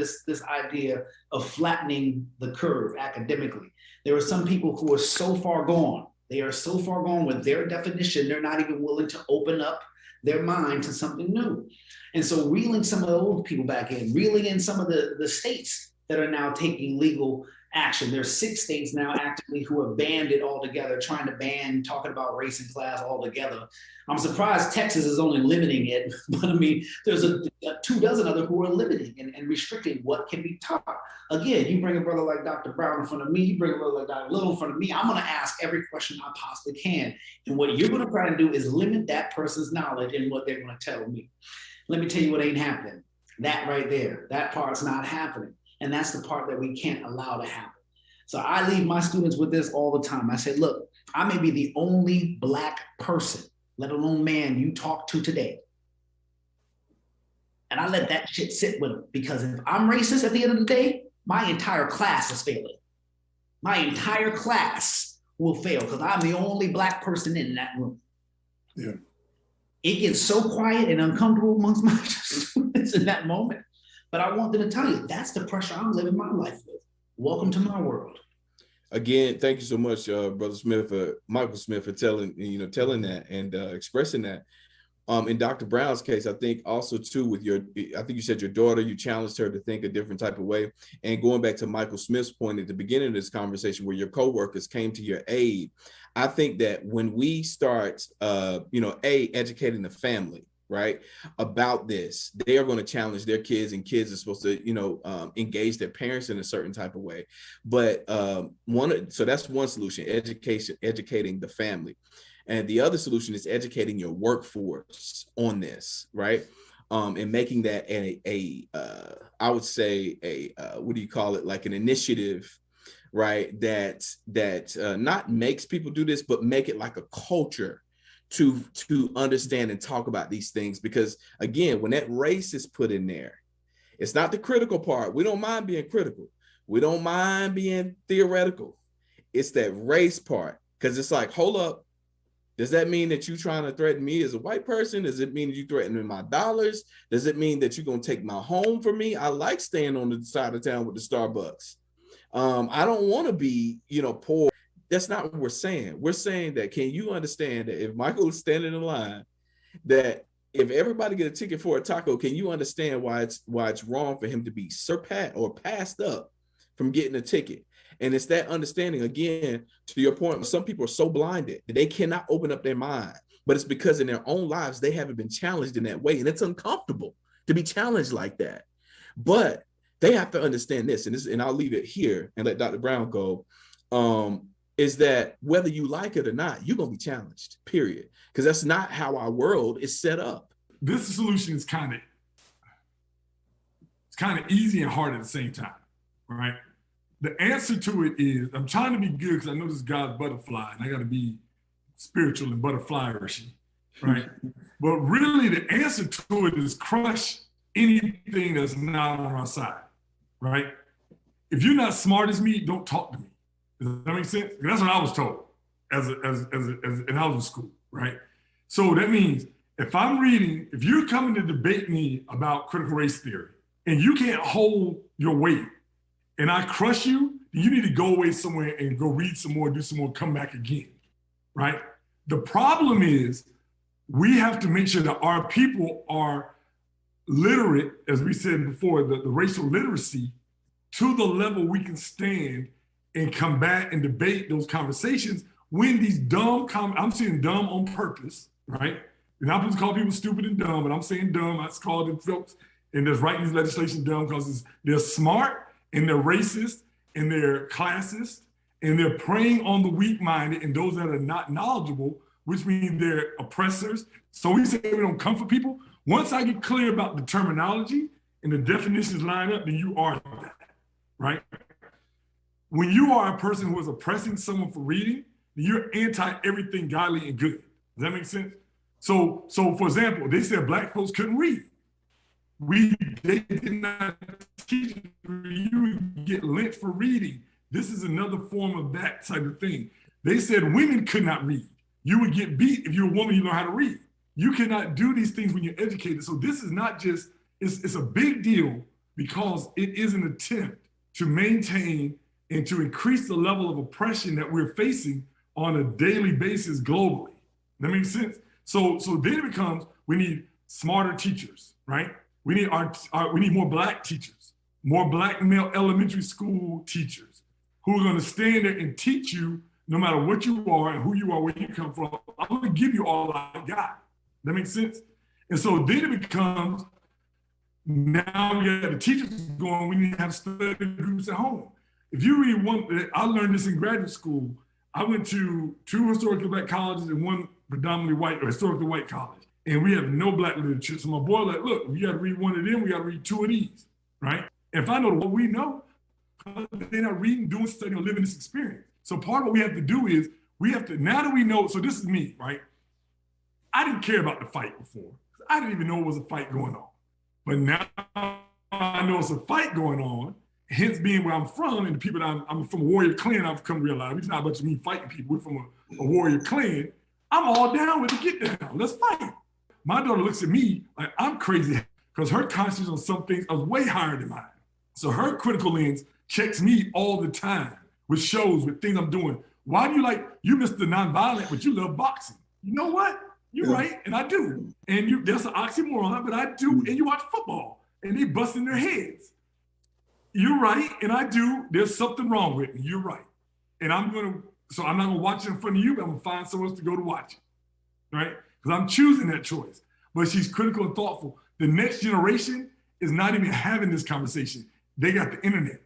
idea of flattening the curve academically. There are some people who are so far gone. They are so far gone with their definition, they're not even willing to open up their mind to something new. And so reeling some of the old people back in, reeling in some of the states that are now taking legal action. There's 6 states now actively who have banned it altogether, trying to ban talking about race and class altogether. I'm surprised Texas is only limiting it, but I mean, there's a 24 other who are limiting and restricting what can be taught. Again, you bring a brother like Dr. Brown in front of me, you bring a brother like Dr. Little in front of me, I'm gonna ask every question I possibly can. And what you're gonna try to do is limit that person's knowledge and what they're gonna tell me. Let me tell you what ain't happening. That right there, that part's not happening. And that's the part that we can't allow to happen. So I leave my students with this all the time. I say, look, I may be the only Black person, let alone man, you talk to today. And I let that shit sit with them, because if I'm racist at the end of the day, my entire class is failing. My entire class will fail because I'm the only Black person in that room. Yeah. It gets so quiet and uncomfortable amongst my students in that moment. But I want them to tell you, that's the pressure I'm living my life with. Welcome to my world. Again, thank you so much, Brother Smith, Michael Smith, for telling that and expressing that. In Dr. Brown's case, I think also too with I think you said your daughter, you challenged her to think a different type of way. And going back to Michael Smith's point at the beginning of this conversation, where your coworkers came to your aid, I think that when we start, educating the family, right, about this, they are going to challenge their kids, and kids are supposed to, engage their parents in a certain type of way. But so that's one solution: educating the family. And the other solution is educating your workforce on this, right? And making that I would say like an initiative, right? That not makes people do this, but make it like a culture to understand and talk about these things. Because again, when that race is put in there, it's not the critical part. We don't mind being critical. We don't mind being theoretical. It's that race part, because it's like, hold up. Does that mean that you're trying to threaten me as a white person? Does it mean that you're threatening my dollars? Does it mean that you're going to take my home from me? I like staying on the side of town with the Starbucks. I don't want to be, poor. That's not what we're saying. We're saying that, can you understand that if Michael is standing in line, that if everybody get a ticket for a taco, can you understand why it's wrong for him to be surpassed or passed up from getting a ticket? And it's that understanding, again, to your point, some people are so blinded that they cannot open up their mind, but it's because in their own lives, they haven't been challenged in that way. And it's uncomfortable to be challenged like that. But they have to understand this, and I'll leave it here and let Dr. Brown go, is that whether you like it or not, you're going to be challenged, period. Because that's not how our world is set up. This solution is kind of easy and hard at the same time, right? The answer to it is, I'm trying to be good because I know this is God's butterfly and I got to be spiritual and butterfly-ishy, right? But really the answer to it is crush anything that's not on our side, right? If you're not smart as me, don't talk to me. Does that make sense? That's what I was told as in housing school, right? So that means if you're coming to debate me about critical race theory and you can't hold your weight, and I crush you, you need to go away somewhere and go read some more, do some more, come back again, right? The problem is we have to make sure that our people are literate, as we said before, the racial literacy, to the level we can stand and combat and debate those conversations when these I'm saying dumb on purpose, right? You're not supposed to call people stupid and dumb, but I'm saying dumb. I call them folks, and that's writing this legislation dumb because they're smart, and they're racist, and they're classist, and they're preying on the weak-minded and those that are not knowledgeable, which means they're oppressors. So we say we don't comfort people. Once I get clear about the terminology and the definitions line up, then you are that, right? When you are a person who is oppressing someone for reading, then you're anti-everything godly and good. Does that make sense? So for example, they said Black folks couldn't read. They did not teach you get lynched for reading. This is another form of that type of thing. They said women could not read. You would get beat if you're a woman, you know how to read. You cannot do these things when you're educated. So this is not just, it's a big deal because it is an attempt to maintain and to increase the level of oppression that we're facing on a daily basis globally. That makes sense? So then it becomes, we need smarter teachers, right? We need we need more Black teachers, more Black male elementary school teachers. who are going to stand there and teach you, no matter what you are and who you are, where you come from. I'm going to give you all I got. That makes sense? And so then it becomes, now we got the teachers going, we need to have study groups at home. If you read one, I learned this in graduate school. I went to 2 historically black colleges and 1 predominantly white or historically white college. And we have no black literature. So my boy like, look, we got to read 1 of them, we got to read 2 of these, right? And if I know what we know, they're not reading, doing, studying, or living this experience. So part of what we have to do is, we have to, now that we know, so this is me, right? I didn't care about the fight before. I didn't even know it was a fight going on. But now I know it's a fight going on, hence being where I'm from and the people that I'm from a warrior clan, I've come to realize, it's not a bunch of me fighting people, we're from a warrior clan. I'm all down with the get down, let's fight. My daughter looks at me like I'm crazy because her consciousness on some things is way higher than mine. So her critical lens checks me all the time with shows, with things I'm doing. Why do you like, you Mr. Nonviolent, but you love boxing? You know what? You're right, and I do. And that's an oxymoron, but I do, and you watch football, and they busting their heads. You're right, and I do. There's something wrong with me. You're right. And so I'm not gonna watch it in front of you, but I'm gonna find someone else to go to watch it, right? Because I'm choosing that choice. But she's critical and thoughtful. The next generation is not even having this conversation. They got the internet.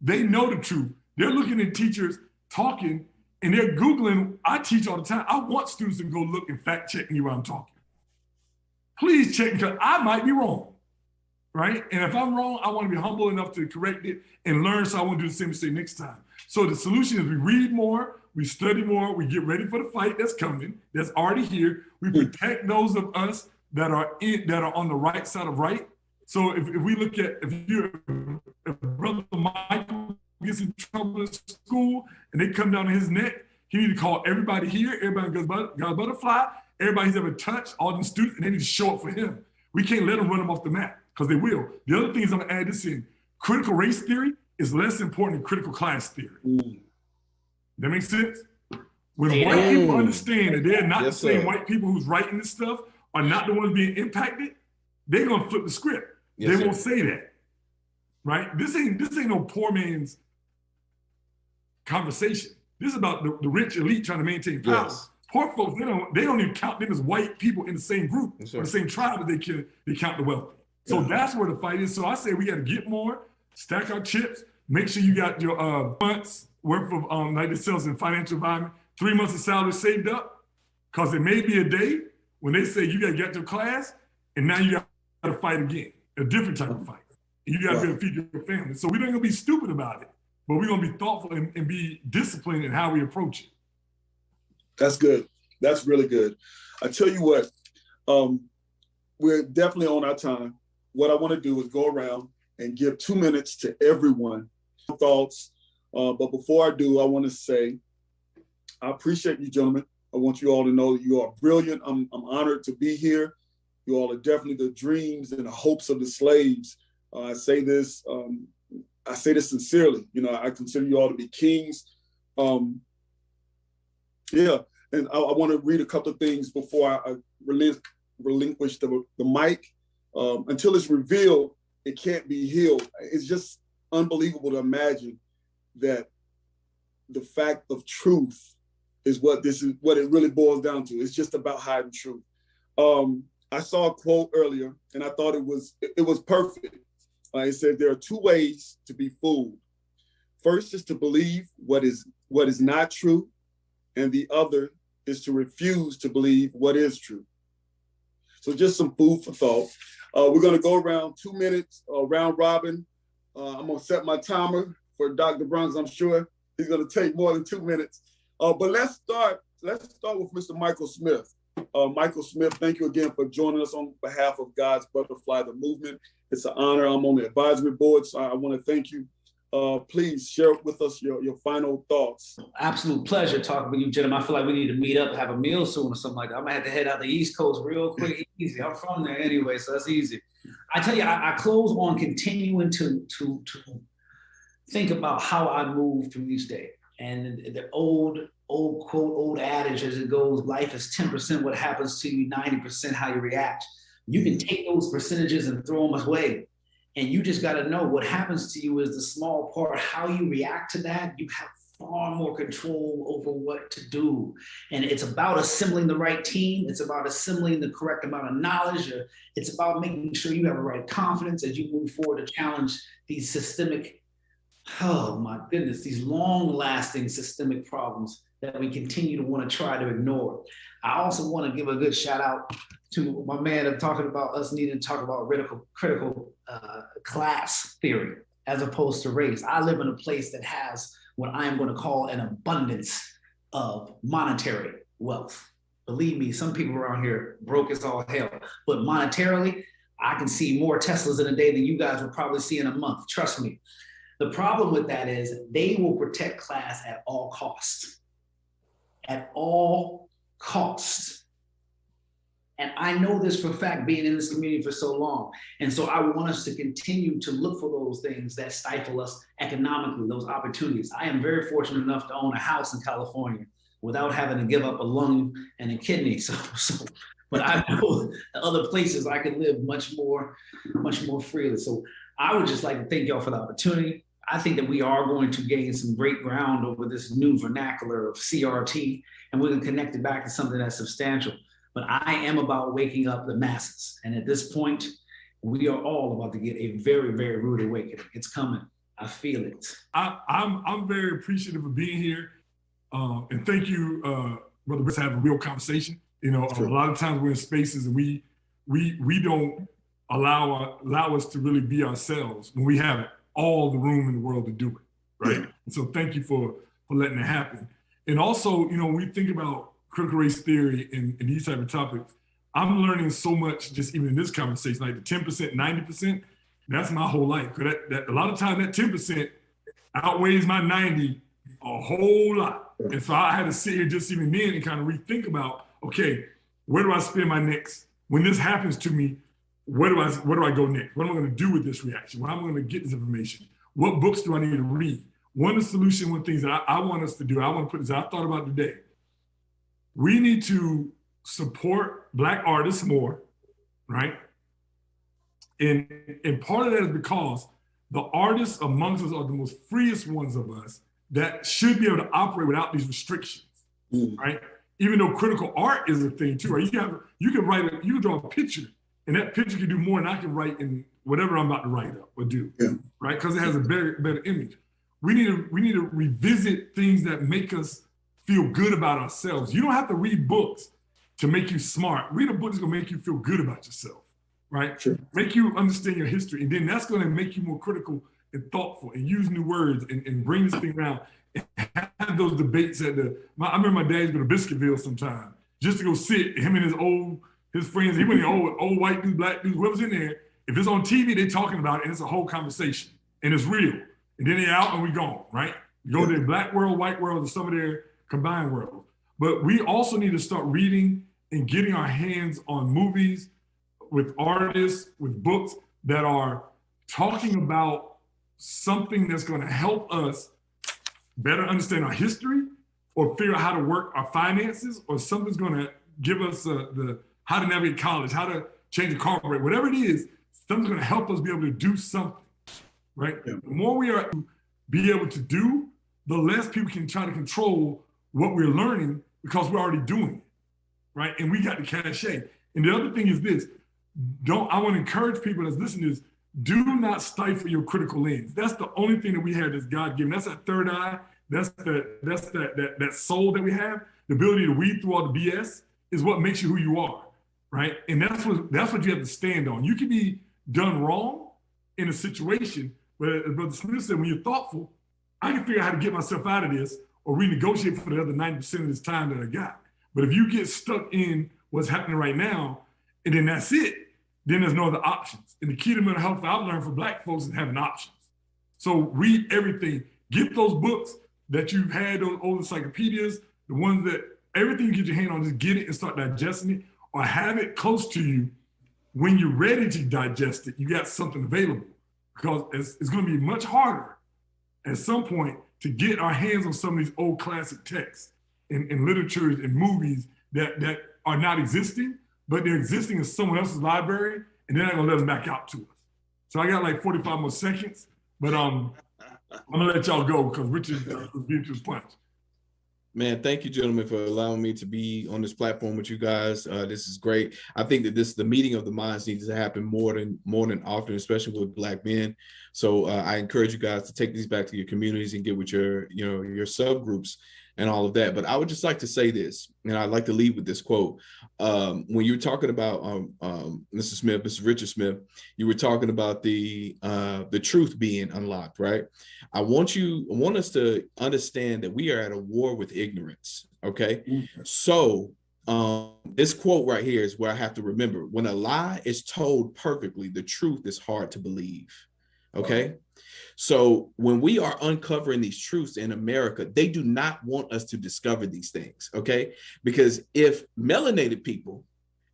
They know the truth. They're looking at teachers talking, and they're Googling. I teach all the time. I want students to go look and fact check me while I'm talking. Please check, because I might be wrong, right? And if I'm wrong, I want to be humble enough to correct it and learn, so I won't do the same mistake next time. So the solution is we read more, we study more, we get ready for the fight that's coming, that's already here. We protect those of us that are on the right side of right. So if we look at, if Brother Michael gets in trouble in school and they come down to his neck, he need to call everybody here, everybody got a butterfly, everybody he's ever touched, all them students, and they need to show up for him. We can't let them run them off the map, because they will. The other thing is, I'm gonna add this in, critical race theory is less important than critical class theory. That makes sense? When white people understand that they're not the same white people who's writing this stuff are not the ones being impacted, they're gonna flip the script. They won't say that, right? This ain't no poor man's conversation. This is about the rich elite trying to maintain power. Yes. Poor folks, they don't even count them as white people in the same group or the same tribe that they count the wealthy. So that's where the fight is. So I say we got to get more, stack our chips, make sure you got your months worth of like it sells in financial environment, 3 months of salary saved up, because it may be a day when they say you got to get to class and now you got to fight again, a different type of fight. And you got to be able to feed your family. So we're not going to be stupid about it, but we're going to be thoughtful and be disciplined in how we approach it. That's good. That's really good. I tell you what, we're definitely on our time. What I want to do is go around and give 2 minutes to everyone, thoughts. But before I do, I want to say, I appreciate you, gentlemen. I want you all to know that you are brilliant. I'm honored to be here. You all are definitely the dreams and the hopes of the slaves. I say this sincerely. You know, I consider you all to be kings. And I want to read a couple of things before I relinquish the mic. Until it's revealed, it can't be healed. It's just unbelievable to imagine that the fact of truth is what it really boils down to. It's just about hiding truth. I saw a quote earlier, and I thought it was perfect. It said there are 2 ways to be fooled. First is to believe what is not true, and the other is to refuse to believe what is true. So just some food for thought. We're gonna go around 2 minutes, round robin. I'm gonna set my timer for Dr. Brunks. I'm sure he's gonna take more than 2 minutes. But let's start with Mr. Michael Smith. Michael Smith, thank you again for joining us on behalf of God's Butterfly, the movement. It's an honor. I'm on the advisory board, so I want to thank you. Please share with us your final thoughts. Absolute pleasure talking with you, gentlemen. I feel like we need to meet up and have a meal soon or something like that. I'm gonna have to head out the East Coast real quick, easy. I'm from there anyway, so that's easy. I tell you, I close on continuing to think about how I move through each day. And the old quote, old adage as it goes, life is 10% what happens to you, 90% how you react. You can take those percentages and throw them away And you just got to know what happens to you is the small part. How you react to that, you have far more control over what to do. And it's about assembling the right team. It's about assembling the correct amount of knowledge. It's about making sure you have the right confidence as you move forward to challenge these systemic, oh my goodness, these long-lasting systemic problems that we continue to want to try to ignore. I also want to give a good shout out to my man of talking about us needing to talk about critical class theory as opposed to race. I live in a place that has what I am going to call an abundance of monetary wealth. Believe me, some people around here broke as all hell, but monetarily, I can see more Teslas in a day than you guys will probably see in a month. Trust me. The problem with that is they will protect class at all costs. At all costs. And I know this for a fact, being in this community for so long. And so I want us to continue to look for those things that stifle us economically, those opportunities. I am very fortunate enough to own a house in California without having to give up a lung and a kidney. But I know other places I can live much more freely. So I would just like to thank y'all for the opportunity. I think that we are going to gain some great ground over this new vernacular of CRT, and we're going to connect it back to something that's substantial. But I am about waking up the masses. And at this point, we are all about to get a very, very rude awakening. It's coming. I feel it. I'm very appreciative of being here. And thank you, Brother Britt, to have a real conversation. You know, a lot of times we're in spaces and we don't allow us to really be ourselves when we have all the room in the world to do it, right? And so thank you for letting it happen. And also, you know, when we think about critical race theory and these type of topics, I'm learning so much just even in this conversation, like the 10%, 90%, that's my whole life. Because that a lot of times that 10% outweighs my 90 a whole lot. And so I had to sit here just even then and kind of rethink about, okay, where do I spend my next, when this happens to me, where do I go next? What am I going to do with this reaction? How am I going to get this information? What books do I need to read? One of the solutions, one of the things that I want us to do, I want to put this, I thought about today. We need to support Black artists more, right? And part of that is because the artists amongst us are the most freest ones of us that should be able to operate without these restrictions, right? Even though critical art is a thing too, right? You can draw a picture, and that picture can do more than I can write in whatever I'm about to write up or do, right? Because it has a better image. We need to revisit things that make us feel good about ourselves. You don't have to read books to make you smart. Read a book that's gonna make you feel good about yourself, right? Sure. Make you understand your history, and then that's gonna make you more critical and thoughtful and use new words and bring this thing around and have those debates at I remember my dad go to Biscuitville sometime just to go sit, him and his friends, he went in old white dudes, black dudes, whoever's in there. If it's on TV, they're talking about it and it's a whole conversation and it's real. And then they're out and we gone, right? You go to the black world, white world, and some of their combined world. But we also need to start reading and getting our hands on movies with artists, with books that are talking about something that's going to help us better understand our history or figure out how to work our finances, or something's going to give us the how to navigate college, how to change a carburetor, whatever it is, something's going to help us be able to do something, right? The more we are be able to do, the less people can try to control what we're learning because we're already doing it, right? And we got the cachet. And the other thing is this, I want to encourage people that's listening to this, do not stifle your critical lens. That's the only thing that we have that's God-given. That's that third eye. That's that soul that we have. The ability to weed through all the BS is what makes you who you are, right? And that's what you have to stand on. You can be done wrong in a situation, but as Brother Smith said, when you're thoughtful, I can figure out how to get myself out of this or renegotiate for the other 90% of this time that I got. But if you get stuck in what's happening right now, and then that's it, then there's no other options. And the key to mental health I've learned for Black folks is having options. So read everything. Get those books that you've had, those old encyclopedias, the ones that everything you get your hand on, just get it and start digesting it, or have it close to you. When you're ready to digest it, you got something available, because it's going to be much harder at some point to get our hands on some of these old classic texts and literatures and movies that are not existing, but they're existing in someone else's library, and they're not going to let them back out to us. So I got like 45 more seconds, but I'm gonna let y'all go because Richard beat his punch. Man, thank you, gentlemen, for allowing me to be on this platform with you guys. This is great. I think that the meeting of the minds needs to happen more than often, especially with Black men. So I encourage you guys to take these back to your communities and get with your subgroups and all of that. But I would just like to say this, and I'd like to leave with this quote. When you were talking about Mr. Richard Smith, you were talking about the truth being unlocked, right? I want us to understand that we are at a war with ignorance, okay? Mm-hmm. So this quote right here is where I have to remember, when a lie is told perfectly, the truth is hard to believe, okay? Wow. So when we are uncovering these truths in America, they do not want us to discover these things, okay? Because if melanated people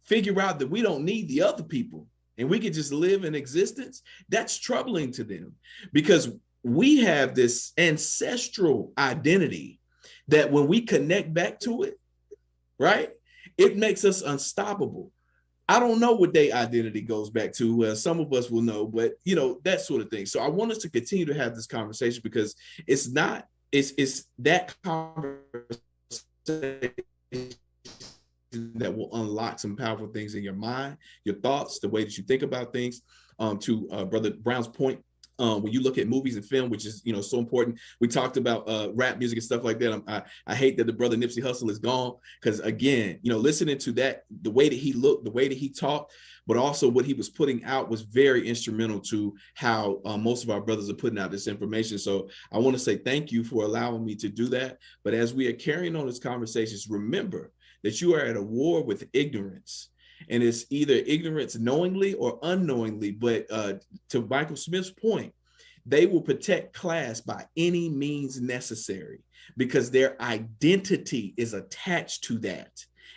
figure out that we don't need the other people and we can just live in existence, that's troubling to them, because we have this ancestral identity that when we connect back to it, right, it makes us unstoppable. I don't know what their identity goes back to. Some of us will know, but that sort of thing. So I want us to continue to have this conversation, because it's that conversation that will unlock some powerful things in your mind, your thoughts, the way that you think about things. To Brother Brown's point, when you look at movies and film, which is so important. We talked about rap music and stuff like that. I hate that the brother Nipsey Hussle is gone, because again, listening to that, the way that he looked, the way that he talked, but also what he was putting out was very instrumental to how most of our brothers are putting out this information. So I want to say thank you for allowing me to do that. But as we are carrying on this conversation, remember that you are at a war with ignorance. And it's either ignorance knowingly or unknowingly. But to Michael Smith's point, they will protect class by any means necessary, because their identity is attached to that.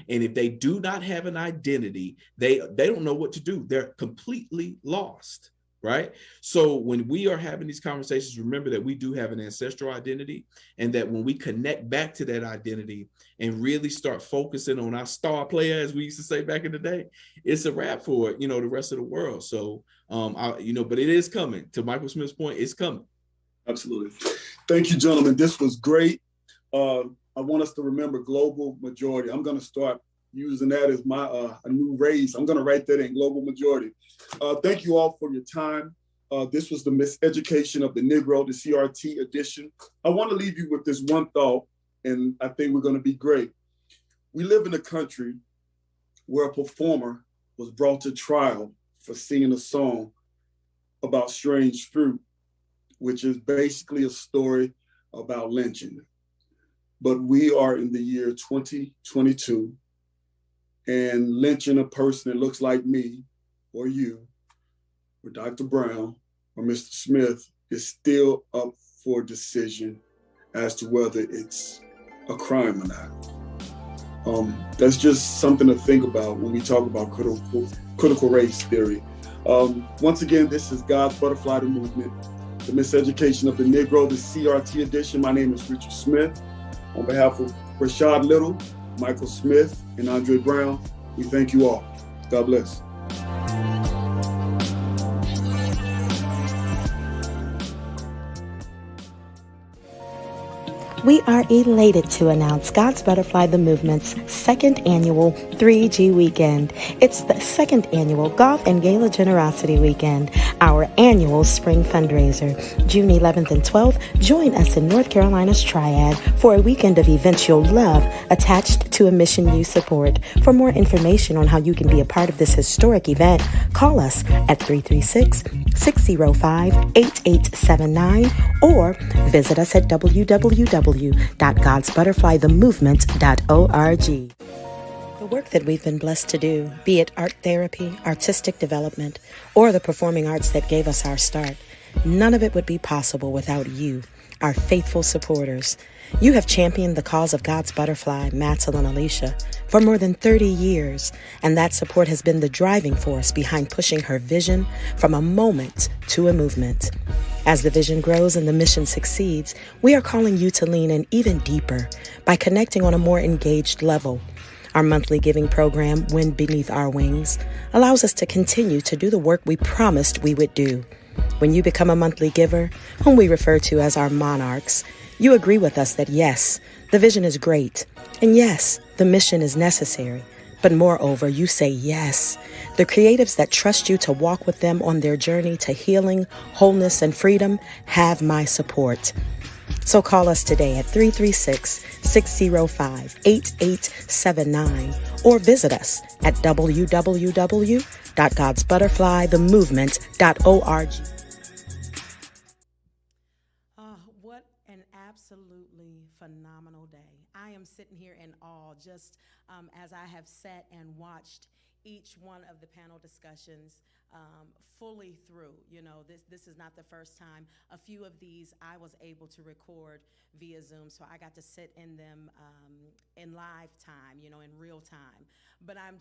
And if they do not have an identity, they don't know what to do. They're completely lost, right? So when we are having these conversations, remember that we do have an ancestral identity, and that when we connect back to that identity and really start focusing on our star player, as we used to say back in the day, it's a wrap for the rest of the world. So, but it is coming. To Michael Smith's point, it's coming. Absolutely. Thank you, gentlemen. This was great. I want us to remember global majority. I'm going to start using that as my a new race. I'm going to write that in, global majority. Thank you all for your time. This was the Miseducation of the Negro, the CRT edition. I want to leave you with this one thought, and I think we're going to be great. We live in a country where a performer was brought to trial for singing a song about strange fruit, which is basically a story about lynching. But we are in the year 2022, and lynching a person that looks like me or you or Dr. Brown or Mr. Smith is still up for decision as to whether it's a crime or not. That's just something to think about when we talk about critical race theory. Once again, this is God's Butterfly the Movement, the Miseducation of the Negro, the CRT edition. My name is Richard Smith. On behalf of Rashad Little, Michael Smith, and Andre Brown, we thank you all. God bless. We are elated to announce God's Butterfly the Movement's second annual 3G weekend. It's the second annual Golf and Gala Generosity Weekend, our annual spring fundraiser. June 11th and 12th, join us in North Carolina's Triad for a weekend of events you'll love, attached to a mission you support. For more information on how you can be a part of this historic event, call us at 336-605-8879 or visit us at www.godsbutterflythemovement.org. The work that we've been blessed to do, be it art therapy, artistic development, or the performing arts that gave us our start, none of it would be possible without you, our faithful supporters. You have championed the cause of God's Butterfly, Matelyn Alicia, for more than 30 years, and that support has been the driving force behind pushing her vision from a moment to a movement. As the vision grows and the mission succeeds, we are calling you to lean in even deeper by connecting on a more engaged level. Our monthly giving program, Wind Beneath Our Wings, allows us to continue to do the work we promised we would do. When you become a monthly giver, whom we refer to as our monarchs, you agree with us that yes, the vision is great, and yes, the mission is necessary. But moreover, you say yes. The creatives that trust you to walk with them on their journey to healing, wholeness, and freedom have my support. So call us today at 336-605-8879 or visit us at www.godsbutterflythemovement.org. What an absolutely phenomenal day. I am sitting here in awe just as I have sat and watched each one of the panel discussions fully through. You know, this is not the first time. A few of these I was able to record via Zoom, so I got to sit in them in live time, you know, in real time. But I'm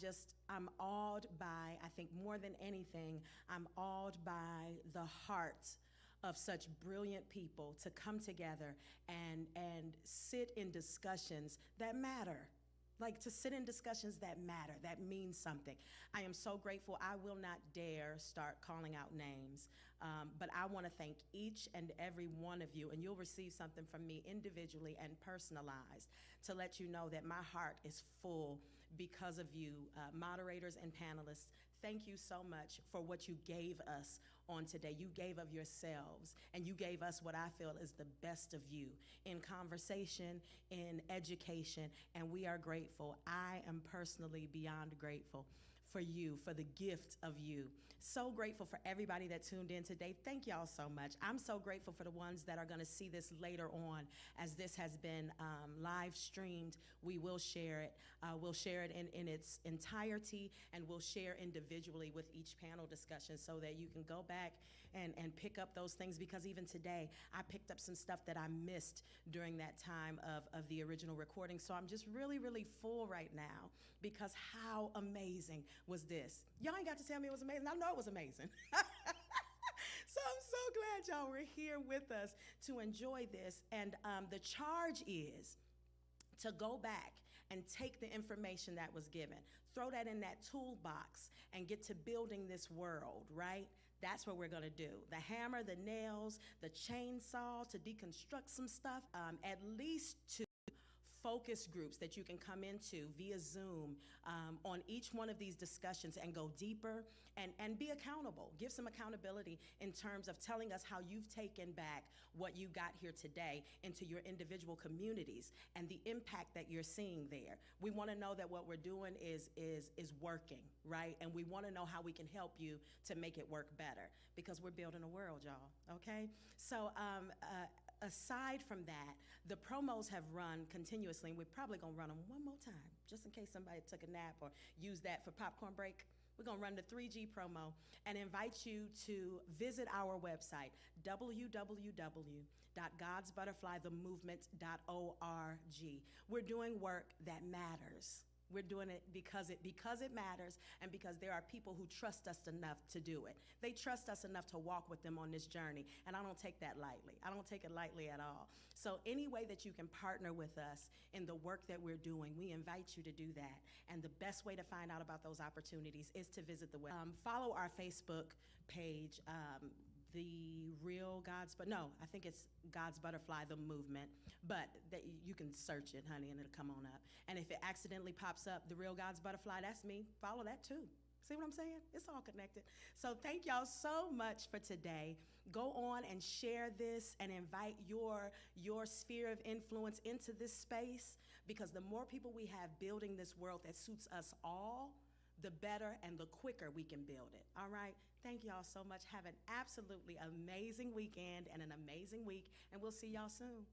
awed by, I think more than anything, I'm awed by the heart of such brilliant people to come together and sit in discussions that matter. Like, to sit in discussions that matter, that means something. I am so grateful. I will not dare start calling out names, but I want to thank each and every one of you, and you'll receive something from me individually and personalized to let you know that my heart is full because of you, moderators and panelists. Thank you so much for what you gave us on today. You gave of yourselves, and you gave us what I feel is the best of you in conversation, in education, and we are grateful. I am personally beyond grateful for you, for the gift of you. So grateful for everybody that tuned in today. Thank y'all so much. I'm so grateful for the ones that are going to see this later on, as this has been live streamed. We will share it. We'll share it in its entirety, and we'll share individually with each panel discussion so that you can go back and pick up those things, because even today I picked up some stuff that I missed during that time of the original recording. So I'm just really, really full right now, because how amazing was this? Y'all ain't got to tell me it was amazing. I know it was amazing. So I'm so glad y'all were here with us to enjoy this. And the charge is to go back and take the information that was given, throw that in that toolbox, and get to building this world, right? That's what we're gonna do. The hammer, the nails, the chainsaw to deconstruct some stuff, at least two focus groups that you can come into via Zoom on each one of these discussions and go deeper and be accountable. Give some accountability in terms of telling us how you've taken back what you got here today into your individual communities and the impact that you're seeing there. We want to know that what we're doing is working, right? And we want to know how we can help you to make it work better, because we're building a world, y'all, okay? So aside from that, the promos have run continuously, and we're probably gonna run them one more time, just in case somebody took a nap or used that for popcorn break. We're gonna run the 3G promo and invite you to visit our website, www.godsbutterflythemovement.org. We're doing work that matters. We're doing it because it matters, and because there are people who trust us enough to do it. They trust us enough to walk with them on this journey, and I don't take that lightly. I don't take it lightly at all. So any way that you can partner with us in the work that we're doing, we invite you to do that. And the best way to find out about those opportunities is to visit the web. Follow our Facebook page, the real God's, but no, I think it's God's Butterfly, the movement, but you can search it, honey, and it'll come on up. And if it accidentally pops up, the real God's Butterfly, that's me. Follow that too. See what I'm saying? It's all connected. So thank y'all so much for today. Go on and share this and invite your sphere of influence into this space, because the more people we have building this world that suits us all, the better and the quicker we can build it. All right? Thank y'all so much. Have an absolutely amazing weekend and an amazing week, and we'll see y'all soon.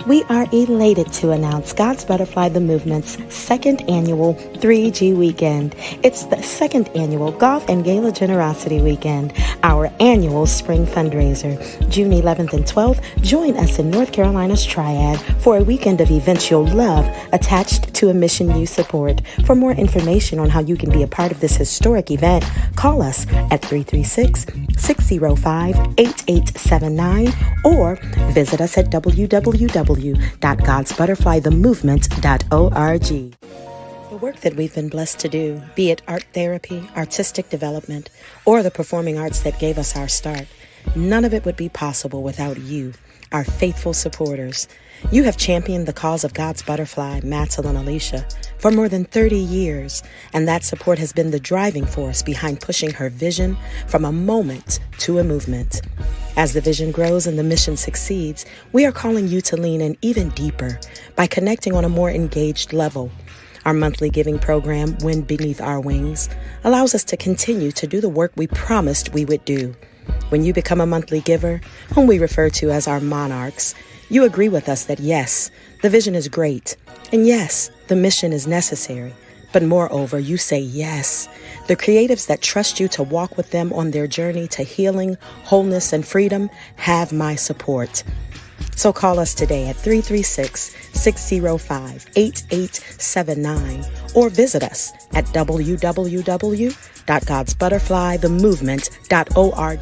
We are elated to announce God's Butterfly the Movement's second annual 3G weekend. It's the second annual Golf and Gala Generosity Weekend, our annual spring fundraiser. June 11th and 12th, join us in North Carolina's Triad for a weekend of events you'll love, attached to a mission you support. For more information on how you can be a part of this historic event, call us at 336-605-8879 or visit us at www.godsbutterflythemovement.org. www.godsbutterflythemovement.org. The work that we've been blessed to do, be it art therapy, artistic development, or the performing arts that gave us our start, none of it would be possible without you, our faithful supporters. You have championed the cause of God's butterfly, Matelyn Alicia, for more than 30 years, and that support has been the driving force behind pushing her vision from a moment to a movement. As the vision grows and the mission succeeds, we are calling you to lean in even deeper by connecting on a more engaged level. Our monthly giving program, Wind Beneath Our Wings, allows us to continue to do the work we promised we would do. When you become a monthly giver, whom we refer to as our monarchs, you agree with us that yes, the vision is great, and yes, the mission is necessary. But moreover, you say yes. The creatives that trust you to walk with them on their journey to healing, wholeness, and freedom have my support. So call us today at 336-605-8879 or visit us at www.godsbutterflythemovement.org.